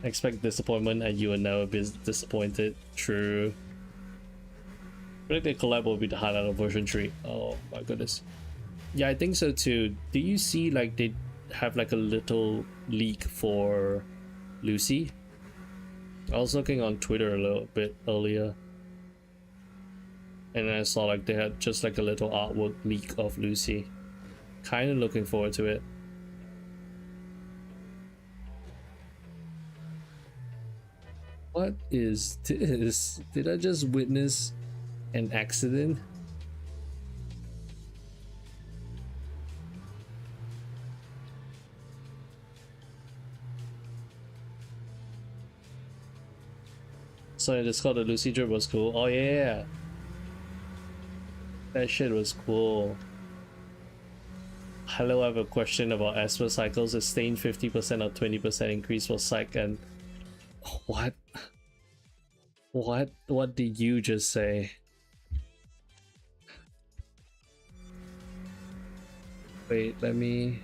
Expect disappointment and you will never be disappointed. True. I think the collab will be the highlight of version 3. Oh my goodness. Yeah, I think so too. Do you see like they have like a little leak for Lucy? I was looking on Twitter a little bit earlier, and I saw like they had just like a little artwork leak of Lucy. Kind of looking forward to it. What is this? Did I just witness an accident? So the Discord, the Lucy drip was cool. Oh yeah, that shit was cool. Hello, I have a question about Esper cycles. Is Stain 50% or 20% increase for psych and what? What did you just say? Wait, let me...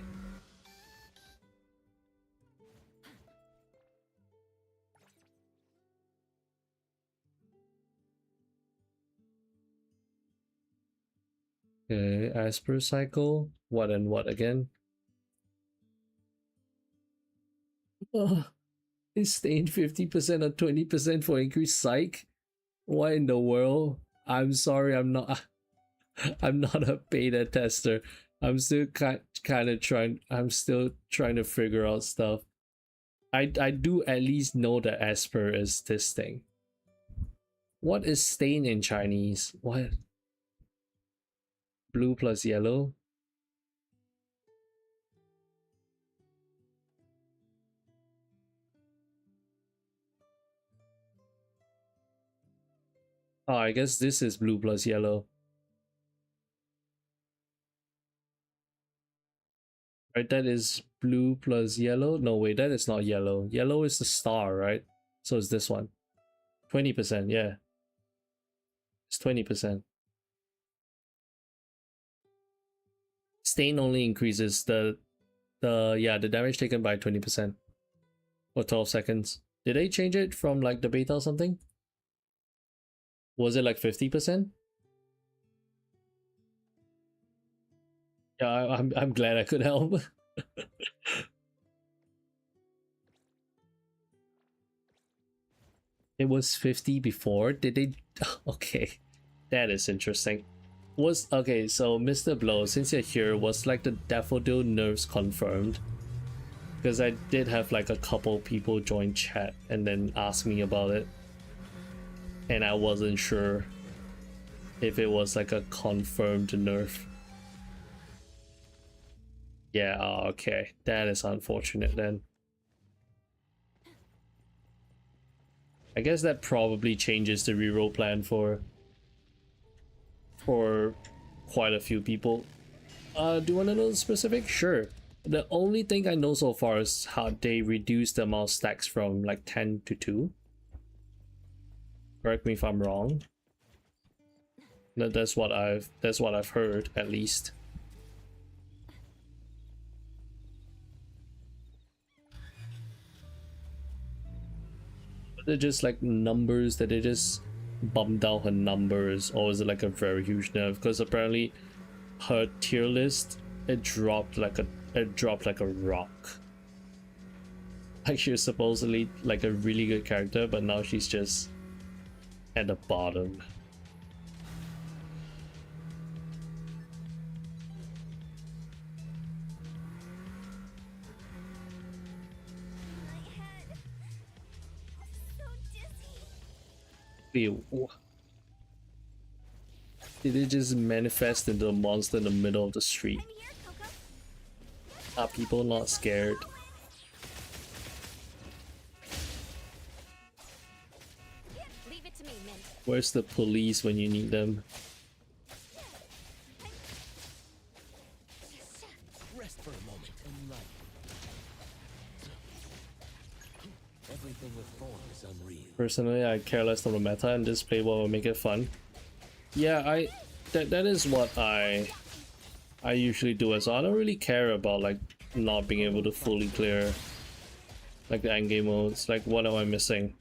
Okay, Asper cycle. What and what again? Is Stain 50% or 20% for increased psych? What in the world? I'm sorry, I'm not I'm not a beta tester. I'm still kind of trying. I'm still trying to figure out stuff. I do at least know that Esper is this thing. What is stain in Chinese? What? Blue plus yellow? Oh, I guess this is blue plus yellow. Right, that is blue plus yellow. No, wait, that is not yellow. Yellow is the star, right? So it's this one. 20%, yeah. It's 20%. Stain only increases the damage taken by 20% for 12 seconds. Did they change it from like the beta or something? Was it like 50%? Yeah, I'm glad I could help. It was 50 before. Did they? Okay, that is interesting. Was okay. So Mr. Blow, since you're here, was like the Daffodil nerfs confirmed? Because I did have like a couple people join chat and then ask me about it, and I wasn't sure if it was like a confirmed nerf. Yeah, okay. That is unfortunate then. I guess that probably changes the reroll plan for quite a few people. Do you want to know the specific? Sure. The only thing I know so far is how they reduced the amount of stacks from like 10 to 2. Correct me if I'm wrong. That's what I've heard, at least. They're just like numbers that they just bumped down her numbers, or is it like a very huge nerf? Because apparently her tier list it dropped like a rock. Like she was supposedly like a really good character, but now she's just at the bottom. Did it just manifest into a monster in the middle of the street? Are people not scared? Leave it to me, Mint. Where's the police when you need them? Rest for a moment and light. Everything with form is unreal. Personally, I care less on the meta and just play what will make it fun. Yeah, that is what I usually do as well. I don't really care about like not being able to fully clear like the endgame modes. Like, what am I missing?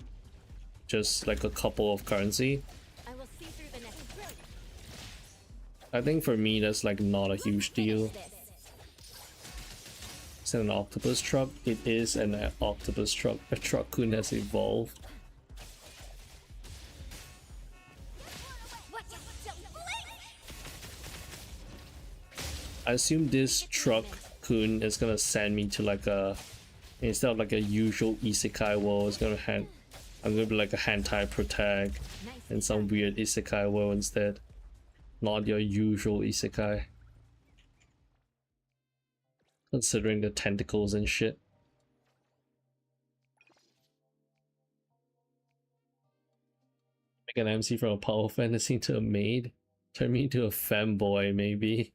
Just like a couple of currency. I will see through the next. I think for me that's like not a huge deal. Is it an octopus truck? It is an octopus truck. A truck-kun has evolved. I assume this truck-kun is gonna send me to like a, instead of like a usual isekai world, it's gonna I'm gonna be like a hentai protag in some weird isekai world instead. Not your usual isekai. Considering the tentacles and shit. Make an MC from a power fantasy to a maid. Turn me into a femboy, maybe.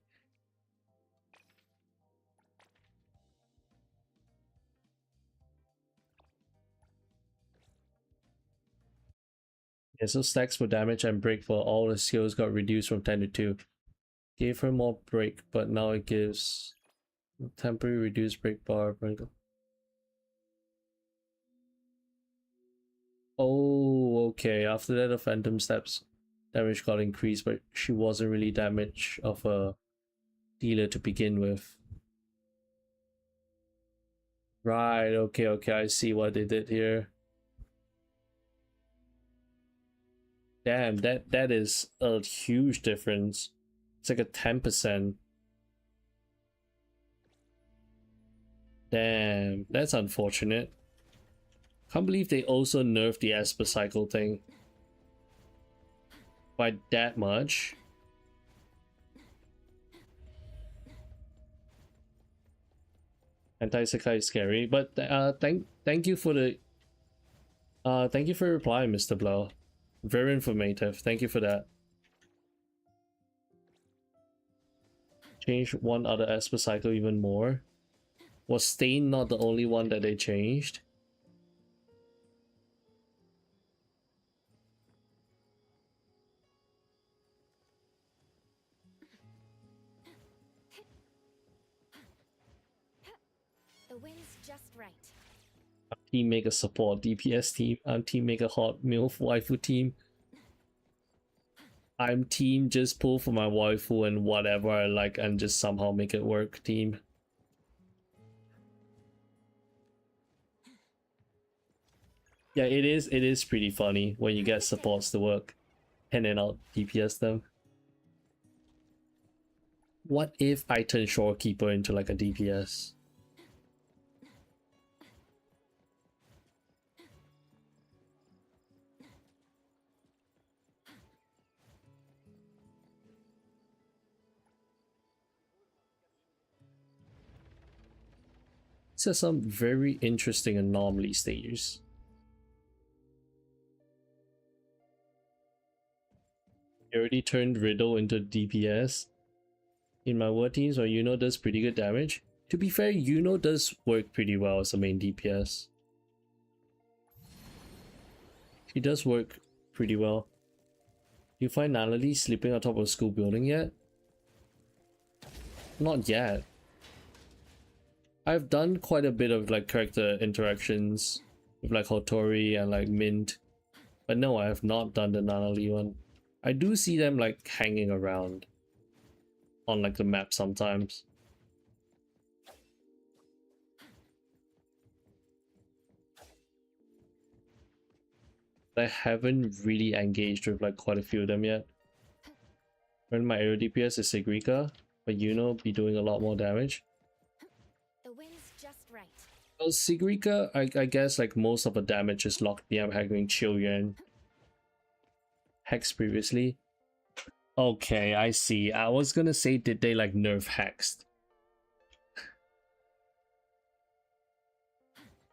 Yeah, so stacks for damage and break for all the skills got reduced from 10 to 2. Gave her more break, but now it gives temporary reduced break bar. Oh, okay. After that, the Phantom Steps damage got increased, but she wasn't really damage of a dealer to begin with. Right, okay, okay. I see what they did here. Damn, that is a huge difference. It's like a 10%. Damn, that's unfortunate. Can't believe they also nerfed the Esper cycle thing by that much. Anti-Sekai is scary, but thank you for the thank you for your reply, Mr. Blow. Very informative. Thank you for that. Change one other Esper cycle even more. Was Stain not the only one that they changed? The wind's just right. Team make a support DPS team. I'm team make a hot MILF waifu team. I'm team just pull for my waifu and whatever I like and just somehow make it work team. Yeah, it is pretty funny when you get supports to work and then I'll DPS them. What if I turn Shorekeeper into like a DPS? These are some very interesting anomaly stages. I already turned Riddle into DPS. In my war teams where Yuno does pretty good damage. To be fair, Yuno does work pretty well as a main DPS. He does work pretty well. Do you find Natalie sleeping on top of a school building yet? Not yet. I've done quite a bit of like character interactions with like Hotori and like Mint. But no, I have not done the Natalie one. I do see them like hanging around on like the map sometimes. I haven't really engaged with like quite a few of them yet. When my AoE DPS is Sigrika, but Yuno be doing a lot more damage. The wind's just right. Well, Sigrika, I guess like most of the damage is locked me. I'm having Chilyuan Hex previously. Okay, I see. I was gonna say, did they like nerf Hexed?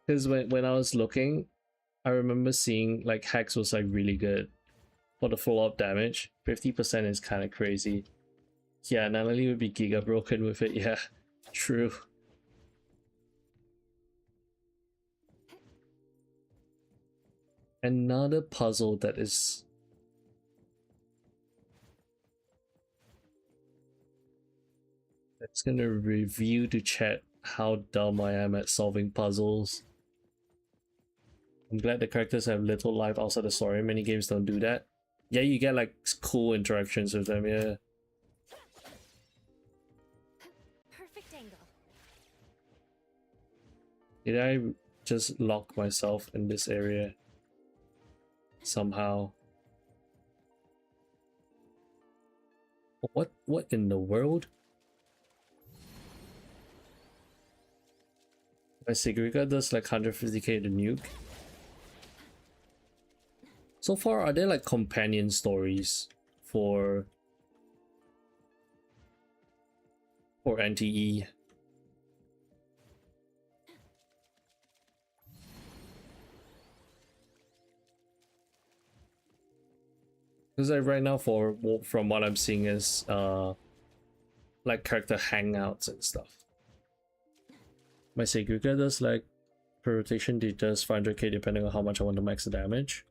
Because when I was looking, I remember seeing like Hex was like really good for the follow-up damage. 50% is kind of crazy. Yeah, Natalie would be giga broken with it. Yeah, true. Another puzzle that is... It's gonna review to chat how dumb I am at solving puzzles. I'm glad the characters have little life outside the story. Many games don't do that. Yeah, you get like cool interactions with them, yeah. Perfect angle. Did I just lock myself in this area? Somehow. What in the world? My Sigrika does like 150k to nuke. So far, are there like companion stories for NTE? Because like right now, from what I'm seeing is like character hangouts and stuff. My Sigrika does like per rotation, it does 500k depending on how much I want to max the damage.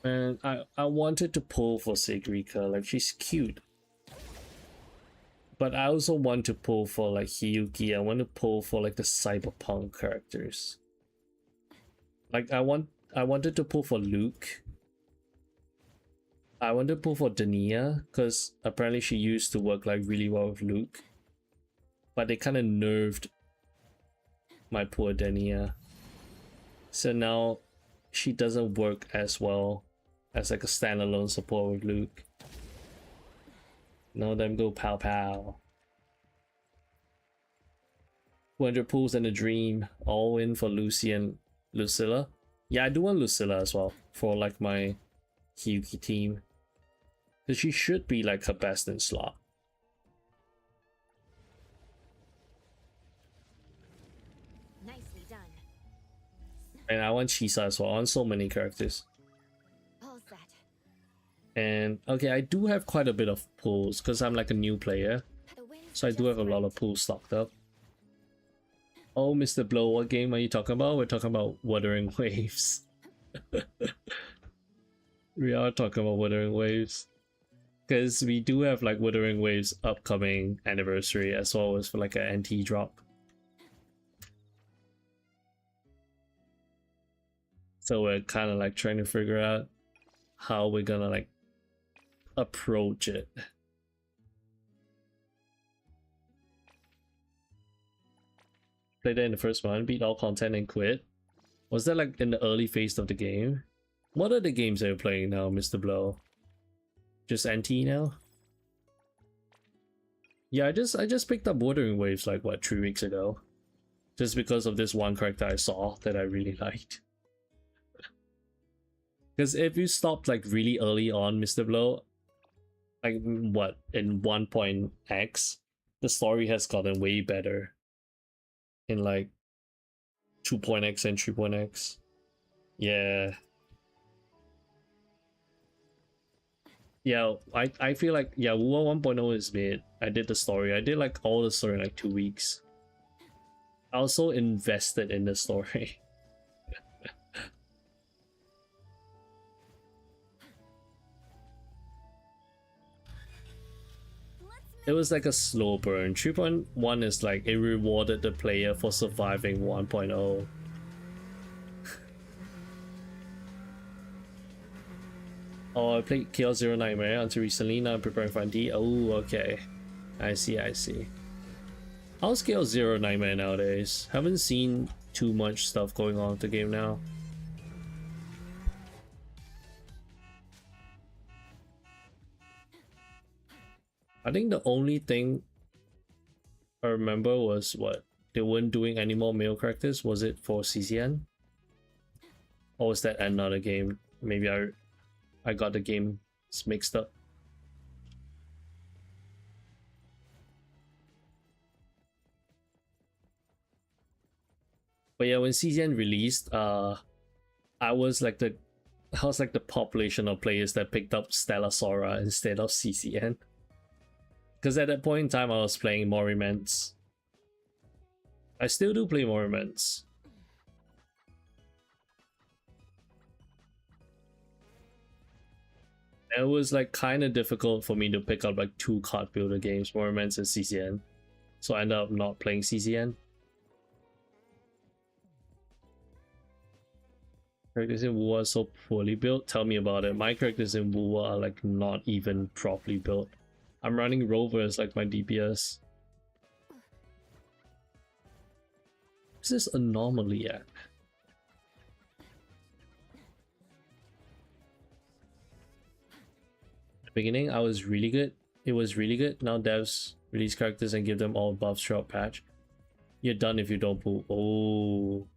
And I wanted to pull for Sigrika, like she's cute. But I also want to pull for like Hiyuki. I want to pull for like the cyberpunk characters. Like I wanted to pull for Luke. I wanted to pull for Dania because apparently she used to work like really well with Luke. But they kind of nerfed my poor Dania. So now she doesn't work as well as like a standalone support with Luke. No, them go pow pow. 200 pulls and a dream, all in for Lucy and Lucilla. Yeah, I do want Lucilla as well for like my Hiyuki team. Because she should be like her best in slot. Nicely done. And I want Chisa as well. I want so many characters. All set. And okay, I do have quite a bit of pulls because I'm like a new player. So I do have a lot of pulls stocked up. Oh, Mr. Blow, what game are you talking about? We're talking about Wuthering Waves. We are talking about Wuthering Waves. Because we do have like Wuthering Waves upcoming anniversary as well as for like an NTE drop. So we're kind of like trying to figure out how we're gonna like approach it. Played it in the first one, beat all content and quit. Was that like in the early phase of the game? What are the games that you're playing now, Mr. Blow? Just NTE now? Yeah, I just picked up Wuthering Waves like what, 3 weeks ago. Just because of this one character I saw that I really liked. Because if you stopped like really early on, Mr. Blow, like what, in 1.x, the story has gotten way better. In like 2.x and 3.x. Yeah. Yeah, I feel like, yeah, Wuwa 1.0 is mid. I did the story. I did like all the story in like 2 weeks. I also invested in the story. It was like a slow burn. 3.1 is like it rewarded the player for surviving 1.0. Oh, I played Chaos Zero Nightmare until recently. Now I'm preparing for NTE. Oh, okay. I see, I see. How's Chaos Zero Nightmare nowadays? Haven't seen too much stuff going on with the game now. I think the only thing I remember was what? They weren't doing any more male characters? Was it for CCN? Or was that another game? Maybe I got the games mixed up. But yeah, when CCN released, I was like the population of players that picked up Stella Sora instead of CCN. Because at that point in time, I was playing Moriments. I still do play Moriments. It was like kind of difficult for me to pick up like 2 card builder games, Moriments and CCN. So I ended up not playing CCN. Characters in Wuwa are so poorly built. Tell me about it. My characters in Wuwa are like not even properly built. I'm running Rover as like my DPS. What's this anomaly at? At the beginning, I was really good. It was really good. Now devs release characters and give them all buffs throughout patch. You're done if you don't pull. Oh.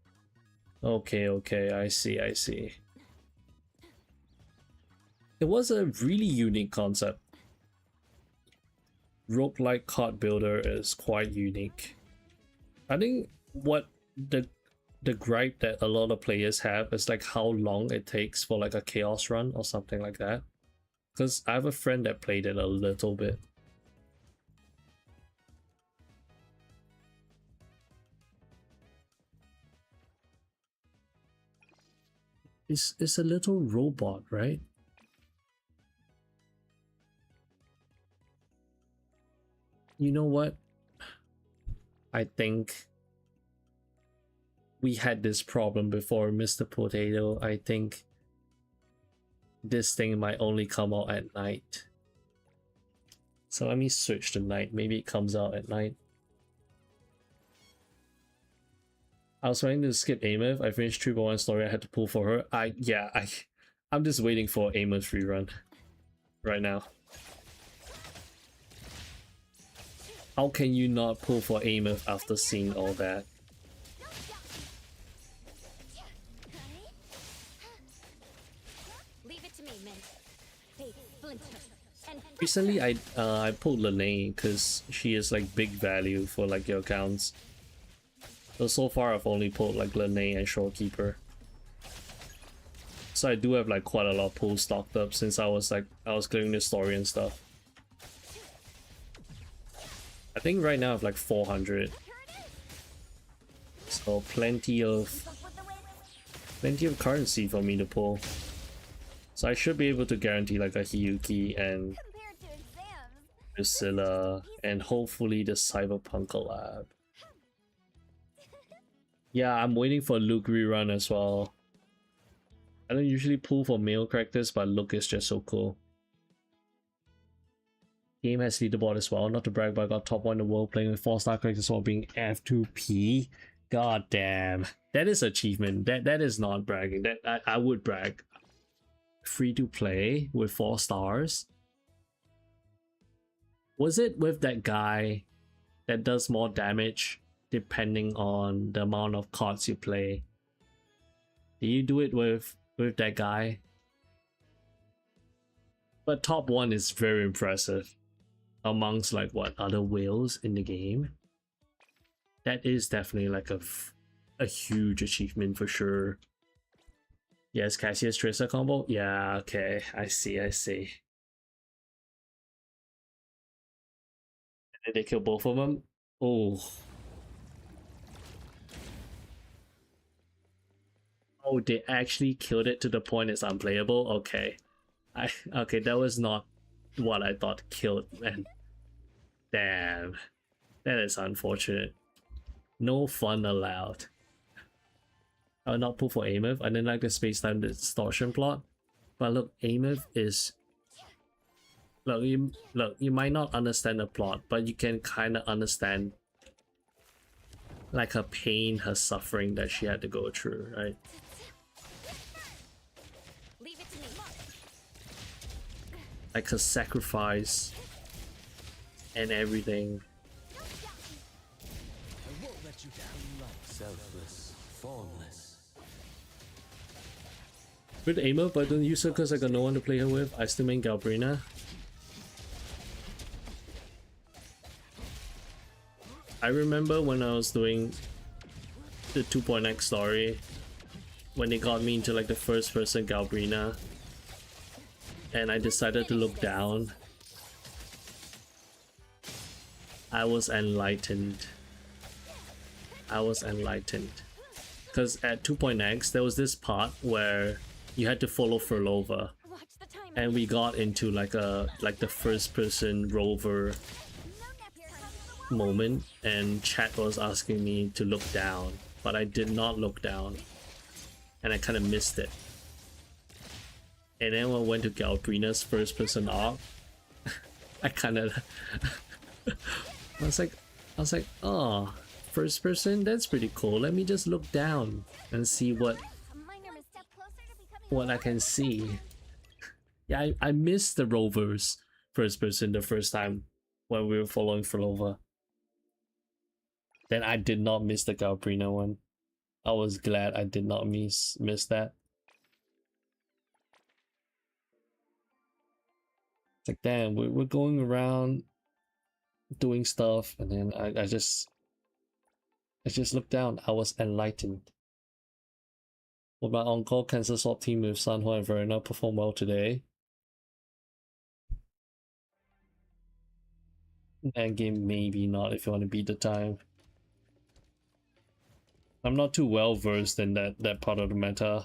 Okay, okay. I see, I see. It was a really unique concept. Roguelike card builder is quite unique. I think what the gripe that a lot of players have is like how long it takes for like a chaos run or something like that. Because I have a friend that played it a little bit. It's a little robot, right? You know what? I think we had this problem before, Mr. Potato. I think this thing might only come out at night. So let me switch to night. Maybe it comes out at night. I was trying to skip Ameth. I finished 3.1 story. I had to pull for her. I'm just waiting for Ameth rerun right now. How can you not pull for Ameth after seeing all that? Leave it to me, Mint. Hey, Splinter. And Recently, I pulled Lene because she is like big value for like your accounts. So far, I've only pulled like Lene and Shorekeeper. So I do have like quite a lot of pulls stocked up since I was clearing the story and stuff. I think right now I have like 400. So plenty of currency for me to pull. So I should be able to guarantee like a Hiyuki and Priscilla and hopefully the Cyberpunk collab. Yeah, I'm waiting for Luke rerun as well. I don't usually pull for male characters, but Luke is just so cool. Game has leaderboard as well. Not to brag, but I got top 1 in the world playing with 4-star characters while being F2P. God damn. That is achievement. That is not bragging. That I would brag. Free to play with 4 stars. Was it with that guy that does more damage depending on the amount of cards you play? Did you do it with that guy? But top 1 is very impressive amongst like what other whales in the game. That is definitely like a huge achievement for sure. Yes, Cassius Tracer combo. Yeah, okay, I see. And then they kill both of them. Oh. Oh, they actually killed it to the point it's unplayable. Okay, okay, that was not what I thought killed, man. Damn, that is unfortunate. No fun allowed. I would not pull for Ameth. I didn't like the space-time distortion plot, but look, Ameth is. Look, you might not understand the plot, but you can kind of understand like her pain, her suffering that she had to go through, right? Like her sacrifice and everything. I won't let you down. Selfless, formless. With Ameth, but I don't use her because I got no one to play her with. I still main Galbrina. I remember when I was doing the 2.x story, when they got me into like the first person Galbrina, and I decided to look down. I was enlightened. Because at 2.x there was this part where you had to follow Furlova, and we got into like the first person rover moment, and chat was asking me to look down, but I did not look down, and I kind of missed it. And then when I went to Galbrina's first person arc, I kind of I was like, oh, first person, that's pretty cool. Let me just look down and see what I can see. Yeah, I missed the rovers first person the first time when we were following Furlova. Then I did not miss the Galbrina one. I was glad I did not miss that. It's like, damn, we're going around doing stuff, and then I just looked down. I was enlightened. Will my on-call cancel swap team with Sanhua and Verena perform well today? And game maybe not if you want to beat the time. I'm not too well versed in that part of the meta.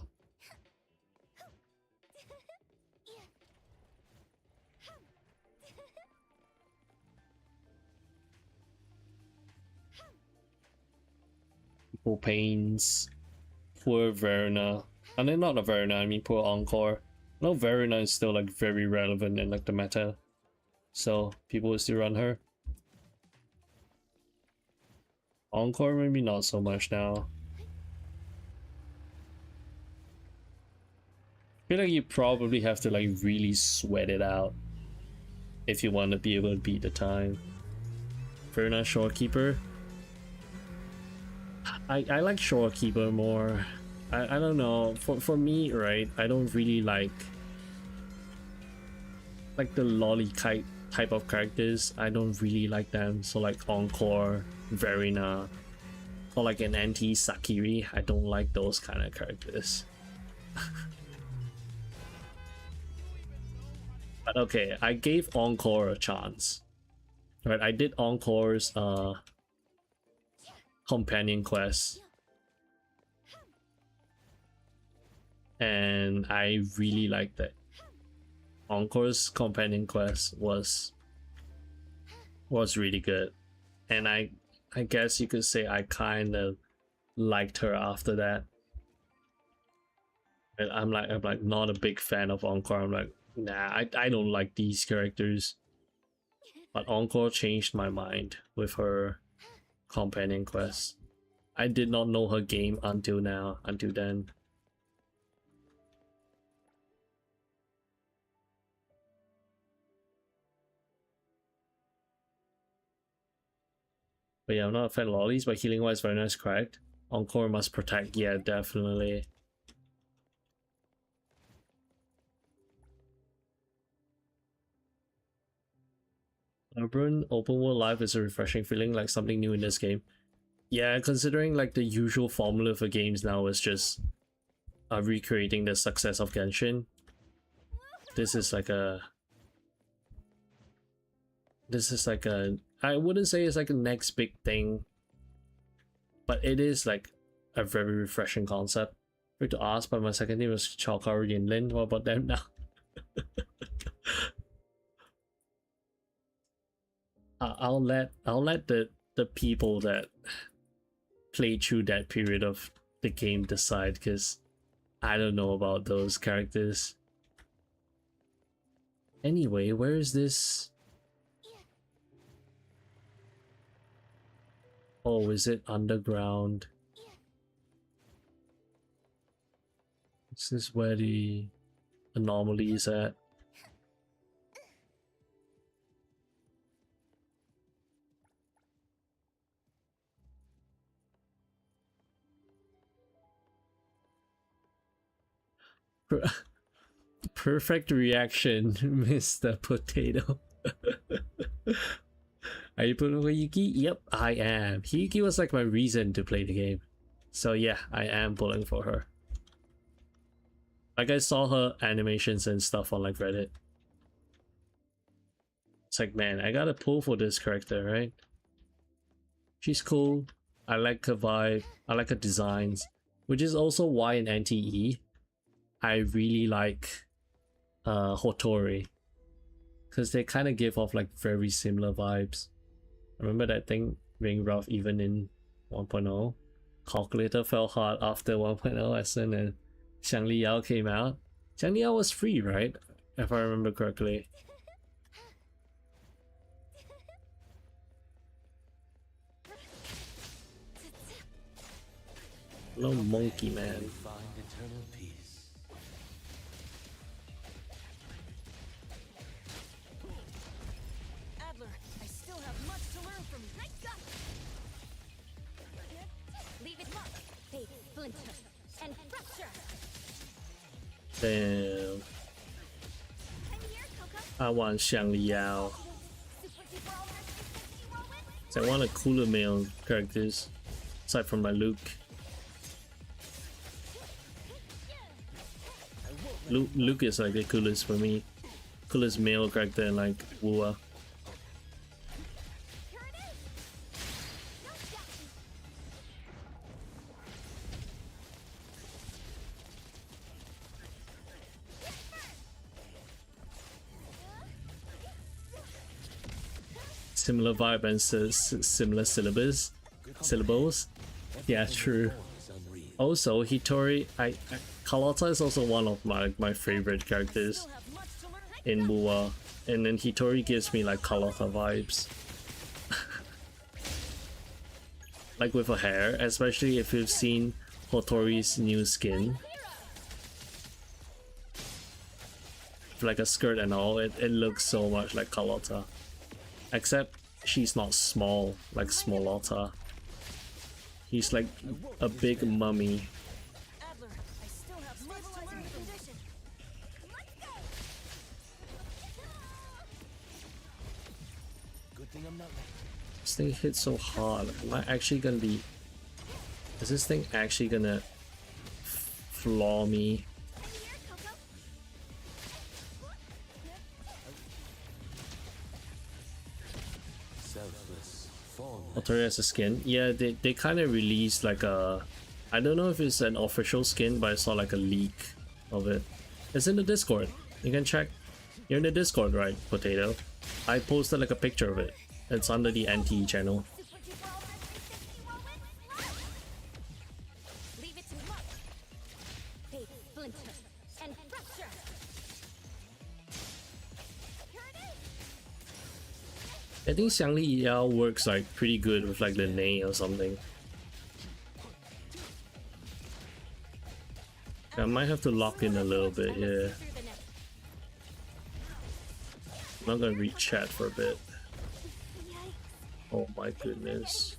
Poor Pains, poor Verna. And then not a Verna, I mean poor Encore. No, Verna is still like very relevant in like the meta, so people will still run her. Encore maybe not so much now. I feel like you probably have to like really sweat it out if you want to be able to beat the time. Verna Shorekeeper. I like Shorekeeper more. I don't know. For me, right, I don't really like the lollykite type of characters. I don't really like them. So like Encore, Verina, or like an NTE Sakiri. I don't like those kind of characters. But okay, I gave Encore a chance. Right, I did Encore's companion quest. And I really liked it. Encore's companion quest was really good. And I guess you could say I kind of liked her after that. And I'm like not a big fan of Encore. I'm like, nah, I don't like these characters. But Encore changed my mind with her companion quest. I did not know her game until then. But yeah, I'm not a fan of lollies, but healing wise, very nice, correct. Encore must protect, yeah, definitely. Urban open world life is a refreshing feeling, like something new in this game. Yeah, considering like the usual formula for games now is just recreating the success of Genshin. This is like a I wouldn't say it's like a next big thing, but it is like a very refreshing concept. Good to ask, but my second name was Chalkari and Lin. What about them now? I'll let the people that play through that period of the game decide, because I don't know about those characters. Anyway, where is this? Oh, is it underground? This is where the anomaly is at. Perfect reaction, Mr. Potato. Are you pulling for Yuki? Yep, I am. Yuki was like my reason to play the game. So yeah, I am pulling for her. Like I saw her animations and stuff on like Reddit. It's like, man, I gotta pull for this character, right? She's cool. I like her vibe. I like her designs. Which is also why in NTE, I really like Hotori. Because they kind of give off like very similar vibes. Remember that thing being rough even in 1.0? Calculator fell hard after 1.0 lesson and Xiang Liao came out. Xiang Liao was free, right? If I remember correctly. No monkey man. Find eternal peace. Adler, I still have much to learn from you. Leave it mark. Fade, splinter, and fracture. Damn. I want Xiang Liao. It's like one of the cooler male characters, aside from my Luke. Luke is like the coolest for me. Coolest male character in like WoA. Similar vibe and similar syllables. Yeah, true. Also, Hitori, Carlotta is also one of my favorite characters in Bua, and then Hitori gives me like Carlotta vibes. Like with her hair, especially if you've seen Hotori's new skin. Like a skirt and all, it looks so much like Carlotta. Except she's not small like Smolotta. He's like a big mummy. This thing hits so hard. Am I actually gonna be... Is this thing actually gonna floor me? Hotori has a skin. Yeah, they kind of released like a... I don't know if it's an official skin, but I saw like a leak of it. It's in the Discord. You can check. You're in the Discord, right, Potato? I posted like a picture of it. It's under the NTE channel. I think Xiangli Yao works like pretty good with like the Nei or something. I might have to lock in a little bit here. I'm not gonna read chat for a bit. Oh my goodness.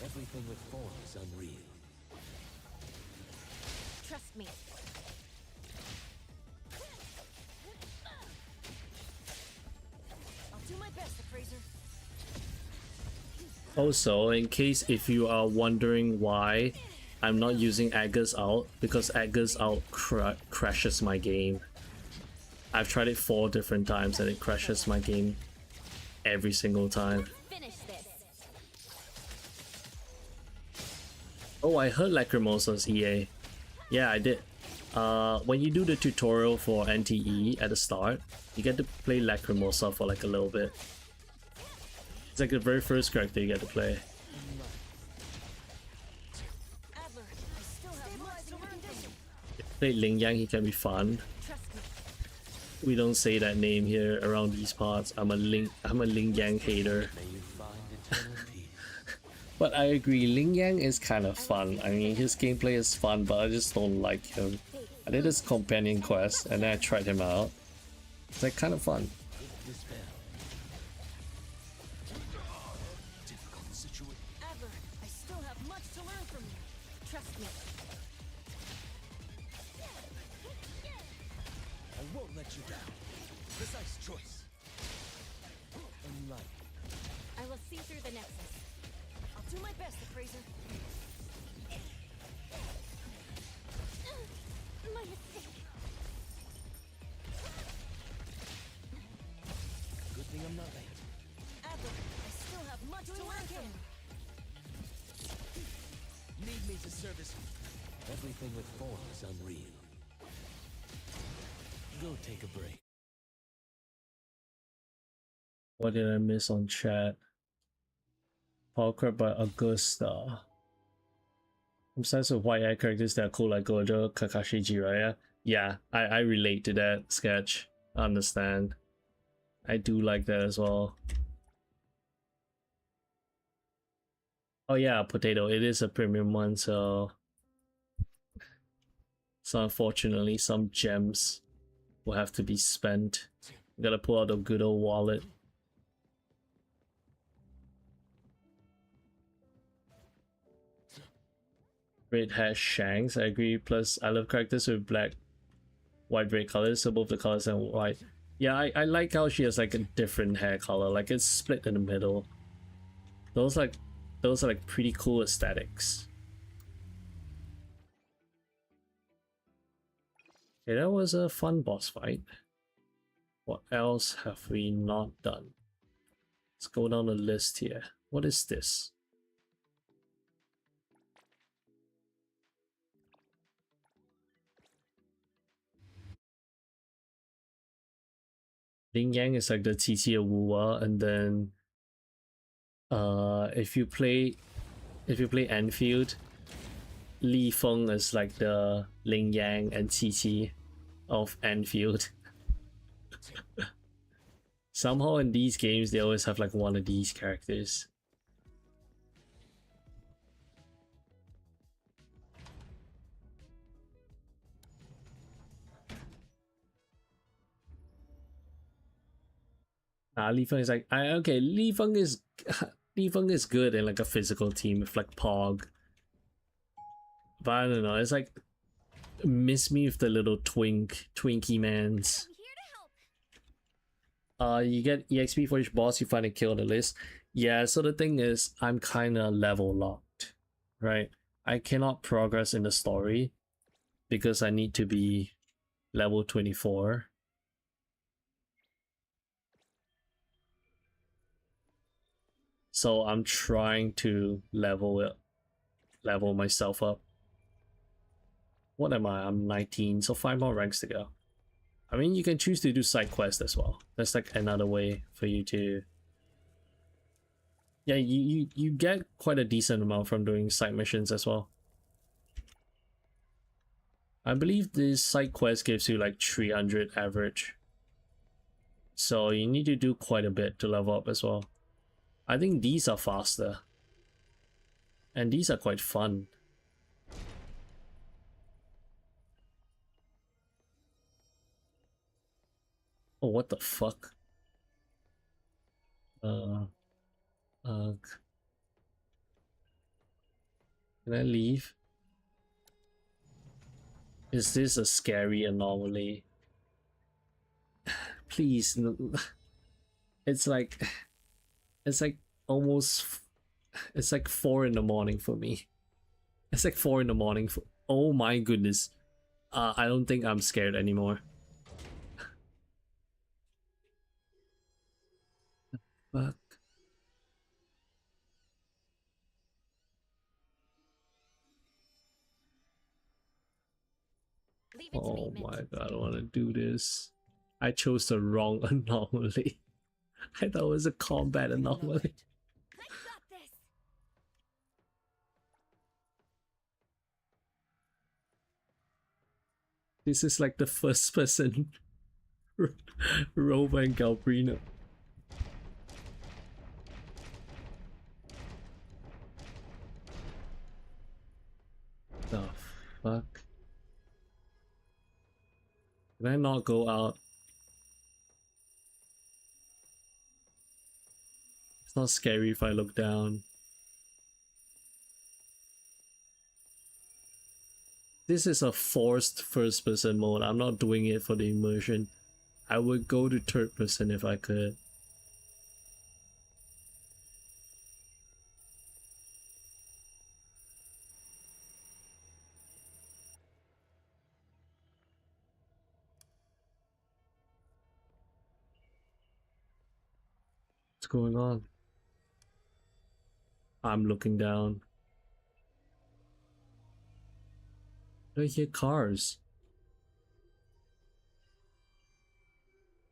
Everything with form is unreal. Trust me. I'll do my best, Fraser. Also, in case if you are wondering why I'm not using Agus Out, because Agus Out crashes my game. I've tried it 4 different times and it crashes my game every single time. Oh, I heard Lacrimosa's EA. Yeah, I did. When you do the tutorial for NTE at the start, you get to play Lacrimosa for like a little bit. It's like the very first character you get to play. If you play Ling Yang, he can be fun. We don't say that name here around these parts. I'm a Ling Yang hater. But I agree, Ling Yang is kind of fun. I mean, his gameplay is fun, but I just don't like him. I did his companion quest and then I tried him out. It's like kind of fun. I still have much to learn from you. Trust me. I won't let you down. Precise choice. Unlike. I will see through the nexus. I'll do my best, Fraser. My mistake. Good thing I'm not late. Adler, I still have much to learn from you. Need me to service. Everything with form is unreal. Go take a break. What did I miss on chat? Power Crab by Augusta. I'm obsessed with white eye characters that are cool like Gojo, Kakashi, Jiraiya. Yeah, I relate to that sketch. I understand. I do like that as well. Oh yeah, Potato, it is a premium one, so unfortunately some gems will have to be spent. Gotta pull out a good old wallet. Red has Shanks, I agree. Plus, I love characters with black, white, red colors, so both the colors and white. Yeah, I like how she has like a different hair color, like it's split in the middle. Those are like pretty cool aesthetics. Okay, that was a fun boss fight. What else have we not done? Let's go down the list here. What is this? Ling Yang is like the Qiqi Wuwa, and then if you play Enfield, Li Feng is like the Ling Yang and Qi Qi of Enfield. Somehow in these games they always have like one of these characters. Li Feng is like okay, Li Feng is Li Feng is good in like a physical team with like Pog. But I don't know, it's like miss me with the little twinkie mans. You get EXP for each boss you find and kill on the list. Yeah, so the thing is, I'm kinda level locked, right? I cannot progress in the story because I need to be level 24. So I'm trying to level myself up. What am I? I'm 19, so 5 more ranks to go. I mean, you can choose to do side quests as well. That's like another way for you to... Yeah, you get quite a decent amount from doing side missions as well. I believe this side quest gives you like 300 average. So you need to do quite a bit to level up as well. I think these are faster. And these are quite fun. Oh, what the fuck? Can I leave? Is this a scary anomaly? Please, it's like almost, it's like 4 in the morning for me. It's like 4 in the morning for, oh my goodness. I don't think I'm scared anymore. Fuck. Oh my god, I don't want to do this. I chose the wrong anomaly. I thought it was a combat anomaly. This is like the first person Rover and Galbrino. The fuck? Can I not go out? It's not scary if I look down. This is a forced first person mode. I'm not doing it for the immersion. I would go to third person if I could. What's going on? I'm looking down. I hear cars.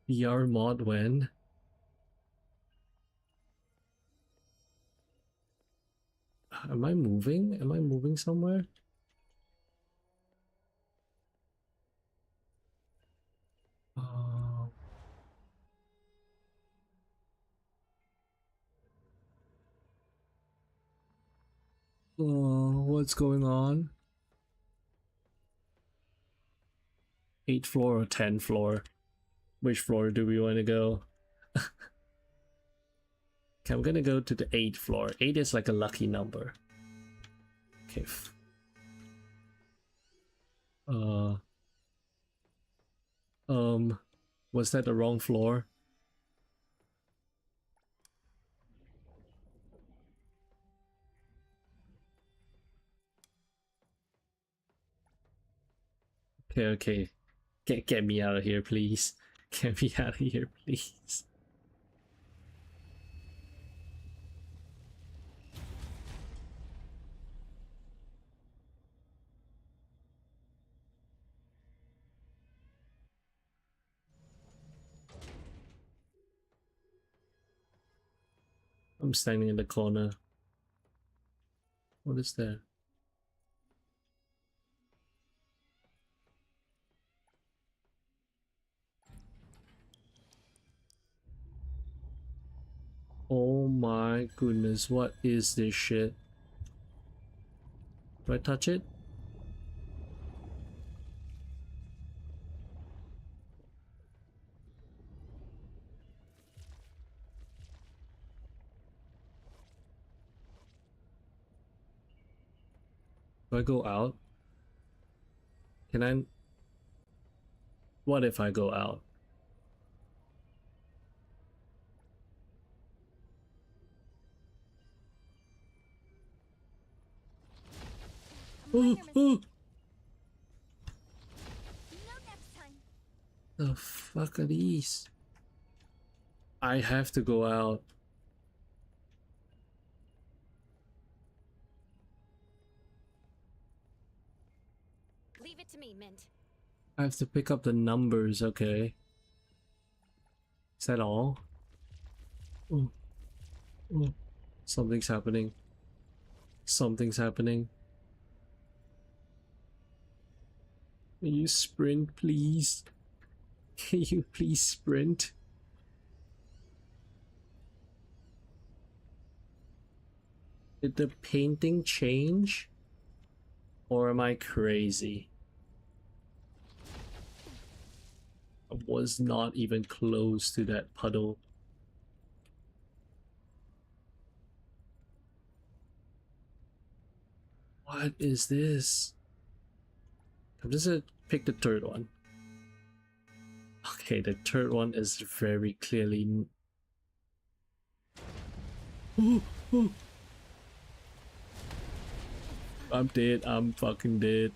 VR mod when? Am I moving? Am I moving somewhere? What's going on? 8th floor or 10th floor? Which floor do we want to go? Okay, I'm gonna go to the 8th floor. 8 is like a lucky number. Okay. Was that the wrong floor? Okay. Get me out of here, please. Get me out of here, please. I'm standing in the corner. What is there? Oh my goodness, what is this shit? Do I touch it? Do I go out? Can I? What if I go out? Ooh, ooh. The fuck are these? I have to go out. Leave it to me, Mint. I have to pick up the numbers, okay. Is that all? Ooh. Ooh. Something's happening. Something's happening. Can you sprint, please? Can you please sprint? Did the painting change? Or am I crazy? I was not even close to that puddle. What is this? I'm just gonna pick the third one. Okay, the third one is very clearly... Ooh, ooh. I'm dead. I'm fucking dead.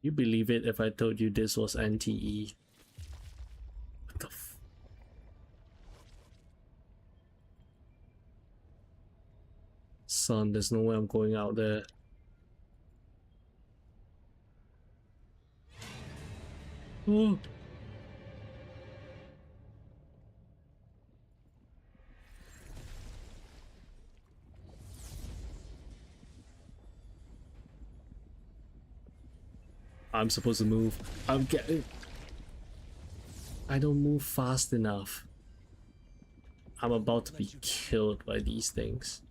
You believe it if I told you this was NTE? What the f... Son, there's no way I'm going out there. Oh. I'm supposed to move. I'm getting... I don't move fast enough. I'm about to be killed by these things.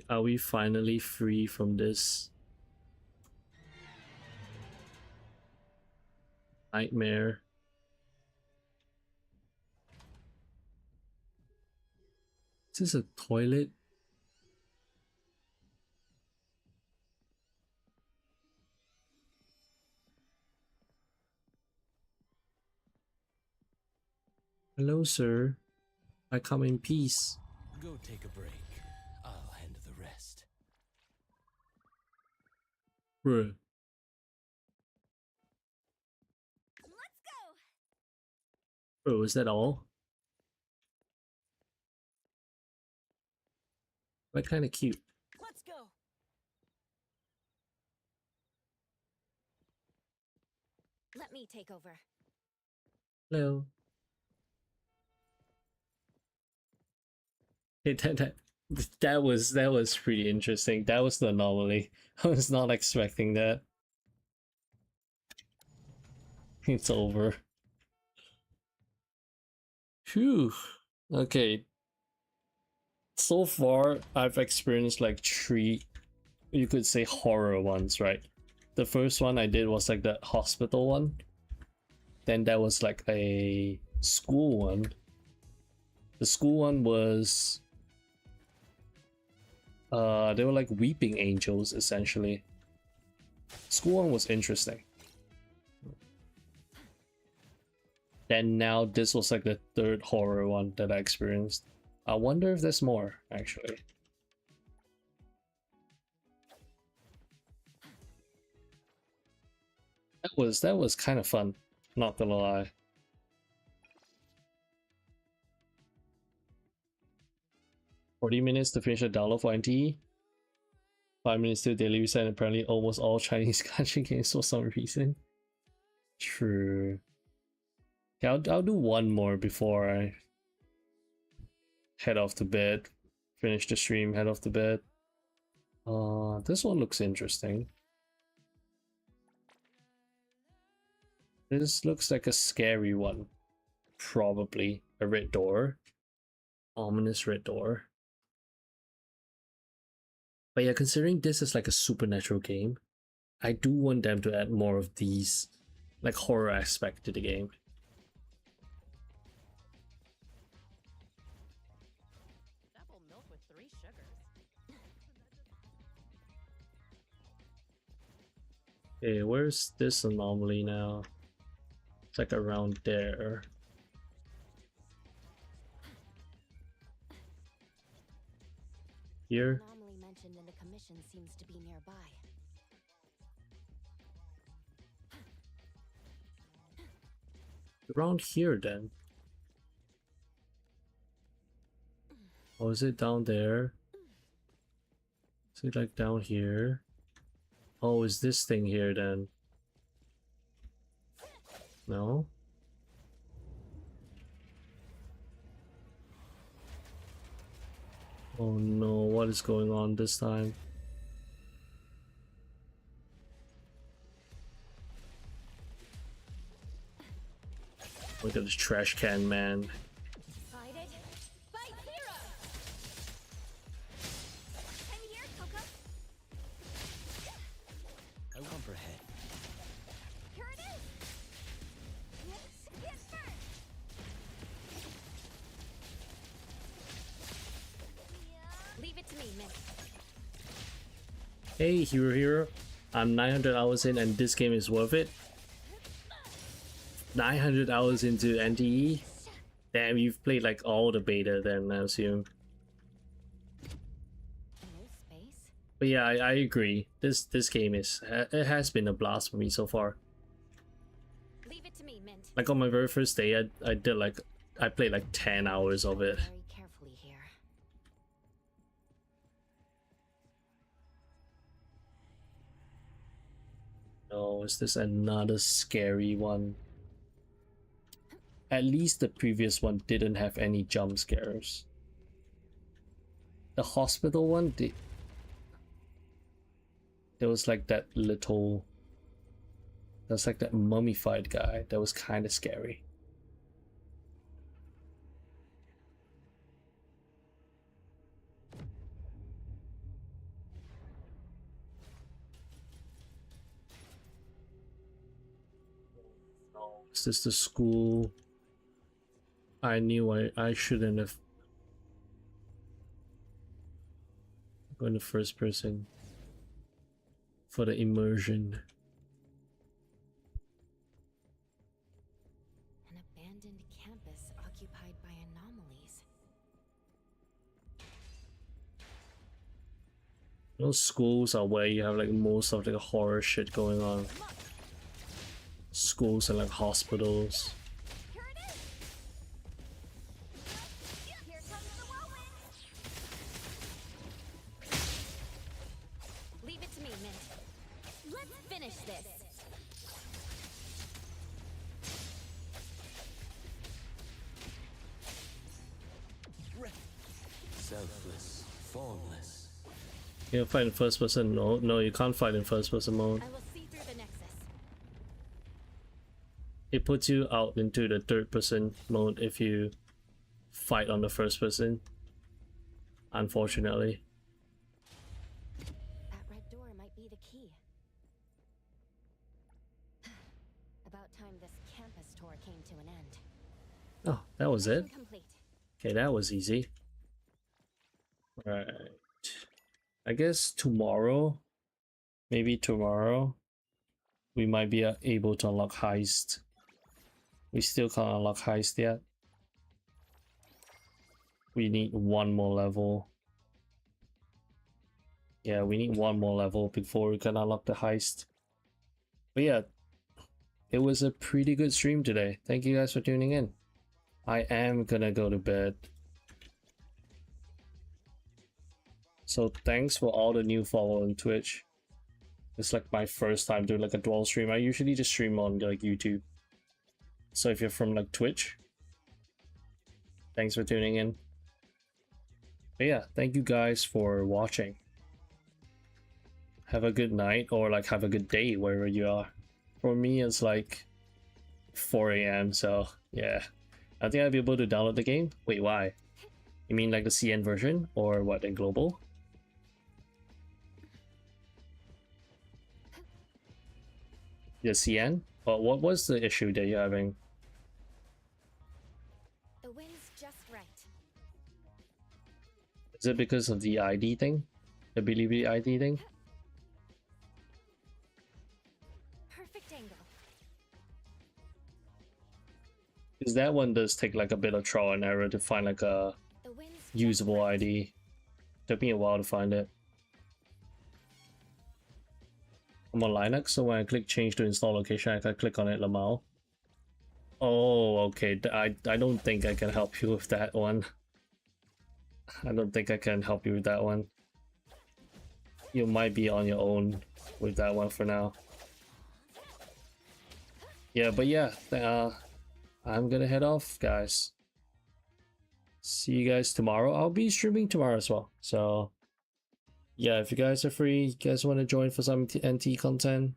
Are we finally free from this nightmare? Is this a toilet? Hello, sir. I come in peace. Go take a break. I'll handle the rest. Bruh. Let's go. Bro, is that all? That kind of cute. Let's go. Let me take over. Hello. Hey, that was pretty interesting. That was the anomaly. I was not expecting that. It's over. Phew. Okay. So far, I've experienced like 3, you could say, horror ones, right? The first one I did was like the hospital one. Then there was like a school one. The school one was... they were like weeping angels, essentially. School one was interesting. Then now this was like the third horror one that I experienced. I wonder if there's more, actually. That was kind of fun, not gonna lie. $40 to finish a download for NTE. 5 minutes to daily reset, and apparently almost all Chinese gacha games for some reason. True. Okay, I'll do one more before I head off to bed. Finish the stream, head off to bed. This one looks interesting. This looks like a scary one. Probably a red door. Ominous red door. But yeah, considering this is like a supernatural game, I do want them to add more of these like horror aspect to the game. Double milk with 3 sugars. Okay, where's this anomaly now? It's like around there. Here. The anomaly mentioned in the commission seems to be nearby. Around here then. Or is it down there? Is it like down here? Oh, is this thing here then? No? Oh no, what is going on this time? Look at this trash can, man. Fight it. Fight hero. I'm here, Coco. I comprehend. Here it is. Get first. Leave it to me, miss. Hey, hero. I'm 900 hours in and this game is worth it. 900 hours into NTE? Damn, you've played like all the beta then, I assume. But yeah, I agree. This game is it has been a blast for me so far. Leave it to me, Mint. Like on my very first day, I played like 10 hours of it. Very carefully here. Oh, is this another scary one? At least the previous one didn't have any jump scares. The hospital one did. There was like that little. There's like that mummified guy that was kind of scary. Is this the school? I knew I shouldn't have gone to first person for the immersion. An abandoned campus occupied by anomalies. Those schools are where you have like most of the horror shit going on. Schools and like hospitals. Leave it to me, Mint. Let's finish this. Selfless, formless. You can fight in first person. No, you can't fight in first person mode. I will see through the nexus. It puts you out into the third person mode if you fight on the first person. Unfortunately. That red door might be the key. About time this campus tour came to an end. Oh, that was it? Complete. Okay, that was easy. Right. I guess tomorrow, maybe tomorrow, we might be able to unlock heist We still can't unlock heist yet. We need one more level. Yeah, we need one more level before we can unlock the heist. But yeah, it was a pretty good stream today. Thank you guys for tuning in. I am gonna go to bed. So thanks for all the new followers on Twitch. It's like my first time doing like a dual stream. I usually just stream on like YouTube. So if you're from like Twitch, thanks for tuning in. But yeah, thank you guys for watching. Have a good night, or like have a good day wherever you are. For me, it's like 4 AM, so yeah. I think I'll be able to download the game. Wait, why? You mean like the CN version, or what, in global? The CN? Well, what was the issue that you're having? The wind's just right. Is it because of the ID thing? The Bilibili ID thing? Perfect angle. Because that one does take like a bit of trial and error to find like a usable ID. Took me a while to find it. I'm on Linux, so when I click change to install location, I can click on it, Lamal. Oh, okay. I don't think I can help you with that one. I don't think I can help you with that one. You might be on your own with that one for now. Yeah, but yeah, I'm gonna head off, guys. See you guys tomorrow. I'll be streaming tomorrow as well. So yeah, if you guys are free, you guys want to join for some NTE content,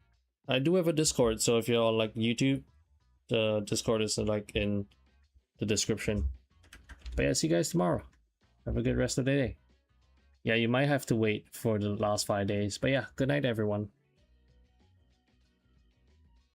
I do have a Discord. So if you're on like YouTube, the Discord is like in the description. But yeah, see you guys tomorrow. Have a good rest of the day. Yeah, you might have to wait for the last 5 days. But yeah, good night, everyone.